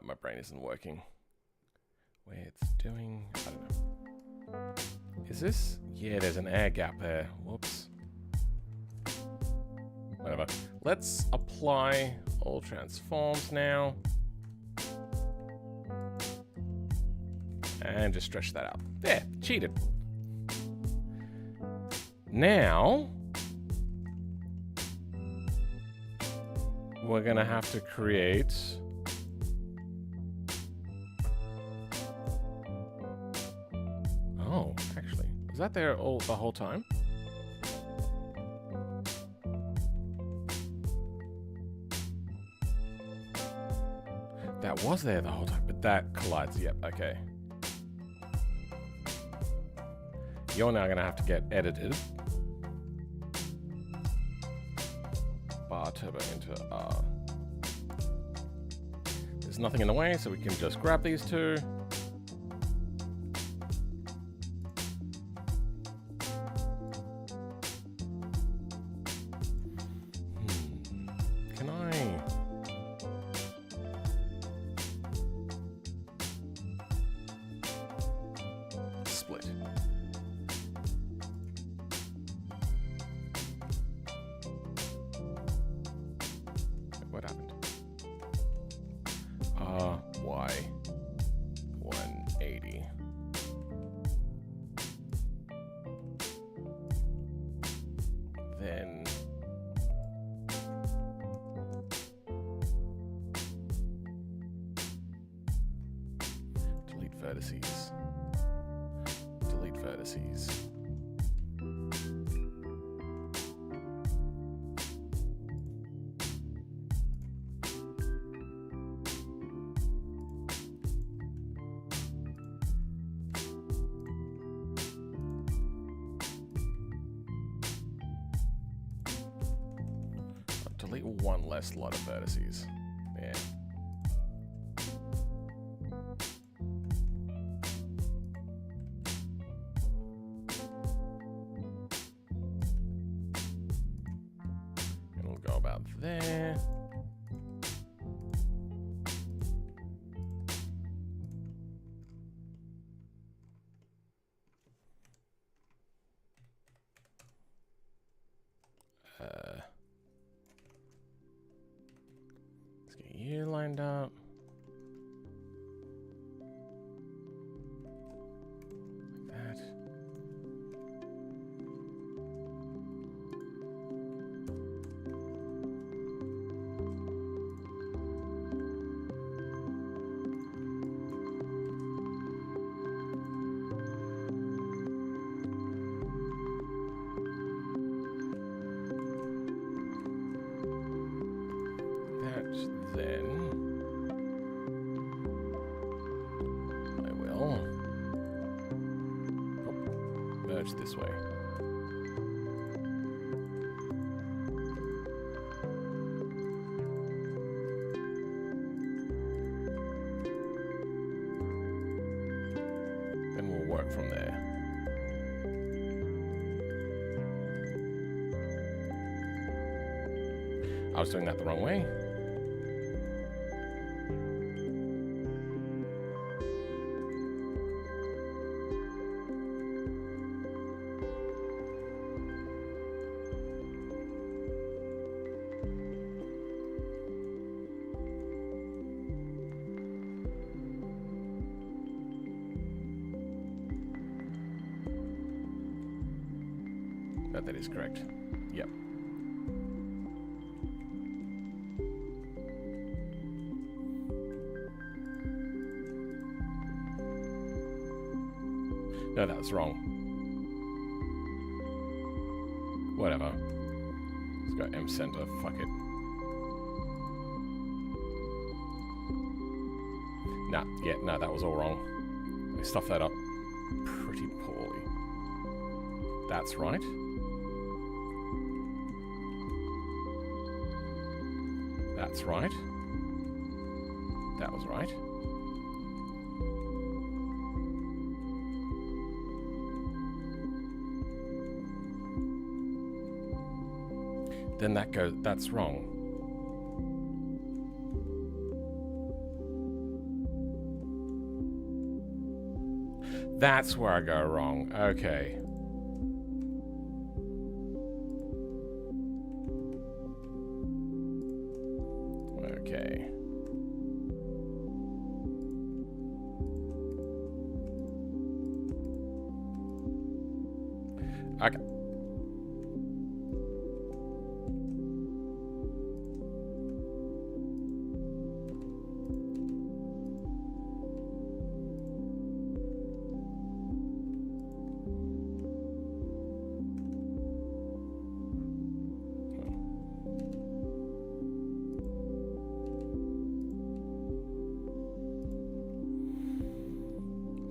A: My brain isn't working. Where it's doing, I don't know. Is this? Yeah, there's an air gap there. Whoops. Whatever. Let's apply all transforms now. And just stretch that out. There, cheated. Now, we're gonna have to create oh, actually, was that there the whole time? That was there the whole time, but that collides. Yep, okay. You're now gonna have to get edited. Bar turbo into R. There's nothing in the way, so we can just grab these two. Can I? Split. What happened? Y 180. Then delete vertices. Delete vertices. Delete one less lot of vertices. Yeah. And we'll go about there. Let's get you lined up. Like that. Then I will merge this way. Then we'll work from there. I was doing that the wrong way. That is correct. Yep. No, that was wrong. Whatever. M center, fuck it. Nah, yeah, no, that was all wrong. I stuffed that up pretty poorly. That's right. That's right. That was right. Then that goes, that's wrong. That's where I go wrong. Okay. Okay. Okay.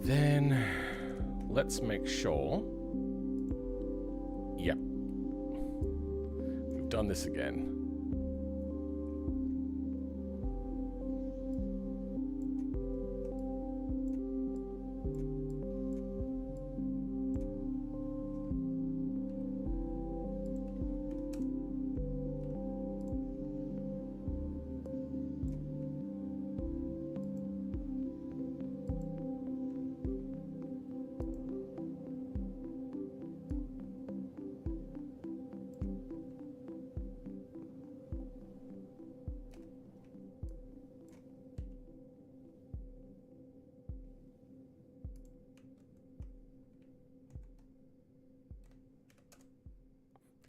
A: Then let's make sure. Yep. We've done this again.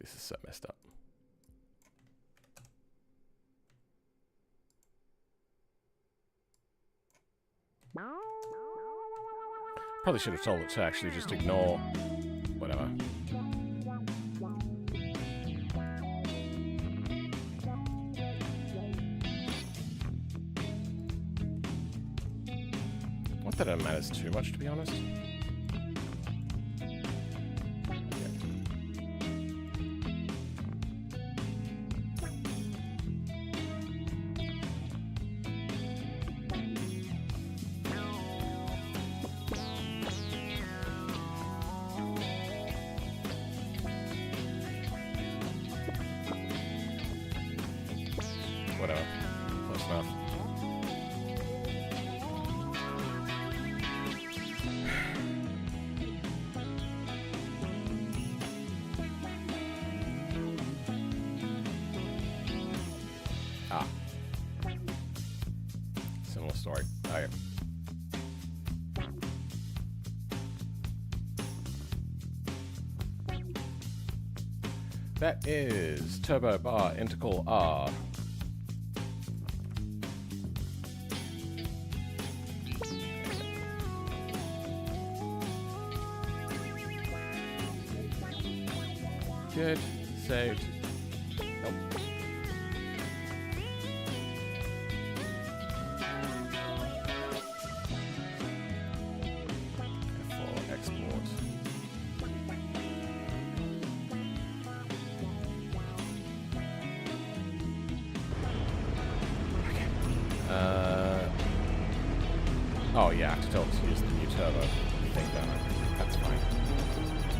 A: This is so messed up. Probably should have told it to actually just ignore whatever. Not that it matters too much, to be honest. Whatever. Close enough. Ah. Similar story. Okay. That is turbo bar intercal R. Good. Saved. Nope. For export. Okay. Oh yeah, I have to tell it to use the new turbo thing, don't I? That's fine.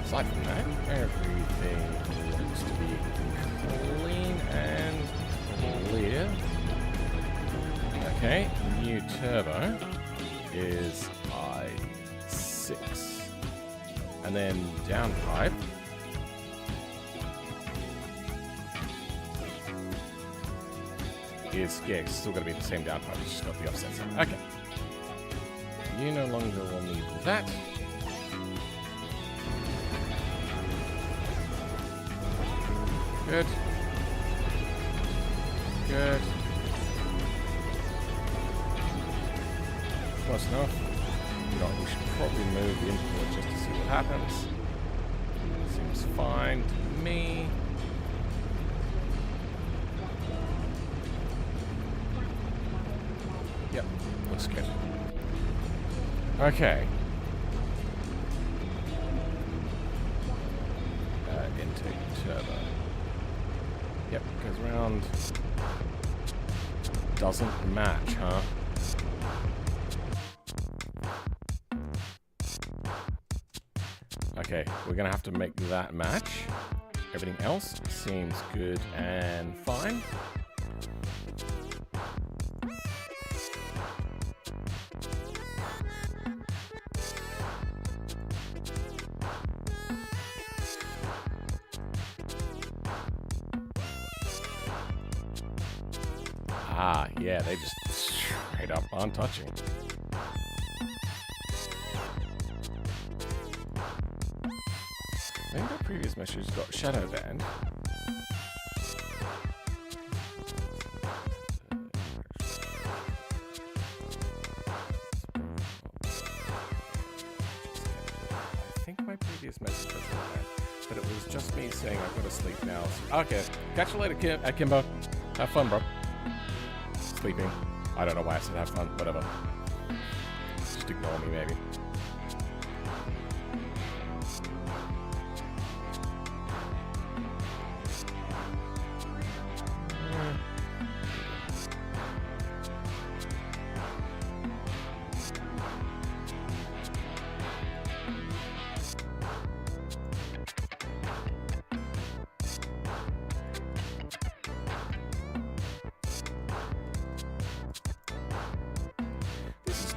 A: Aside from that, everything looks to be clean and clear. Okay, new turbo is I6. And then downpipe is, yeah, it's still going to be the same downpipe, it's just got the offset set. Okay. You no longer will need that. Good. Good. Close enough. You know, we should probably move the import just to see what happens. Seems fine to me. Yep, looks good. Okay. Intake turbo. Yep, goes around. Doesn't match, huh? Okay, we're gonna have to make that match. Everything else seems good and fine. Ah, yeah, they just straight up aren't touching. I think the previous message got shadow banned. I think my previous message got shadow banned, but it was just me saying I've got to sleep now. Okay, catch you later, Kimbo. Have fun, bro. Sleeping. I don't know why I said have fun. Whatever. Just ignore me, maybe.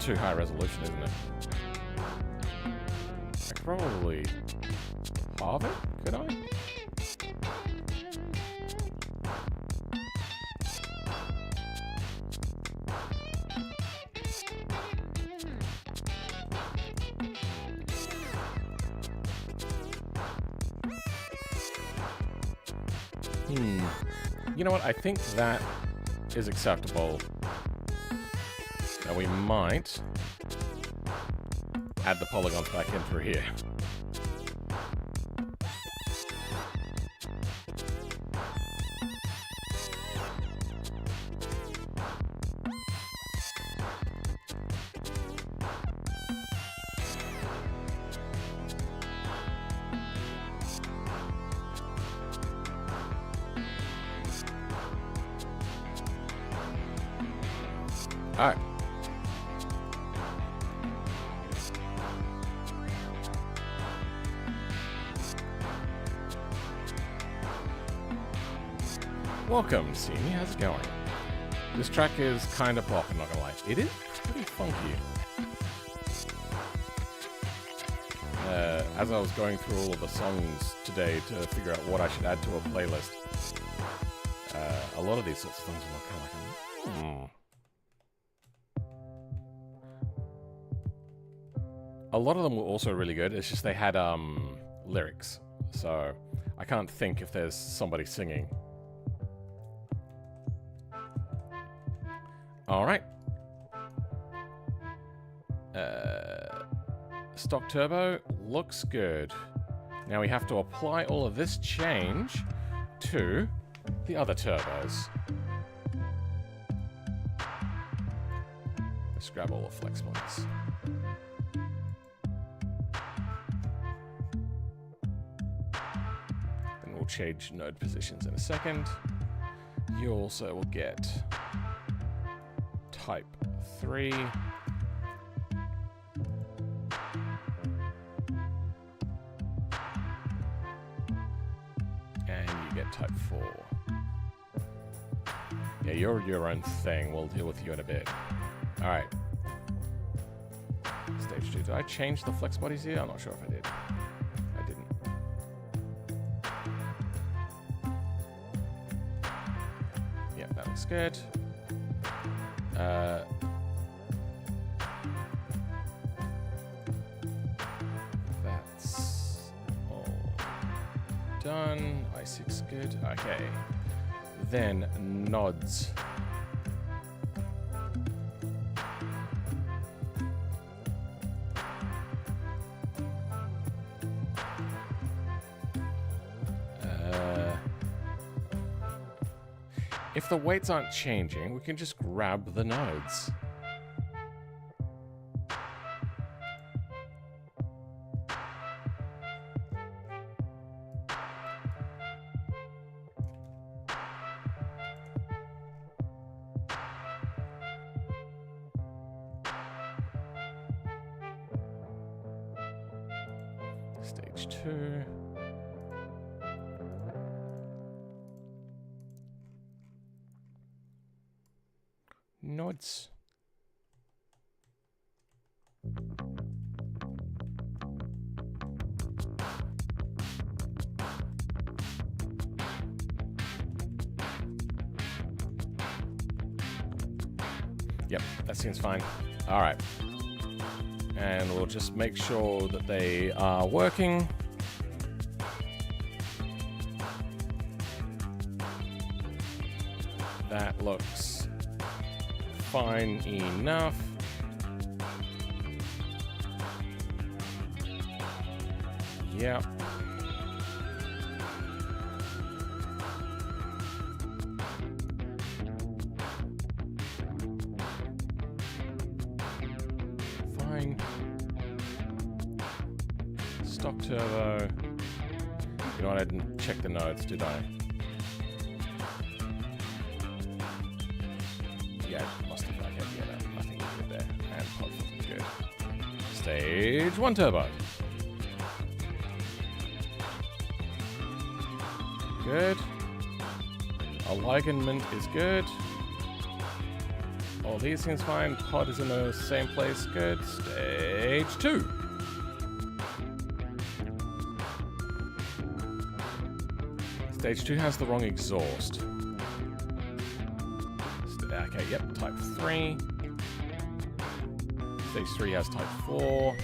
A: Too high resolution, isn't it? I could probably halve it, could I? You know what? I think that is acceptable. Now we might add the polygons back in through here. All right. Welcome, Simi. How's it going? This track is kind of pop, I'm not gonna lie. It is pretty funky. As I was going through all of the songs today to figure out what I should add to a playlist, a lot of these sorts of things were kind of like, A lot of them were also really good. It's just they had lyrics, so I can't think if there's somebody singing. All right. Stock turbo looks good. Now we have to apply all of this change to the other turbos. Let's grab all the flex points. And we'll change node positions in a second. You also will get type 3. And you get type 4. Yeah, you're your own thing. We'll deal with you in a bit. Alright. Stage 2. Did I change the flex bodies here? I'm not sure if I did. I didn't. Yeah, that looks good. That's all done. I6 good. Okay. Then nods. If the weights aren't changing, we can just grab the nodes. Stage 2. Nods. Yep, that seems fine. All right. And we'll just make sure that they are working. That looks fine enough. Yep. Fine. Stock turbo. You know what? I didn't check the nodes, did I? Yeah, must have. Okay, yeah, no, nothing good there. And pod filter's good. Stage 1 turbo. Good. Alignment is good. All these seems fine. Pod is in the same place. Good. Stage 2. Stage 2 has the wrong exhaust. Okay, yep, type 3. Stage 3 has type 4.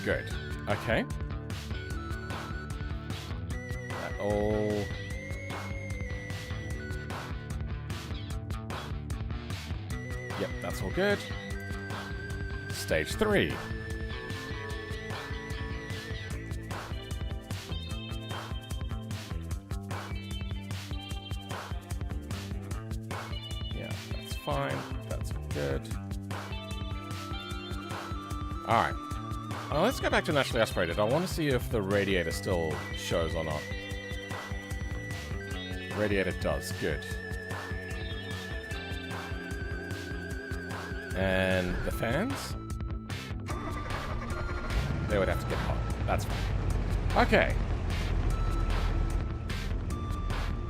A: Good. Okay. That all... Yep, that's all good. Stage 3. Yeah, that's fine. That's good. Alright. Let's go back to naturally aspirated. I want to see if the radiator still shows or not. Radiator does. Good. And the fans? They would have to get hot. That's fine. Okay.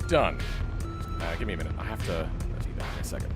A: Done. Give me a minute. I have to do that in a second.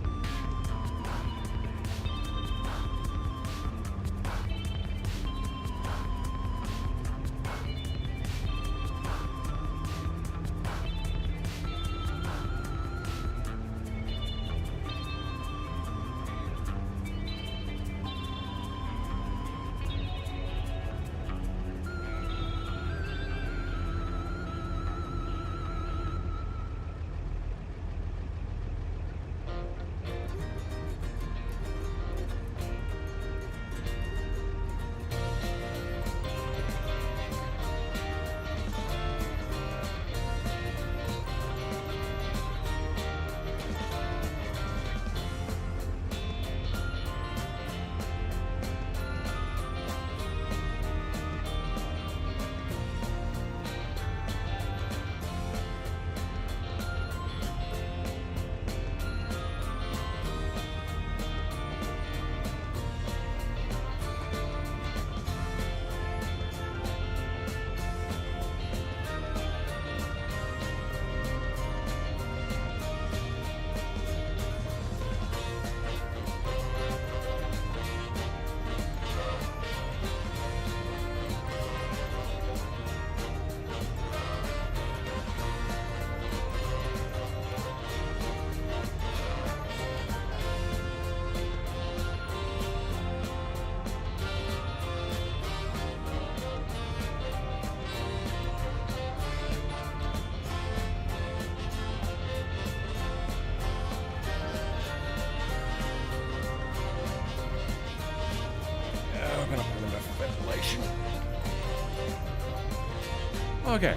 A: Okay.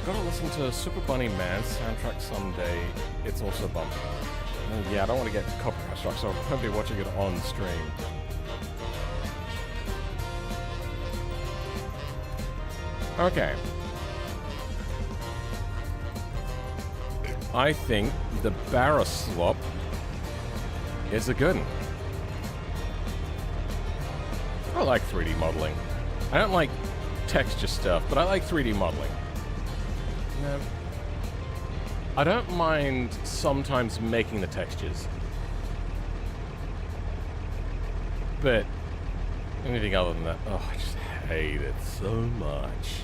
A: Gotta listen to Super Bunny Man's soundtrack someday. It's also bumpy. Yeah, I don't want to get copyright struck, so I'll be watching it on stream. Okay. I think the Barra swap is a good one. I like 3D modeling. I don't like texture stuff, but I like 3D modeling. No. I don't mind sometimes making the textures. But anything other than that, oh, I just hate it so much.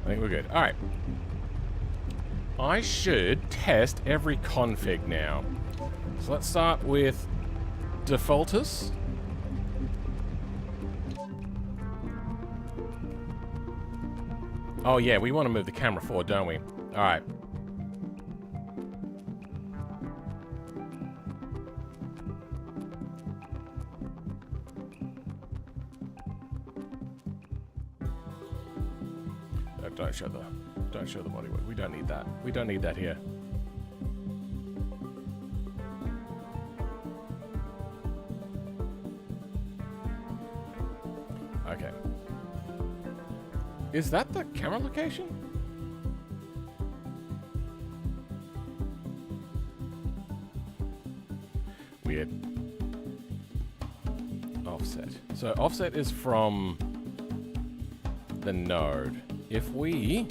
A: I think we're good. Alright. I should test every config now. So let's start with defaulters. Oh yeah, we want to move the camera forward, don't we? Alright. Don't show the bodywork. We don't need that. We don't need that here. Okay. Is that the camera location? Weird. Offset. So offset is from the node. If we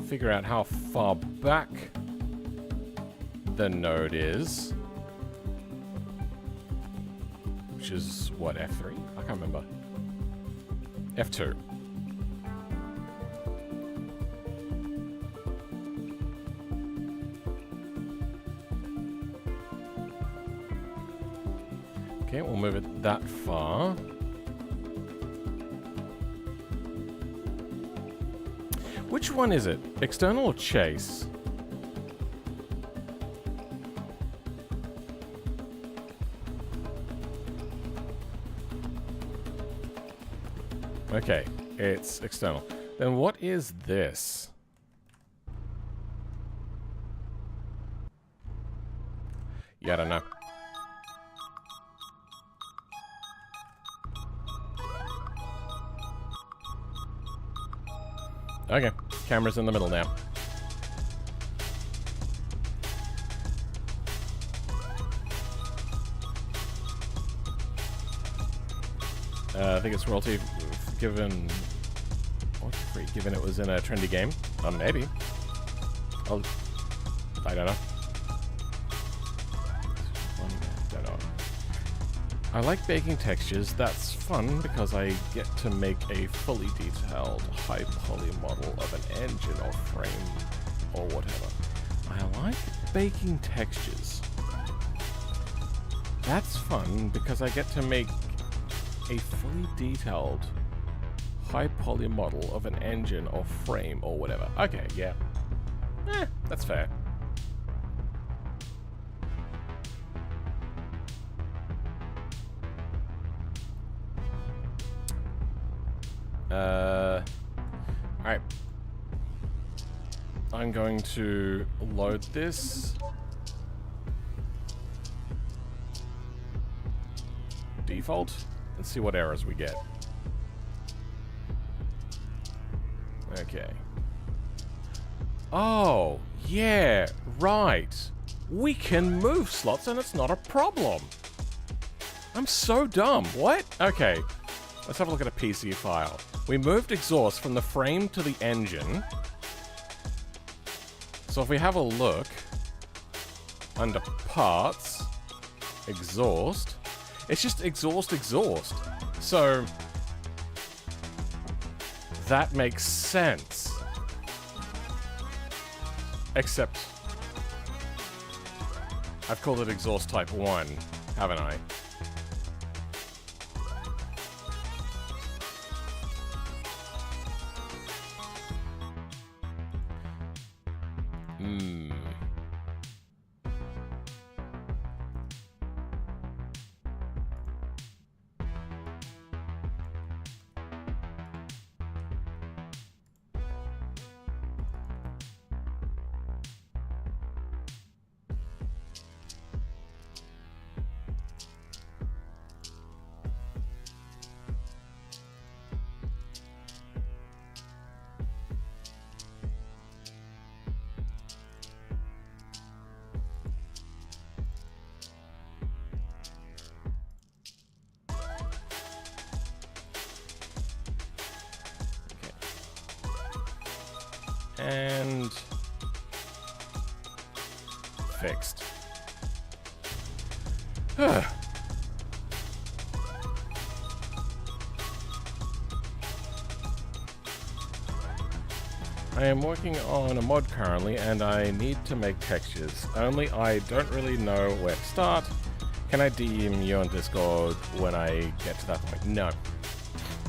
A: figure out how far back the node is, which is what, F3? I can't remember. F2. Okay, we'll move it that far. Which one is it? External or chase? Okay, it's external. Then what is this? Yeah, I don't know. Okay, camera's in the middle now. I think it's royalty given... What's free? Given it was in a trendy game? Maybe. I don't know. Don't know. I like baking textures. That's fun because I get to make a fully detailed high poly model of an engine or frame or whatever. I like baking textures. That's fun because I get to make a fully detailed high poly model of an engine or frame or whatever. Okay, yeah. That's fair. Alright. I'm going to load this. Default. And see what errors we get. Okay. Oh, yeah, right. We can move slots and it's not a problem. I'm so dumb. What? Okay. Let's have a look at a PC file. We moved exhaust from the frame to the engine. So if we have a look under parts, exhaust, it's just exhaust. So that makes sense. Except I've called it exhaust type 1, haven't I? And fixed. I am working on a mod currently, and I need to make textures. Only I don't really know where to start. Can I DM you on Discord when I get to that point? No.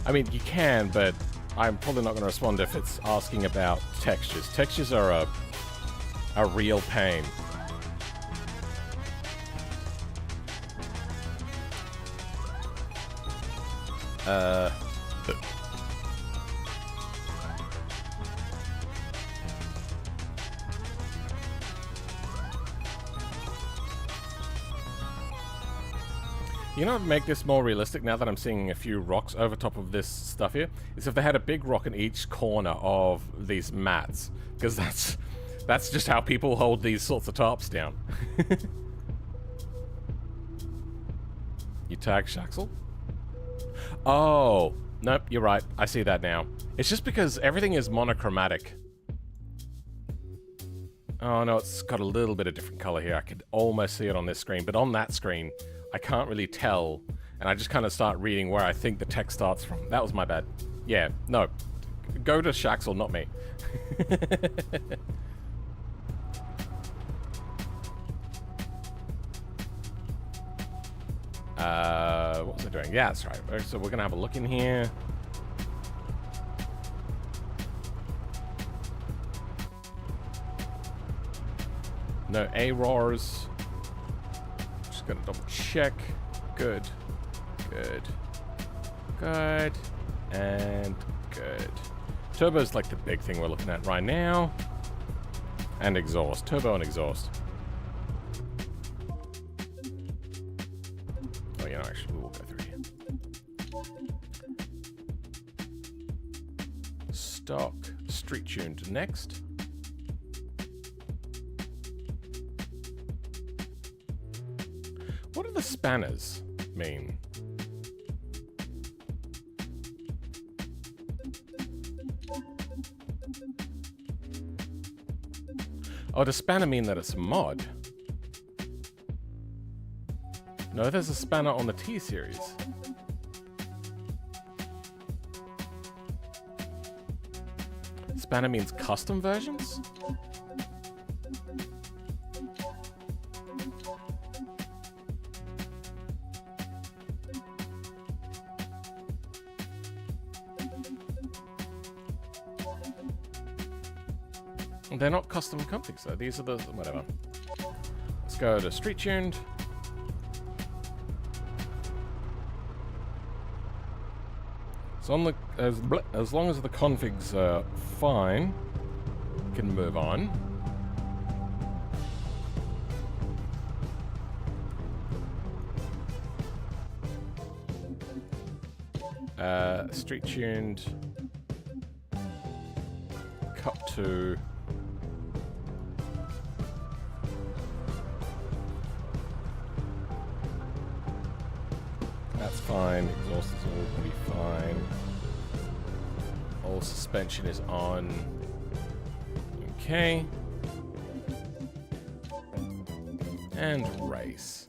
A: I mean, you can, but I'm probably not going to respond if it's asking about textures. Textures are a real pain. You know what would make this more realistic now that I'm seeing a few rocks over top of this stuff here? Is if they had a big rock in each corner of these mats. Because that's just how people hold these sorts of tarps down. You tag Shaxel? Oh, nope, you're right. I see that now. It's just because everything is monochromatic. Oh no, it's got a little bit of different color here. I could almost see it on this screen, but on that screen, I can't really tell, and I just kind of start reading where I think the text starts from. That was my bad. Yeah, no. Go to Shaxel, not me. What was I doing? Yeah, that's right. So we're gonna have a look in here. No errors. Just gonna double check. Good. Good. Good. And good. Turbo's like the big thing we're looking at right now. And exhaust. Turbo and exhaust. Oh, you know, actually, we'll go through here. Stock. Street tuned next. What do the spanners mean? Oh, does spanner mean that it's a mod? No, there's a spanner on the T-Series. Spanner means custom versions? They're not custom configs though. These are the whatever. Let's go to street tuned. So on the as long as the configs are fine, we can move on. Street tuned. Cut to. That's fine. Exhaust is all pretty fine. All suspension is on. Okay. And race.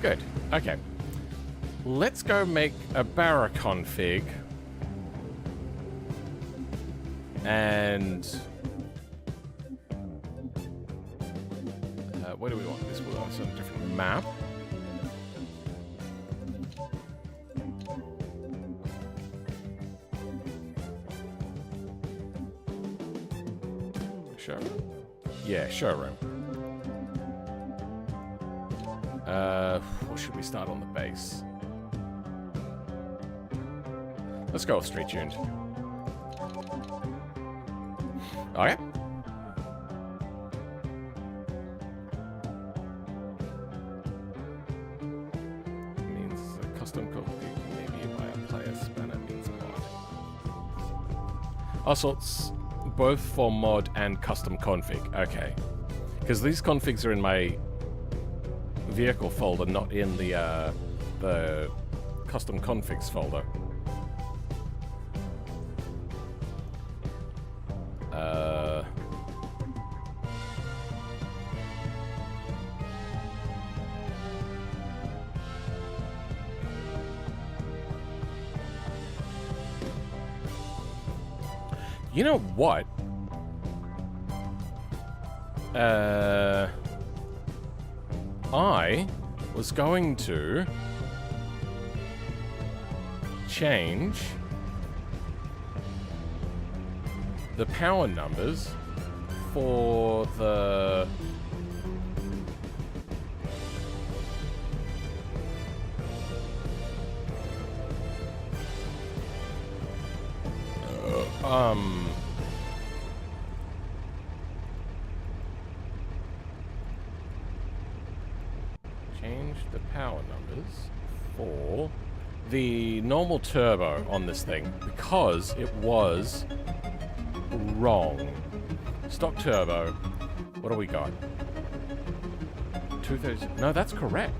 A: Good. Okay. Let's go make a Barra config. And where do we want this? We want some different map. Showroom? Yeah, showroom. What should we start on the base? Let's go with street tuned. Okay. Means a custom config, maybe by a player spanner means mod. Also, it's both for mod and custom config. Okay. Because these configs are in my vehicle folder, not in the the custom configs folder. You know what? I was going to change the power numbers for the change the power numbers for the normal turbo on this thing because it was wrong. Stock turbo. What do we got? 230. No, that's correct.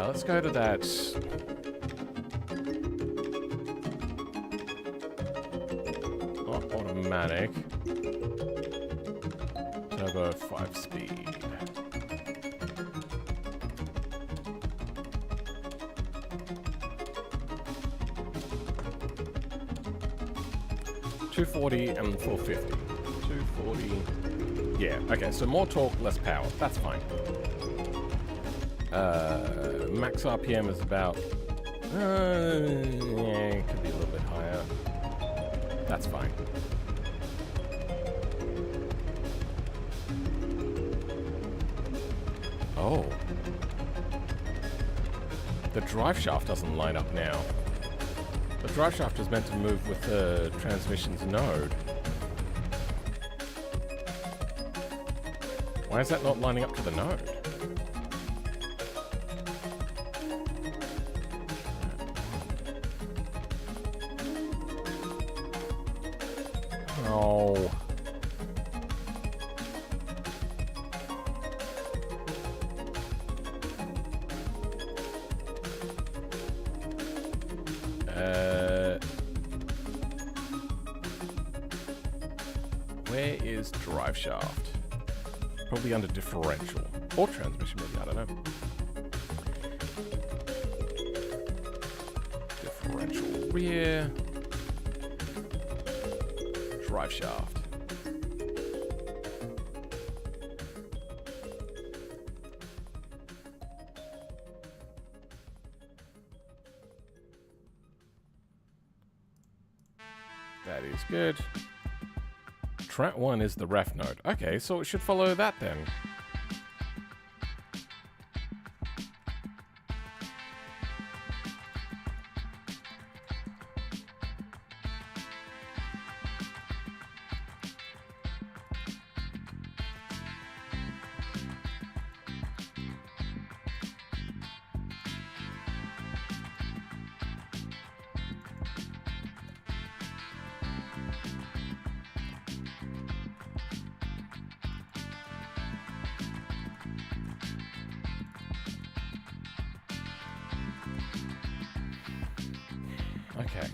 A: Let's go to that. Automatic. Turbo 5-speed. $240 and $450. $240. Yeah. Okay. So more torque, less power. That's fine. Max RPM is about. Yeah, it could be a little bit higher. That's fine. Oh. The drive shaft doesn't line up now. The drive shaft is meant to move with the transmission's node. Why is that not lining up to the node? Oh. Where is drive shaft? Probably under differential. Or transmission, maybe, I don't know. Differential rear. Drive shaft. That is good. Track 1 is the ref node. Okay, so it should follow that then. Okay.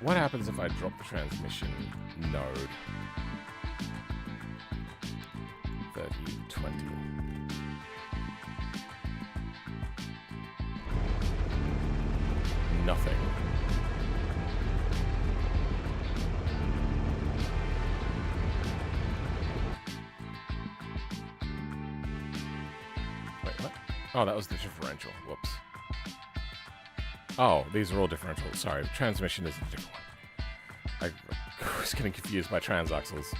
A: What happens if I drop the transmission node? 30, 20. Nothing. Oh, that was the differential. Whoops. Oh, these are all differential. Sorry, transmission is a different one. I was getting confused by transaxles.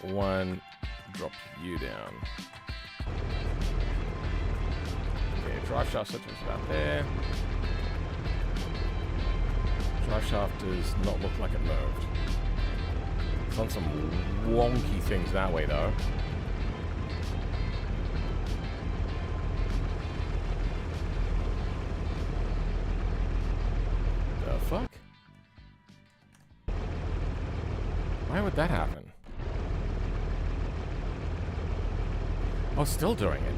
A: One, drop you down. Okay, drive shaft center is about there. Drive shaft does not look like it moved. It's on some wonky things that way, though. The fuck? Why would that happen? Oh, still doing it.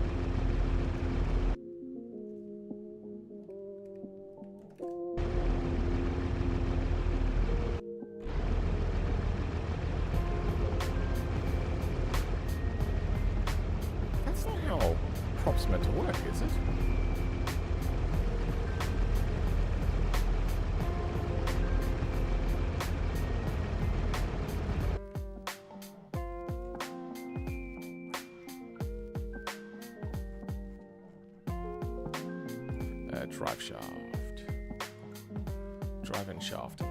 A: That's not how props meant to work, is it? Drive shaft. Drive-in shaft.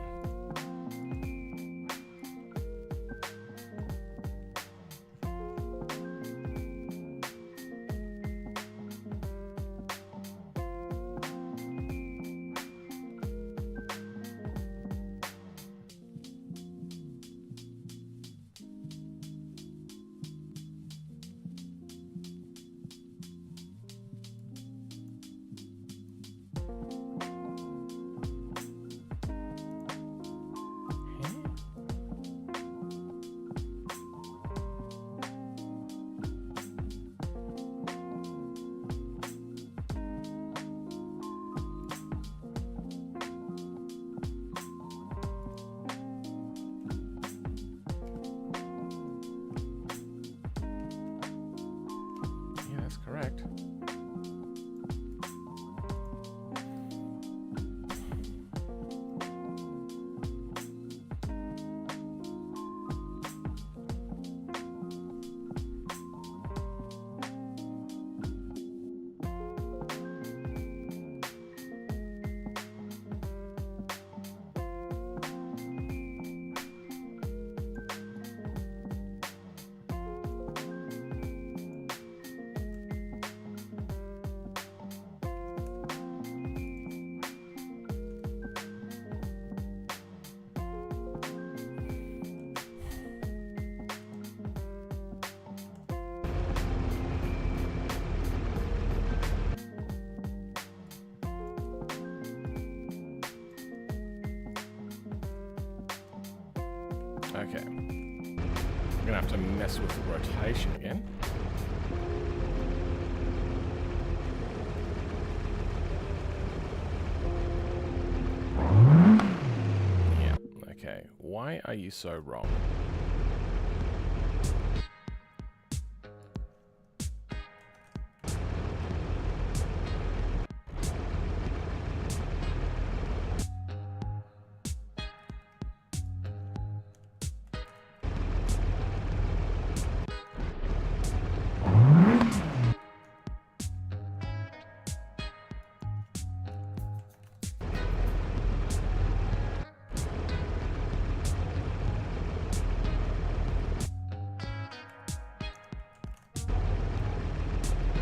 A: That's correct. Okay. I'm gonna have to mess with the rotation again. Yeah, okay. Why are you so wrong?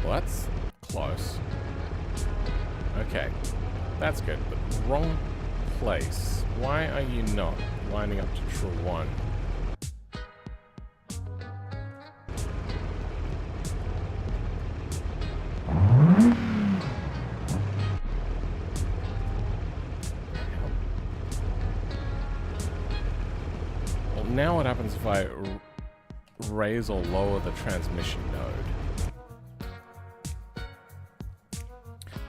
A: Well, that's close. Okay, that's good, but wrong place. Why are you not lining up to true 1? Well, now what happens if I raise or lower the transmission node?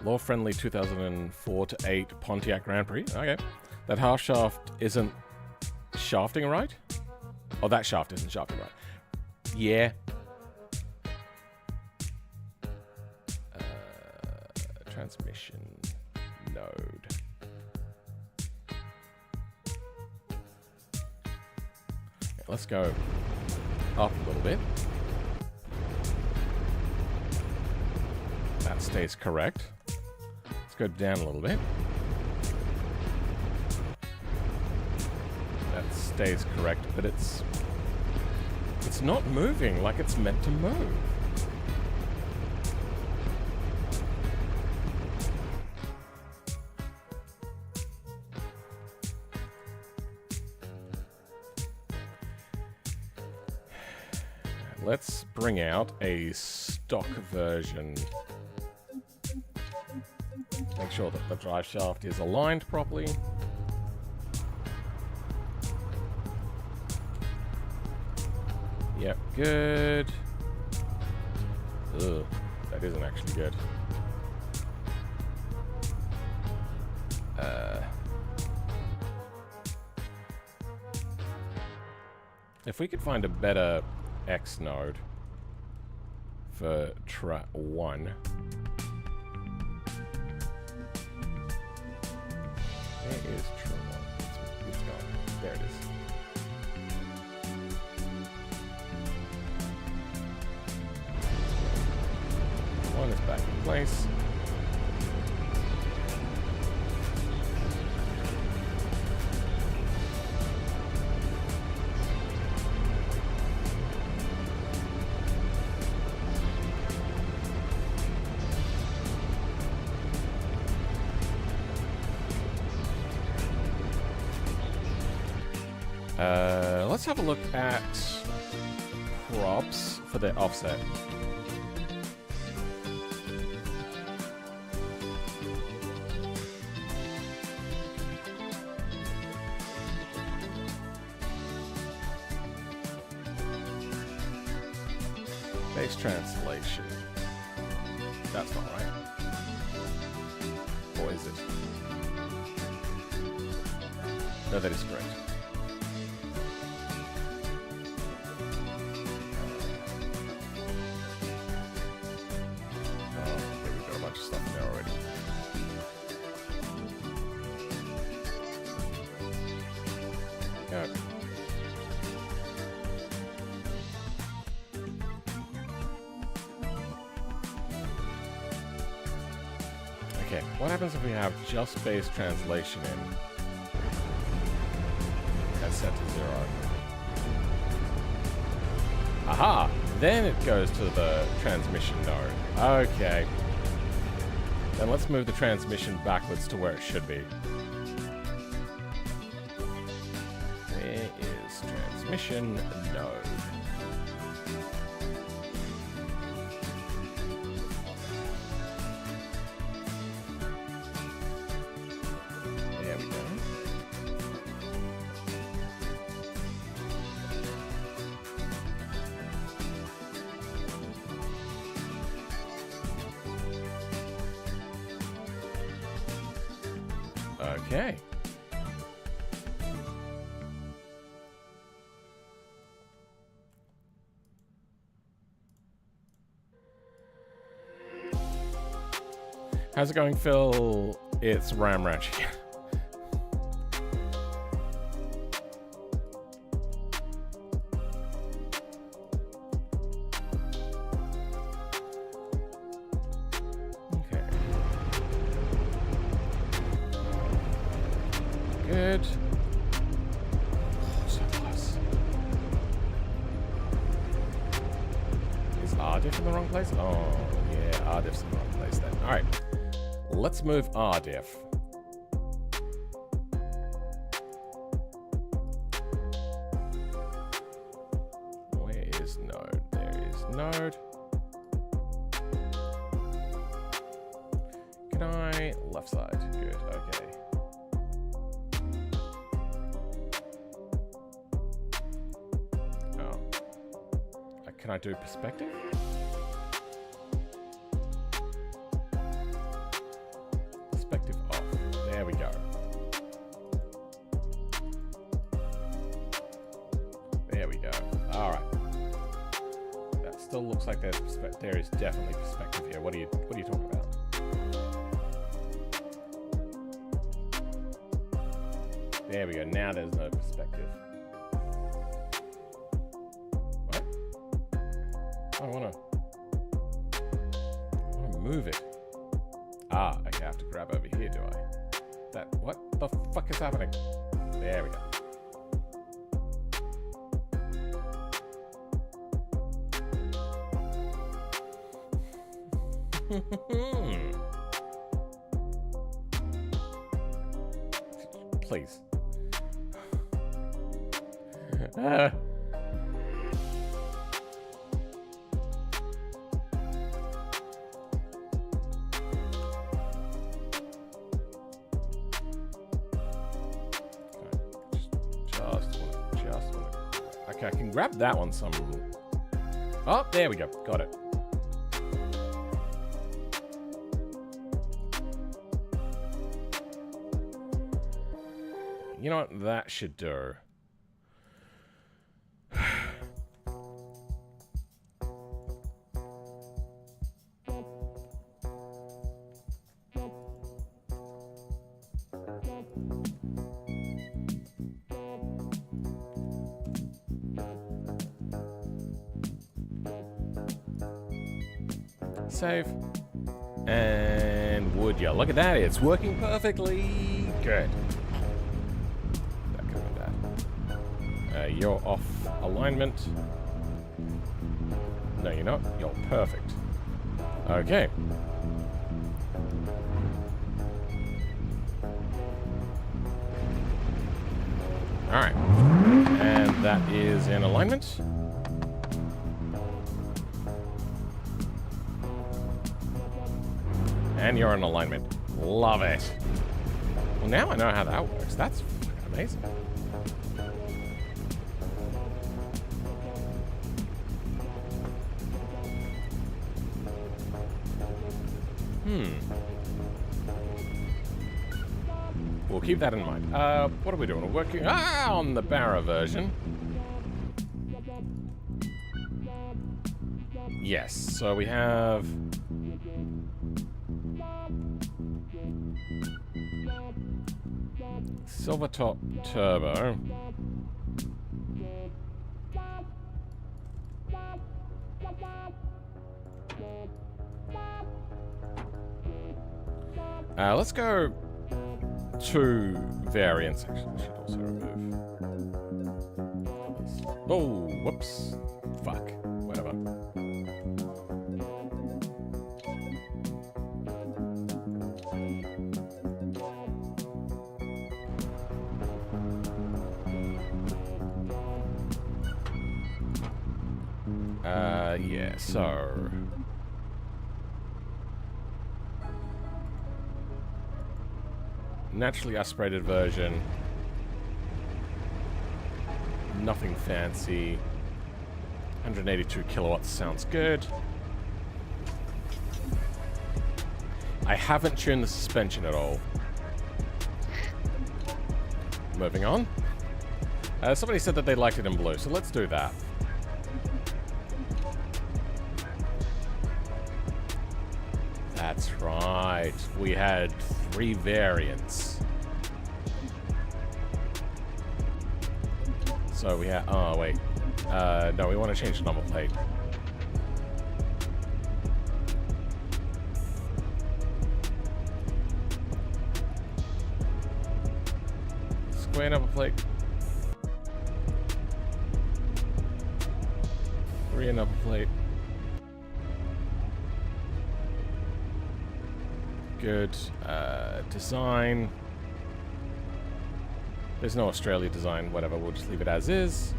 A: Law-friendly 2004 to 8 Pontiac Grand Prix. Okay. That half shaft isn't shafting right? Oh, that shaft isn't shafting right. Yeah. Transmission node. Okay, let's go up a little bit. That stays correct. Let's go down a little bit. That stays correct, but it's not moving like it's meant to move. Let's bring out a stock version. Make sure that the drive shaft is aligned properly. Yep, good. Ugh, that isn't actually good. If we could find a better X node for track 1. Where is track 1? It's gone. There it is. One is back in place. Let's have a look at props for their offset. Base translation. That's not right. Or is it? No, that is correct. Okay, what happens if we have just base translation in? That's set to 0. Aha! Then it goes to the transmission node. Okay. Then let's move the transmission backwards to where it should be. Where is transmission node? There we go. Okay. How's it going, Phil? It's Ramratch. Okay. Good. Oh, so close. Is RDiff in the wrong place? Oh, yeah, RDiff's in the wrong place then. All right. Let's move RDiff. Where is node? There is node. Can I? Left side. Good. Okay. Oh. Can I do perspective? Off. There we go. There we go. All right. That still looks like there's there is definitely perspective here. What are you talking about? There we go. Now there's no perspective. What? I want to move it. Ah, okay, I have to grab over here, do I? What the fuck is happening? There we go. Please. Okay, I can grab that one some. Oh, there we go. Got it. You know what? That should do. Save. And would you look at that? It's working perfectly. Good. That could have been bad. You're off alignment. No, you're not. You're perfect. Okay. Alright. And that is in alignment. And you're in alignment. Love it. Well, now I know how that works. That's fucking amazing. We'll keep that in mind. What are we doing? We're working on the Barra version. Yes, so we have... Silvertop Turbo. Let's go two variants. Actually, I should also remove. Oh, whoops. Fuck. Whatever. Yeah, so... Naturally aspirated version. Nothing fancy. 182 kilowatts sounds good. I haven't tuned the suspension at all. Moving on. Somebody said that they liked it in blue, so let's do that. That's right. We had 3 variants. So we have... Oh, wait. No, we want to change the number plate. Square number plate. 3 number plate. Good. Design. There's no Australia design, whatever, we'll just leave it as is.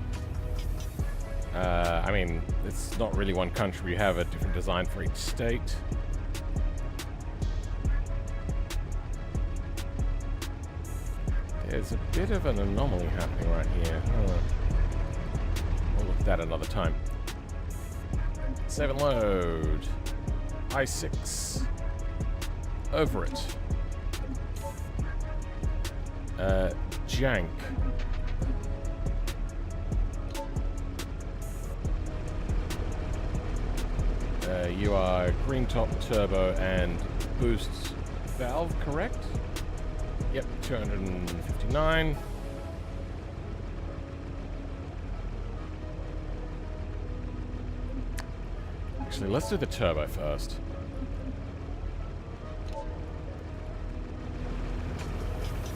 A: I mean, it's not really one country, you have a different design for each state. There's a bit of an anomaly happening right here. We'll look at that another time. Save and load. I6. Over it. Jank. You are green top turbo and boost valve, correct? Yep, 259. Actually, let's do the turbo first.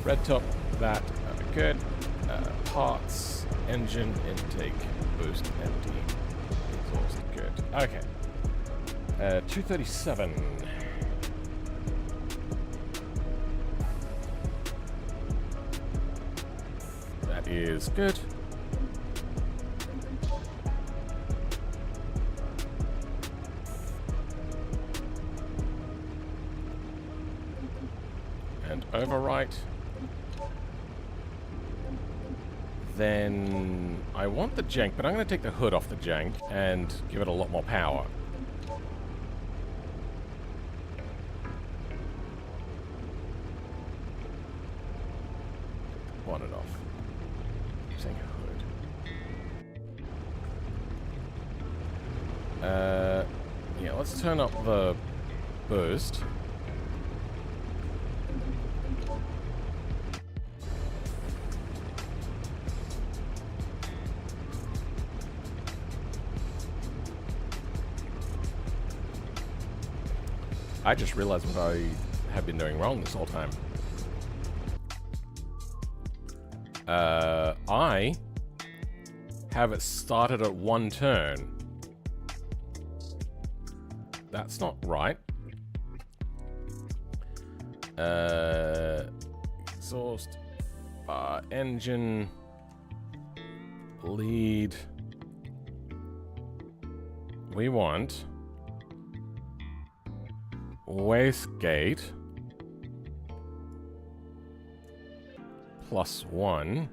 A: Red top, that, good. Parts, engine, intake, boost, empty, exhaust, good. Okay. 237. That is good. And overwrite. Then I want the jank, but I'm going to take the hood off the jank and give it a lot more power. Bonnet off. Saying hood. Yeah, let's turn up the boost. I just realized what I have been doing wrong this whole time. I have it started at 1 turn. That's not right. Exhaust, engine, lead. We want wastegate +1.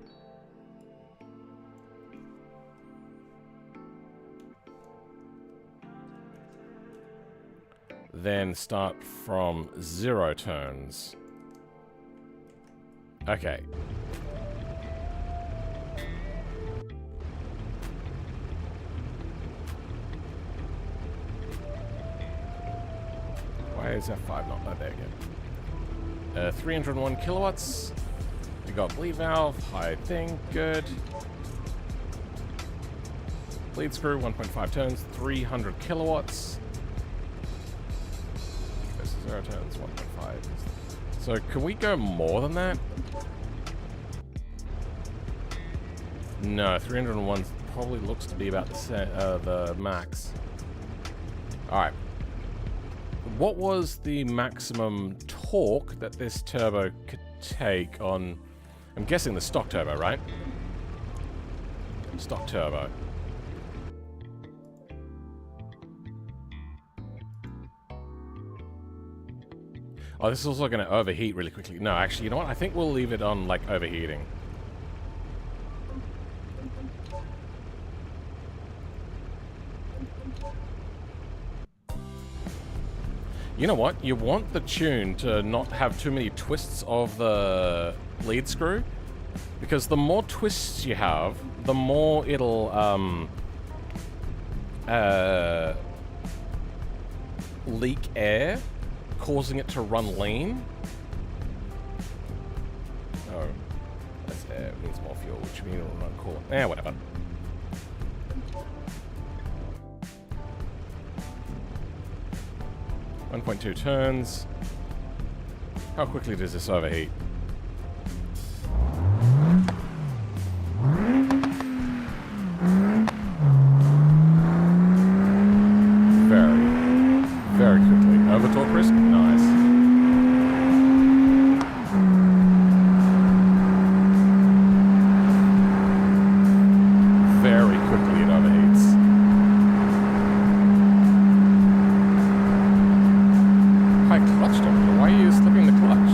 A: Then start from 0 turns. Okay. Why is F5 not that there again? 301 kilowatts. We got bleed valve, high thing, good. Bleed screw, 1.5 turns, 300 kilowatts. This is 0 turns, 1.5. So can we go more than that? No, 301 probably looks to be about the max. Alright. What was the maximum torque that this turbo could take on... I'm guessing the stock turbo, right? Stock turbo. Oh, this is also going to overheat really quickly. No, actually, you know what? I think we'll leave it on, like, overheating. You know what? You want the tune to not have too many twists of the lead screw, because the more twists you have, the more it'll leak air, causing it to run lean. Oh, that's air. It needs more fuel, which means it'll run cool. Whatever. .2 turns. How quickly does this overheat? Very quickly. Over torque risk? Nice. Very quickly it overheats. High clutch temperature. Why are you slipping the clutch?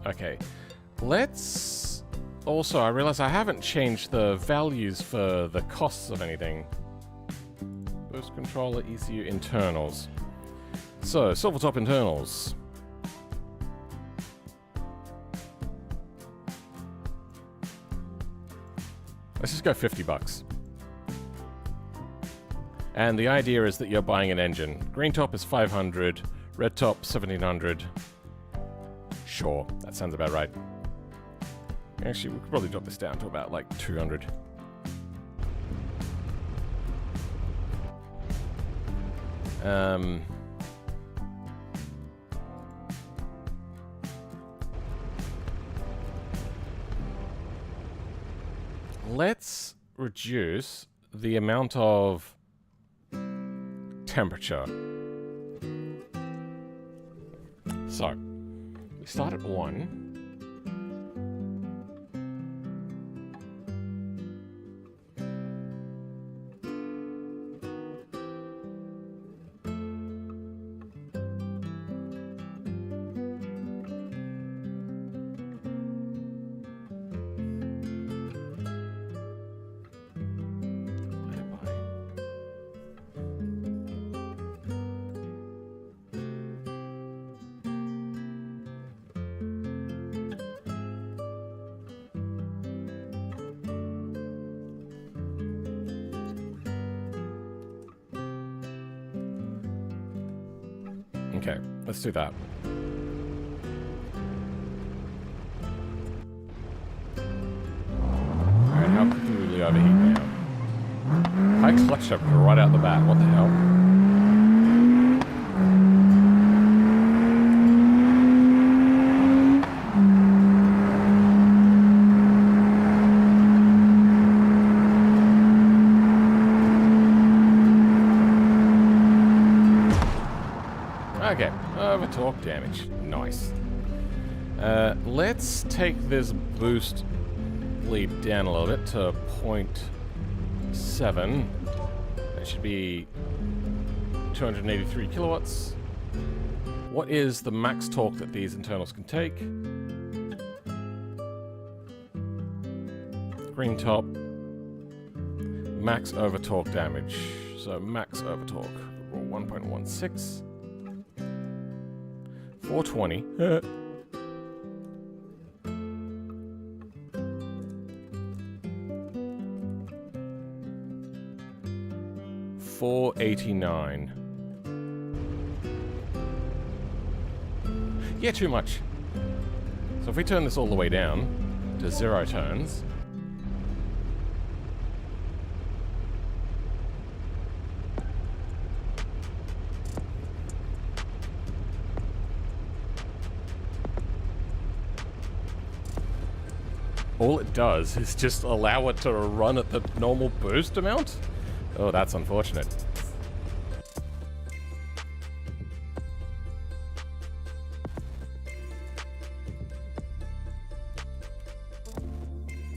A: Okay. Let's... Also, I realize I haven't changed the values for the costs of anything. Boost controller, ECU, internals. So, Silvertop internals. Let's just go 50 bucks. And the idea is that you're buying an engine. Green top is 500, red top 1700. Sure, that sounds about right. Actually, we could probably drop this down to about like 200. Let's reduce the amount of temperature. So, we start at 1. Okay, let's do that. Alright, how quickly will we overheat now? High clutch temperature right out the bat, what the hell? Okay, over torque damage. Nice. Let's take this boost lead down a little bit to 0.7. That should be 283 kilowatts. What is the max torque that these internals can take? Green top. Max over torque damage. So max over torque. 1.16. 420. 489. Yeah, too much. So if we turn this all the way down to 0 turns, all it does is just allow it to run at the normal boost amount? Oh, that's unfortunate.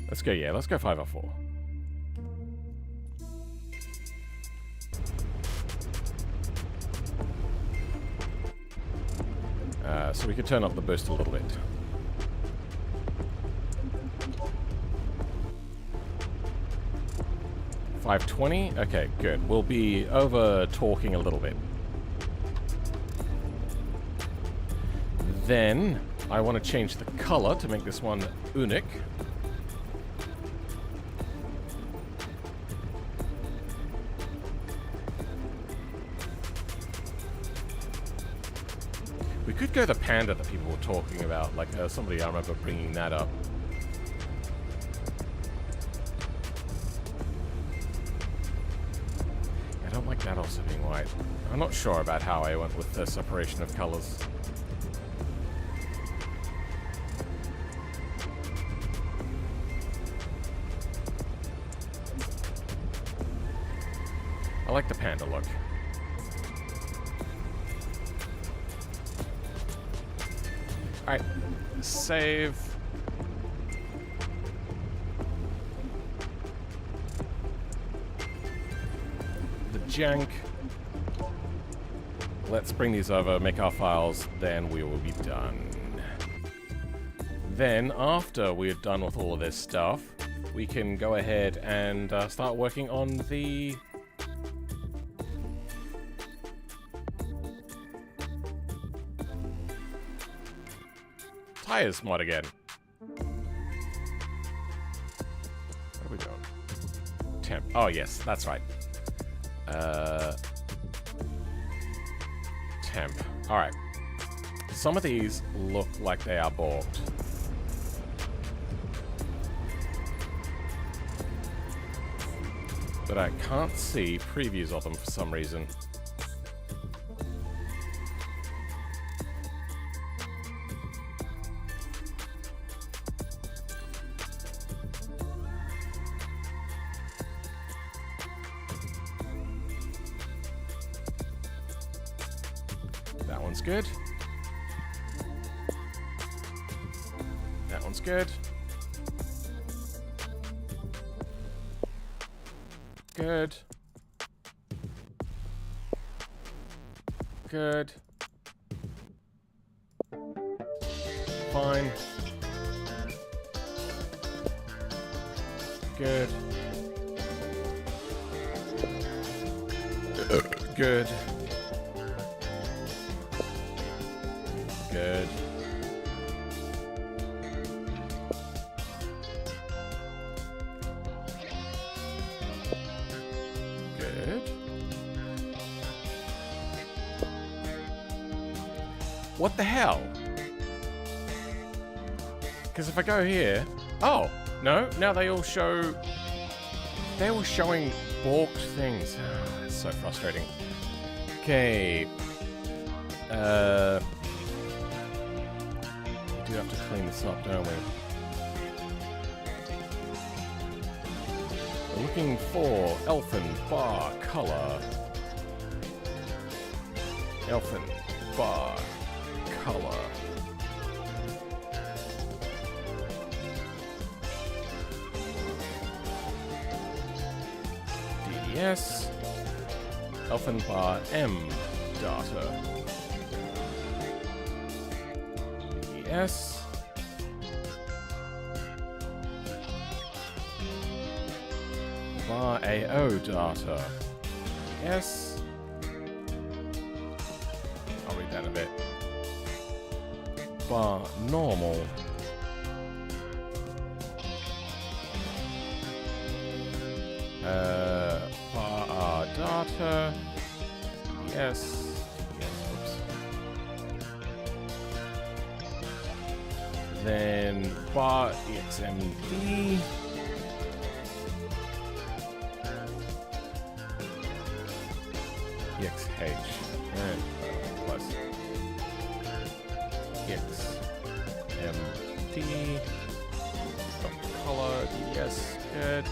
A: Let's go, yeah, let's go 504. So we could turn up the boost a little bit. $520? Okay, good. We'll be over-torquing a little bit. Then, I want to change the color to make this one unique. We could go the panda that people were talking about, like somebody I remember bringing that up. I don't like that also being white. I'm not sure about how I went with the separation of colors. I like the panda look. Alright, save. The jank. Let's bring these over, make our files, then we will be done. Then, after we're done with all of this stuff, we can go ahead and start working on the tires mod again. What are we doing? Temp. Oh, yes, that's right. Temp. Alright. Some of these look like they are balked. But I can't see previews of them for some reason. That one's good. That one's good. Good. Good. Fine. Good. Good. Good. Good. What the hell? Because if I go here... Oh! No, now they all show... They were showing balked things. Oh, it's so frustrating. Okay. We do have to clean this up, don't we? We're looking for Elfin bar color. Elfin bar color. DDS. Elfin bar M data. DDS. Bar AO data. Yes. I'll read that in a bit. Bar normal. Bar R data. Yes. Yes. Then bar EXMD. EXH and plus EXMD. Color, yes, good.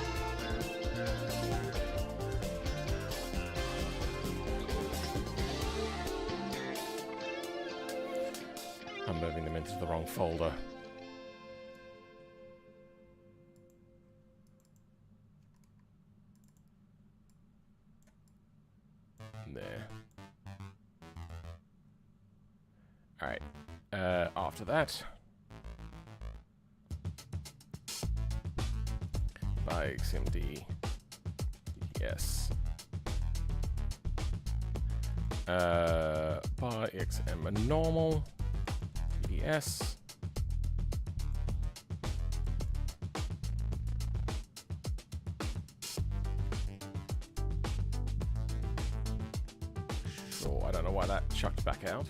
A: I'm moving them into the wrong folder. There. Alright. After that, by XMD, yes. By XM normal, yes. Sure, I don't know why that chucked back out.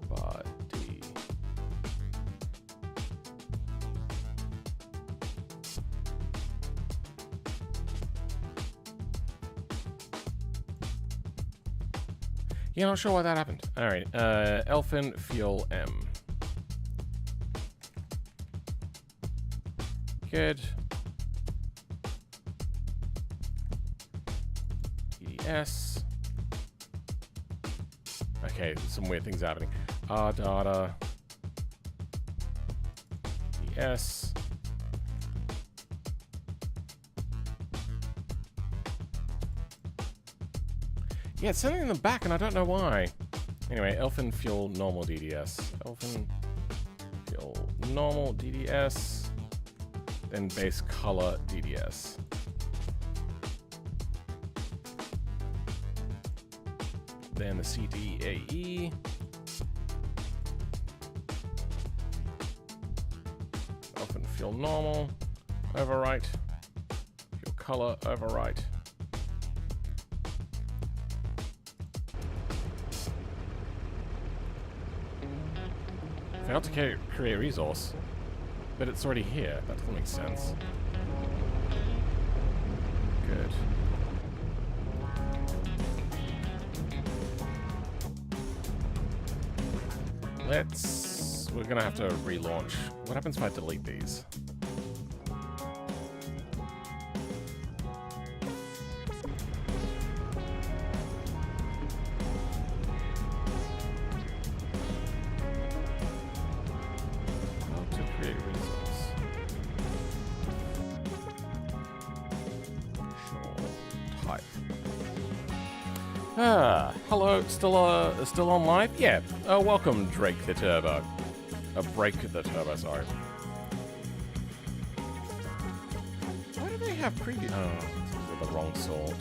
A: But D. Yeah, not sure why that happened. Alright, Elfin Fuel M. Good. EDS. Okay, some weird things happening. R data. ES. Yeah, it's something in the back, and I don't know why. Anyway, Elfin Fuel Normal DDS. Elfin Fuel Normal DDS. Then Base Color DDS. Then the CDAE. Elfin Fuel Normal. Overwrite. Fuel Color Overwrite. Failed to create resource. But it's already here. That doesn't make sense. Good. We're gonna have to relaunch. What happens if I delete these? How to create resource. Sure. Type. Hello, still on live? Yeah. Welcome, Drake the Turbo. Break the Turbo, sorry. Why do they have preview? Oh, they're the wrong sort.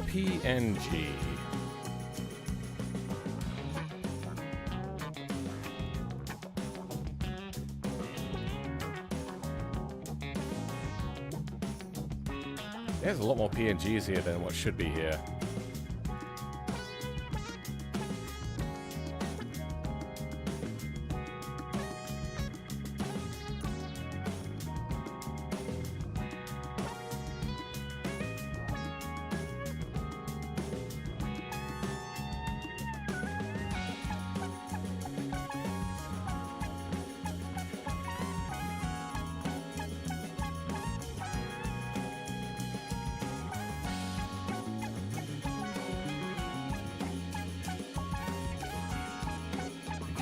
A: PNG. There's a lot more PNGs here than what should be here.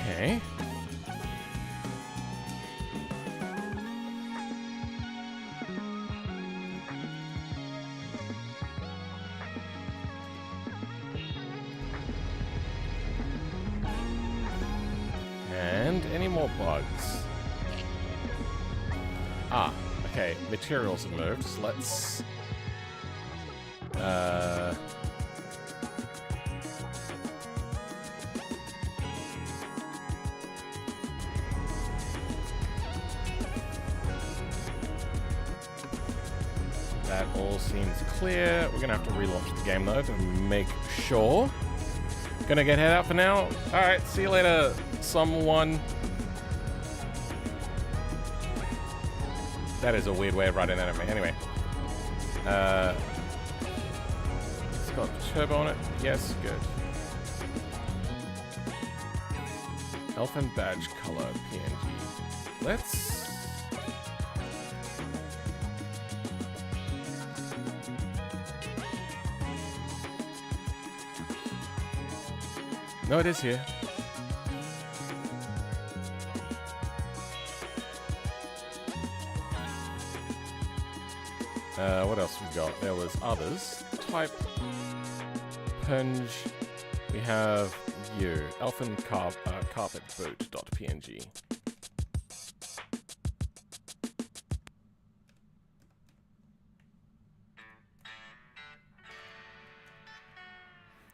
A: Okay. And any more bugs? Ah, okay. Materials have moved, so let's that all seems clear. We're gonna have to relaunch the game though to make sure. Gonna get head out for now. Alright, see you later, someone. That is a weird way of writing that at me. Anyway. It's got turbo on it. Yes, good. Elfin badge color PNG. Let's... No, it is here. What else we got? There was others. Type. Punge. We have you. Elfin carpet boot.png.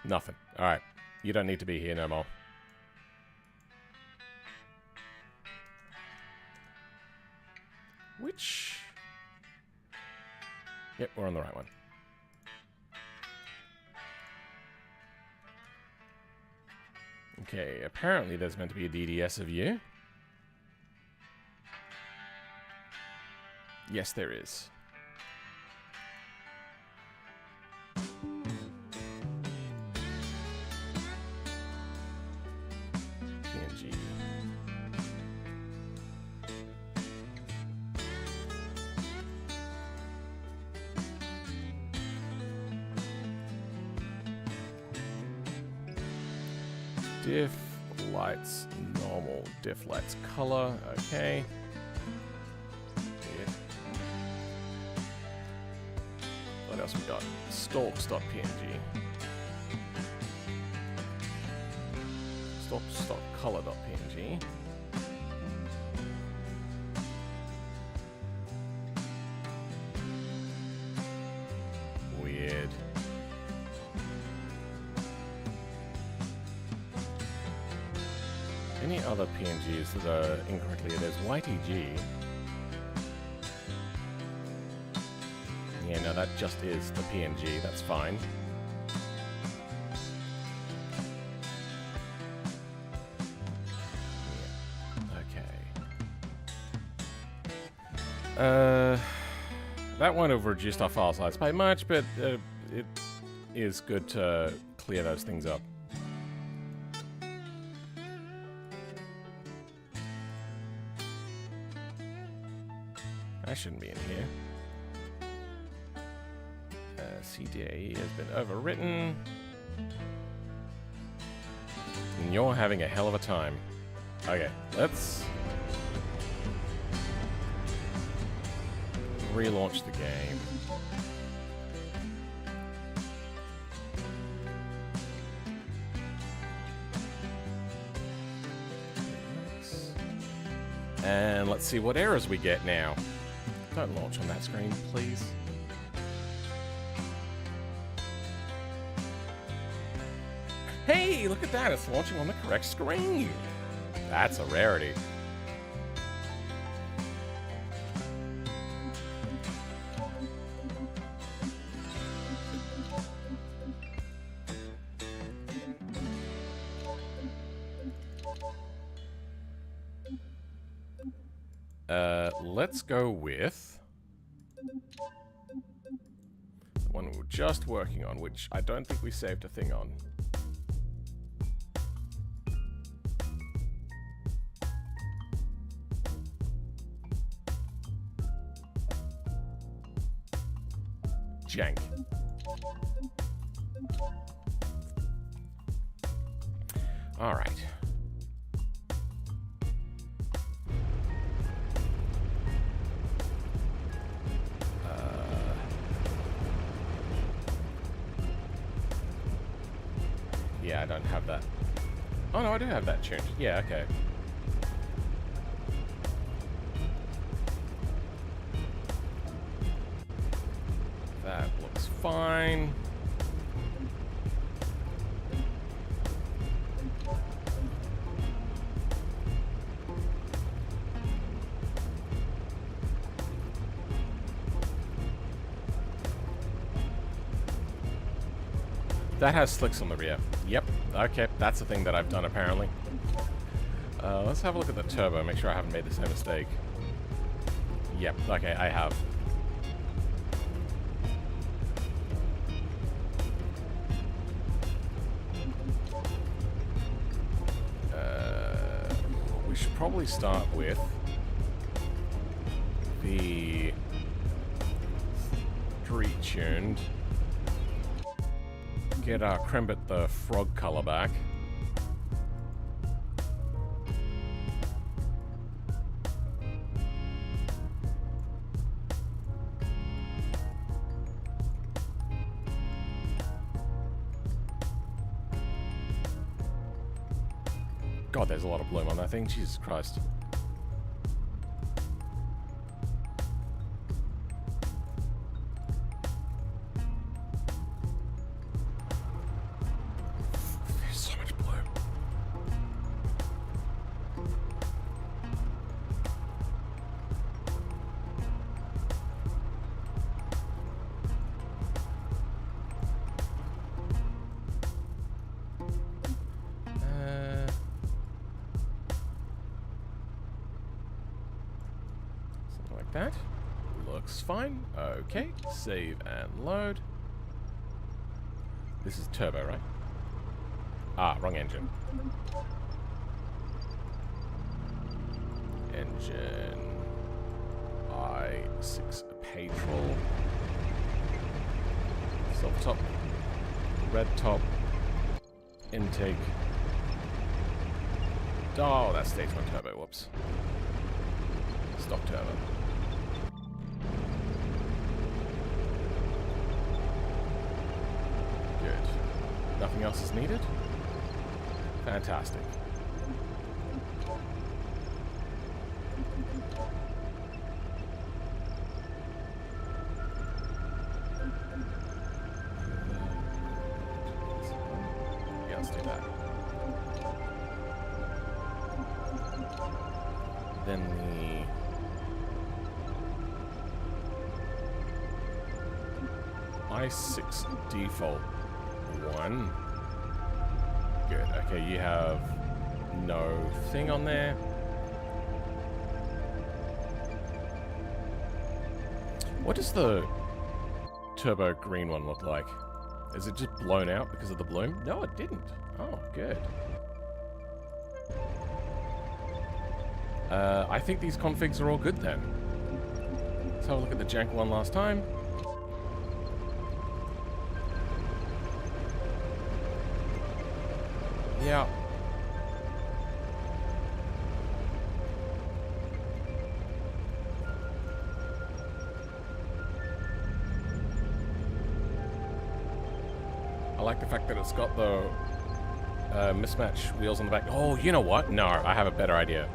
A: Nothing. Alright. You don't need to be here no more. Which... Yep, we're on the right one. Okay, apparently there's meant to be a DDS of you. Yes, there is. PNG. Diff lights normal. Diff lights color. Okay. Yeah. What else we got? Stalks.png. Stalks.color.png. Weird. Any other PNGs that are incorrectly? There's YTG. Yeah, no, that just is the PNG. That's fine. That won't have reduced our file size by much, but it is good to clear those things up. That shouldn't be in here. CDAE has been overwritten. And you're having a hell of a time. Okay, let's relaunch the game. And let's see what errors we get now. Don't launch on that screen, please. Hey, look at that. It's launching on the correct screen. That's a rarity. Let's go with the one we were just working on, which I don't think we saved a thing on. Jank. All right. Yeah, I don't have that. Oh no, I do have that tuned. Yeah, okay. That looks fine. That has slicks on the rear. Yep. Okay, that's the thing that I've done apparently. Let's have a look at the turbo, make sure I haven't made the same mistake. Yep, okay, I have. We should probably start with the retuned. Get our Crembit the frog color back. God, there's a lot of bloom on that thing. Jesus Christ. That looks fine. Okay, save and load. This is turbo, right? Ah, wrong engine. Engine I6 Patrol. Silver top, red top, intake. Oh, that's stage 1 turbo, whoops. Stock turbo. Nothing else is needed? Fantastic. Yeah, let's do that. Then the i6 default one. Good. Okay, you have no thing on there. What does the turbo green one look like? Is it just blown out because of the bloom? No, it didn't. Oh, good. I think these configs are all good then. Let's have a look at the jank one last time. Yeah. I like the fact that it's got the mismatch wheels on the back. Oh, you know what? No, I have a better idea.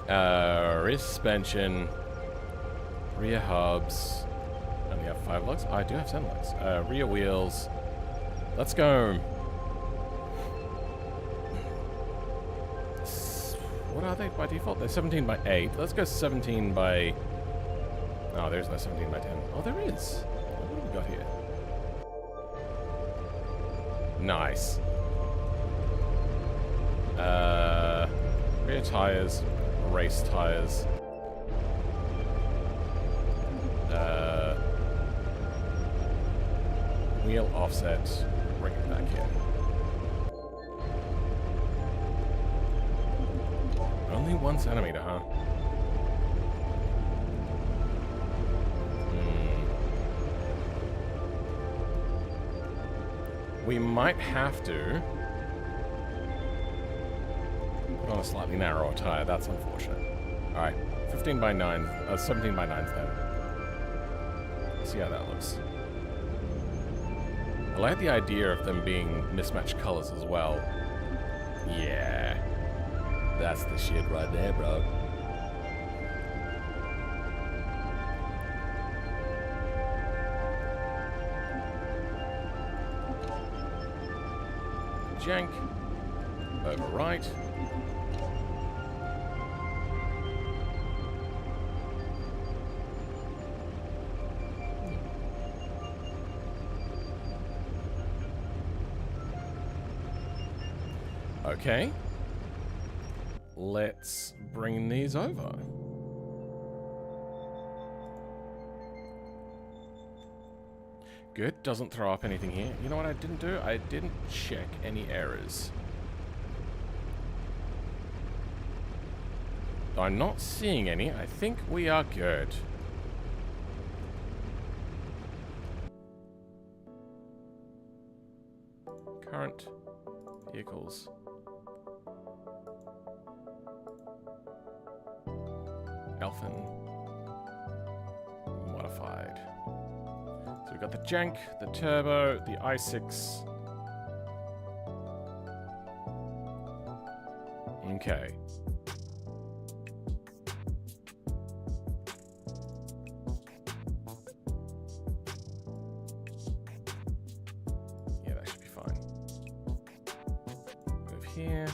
A: Rear suspension, rear hubs. I only have 5 lugs. I do have 7 lugs. Rear wheels. Let's go. What are they by default? They're 17 by 8. Let's go 17 by... Oh, there's no 17 by 10. Oh, there is. What have we got here? Nice. Rear tires, race tires. Wheel offset. Bring it back here. Only 1 centimeter, huh? We might have to put on a slightly narrower tire. That's unfortunate. Alright, 15 by 9, 17 by 9s then. Let's see how that looks. I like the idea of them being mismatched colors as well. Yeah. That's the shit right there, bro. Jank. Overwrite. Okay. Let's bring these over. Good, doesn't throw up anything here. You know what I didn't do? I didn't check any errors. I'm not seeing any. I think we are good. Current vehicles. Elfin. Modified. So we've got the jank, the turbo, the i6. Okay. Yeah, that should be fine. Move here.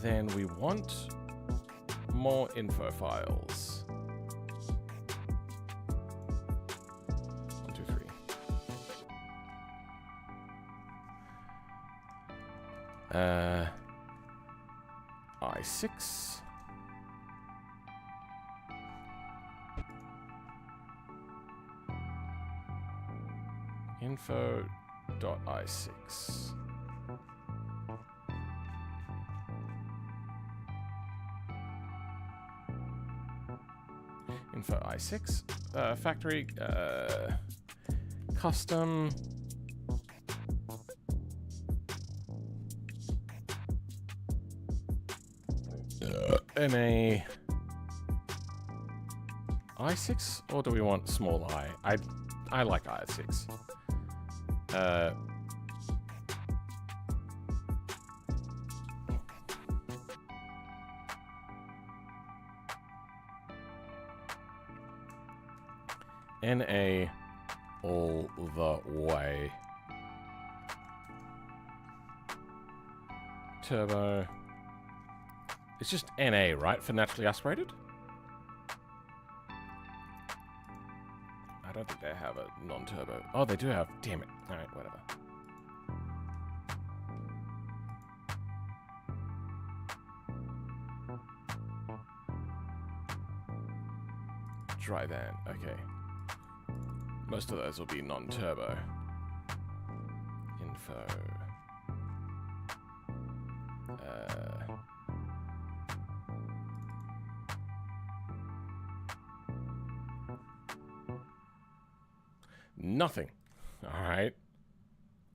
A: Then we want more info files. 1, 2, 3. i6. Info.i6. Info i6, factory, custom, NA i6, or do we want small I? I like i6. NA all the way. Turbo. It's just NA, right? For naturally aspirated? I don't think they have a non-turbo. Oh, they do have. Damn it. Alright, whatever. dry van. Okay. Most of those will be non-turbo. Info. Nothing. Alright.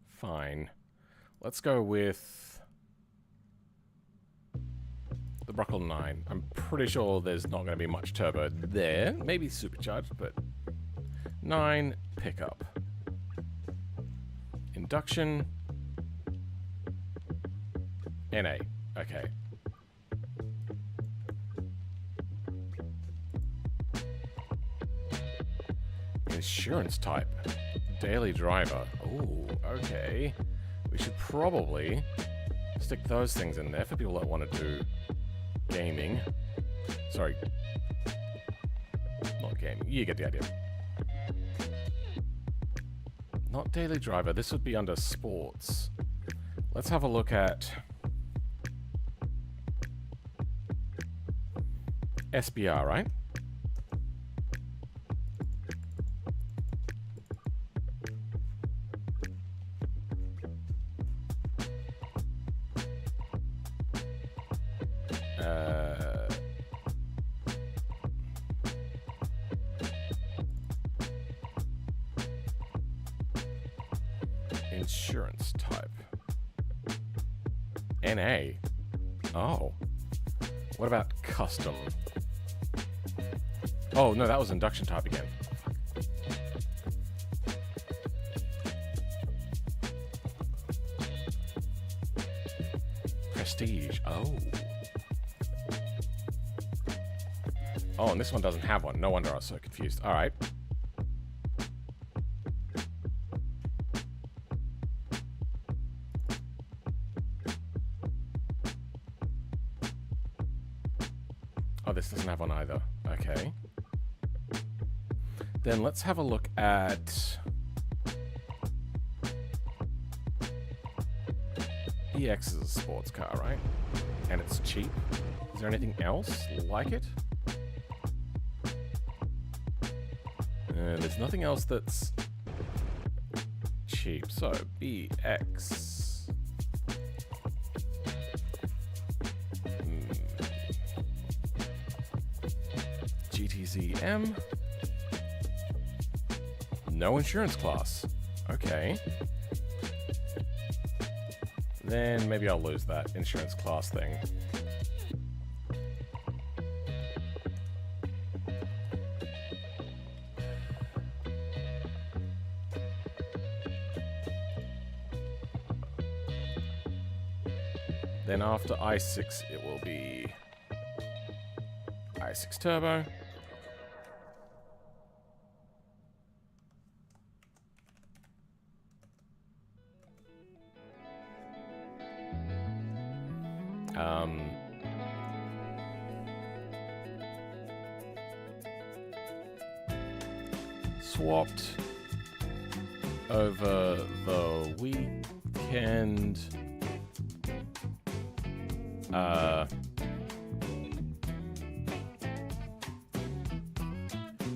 A: Fine. Let's go with the Bruckle 9. I'm pretty sure there's not going to be much turbo there. Maybe supercharged, but 9 pickup. Induction. NA. Okay. Insurance type. Daily driver. Oh, okay. We should probably stick those things in there for people that want to do gaming. Sorry. Not gaming. You get the idea. Not daily driver. This would be under sports. Let's have a look at SBR, right? Insurance type. NA. Oh. What about custom? Oh, no, that was induction type again. Prestige. Oh. Oh, and this one doesn't have one. No wonder I was so confused. All right. Oh, this doesn't have one either. Okay. Then let's have a look at EX is a sports car, right? And it's cheap. Is there anything else like it? There's nothing else that's cheap. So, BX. GTZM. No insurance class. Okay. Then maybe I'll lose that insurance class thing. Then after i6, it will be i6 Turbo. Swapped over the weekend.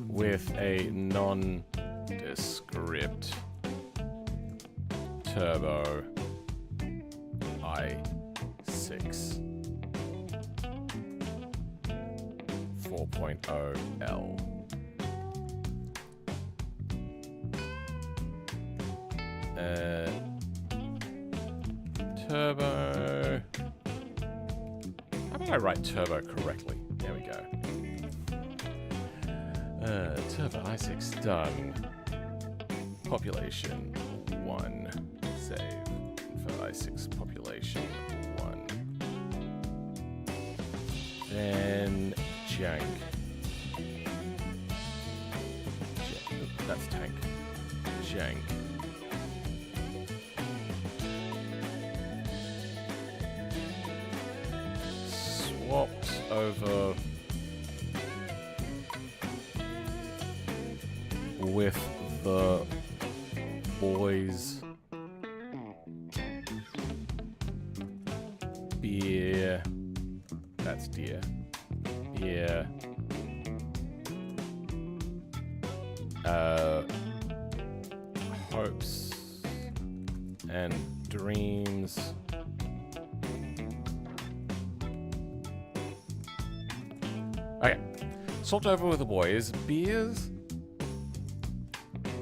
A: With a nondescript turbo i6 4.0L. Turbo. How about I write turbo correctly? There we go. Turbo i6 done. Population 1. Save for i6 population 1. Then jank. That's tank. Jank. Swapped over with the boys beer. That's deer. Beer. hopes and dreams. Okay. Swapped over with the boys. Beers?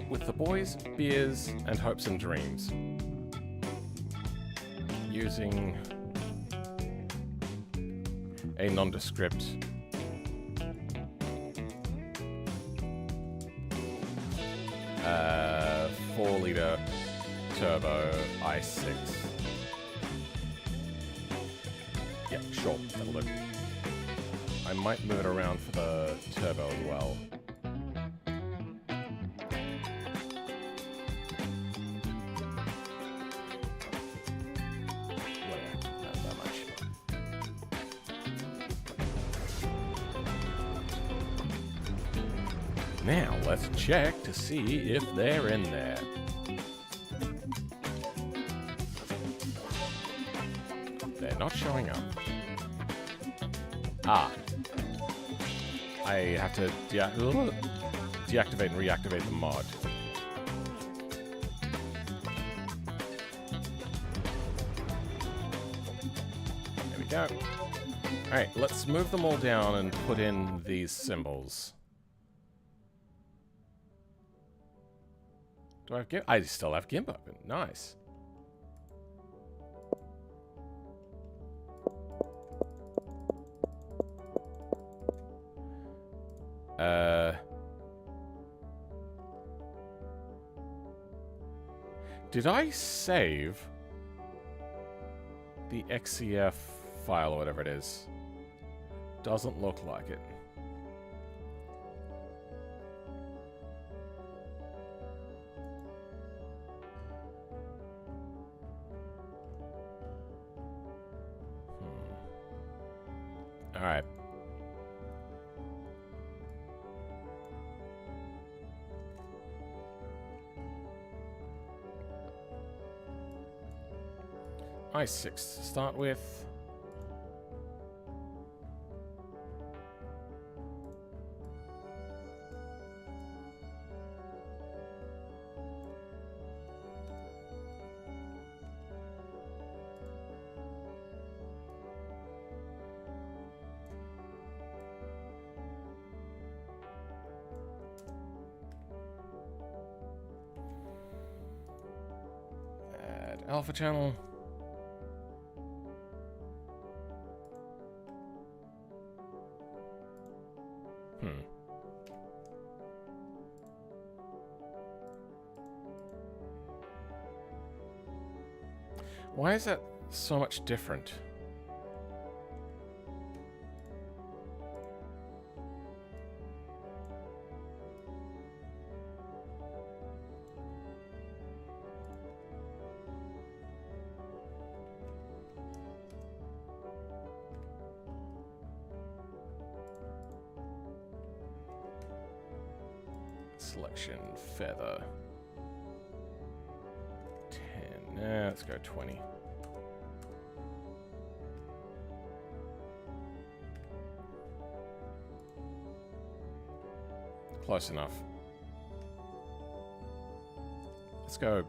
A: With the boys, beers, and hopes and dreams. Using a nondescript 4-liter turbo i6. Yeah, sure, that'll do. I might move it around for the turbo as well. Now, let's check to see if they're in there. They're not showing up. Ah. I have to deactivate and reactivate the mod. There we go. Alright, let's move them all down and put in these symbols. Do I have GIMP? I still have GIMP open. Nice. Did I save the XCF file or whatever it is? Doesn't look like it. All right. i6 to start with. Add alpha channel. Why is that so much different? Selection feather. 10. Let's go 20. Close enough. Let's go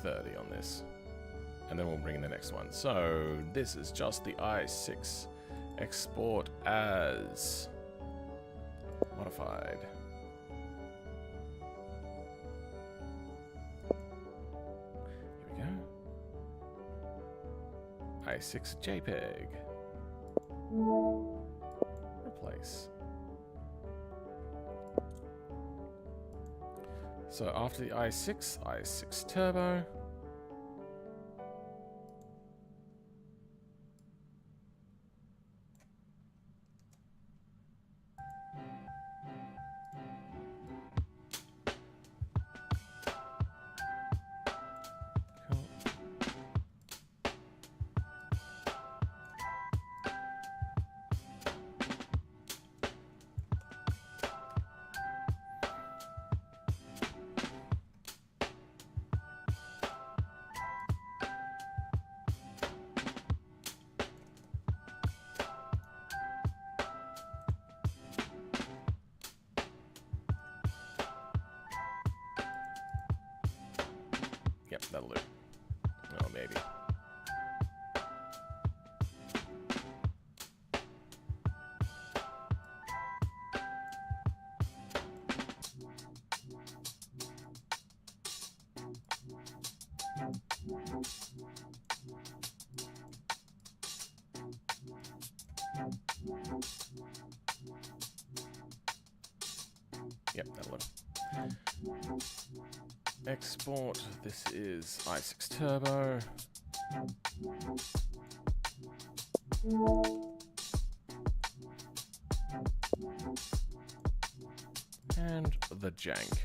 A: 30 on this. And then we'll bring in the next one. So this is just the i6 export as modified. Here we go. i6 JPEG. Replace. So after the i6 Turbo. that'll do. Oh, maybe. Yep, that'll do. Export. This is i6 Turbo. And the jank.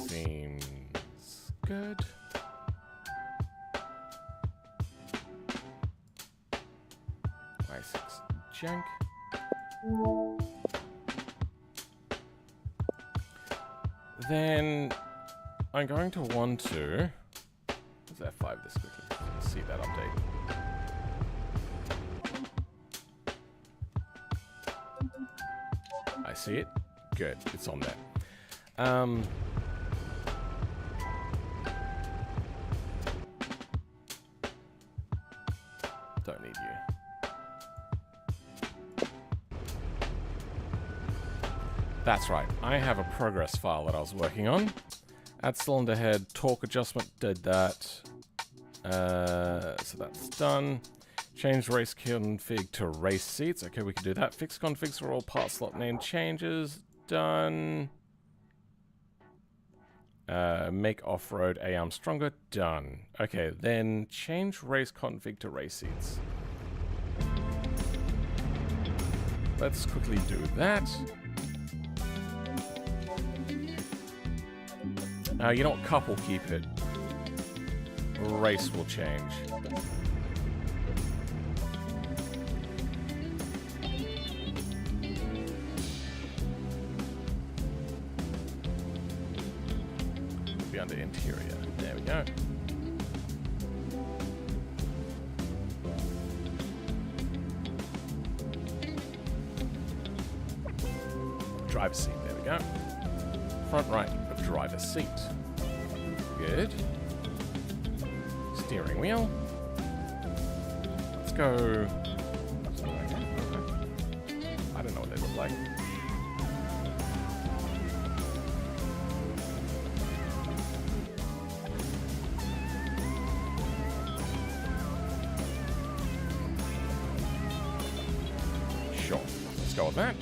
A: Seems good. i6 jank. Then I'm going to want to. Let's F5 this quickly. Let's see that update. I see it. Good. It's on there. Don't need you. That's right. I have a progress file that I was working on. Add cylinder head, torque adjustment, did that. So that's done. Change race config to race seats. Okay, we can do that. Fix configs for all part slot name changes. Done. Make off-road A-arm stronger. Done. Okay, then change race config to race seats. Let's quickly do that. You know what? Couple keep it. Race will change. Be under interior. There we go. Driver's seat. There we go. Front right of driver's seat. Good. Steering wheel. Let's go. Okay. I don't know what they look like. Sure. Let's go with that.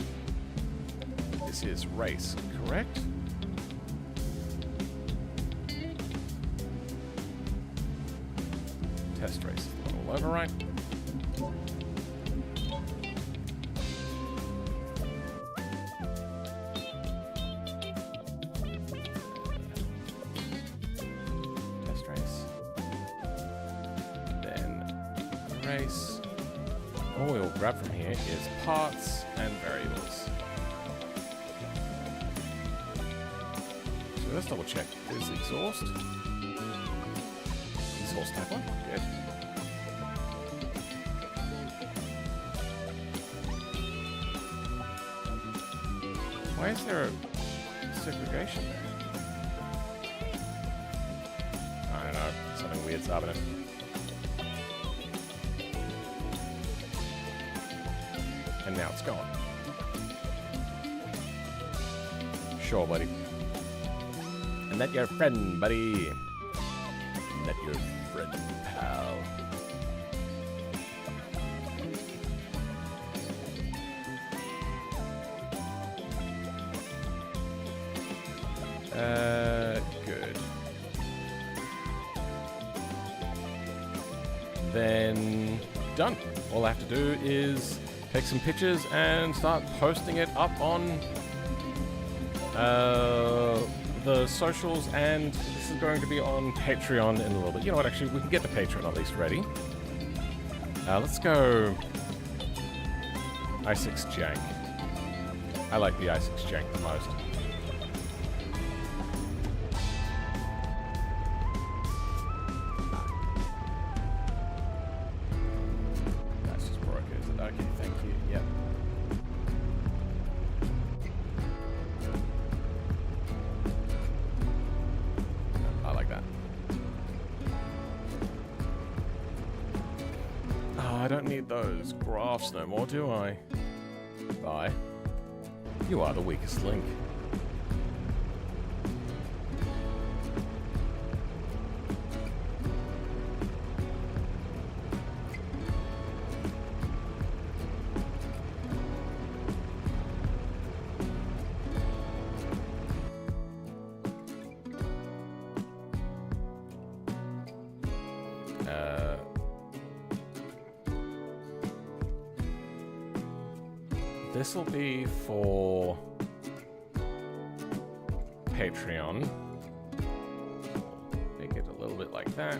A: This is race, correct? Test race is the one all over, right? Test race. Then race. All we'll grab from here is parts and variables. So let's double check. Is exhaust? Exhaust type 1. Good. Why is there a segregation there? I don't know. Something weird's happening. And now it's gone. Sure, buddy. And that your friend, buddy. That your friend, pal. Good. Then done. All I have to do is take some pictures and start posting it up on The socials, and this is going to be on Patreon in a little bit. You know what, actually, we can get the Patreon at least ready. Let's go i6 jank. I like the i6 jank the most. That's just broke, is it? Okay, thank you. Yep. I like that. Oh, I don't need those graphs no more, do I? Bye. You are the weakest link. This will be for Patreon. Make it a little bit like that.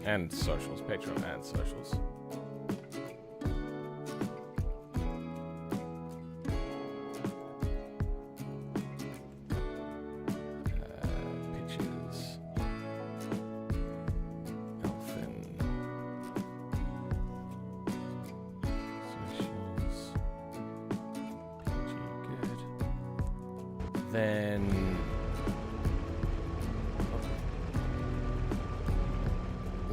A: And socials, Patreon and socials. Pictures. Elfin. Socials. PG, good. Then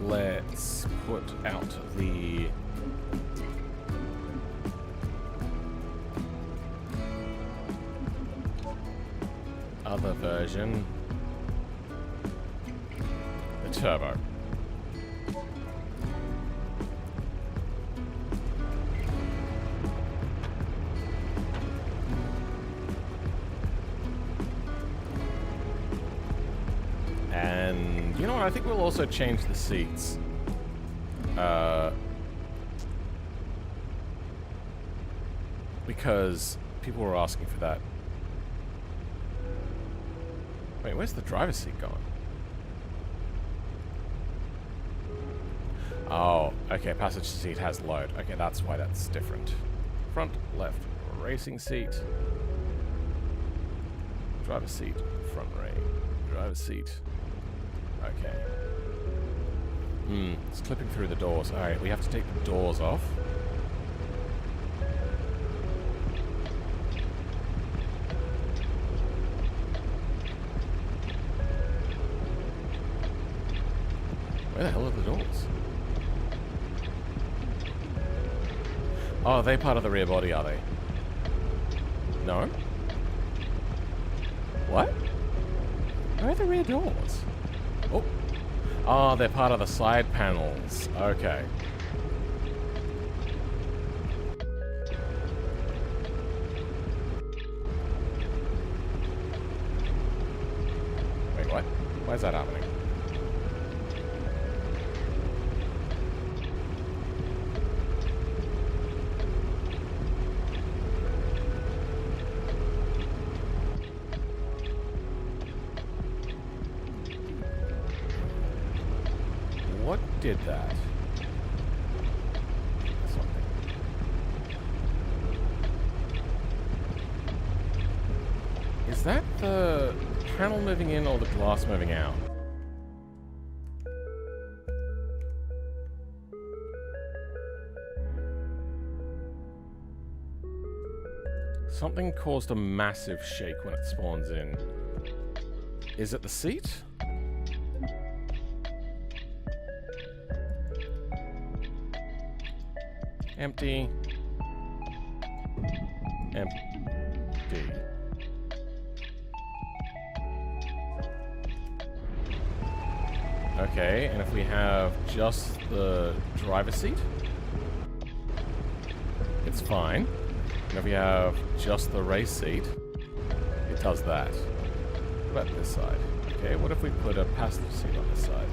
A: let's put out the other version, the turbo. And you know what? I think we'll also change the seats. Because people were asking for that. Wait, where's the driver's seat going? Oh, okay, passenger seat has load. Okay, that's why that's different. Front, left, racing seat. Driver's seat, front ray. Driver's seat. Okay. It's clipping through the doors. Alright, we have to take the doors off. Where the hell are the doors? Oh, are they part of the rear body, are they? No? What? Where are the rear doors? Oh. Oh, they're part of the side panels. Okay. Wait, what? Why is that happening? What did that? Something. Is that the panel moving in or the glass moving out? Something caused a massive shake when it spawns in. Is it the seat? Empty. Empty. Okay, and if we have just the driver's seat, it's fine. And if we have just the race seat, it does that. What about this side? Okay, what if we put a passenger seat on this side?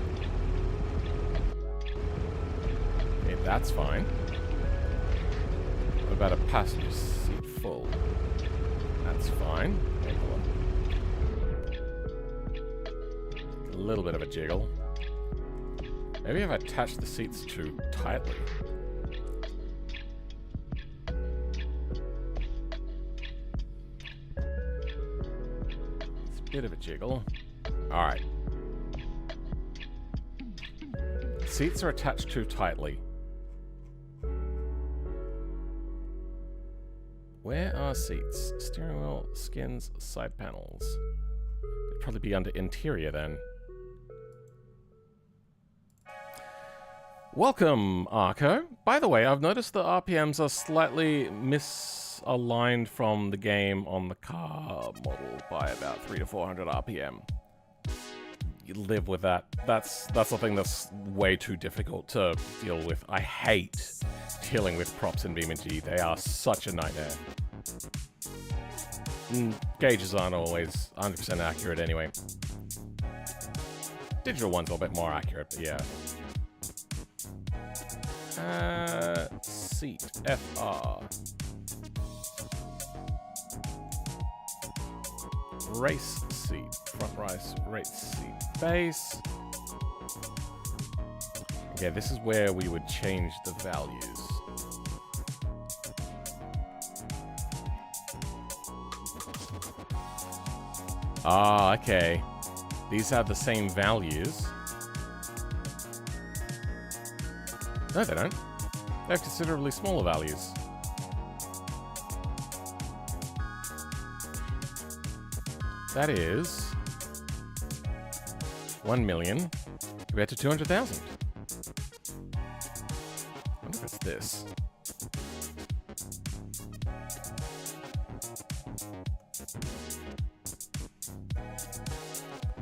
A: Okay, that's fine. What about a passenger seat full? That's fine. Okay, hold on. A little bit of a jiggle. Maybe I've attached the seats too tightly. It's a bit of a jiggle. Alright. Seats are attached too tightly. Where are seats? Steering wheel, skins, side panels. They'd probably be under interior then. Welcome, Arco. By the way, I've noticed the RPMs are slightly misaligned from the game on the car model by about 300 to 400 RPM. You live with that. That's the thing that's way too difficult to deal with. I hate dealing with props in BeamNG. They are such a nightmare. Gauges aren't always 100% accurate anyway. Digital ones are a bit more accurate, but yeah. Seat, FR. Race seat, front race seat, base. Okay, this is where we would change the values. Ah, okay. These have the same values. No, they don't. They have considerably smaller values. That is 1 million compared to 200,000. I wonder if it's this.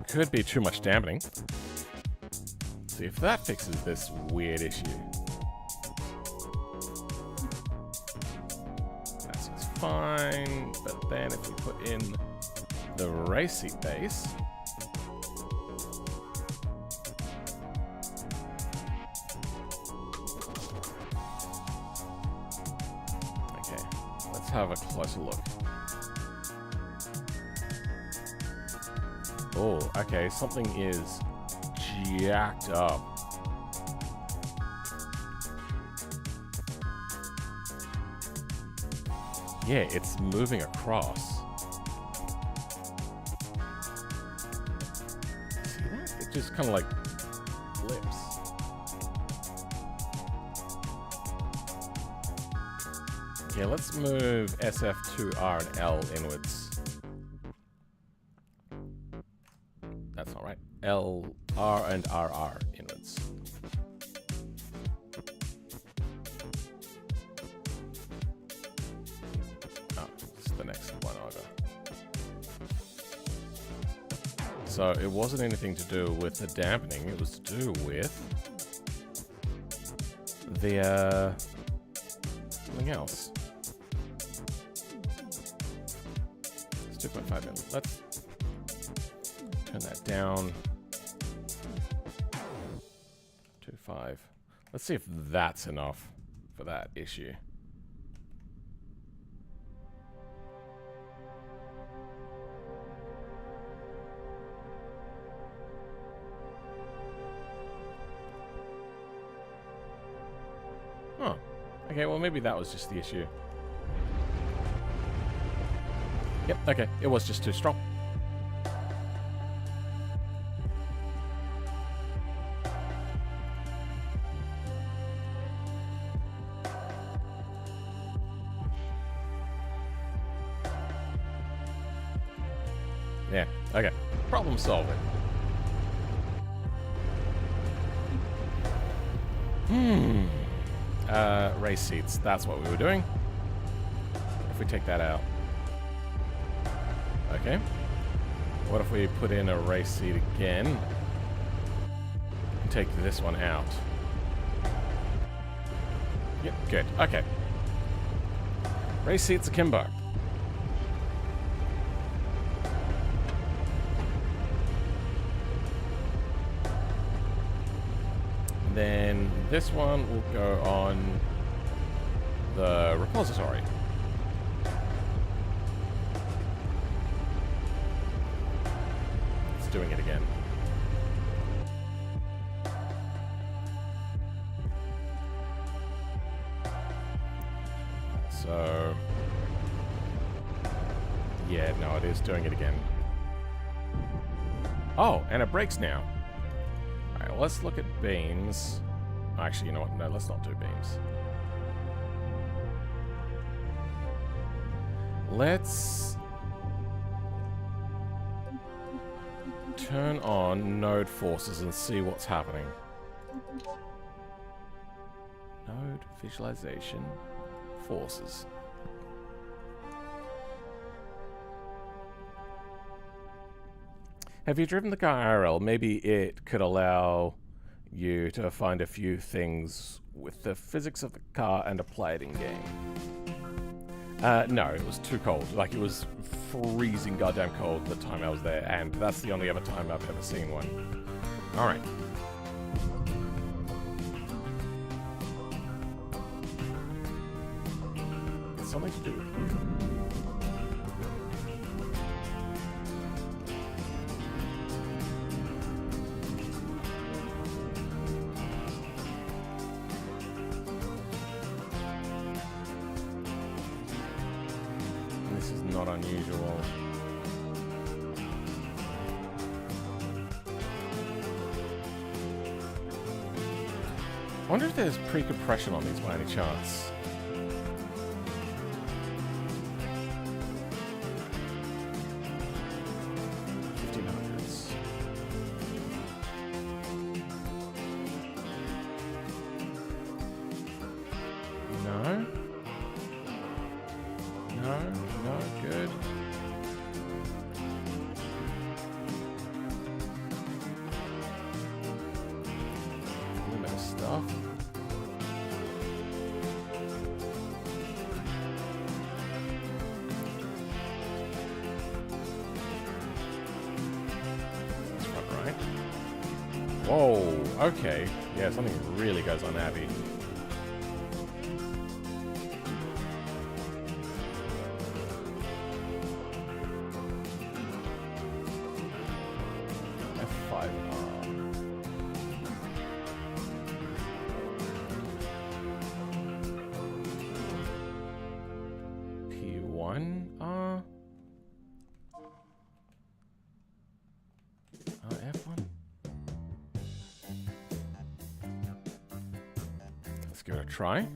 A: Could be too much dampening. See if that fixes this weird issue. That seems fine, but then if we put in the race seat base, okay, let's have a closer look. Oh, okay, something is jacked up. Yeah, it's moving across. See that? It just kind of like flips. Okay, let's move SF to R and L inwards. That's not right. L, R, and RR inwards. Oh, it's the next one over. So it wasn't anything to do with the dampening. It was to do with the something else. It's 2.5 million. Let's turn that down. 2.5. Let's see if that's enough for that issue. Oh, okay, well maybe that was just the issue. Yep, okay, it was just too strong. Yeah, okay. Problem solving. Race seats. That's what we were doing. If we take that out. Okay. What if we put in a race seat again? And take this one out. Yep, good. Okay. Race seats akimbo. Then this one will go on the repository. doing it again. So... yeah, no, it is doing it again. Oh, and it breaks now. Alright, well, let's look at beams. Actually, you know what? No, let's not do beams. Let's turn on node forces and see what's happening. Node visualization forces. Have you driven the car IRL? Maybe it could allow you to find a few things with the physics of the car and apply it in game. No, it was too cold. Like, it was freezing goddamn cold the time I was there, and that's the only other time I've ever seen one. Alright. Something to do with you. This is not unusual. I wonder if there's pre-compression on these by any chance. Whoa, okay. Yeah, something really goes on Abby. F5R. P1R. F1. Let's give it a try.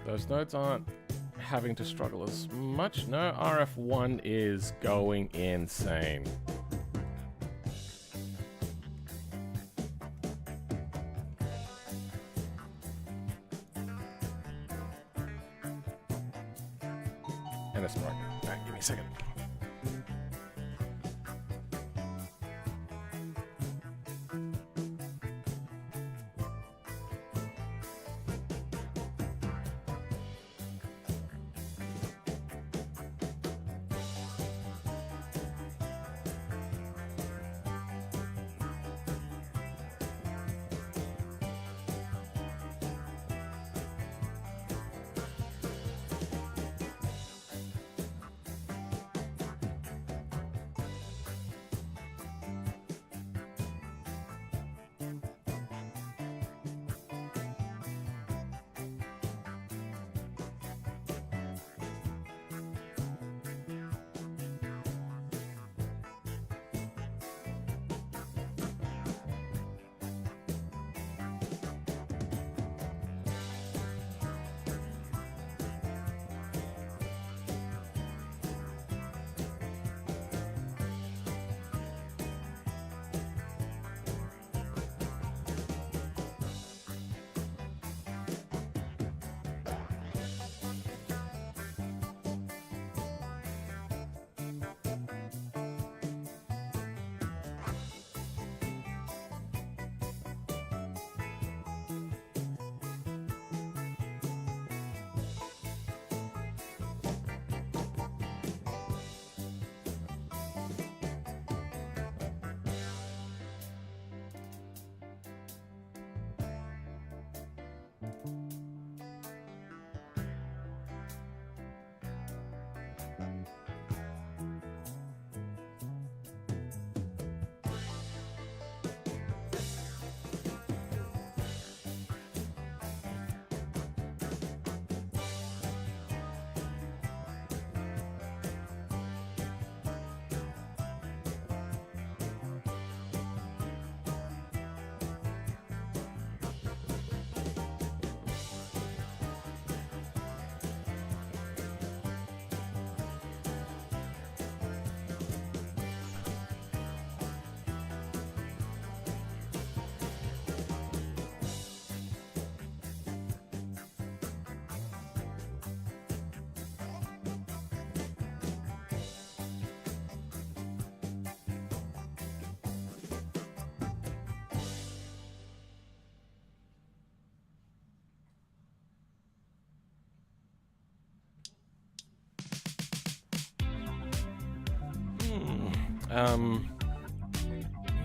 A: Those nodes aren't having to struggle as much. No, RF1 is going insane. And it's broken. Alright, give me a second.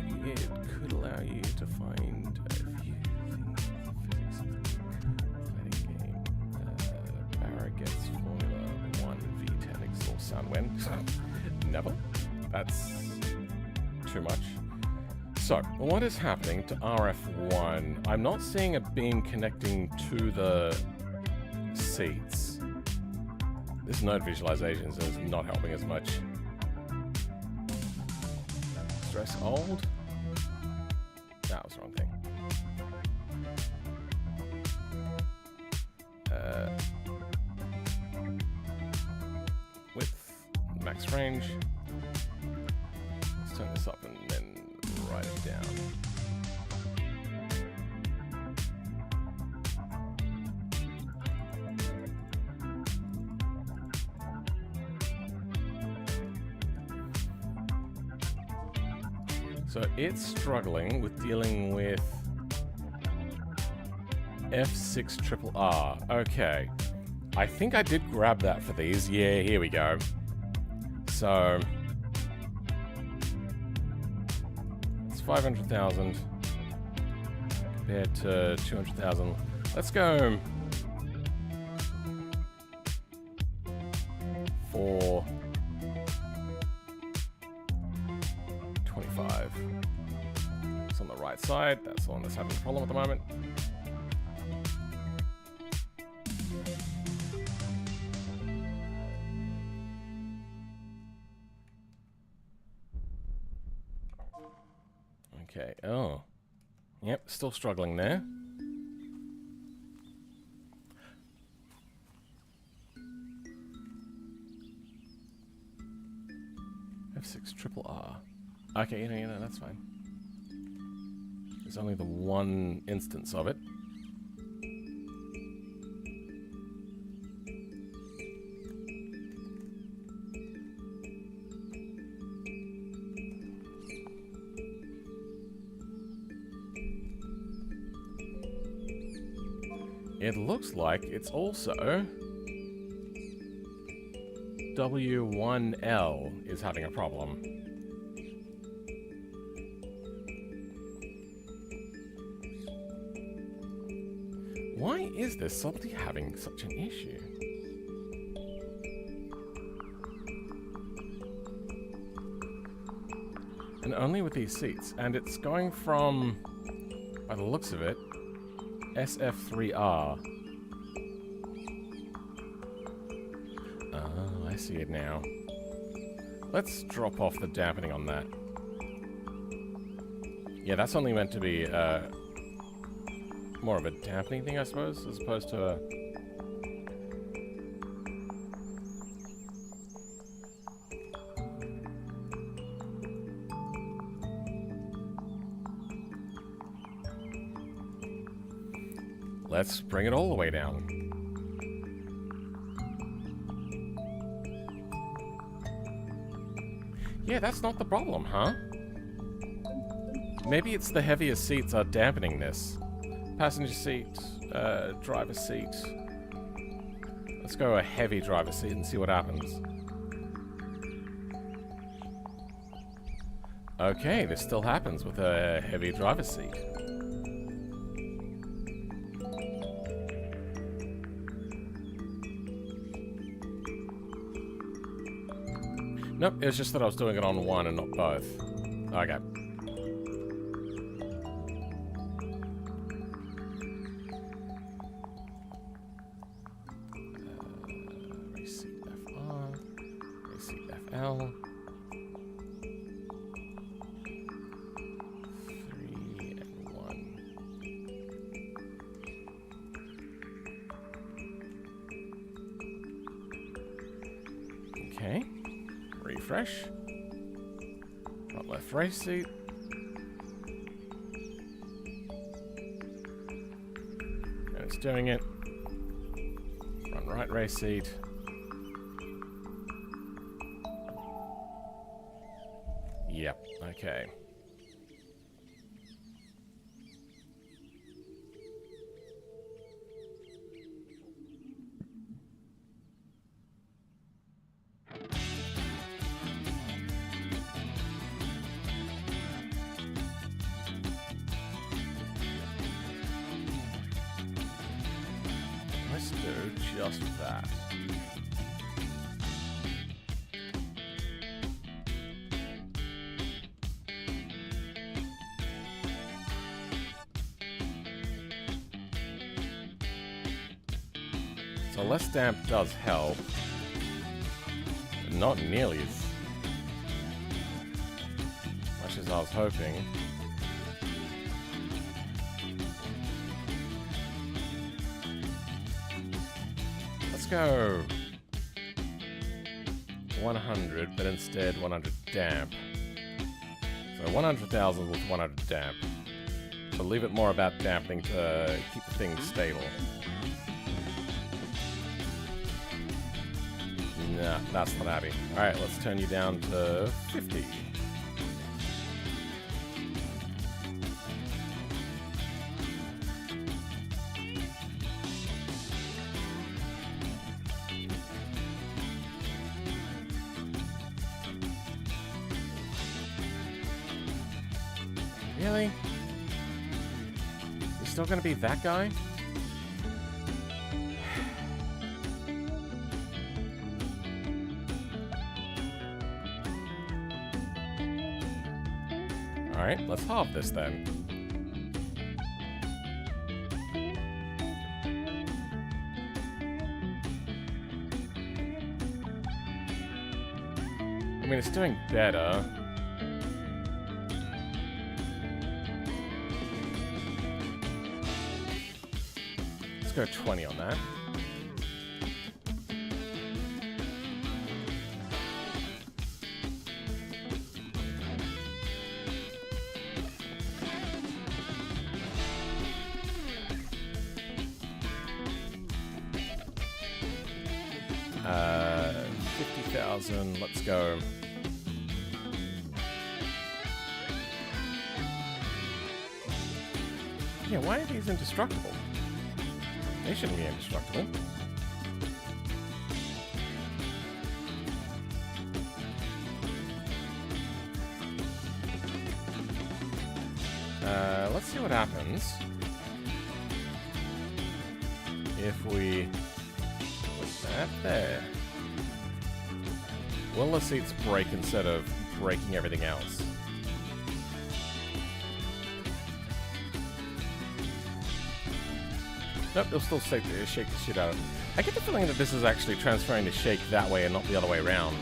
A: Maybe it could allow you to find a few things in physics. Fighting game. Barra gets Formula 1 V10 exhaust sound when? Never? That's too much. So, what is happening to RF1? I'm not seeing a beam connecting to the seats. This node visualizations is not helping as much. Stress old? That was the wrong thing. Width, max range. Let's turn this up and then write it down. So it's struggling with dealing with F6 triple R. Okay. I think I did grab that for these. Yeah, here we go. So it's 500,000 compared to 200,000. Let's go for 25. It's on the right side. That's the one that's having a problem at the moment. Okay. Oh. Yep, still struggling there. F6 triple R. Okay, you know, that's fine. There's only the one instance of it. It looks like it's also W1L is having a problem. Why is this somebody having such an issue? And only with these seats. And it's going from, by the looks of it, SF3R. Oh, I see it now. Let's drop off the dampening on that. Yeah, that's only meant to be more of a dampening thing, I suppose, as opposed to a... Let's bring it all the way down. Yeah, that's not the problem, huh? Maybe it's the heavier seats are dampening this. Passenger seat, driver seat. Let's go a heavy driver seat and see what happens. Okay, this still happens with a heavy driver seat. Nope, it's just that I was doing it on one and not both. Okay. Reseat FR, reseat FL. 3 and 1. Okay. Refresh. Front left race seat. And it's doing it. Front right race seat. Yep, okay. just that. So less damp does help, but not nearly as much as I was hoping. Let's go 100, but instead 100 damp. So 100,000 with 100 damp. So leave it more about dampening to keep the thing stable. Nah, that's not happy. Alright, let's turn you down to 50. Really? You're still gonna be that guy? Alright, let's halve this then. I mean, it's doing better. Let's go 20 on that. Uh, 50,000, let's go. Yeah, why are these indestructible? They shouldn't be indestructible. Let's see what happens if we put that there. Will the seats break instead of breaking everything else? Nope, it'll still shake the shit out of it. I get the feeling that this is actually transferring the shake that way and not the other way around.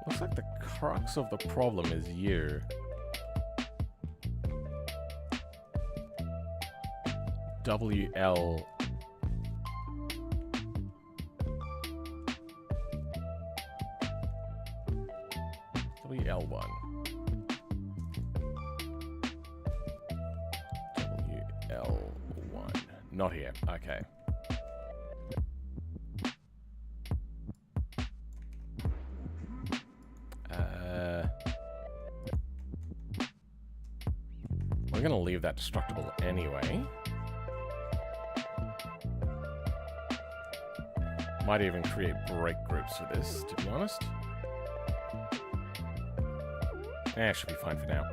A: Looks like the crux of the problem is you. WL. WL1. WL1. Not here. Okay. We're gonna leave that destructible anyway. Might even create break groups for this, to be honest. Should be fine for now.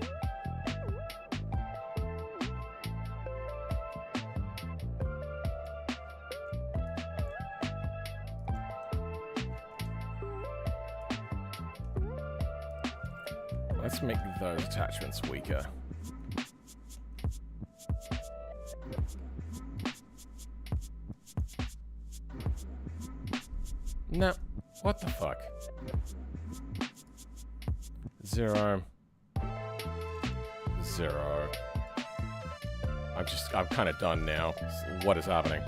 A: Let's make those attachments weaker. No. What the fuck? 0. 0. I'm kind of done now. What is happening?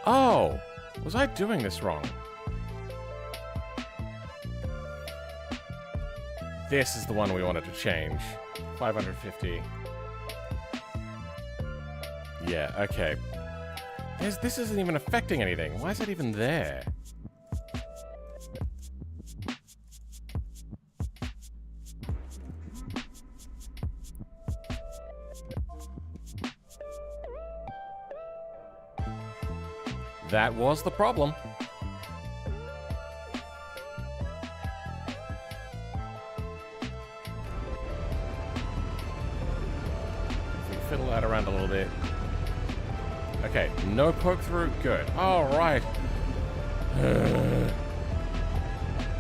A: Oh! Was I doing this wrong? This is the one we wanted to change. 550. Yeah, okay. This isn't even affecting anything. Why is it even there? That was the problem. If we fiddle that around a little bit. Okay, no poke through. Good. All right.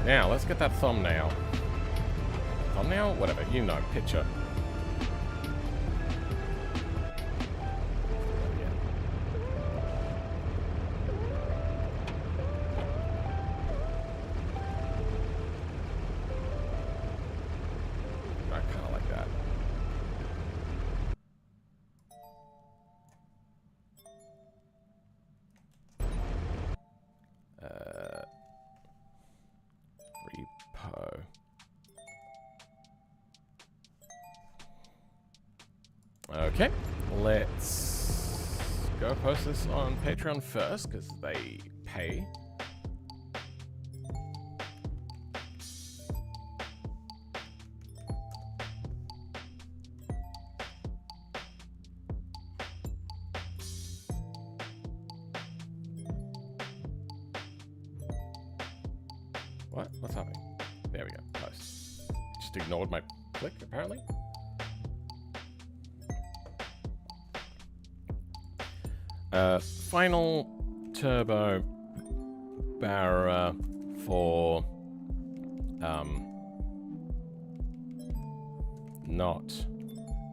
A: Now, let's get that thumbnail. Thumbnail? Whatever. You know, picture. I kind of like that. Repo. Okay, let's go post this on Patreon first, because they pay. What? What's happening? There we go. Post. Just ignored my click, apparently. Final turbo Barra for not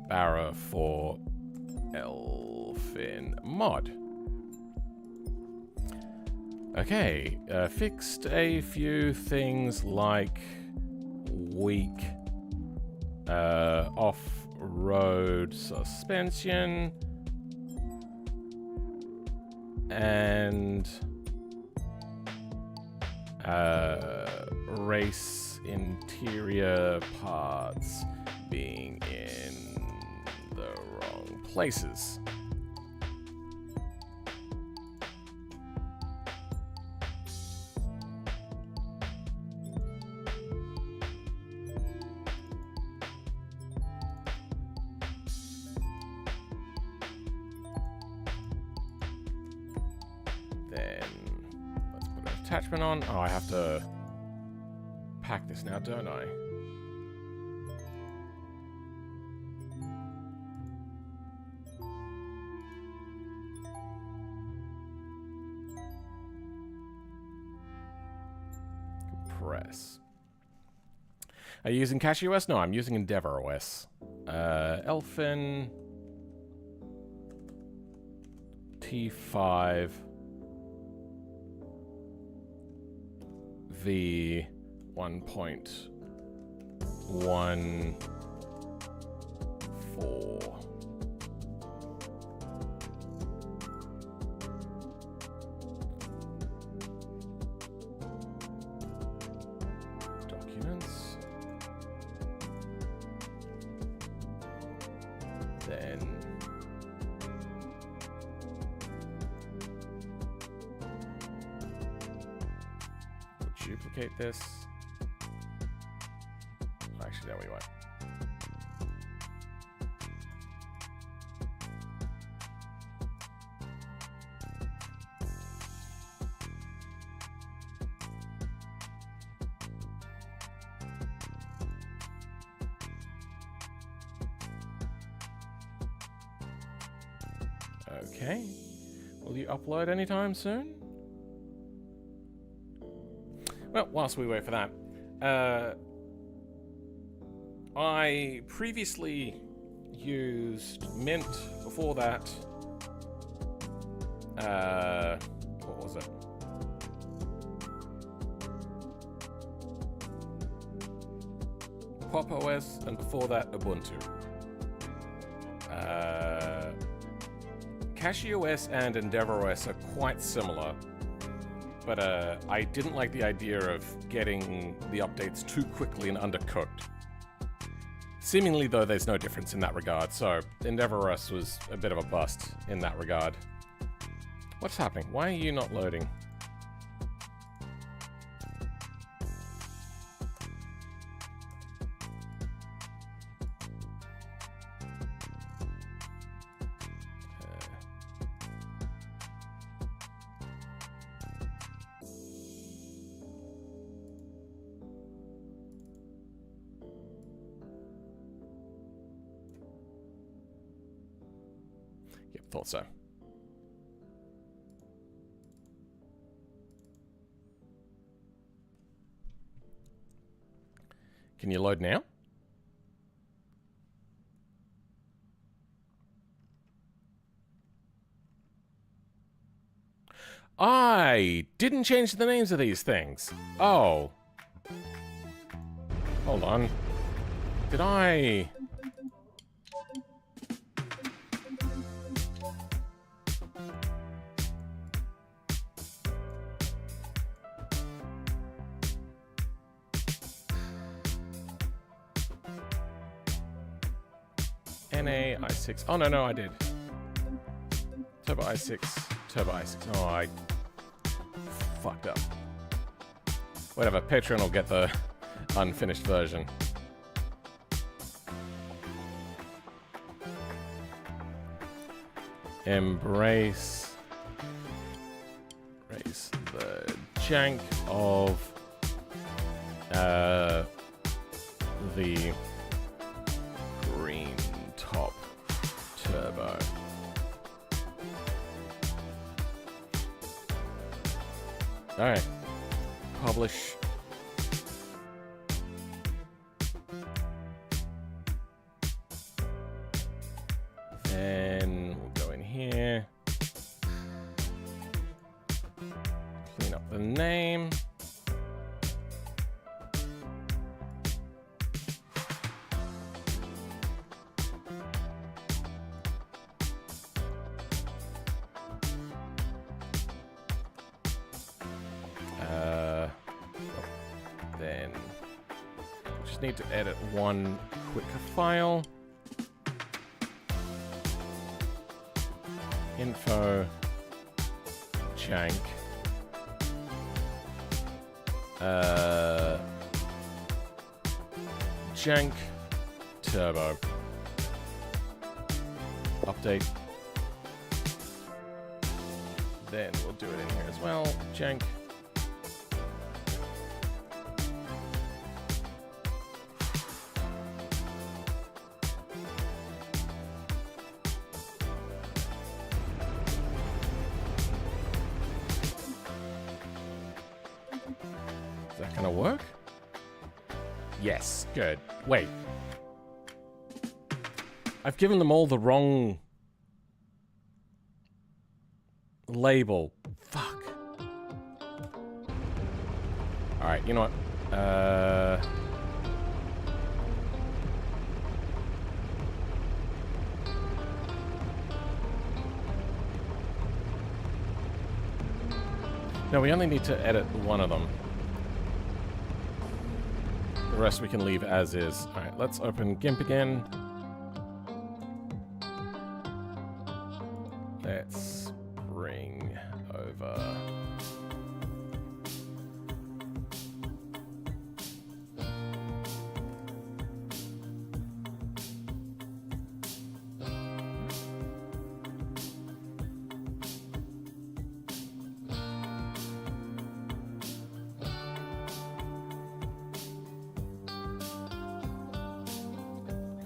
A: Barra for Elfin mod. Okay, fixed a few things like weak off-road suspension and race interior parts being in the wrong places. Then let's put an attachment on. Oh, I have to pack this now, don't I? Compress. Are you using KDE? No, I'm using EndeavourOS. Elfin T5 V 1.14. Documents. Then duplicate this. Actually, there we go. Okay. Will you upload anytime soon? Well, whilst we wait for that, I previously used Mint. Before that, what was it? Pop OS, and before that, Ubuntu. KDE and EndeavourOS are quite similar, but I didn't like the idea of getting the updates too quickly and undercooked. Seemingly, though, there's no difference in that regard, so EndeavourOS was a bit of a bust in that regard. What's happening? Why are you not loading? Yep, thought so. Can you load now? I didn't change the names of these things. Oh. Hold on. Did I... NA i6. Oh, no, I did. Turbo i6. Turbo i6. Oh, I fucked up. Whatever. Patreon will get the unfinished version. Embrace the jank of the green top turbo. Alright. Publish. Then we'll go in here. Clean up the name. Then just need to edit one quick file. Info jank jank turbo update. Then we'll do it in here as well. Jank. Is that gonna work? Yes, good. Wait. I've given them all the wrong label. Fuck. Alright, you know what? No, we only need to edit one of them. The rest we can leave as is. Alright, let's open GIMP again. Let's bring over...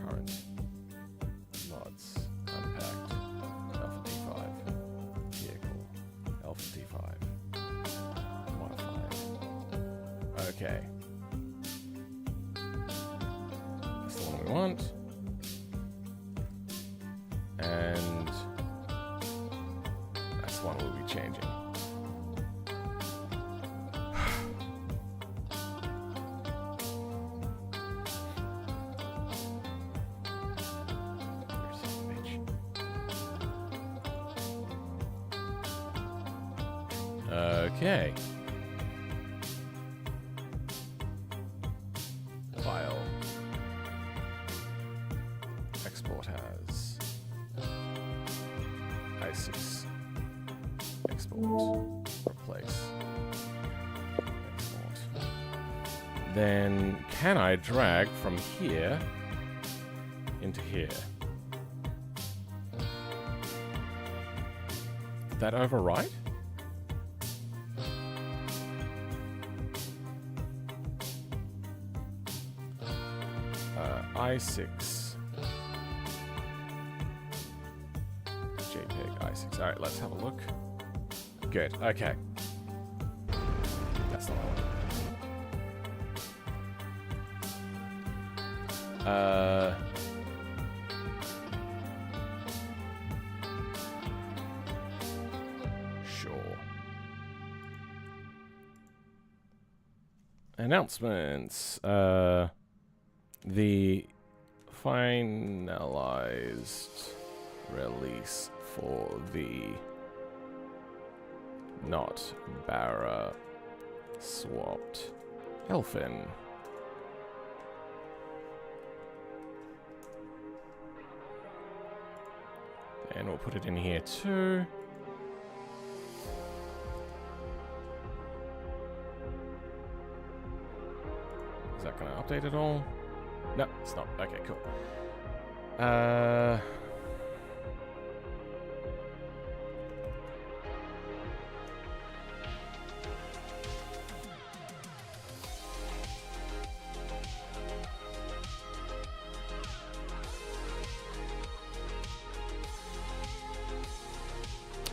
A: current mods unpacked Alpha D5 vehicle Alpha D5 modified. Okay, that's the one we want, and that's the one we'll be changing. Okay. File. i6. Export. Replace. Export. Then can I drag from here into here? Did that overwrite? i6. JPEG i6. Alright, let's have a look. Good, okay. That's not what I want. Sure. Announcements. The finalized release for the not Barra swapped Elfin. And we'll put it in here too. Is that going to update at all? No, it's not. Okay, cool.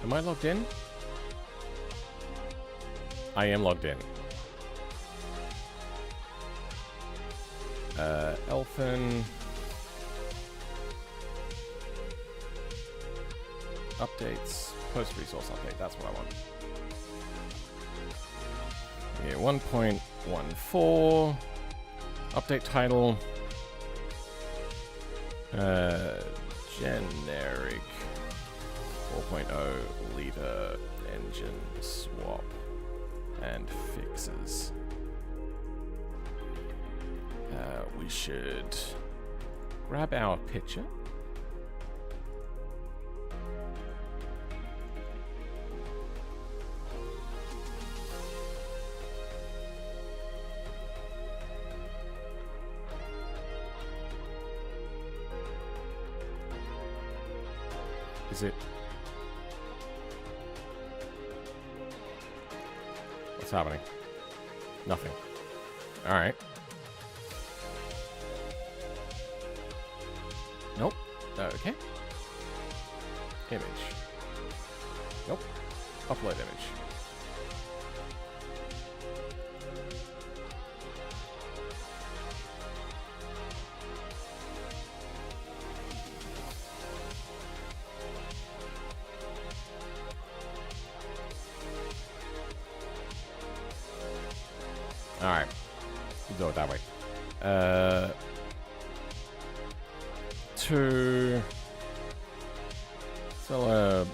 A: Am I logged in? I am logged in. Elfin. Updates. Post resource update. That's what I want. Yeah, 1.14. Update title. Generic 4.0 liter engine swap and fixes. We should grab our picture. Is it? What's happening? Nothing. All right. Nope. Okay. Image. Nope. Upload image. Alright. We'll go that way. To celebrate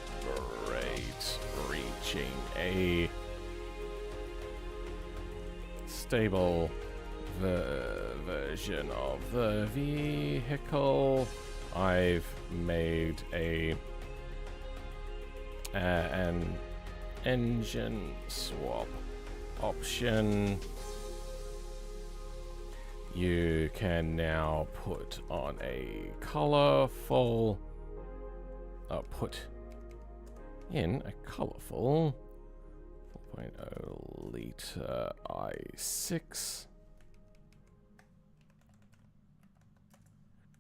A: reaching a stable version of the vehicle, I've made an engine swap option. You can now put on a colorful, put in a colorful 4.0 liter i6.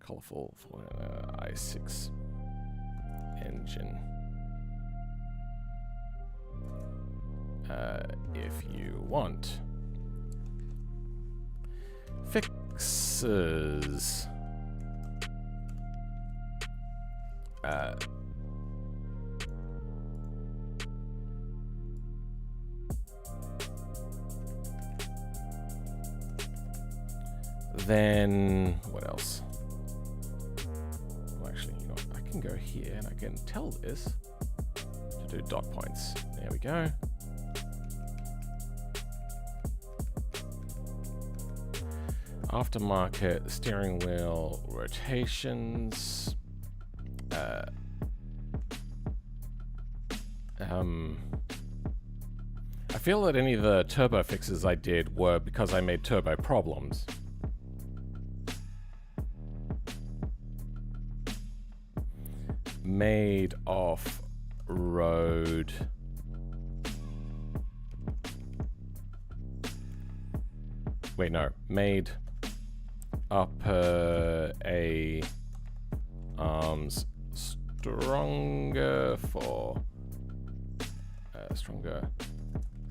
A: Colorful i6 engine. If you want. Fixes. Then what else? Well, actually, you know what? I can go here and I can tell this to do dot points. There we go. Aftermarket steering wheel rotations. I feel that any of the turbo fixes I did were because I made turbo problems. Made off-road. Wait, no. Made upper A arms stronger for stronger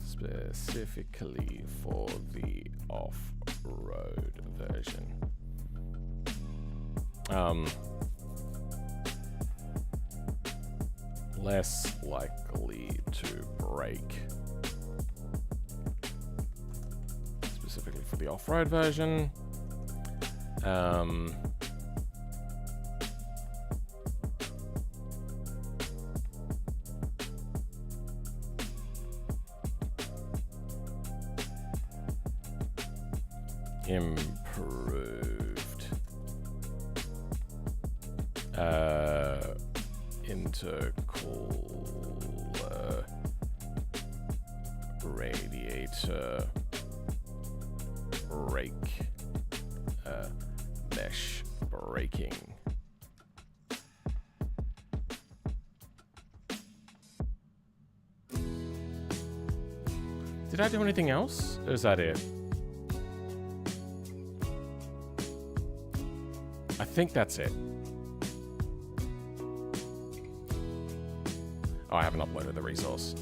A: specifically for the off-road version. Less likely to break. Specifically for the off-road version. Improved intercooler radiator brake mesh braking. Did I do anything else? Or is that it? I think that's it. Oh, I haven't uploaded the resource.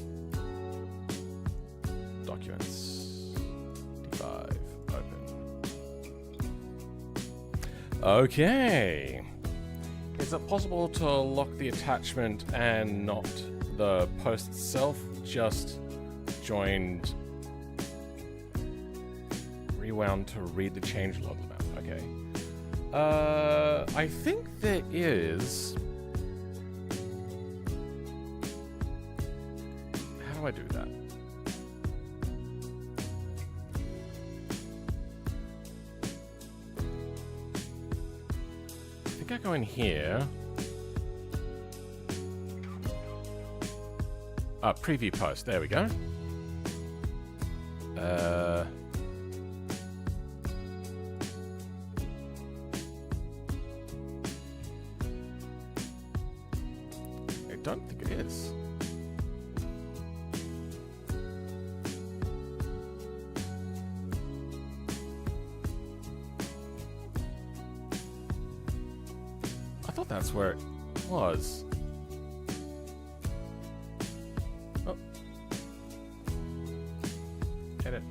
A: Documents. D5. Open. Okay. Is it possible to lock the attachment and not the post itself? Just joined. Rewound to read the changelog map. Okay. I think there is. How do I do that? I think I go in here. Preview post. There we go. I don't think it is. I thought that's where it was. Oh. Edit.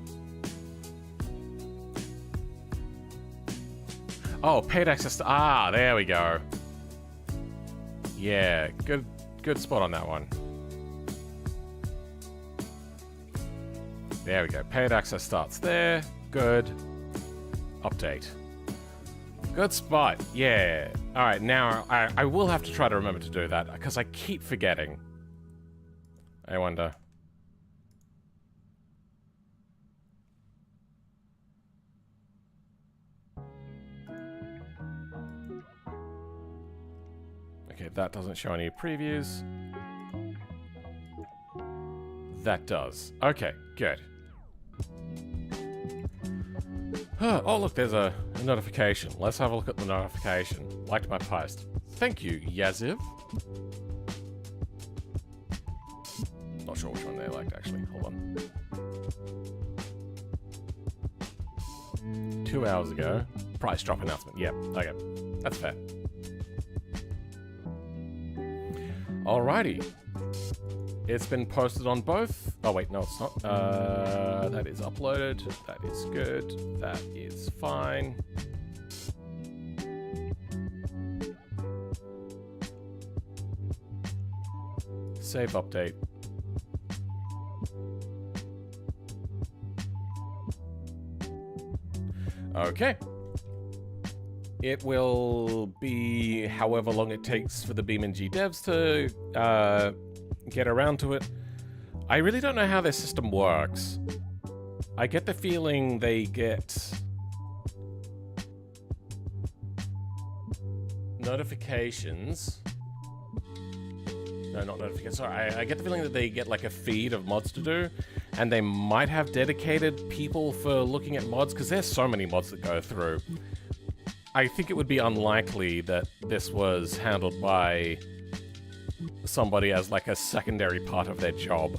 A: Oh, paid access to... Ah, there we go. Yeah, good spot on that one. There we go. Paid access starts there. Good. Update. Good spot. Yeah. All right, now I will have to try to remember to do that because I keep forgetting. I wonder. Okay, that doesn't show any previews. That does. Okay, good. Oh, look, there's a notification. Let's have a look at the notification. Liked my post. Thank you, Yaziv. Not sure which one they liked, actually. Hold on. 2 hours ago. Price drop announcement. Yep, okay. That's fair. Alrighty. It's been posted on both. Oh, wait, no, it's not. That is uploaded. That is good. That is fine. Save update. Okay. It will be however long it takes for the BeamNG devs to get around to it. I really don't know how their system works. I get the feeling they get notifications. No, not notification. Sorry, I get the feeling that they get like a feed of mods to do, and they might have dedicated people for looking at mods, because there's so many mods that go through. I think it would be unlikely that this was handled by somebody as like a secondary part of their job.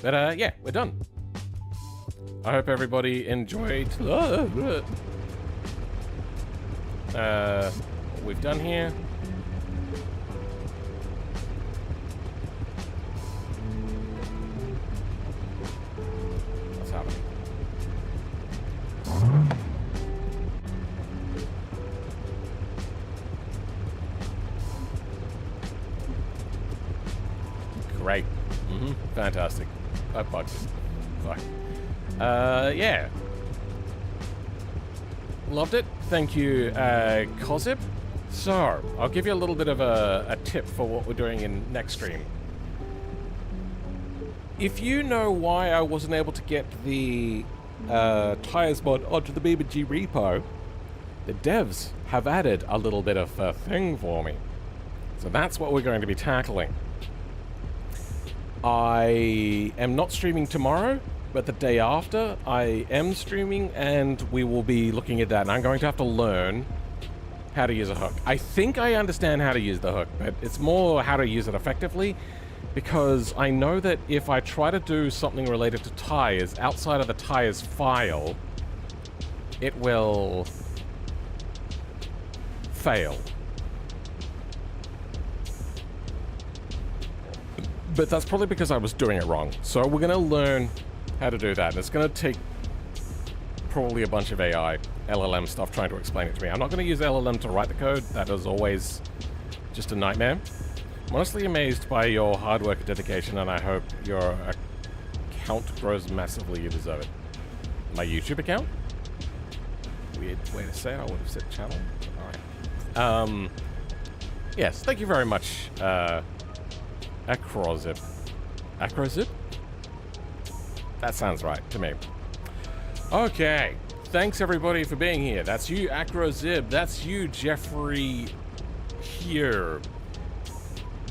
A: But yeah, we're done. I hope everybody enjoyed what we've done here. What's happening? Great. Fantastic. I bugged it. Fuck. Yeah. Loved it. Thank you, Kozib. So, I'll give you a little bit of a tip for what we're doing in next stream. If you know why I wasn't able to get the tires mod onto the BeamNG repo, the devs have added a little bit of a thing for me. So that's what we're going to be tackling. I am not streaming tomorrow, but the day after I am streaming, and we will be looking at that, and I'm going to have to learn how to use a hook. I think I understand how to use the hook, but it's more how to use it effectively, because I know that if I try to do something related to tires outside of the tires file, it will fail. But that's probably because I was doing it wrong. So we're going to learn how to do that. And it's going to take probably a bunch of AI, LLM stuff trying to explain it to me. I'm not going to use LLM to write the code. That is always just a nightmare. I'm honestly amazed by your hard work and dedication, and I hope your account grows massively. You deserve it. My YouTube account? Weird way to say it. I would have said channel. All right. Yes, thank you very much, Acrozip. Acrozip? That sounds right to me. Okay. Thanks everybody for being here. That's you, Acrozib. That's you, Jeffrey here.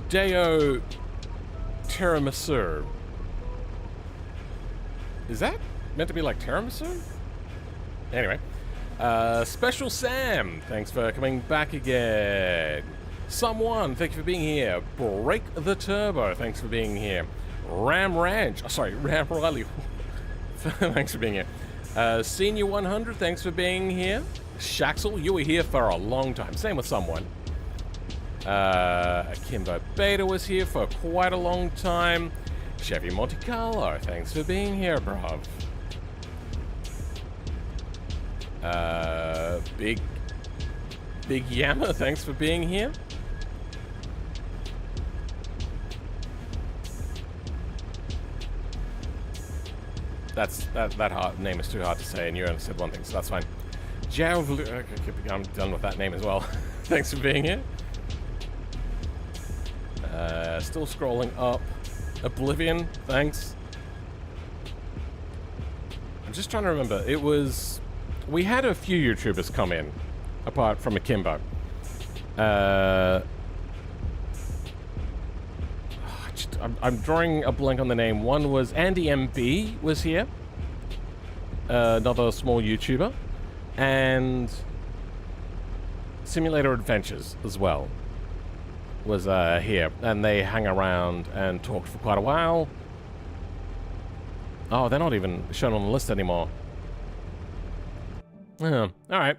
A: Deo Tiramisu. Is that meant to be like tiramisu? Anyway. Special Sam. Thanks for coming back again. Someone, thank you for being here. Break the Turbo, thanks for being here. Ram Ranch, oh, sorry, Ram Riley. Thanks for being here. Senior 100, thanks for being here. Shaxel, you were here for a long time. Same with someone. Akimbo Beta was here for quite a long time. Chevy Monte Carlo, thanks for being here, bruv. Big Yammer, thanks for being here. That name is too hard to say, and you only said one thing, so that's fine. I'm done with that name as well. Thanks for being here. Still scrolling up. Oblivion, thanks. I'm just trying to remember. It was... We had a few YouTubers come in, apart from Akimbo. I'm drawing a blank on the name. One was Andy MB was here. Another small YouTuber. And Simulator Adventures as well was here. And they hang around and talked for quite a while. Oh, they're not even shown on the list anymore. Alright.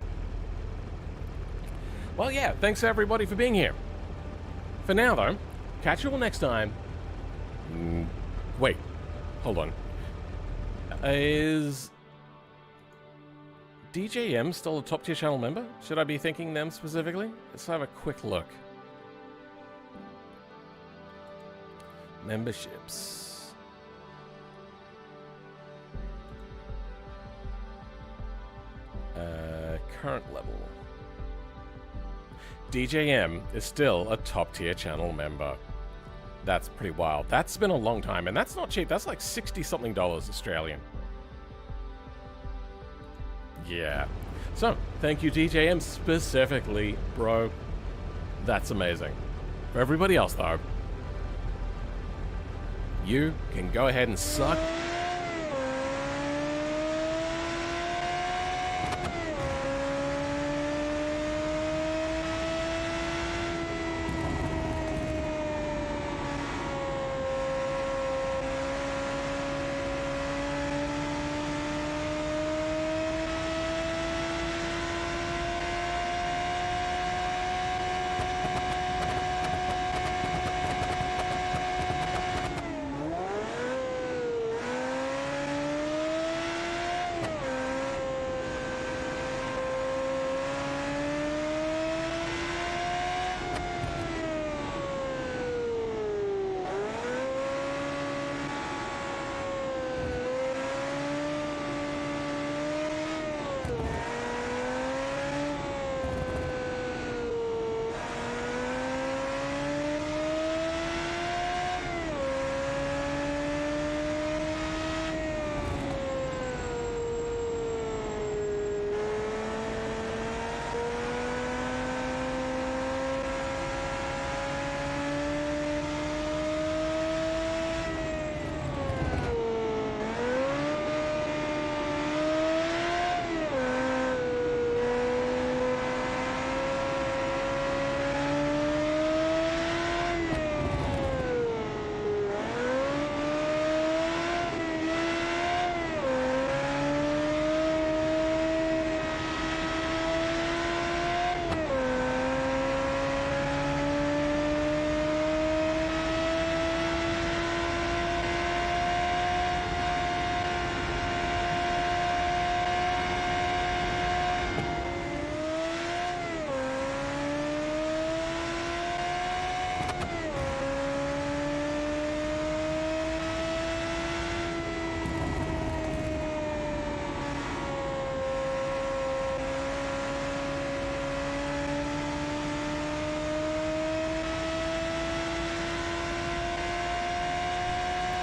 A: Well, yeah, thanks everybody for being here. For now, though, catch you all next time. Wait, hold on. Is DJM still a top tier channel member? Should I be thanking them specifically? Let's have a quick look. Memberships. Current level. DJM is still a top tier channel member. That's pretty wild. That's been a long time, and that's not cheap. That's like $60-something Australian. Yeah. So, thank you DJM specifically, bro. That's amazing. For everybody else, though, you can go ahead and suck.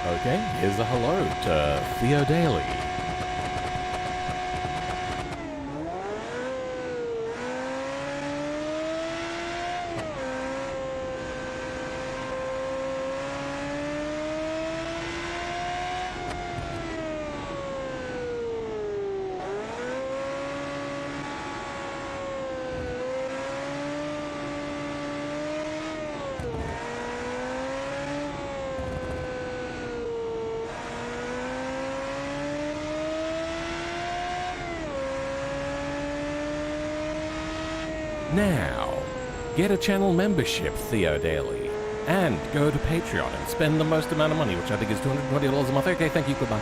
A: Okay, here's a hello to Theo Daly. Now, get a channel membership, Theo Daly, and go to Patreon and spend the most amount of money, which I think is $220 a month. Okay, thank you, goodbye.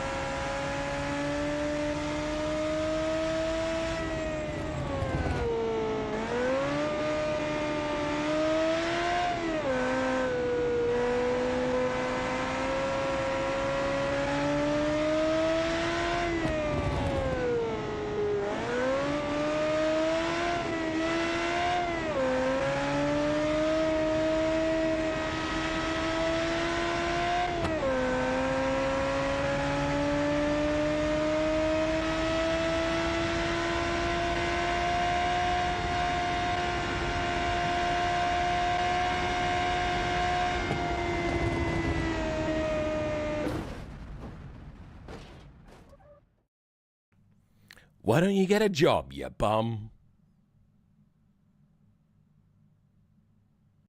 A: Why don't you get a job, you bum?